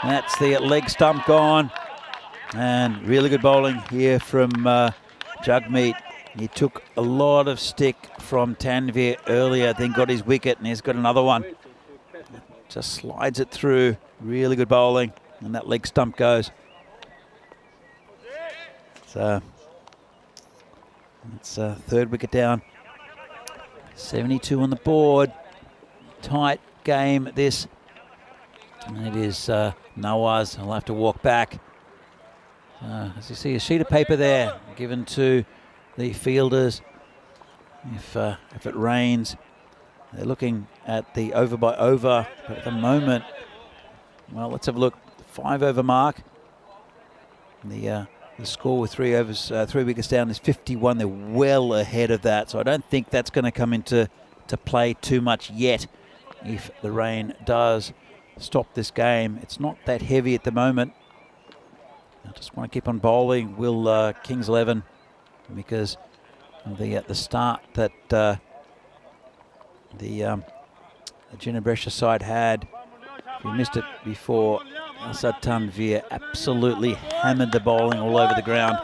That's the leg stump gone. And really good bowling here from Jagmeet. He took a lot of stick from Tanvir earlier, then got his wicket, and he's got another one. Just slides it through. Really good bowling, and that leg stump goes. So it's 3rd wicket down. 72 on the board. Tight game this. And it is Nawaz. He'll have to walk back. As you see, a sheet of paper there given to the fielders. If it rains, they're looking at the over by over. But at the moment, well, let's have a look. 5 over mark. The score with 3 wickets down is 51. They're well ahead of that. So I don't think that's going to come into play too much yet. If the rain does stop this game, it's not that heavy at the moment. I just want to keep on bowling. Will Kings 11, because of the start that the Gina Brescia side had. If you missed it before, Asad Tanvir absolutely hammered the bowling all over the ground.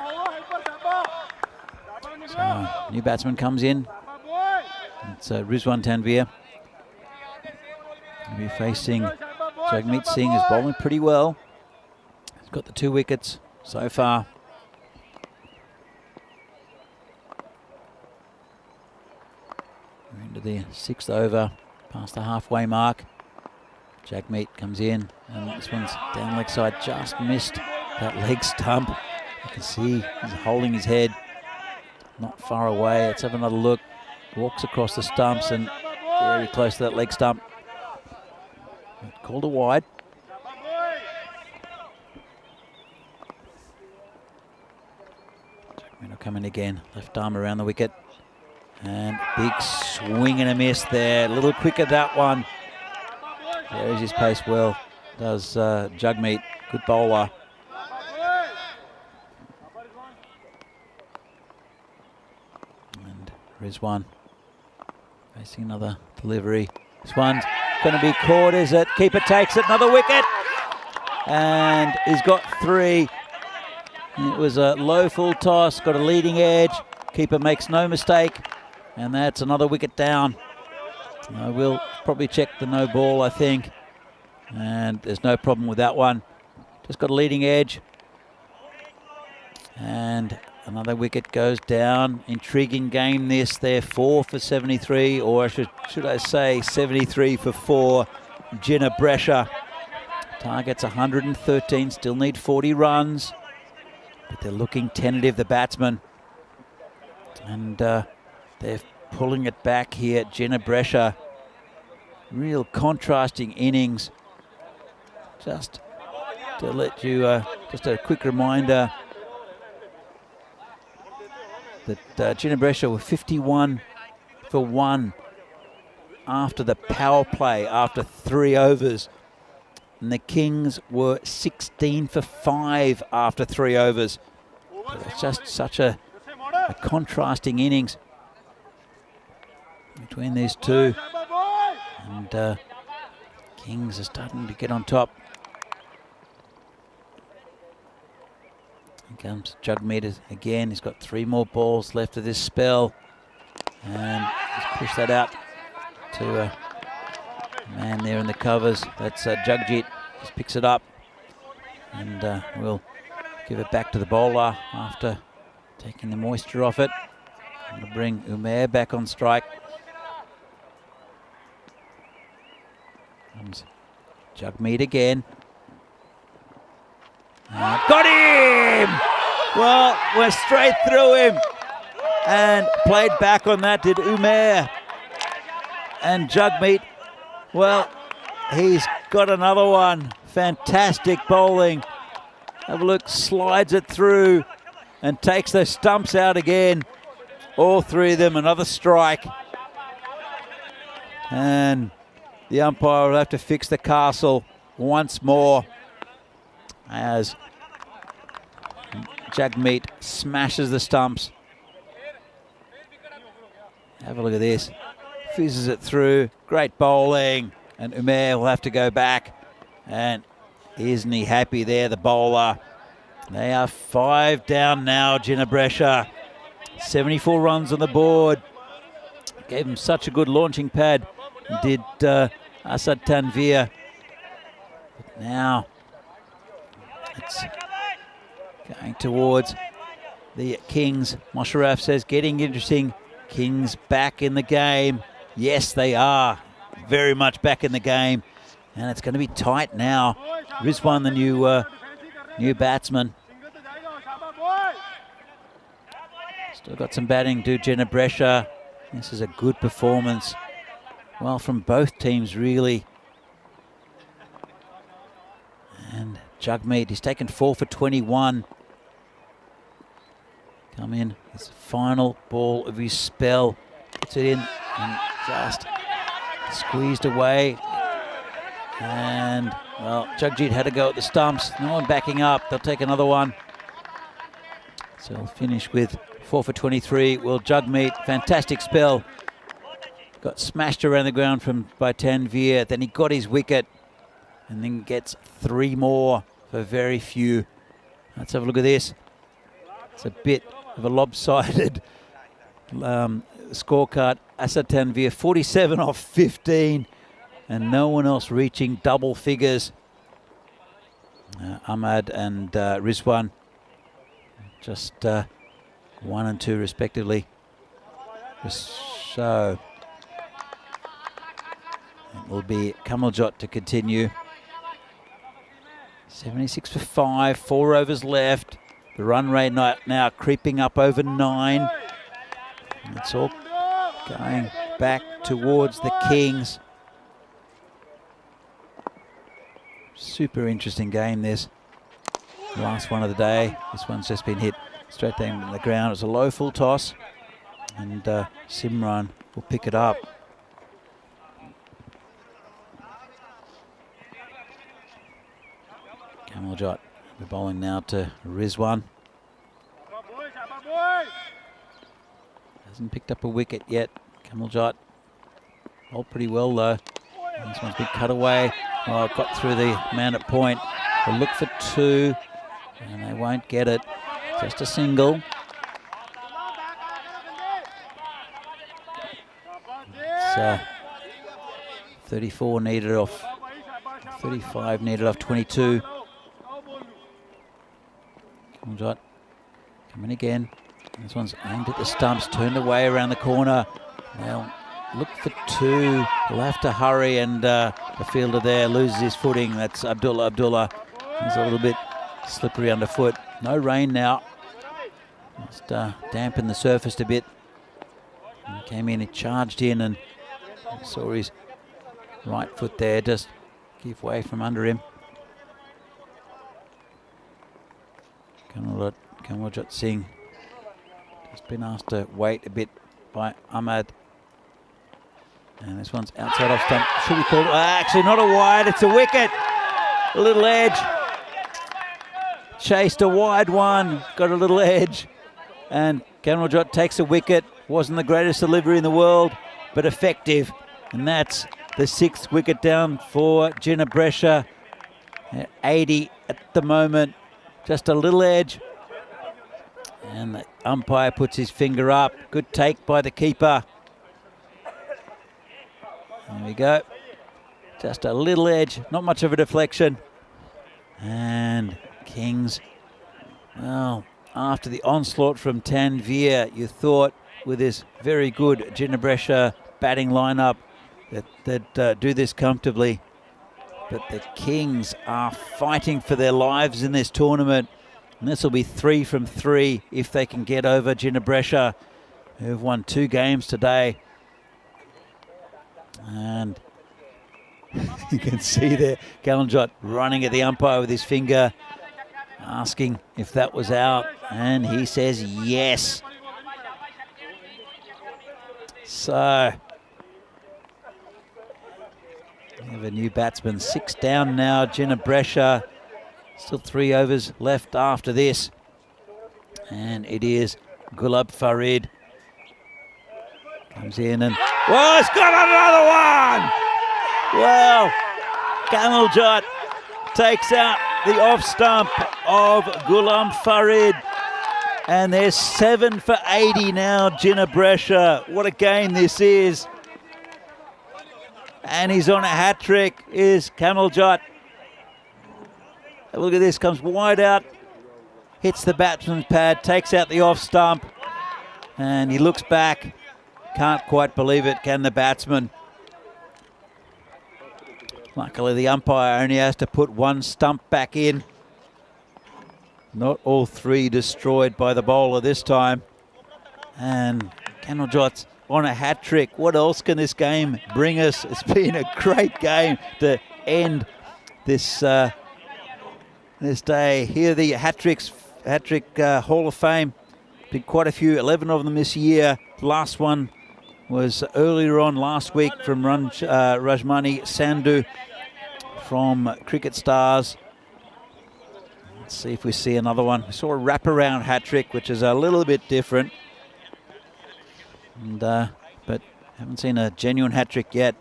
So new batsman comes in. It's Rizwan Tanvir. He'll be facing Jagmeet Singh, who's bowling pretty well. He's got the 2 wickets so far. the 6th over, past the halfway mark. Jagmeet comes in, and this one's down leg side, just missed that leg stump. You can see he's holding his head, not far away. Let's have another look. Walks across the stumps and very close to that leg stump. Called a wide. Jagmeet coming again, left arm around the wicket. And big swing and a miss there. A little quicker that one. Carries his pace well. Does Jagmeet. Good bowler. And Rizwan facing another delivery. This one's going to be caught, is it? Keeper takes it. Another wicket. And he's got 3. It was a low full toss. Got a leading edge. Keeper makes no mistake. And that's another wicket down. We'll probably check the no ball, I think. And there's no problem with that one. Just got a leading edge. And another wicket goes down. Intriguing game this. They're 4 for 73, or should I say 73 for 4. Jinnah Brescia targets 113, still need 40 runs. But they're looking tentative, the batsmen. And they're pulling it back here. Jinnah Brescia, real contrasting innings. Just to let you, just a quick reminder that Jinnah Brescia were 51 for 1 after the power play, after 3 overs. And the Kings were 16 for 5 after 3 overs. It's just such a contrasting innings between these two. And Kings are starting to get on top. Here comes Jagmeet again. He's got 3 more balls left of this spell. And he's pushed that out to a man there in the covers. That's Jagjit. Just picks it up. And we'll give it back to the bowler after taking the moisture off it. I'm going to bring Umair back on strike. Comes Jagmeet again. Got him! Well, we're straight through him. And played back on that did Umair. And Jagmeet, well, he's got another one. Fantastic bowling. Have a look, slides it through and takes those stumps out again. All 3 of them, another strike. And the umpire will have to fix the castle once more as Jagmeet smashes the stumps. Have a look at this. Fizzes it through. Great bowling. And Umair will have to go back. And isn't he happy there, the bowler? They are 5 down now, Jinnah Brescia. 74 runs on the board. Gave him such a good launching pad. Did Asad Tanveer. But now it's going towards the Kings. Mosharraf says, getting interesting. Kings back in the game. Yes, they are. Very much back in the game. And it's going to be tight now. Rizwan, the new batsman. Still got some batting, do Jinnah Brescia. This is a good performance. Well, from both teams, really. And Jagmeet, he's taken 4 for 21. Come in, his final ball of his spell. Puts it in and just squeezed away. And, well, Jagjit had to go at the stumps. No one backing up. They'll take another one. So he'll finish with 4 for 23. Well, Jagmeet, fantastic spell. Got smashed around the ground by Tanveer. Then he got his wicket and then gets 3 more for very few. Let's have a look at this. It's a bit of a lopsided scorecard. Asad Tanveer, 47 off 15. And no one else reaching double figures. Ahmad and Rizwan, just 1 and 2 respectively. So It will be Kamaljot to continue. 76 for 5, 4 overs left. The run rate now creeping up over 9. And it's all going back towards the Kings. Super interesting game, this. Last one of the day. This one's just been hit straight down to the ground. It's a low full toss. And Simran will pick it up. Kamaljot, we're bowling now to Rizwan. Hasn't picked up a wicket yet. Kamaljot bowled pretty well though. This one's been cut away. Oh, got through the man at point. They'll look for 2 and they won't get it. Just a single. It's 34 needed off 35, needed off 22. Kamaljot coming again. This one's aimed at the stumps, turned away around the corner. Now look for 2. He'll have to hurry, and the fielder there loses his footing. That's Abdullah. He's a little bit slippery underfoot. No rain now. Just dampened the surface a bit. He came in, he charged in, and saw his right foot there just give way from under him. Kamaljot Singh just been asked to wait a bit by Ahmad. And this one's outside off stump. Should we call it? Actually, not a wide, it's a wicket. A little edge. Chased a wide one, got a little edge. And Kamaljot takes a wicket. Wasn't the greatest delivery in the world, but effective. And that's the 6th wicket down for Jinnah Brescia. 80 at the moment. Just a little edge. And the umpire puts his finger up. Good take by the keeper. There we go. Just a little edge. Not much of a deflection. And Kings, well, after the onslaught from Tanveer, you thought with this very good Jinnah Brescia batting lineup that they'd do this comfortably. But the Kings are fighting for their lives in this tournament. And this will be 3 from 3 if they can get over Jinnah Brescia, who've won 2 games today. And you can see there Kamaljot running at the umpire with his finger, asking if that was out, and he says yes. So we have a new batsman. 6 down now, Jinnah Brescia. Still 3 overs left after this. And it is Gulab Farid. Comes in and, whoa, it's got another one! Well, Kamaljot takes out the off stump of Ghulam Farid. And they're 7 for 80 now, Jinnah Brescia. What a game this is. And he's on a hat-trick, is Kamaljot. Look at this, comes wide out, hits the batsman's pad, takes out the off stump, and he looks back. Can't quite believe it, can the batsman? Luckily, the umpire only has to put 1 stump back in. Not all 3 destroyed by the bowler this time. And Kamaljot's on a hat-trick. What else can this game bring us? It's been a great game to end this this day. Here the hat-trick Hall of Fame. Been quite a few, 11 of them this year. Last one was earlier on last week from Rajmani Sandhu from Cricket Stars. Let's see if we see another one. We saw a wraparound hat-trick, which is a little bit different. And but haven't seen a genuine hat-trick yet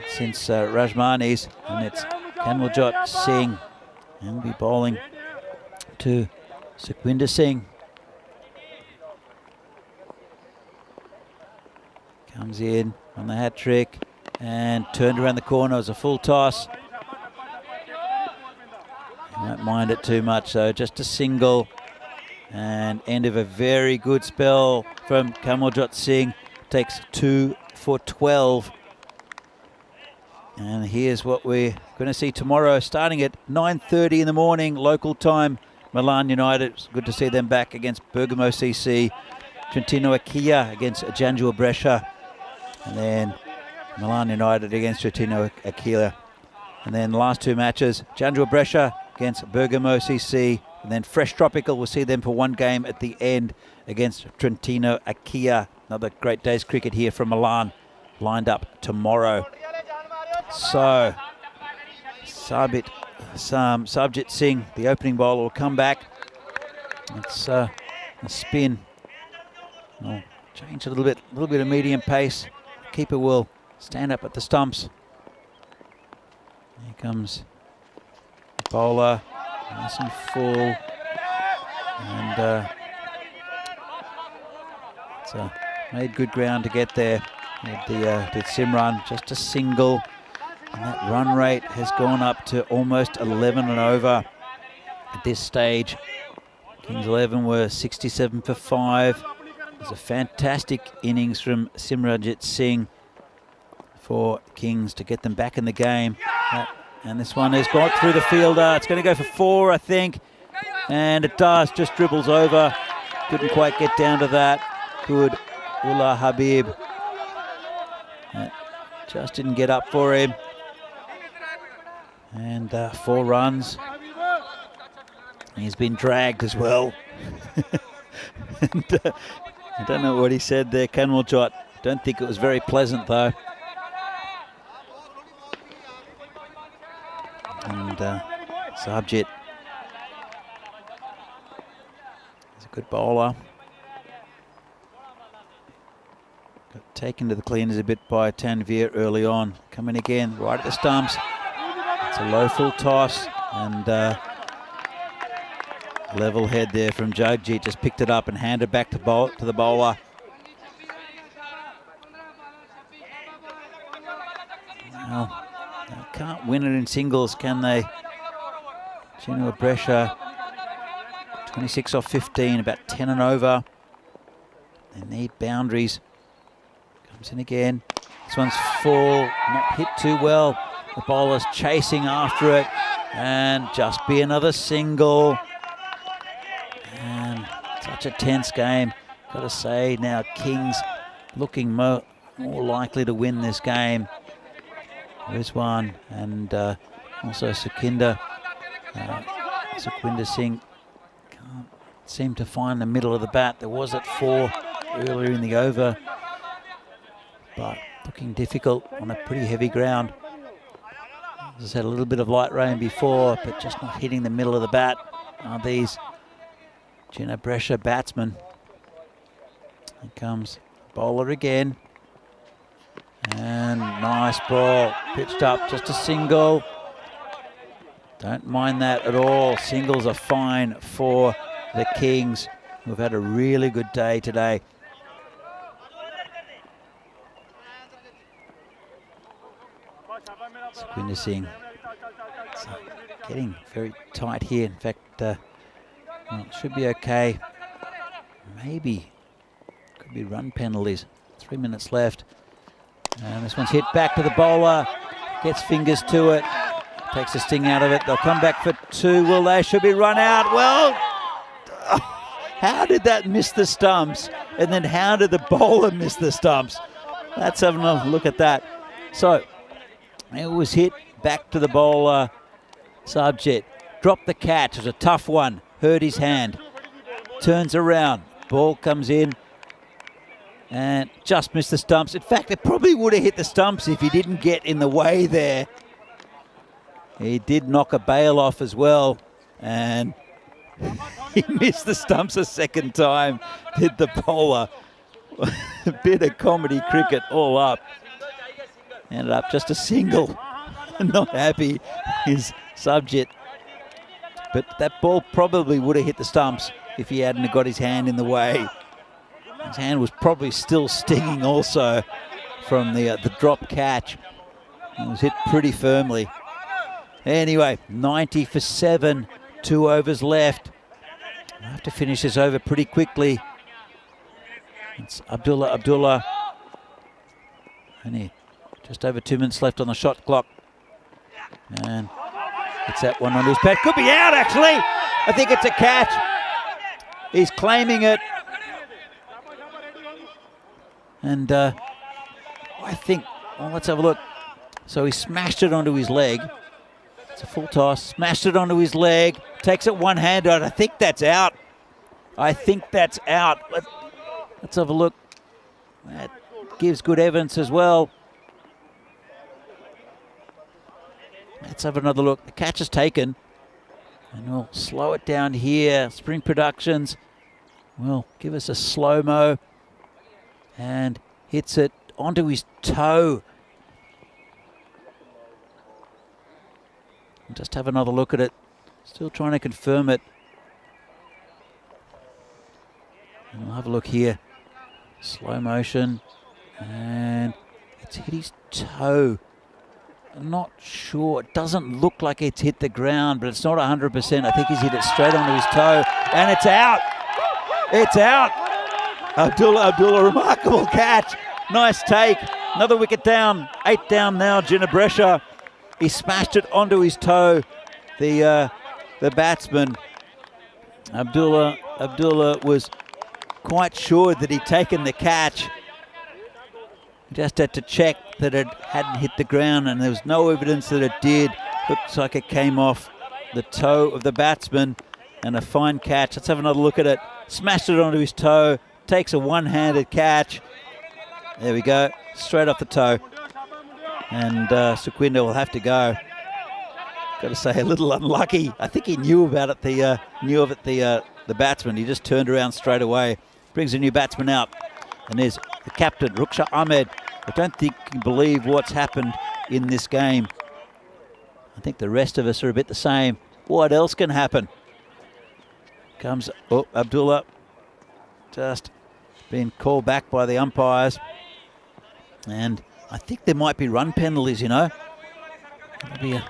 since Rajmani's, and it's Kamaljot Singh, and will be bowling to Sukhwinder Singh. Comes in on the hat-trick and turned around the corner. It was a full toss. You won't mind it too much, so just a single. And end of a very good spell from Kamaljot Singh. takes 2 for 12. And here's what we're going to see tomorrow, starting at 9:30 in the morning, local time. Milan United, it's good to see them back against Bergamo CC. Trentino Acquia against Giangio Brescia. And then Milan United against Trentino Acquia. And then the last two matches, Giangio Brescia against Bergamo CC. And then Fresh Tropical, we'll see them for one game at the end against Trentino Acquia. Another great day's cricket here from Milan, lined up tomorrow. So, Sarabjit Singh, the opening bowler, will come back. It's a spin. I'll change a little bit of medium pace. Keeper will stand up at the stumps. Here comes the bowler, nice and full. And it's made good ground to get there. Did Simran, just a single. And that run rate has gone up to almost 11 and over at this stage. Kings 11 were 67 for 5. It was a fantastic innings from Simranjit Singh for Kings to get them back in the game. And this one has gone through the fielder. It's going to go for 4, I think. And it does, just dribbles over. Couldn't quite get down to that. Good Ullah Habib. Just didn't get up for him. And 4 runs. He's been dragged as well. And, I don't know what he said there, Kanwaljot. Don't think it was very pleasant though. And Sarabjit is a good bowler. Got taken to the cleaners a bit by Tanvir early on. Coming again, right at the stumps. It's a low full toss, and level head there from Jagjit. Just picked it up and handed back to the bowler. Well, they can't win it in singles, can they? Trentino Brescia, 26 off 15, about 10 and over. They need boundaries. Comes in again. This one's full, not hit too well. The bowler's chasing after it, and just be another single. And such a tense game. Got to say now, Kings looking more likely to win this game. There's one, and also Sukhwinder Singh can't seem to find the middle of the bat. There was at 4 earlier in the over, but looking difficult on a pretty heavy ground. Just had a little bit of light rain before, but just not hitting the middle of the bat are these Trentino Brescia batsmen. Here comes bowler again. And nice ball, pitched up, just a single. Don't mind that at all. Singles are fine for the Kings, who've had a really good day today. Sukhwinder Singh getting very tight here. In fact, well, it should be okay. Maybe could be run penalties. 3 minutes left. And this one's hit back to the bowler. Gets fingers to it. Takes the sting out of it. They'll come back for 2. Will they? Should be run out. Well, how did that miss the stumps? And then how did the bowler miss the stumps? Let's have a look at that. So, it was hit back to the bowler. Sarabjit dropped the catch. It was a tough one. Hurt his hand. Turns around. Ball comes in. And just missed the stumps. In fact, it probably would have hit the stumps if he didn't get in the way there. He did knock a bail off as well. And he missed the stumps a second time, did the bowler. A bit of comedy cricket all up. Ended up just a single. Not happy is Sarabjit. But that ball probably would have hit the stumps if he hadn't got his hand in the way. His hand was probably still stinging also from the drop catch. It was hit pretty firmly. Anyway, 90 for 7, 2 overs left. I have to finish this over pretty quickly. It's Abdullah Only just over 2 minutes left on the shot clock. And it's that one on his pad. Could be out, actually. I think it's a catch. He's claiming it. And I think, well, let's have a look. So he smashed it onto his leg. It's a full toss. Smashed it onto his leg. Takes it one-handed. I think that's out. I think that's out. Let's have a look. That gives good evidence as well. Let's have another look. The catch is taken. And we'll slow it down here. Spring Productions will give us a slow-mo. And hits it onto his toe. Just have another look at it. Still trying to confirm it. And we'll have a look here. Slow motion. And it's hit his toe. I'm not sure. It doesn't look like it's hit the ground, but it's not 100%. I think he's hit it straight onto his toe. And it's out. It's out. Abdullah, remarkable catch. Nice take. Another wicket down. 8 down now, Ginebresha. He smashed it onto his toe. The batsman, Abdullah was quite sure that he'd taken the catch. Just had to check that it hadn't hit the ground, and there was no evidence that it did. Looks like it came off the toe of the batsman, and a fine catch. Let's have another look at it. Smashed it onto his toe. Takes a one-handed catch. There we go. Straight off the toe. And Suquinder will have to go. Got to say, a little unlucky. I think he knew about it. The batsman. He just turned around straight away. Brings a new batsman out, and there's the captain, Ruksha Ahmed. I don't think you can believe what's happened in this game. I think the rest of us are a bit the same. What else can happen? Comes Abdullah, just being called back by the umpires, and I think there might be run penalties, you know. That'll be a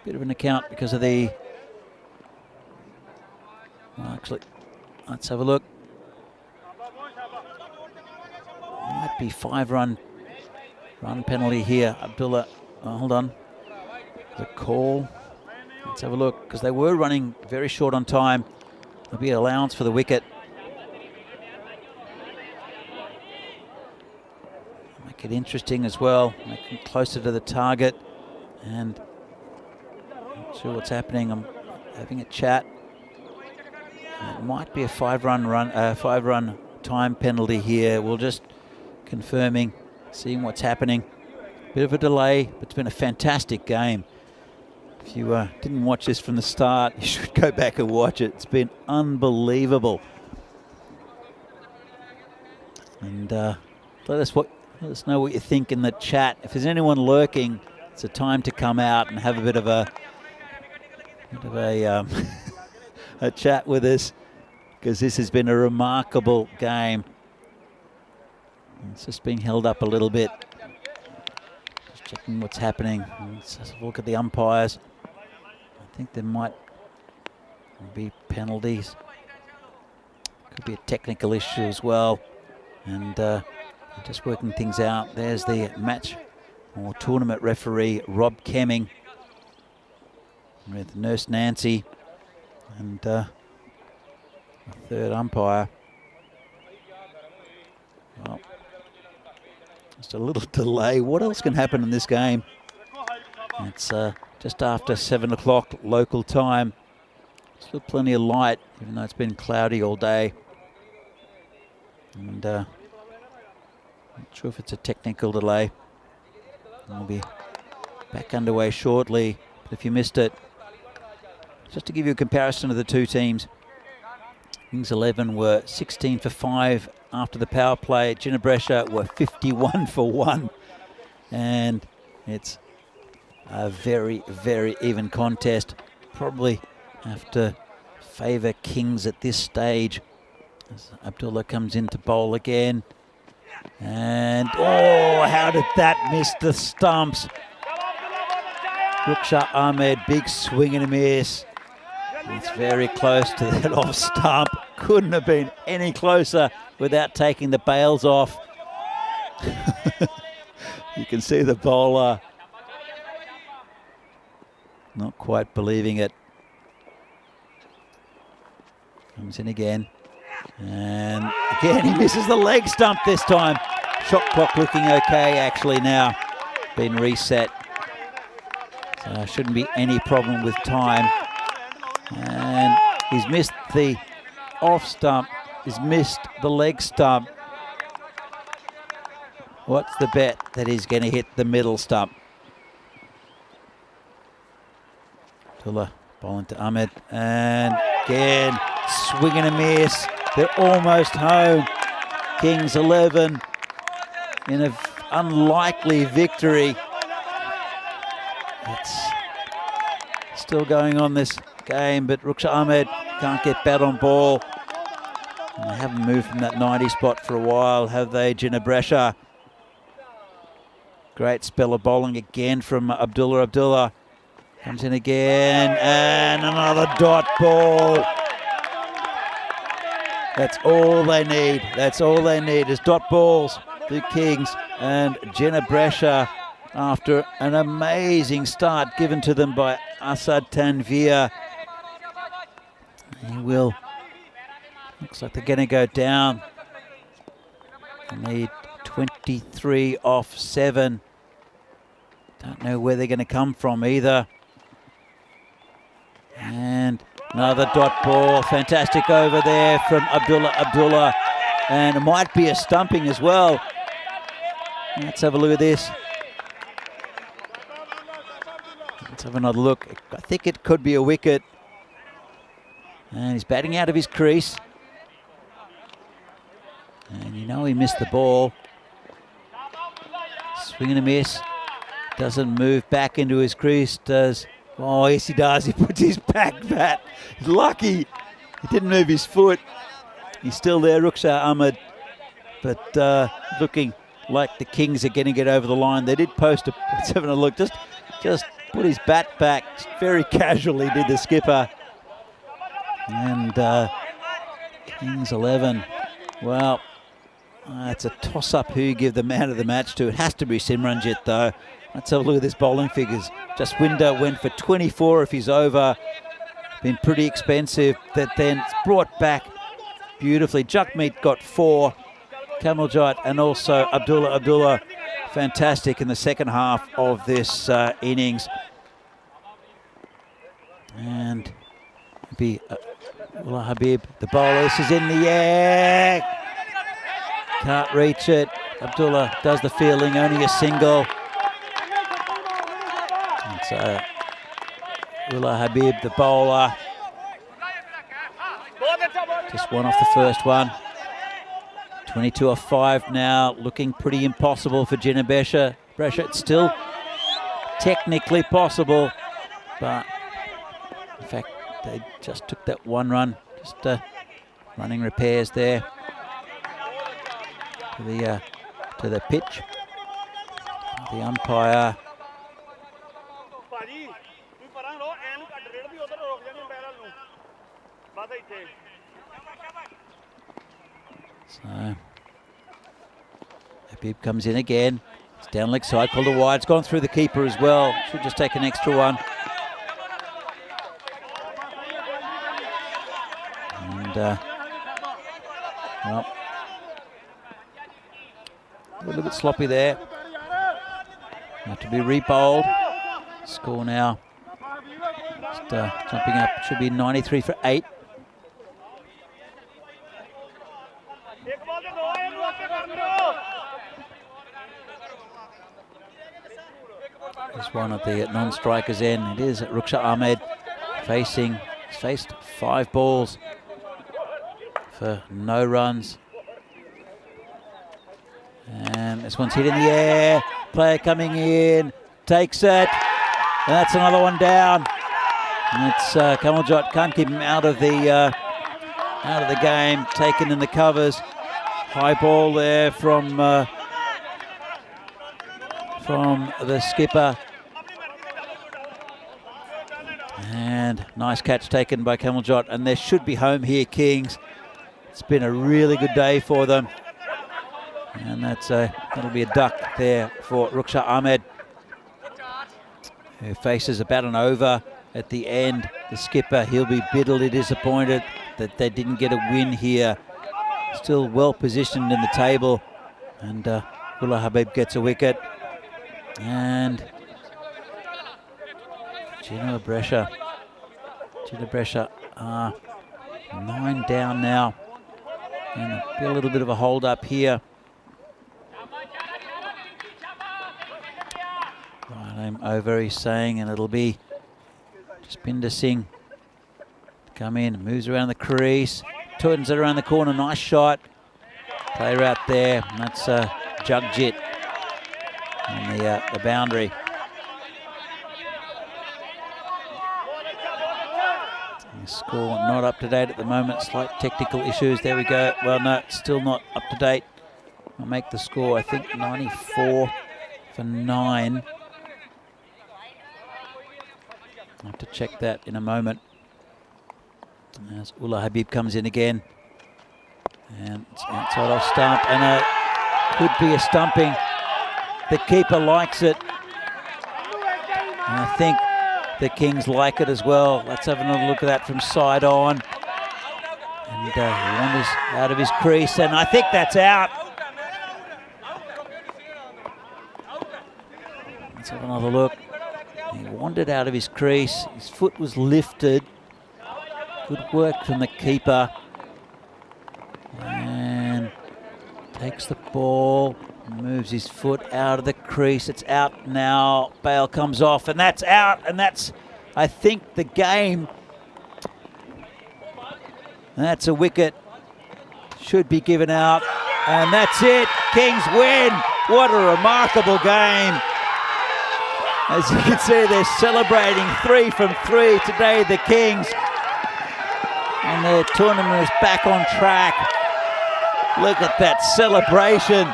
bit of an account because of the... Well, actually, let's have a look. Might be 5-run penalty here. Abdullah, hold on. The call. Let's have a look, because they were running very short on time. There'll be an allowance for the wicket. Make it interesting as well. Make it closer to the target. And not sure what's happening. I'm having a chat. It might be a 5-run time penalty here. We'll just confirming, seeing what's happening. Bit of a delay, but it's been a fantastic game. If you didn't watch this from the start, you should go back and watch it. It's been unbelievable. And let us know what you think in the chat. If there's anyone lurking, it's a time to come out and have a bit of a a chat with us, because this has been a remarkable game. It's just being held up a little bit. Just checking what's happening. Let's just look at the umpires. I think there might be penalties. Could be a technical issue as well. And just working things out. There's the match or tournament referee, Rob Kemming, with Nurse Nancy, and the third umpire. Well, just a little delay. What else can happen in this game? It's just after 7 o'clock local time. Still plenty of light, even though it's been cloudy all day. And not sure if it's a technical delay. We'll be back underway shortly. But if you missed it, just to give you a comparison of the two teams, Innings 11 were 16 for 5 after the power play. Ginebresha were 51 for 1. And it's a very, very even contest. Probably have to favour Kings at this stage. As Abdullah comes in to bowl again. And, oh, how did that miss the stumps? Ruksha Ahmed, big swing and a miss. It's very close to that off stump. Couldn't have been any closer without taking the bails off. You can see the bowler not quite believing it. Comes in again. And again, he misses the leg stump this time. Shot clock looking okay actually now. Been reset. So shouldn't be any problem with time. And he's missed the off stump. He's missed the leg stump. What's the bet that he's going to hit the middle stump? Abdullah bowling to Ahmed. And again, swing and a miss. They're almost home. Kings 11 in an unlikely victory. It's still going on this game, but Rukhsar Ahmed can't get bat on ball. And they haven't moved from that 90 spot for a while, have they, Ginebresha? Great spell of bowling again from Abdullah. Abdullah comes in again, and another dot ball. That's all they need. That's all they need is dot balls. The Kings and Ginebresha, after an amazing start given to them by Asad Tanvir. He will. Looks like they're going to go down. They need 23 off 7. Don't know where they're going to come from either. And another dot ball. Fantastic over there from Abdullah. Abdullah. And it might be a stumping as well. Let's have a look at this. Let's have another look. I think it could be a wicket. And he's batting out of his crease. And you know he missed the ball. Swing and a miss. Doesn't move back into his crease, does... Oh, yes he does. He puts his back bat. He's lucky. He didn't move his foot. He's still there, Rukhsar Ahmed. But looking like the Kings are getting it over the line. They did post a... Let's have a look. Just put his bat back very casually, did the skipper. And Kings 11. Well, it's a toss-up who you give the man of the match to. It has to be Simranjit, though. Let's have a look at this bowling figures. Jaswinder went for 24 if he's over. Been pretty expensive. That then it's brought back beautifully. Jagmeet got 4. Kamaljot and also Abdullah. Fantastic in the second half of this innings. And be Ullah Habib, the bowler. This is in the air. Can't reach it. Abdullah does the fielding, only a single. And so Ullah Habib, the bowler. Just one off the first one. 22 off 5 now, looking pretty impossible for Ginebresha. It's still technically possible, but in fact they just took that one run. Just running repairs there to the pitch. The umpire. So Habib comes in again. It's down leg side, called a wide. It's gone through the keeper as well. Should just take an extra one. And well, a little bit sloppy there. Have to be re-bowled. Score now. Just jumping up. Should be 93 for 8. There's one of the non-strikers in. It is Rukhsar Ahmed he's faced 5 balls for no runs. And this one's hit in the air. Player coming in, takes it, and that's another one down. And it's Kamaljot can't keep him out of the game. Taken in the covers. High ball there from the skipper. And nice catch taken by Kamaljot, and there should be home here, Kings. It's been a really good day for them. And that's That'll be a duck there for Ruksha Ahmed, who faces about an over at the end. The skipper, he'll be bitterly disappointed that they didn't get a win here. Still well positioned in the table, and Ullah Habib gets a wicket. And Gina Brescia, 9 down now. And there'll be a little bit of a hold up here. Right, I'm over, he's saying, and it'll be Jaspinder Singh to come in, moves around the crease, turns it around the corner, nice shot. Player out there, and that's Jagjit on the boundary. The score not up to date at the moment, slight technical issues. There we go. Well, no, it's still not up to date. I'll make the score, I think, 94 for 9. I'll have to check that in a moment. As Ullah Habib comes in again. And it's outside off stump, and could be a stumping. The keeper likes it. And I think the Kings like it as well. Let's have another look at that from side on. And he wanders out of his crease, and I think that's out. Let's have another look. He wandered out of his crease. His foot was lifted. Good work from the keeper. And takes the ball, moves his foot out of the crease. It's out now. Bail comes off, and that's out. And that's, I think, the game. And that's a wicket. Should be given out. And that's it. Kings win. What a remarkable game. As you can see, they're celebrating 3 from 3 today, the Kings. And their tournament is back on track. Look at that celebration.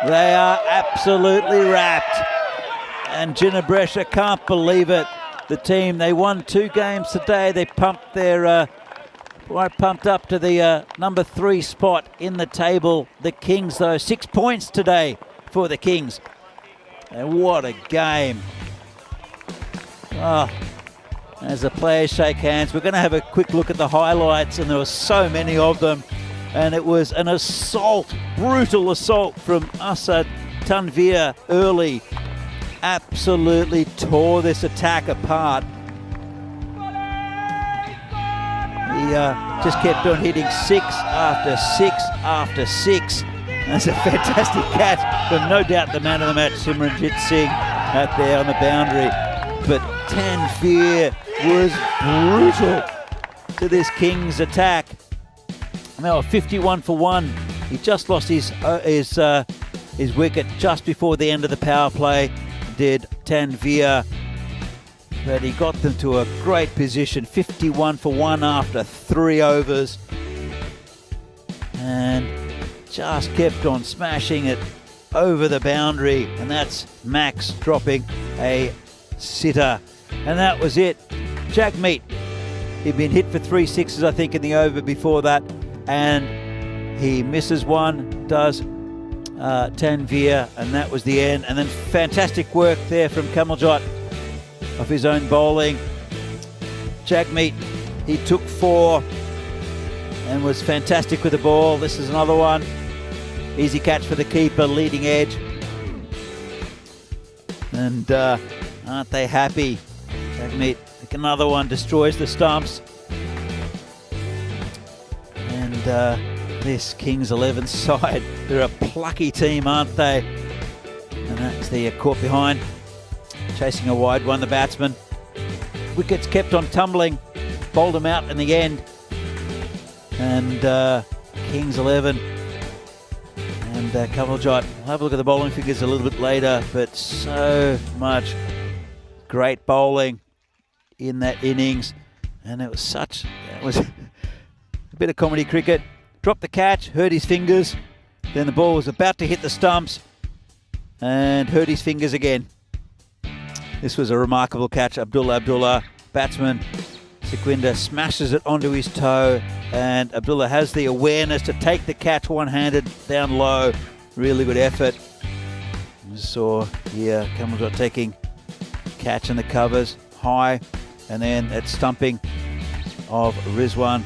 They are absolutely wrapped. And Gina Brescia can't believe it. The team, they won 2 games today. They pumped their, pumped up to the number 3 spot in the table. The Kings, though, 6 points today for the Kings. And what a game. Oh, as the players shake hands, we're going to have a quick look at the highlights, and there were so many of them. And it was an assault, brutal assault from Asad Tanvir early. Absolutely tore this attack apart. He just kept on hitting 6 after 6 after 6. That's a fantastic catch from no doubt the man of the match, Simranjit Singh, out there on the boundary. But Tanvir was brutal to this Kings attack. And they were 51 for 1. He just lost his wicket just before the end of the power play, did Tanvir. But he got them to a great position, 51 for 1 after 3 overs. And just kept on smashing it over the boundary. And that's Max dropping a sitter. And that was it. Jagmeet, he'd been hit for 3 sixes, I think, in the over before that. And he misses one, does Tanvir, and that was the end. And then fantastic work there from Kamaljot of his own bowling. Jagmeet, he took 4 and was fantastic with the ball. This is another one. Easy catch for the keeper, leading edge. And aren't they happy? Jagmeet, another one, destroys the stumps. And this Kings 11 side, they're a plucky team, aren't they? And that's the caught behind. Chasing a wide one, the batsman. Wickets kept on tumbling, bowled him out in the end. And Kings 11 and Kamaljot. We'll have a look at the bowling figures a little bit later, but so much great bowling in that innings. And it was a bit of comedy cricket. Dropped the catch, hurt his fingers. Then the ball was about to hit the stumps and hurt his fingers again. This was a remarkable catch. Abdullah, batsman, Sequinder smashes it onto his toe, and Abdullah has the awareness to take the catch one-handed down low. Really good effort. just saw here, Cameron taking catch in the covers, high, and then that stumping of Rizwan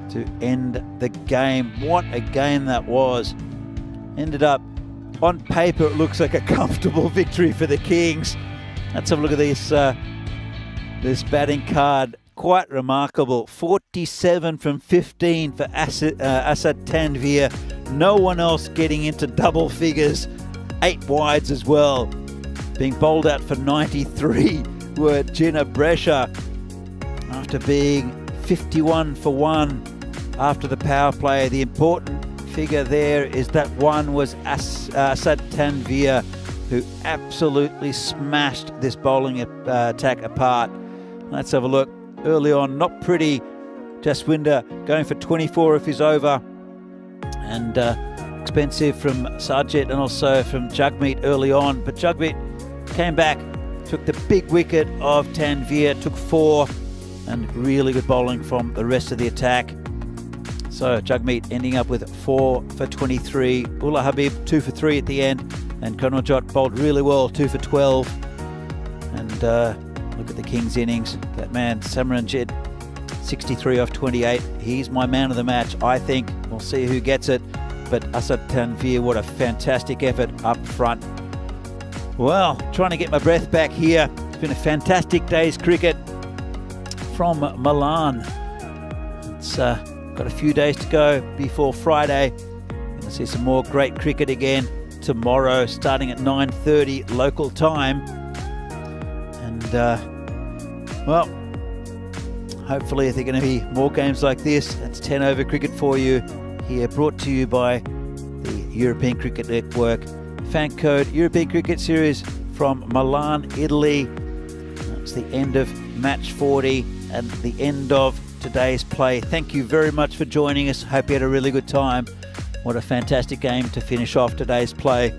to end the game. What a game that was. Ended up, on paper, it looks like a comfortable victory for the Kings. Let's have a look at this batting card. Quite remarkable. 47 from 15 for Asad Tanveer. No one else getting into double figures. 8 wides as well. Being bowled out for 93 were Jinnah Brescia after being 51 for 1 after the power play. The important figure there is that one was Asad Tanveer, who absolutely smashed this bowling attack apart. Let's have a look. Early on, not pretty. Jaswinder going for 24 of his over. And expensive from Sajid and also from Jagmeet early on. But Jagmeet came back, took the big wicket of Tanveer, took 4, and really good bowling from the rest of the attack. So Jagmeet ending up with 4 for 23. Ullah Habib 2 for 3 at the end. And Karnojot bowled really well, 2 for 12. And look at the Kings innings. That man, Samranjit, 63 off 28. He's my man of the match, I think. We'll see who gets it. But Asad Tanveer, what a fantastic effort up front. Well, trying to get my breath back here. It's been a fantastic day's cricket from Milan. It's got a few days to go before Friday. Going to see some more great cricket again tomorrow, starting at 9:30 local time. And, well, hopefully there are going to be more games like this. That's 10 over cricket for you here, brought to you by the European Cricket Network. Fan code European Cricket Series from Milan, Italy. That's the end of match 40 and the end of today's play. Thank you very much for joining us. Hope you had a really good time. What a fantastic game to finish off today's play.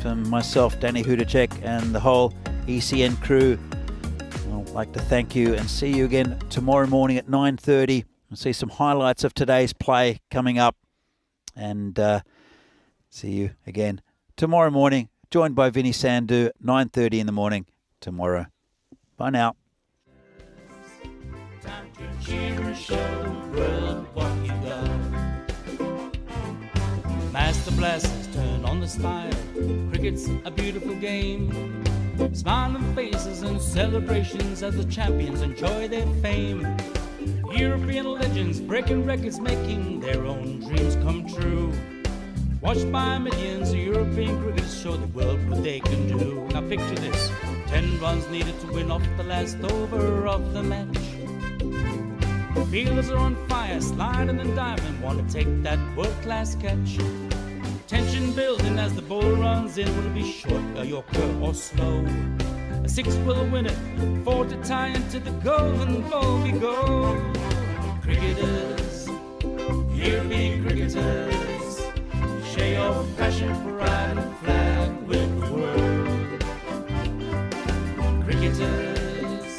From myself, Danny Hudacek, and the whole ECN crew, I'd like to thank you and see you again tomorrow morning at 9:30. We'll see some highlights of today's play coming up. And see you again tomorrow morning, joined by Vinny Sandhu, 9:30 in the morning tomorrow. Bye now. Time to cheer and show the world what you got. Master blasters turn on the style. Cricket's a beautiful game. Smiling faces and celebrations as the champions enjoy their fame. European legends breaking records, making their own dreams come true. Watched by millions, European cricketers show the world what they can do. Now picture this, 10 runs needed to win off the last over of the match. Fielders are on fire, sliding and diving, want to take that world-class catch. Tension building as the ball runs in, will it be short, a yorker or slow? A 6 will win it, 4 to tie into the golden ball we go. Cricketers, European cricketers, share your passion, pride and flag with the world. Cricketers,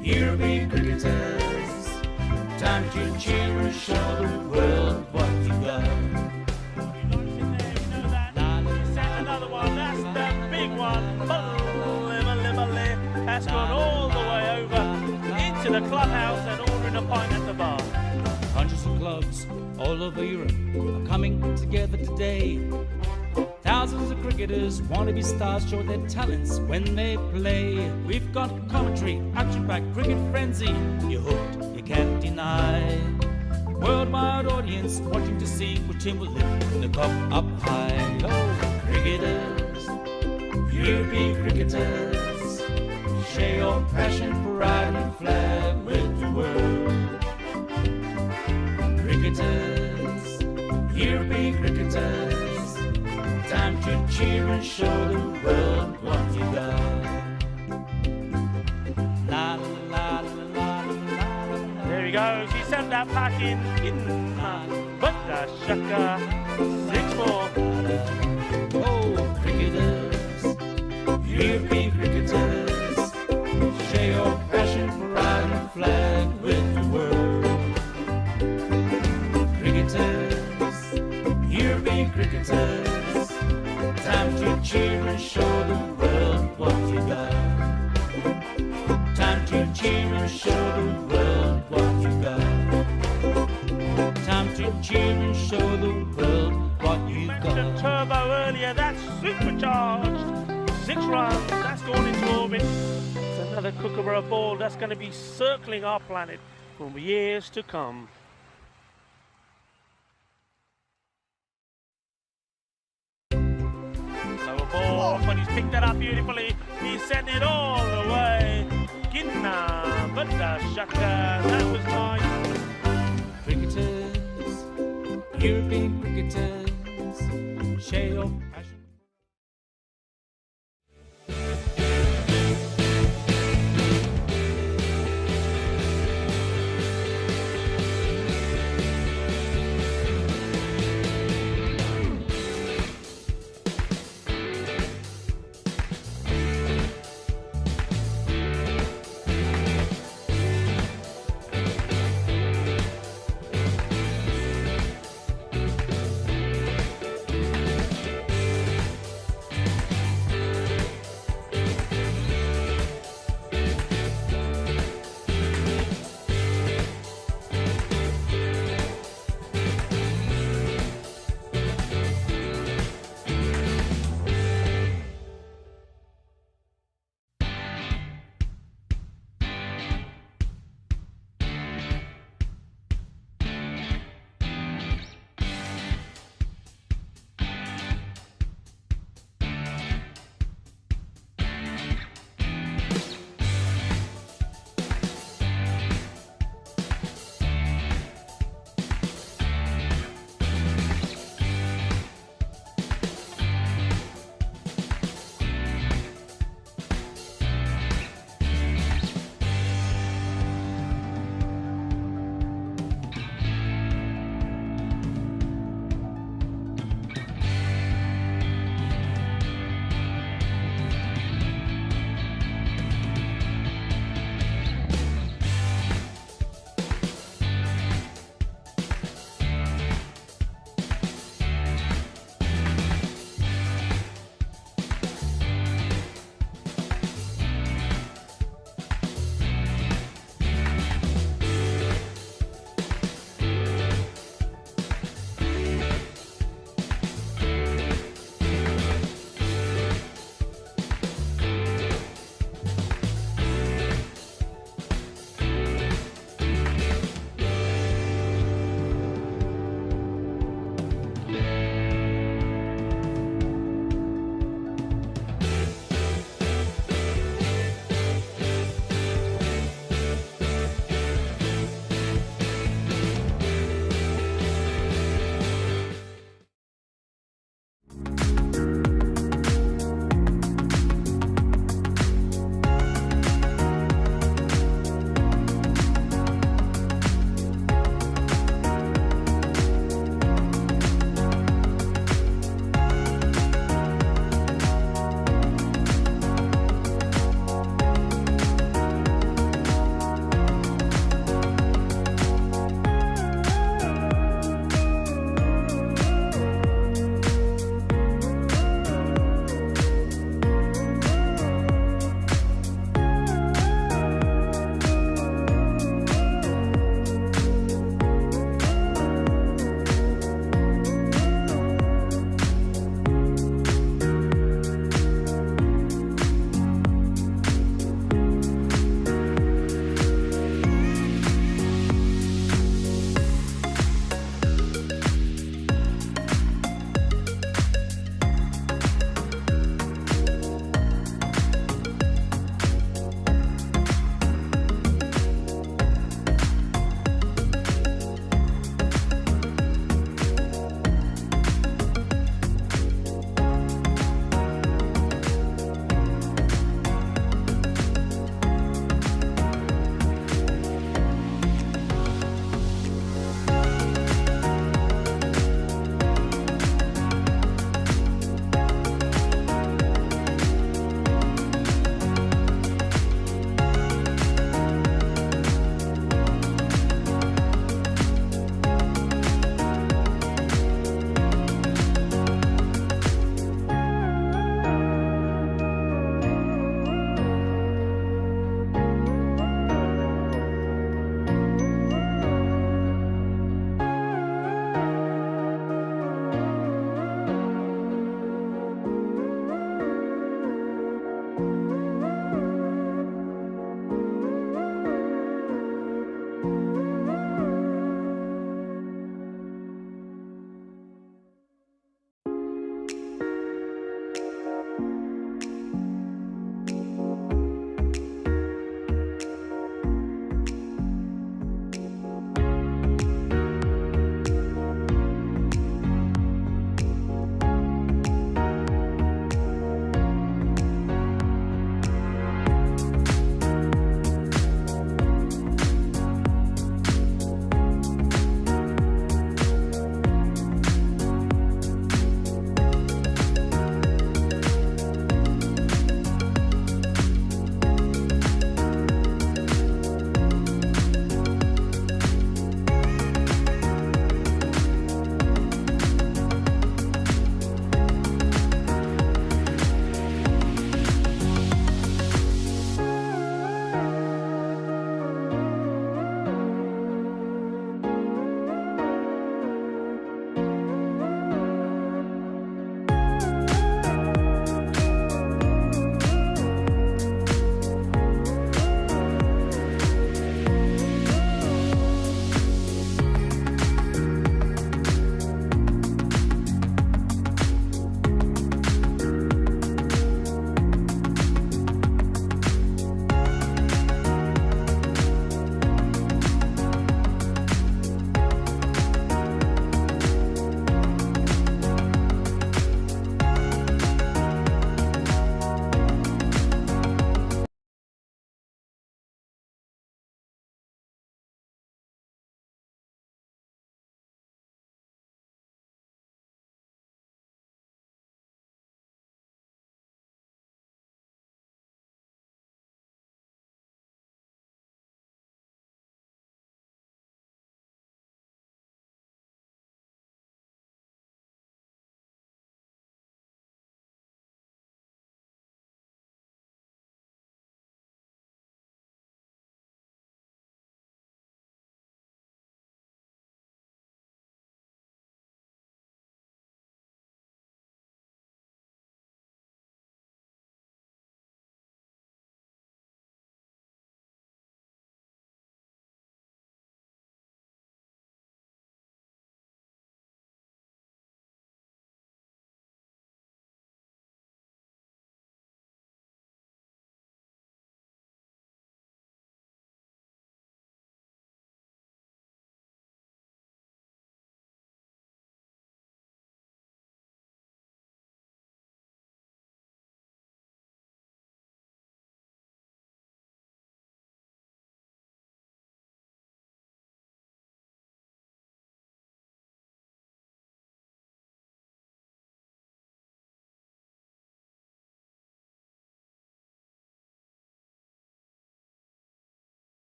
European cricketers, time to cheer and show the world what you got. Another one, that's the big one. That's gone all the way over into the clubhouse and ordering a pint at the bar. Hundreds of clubs all over Europe are coming together today. Thousands of cricketers want to be stars, show their talents when they play. We've got commentary, action-packed cricket frenzy. You're hooked, you can't deny. Worldwide audience watching to see which team will lift the cup up high. Oh, cricketers, European cricketers, share your passion, pride and flag with the world. Cricketers, European cricketers, time to cheer and show the world what you got. La la la la la la. There he goes, he sent that back in but the shaka 6-4. Oh, cricketers, European cricketers, share your passion, pride and flag with the world. Cricketers, European cricketers, time to cheer runs. That's gone into orbit. It's another Kookaburra ball that's going to be circling our planet for years to come. Lower ball, but he's picked that up beautifully. He's sent it all the way. Ginna, but the shaka, that was nice. Cricketers, European cricketers, share your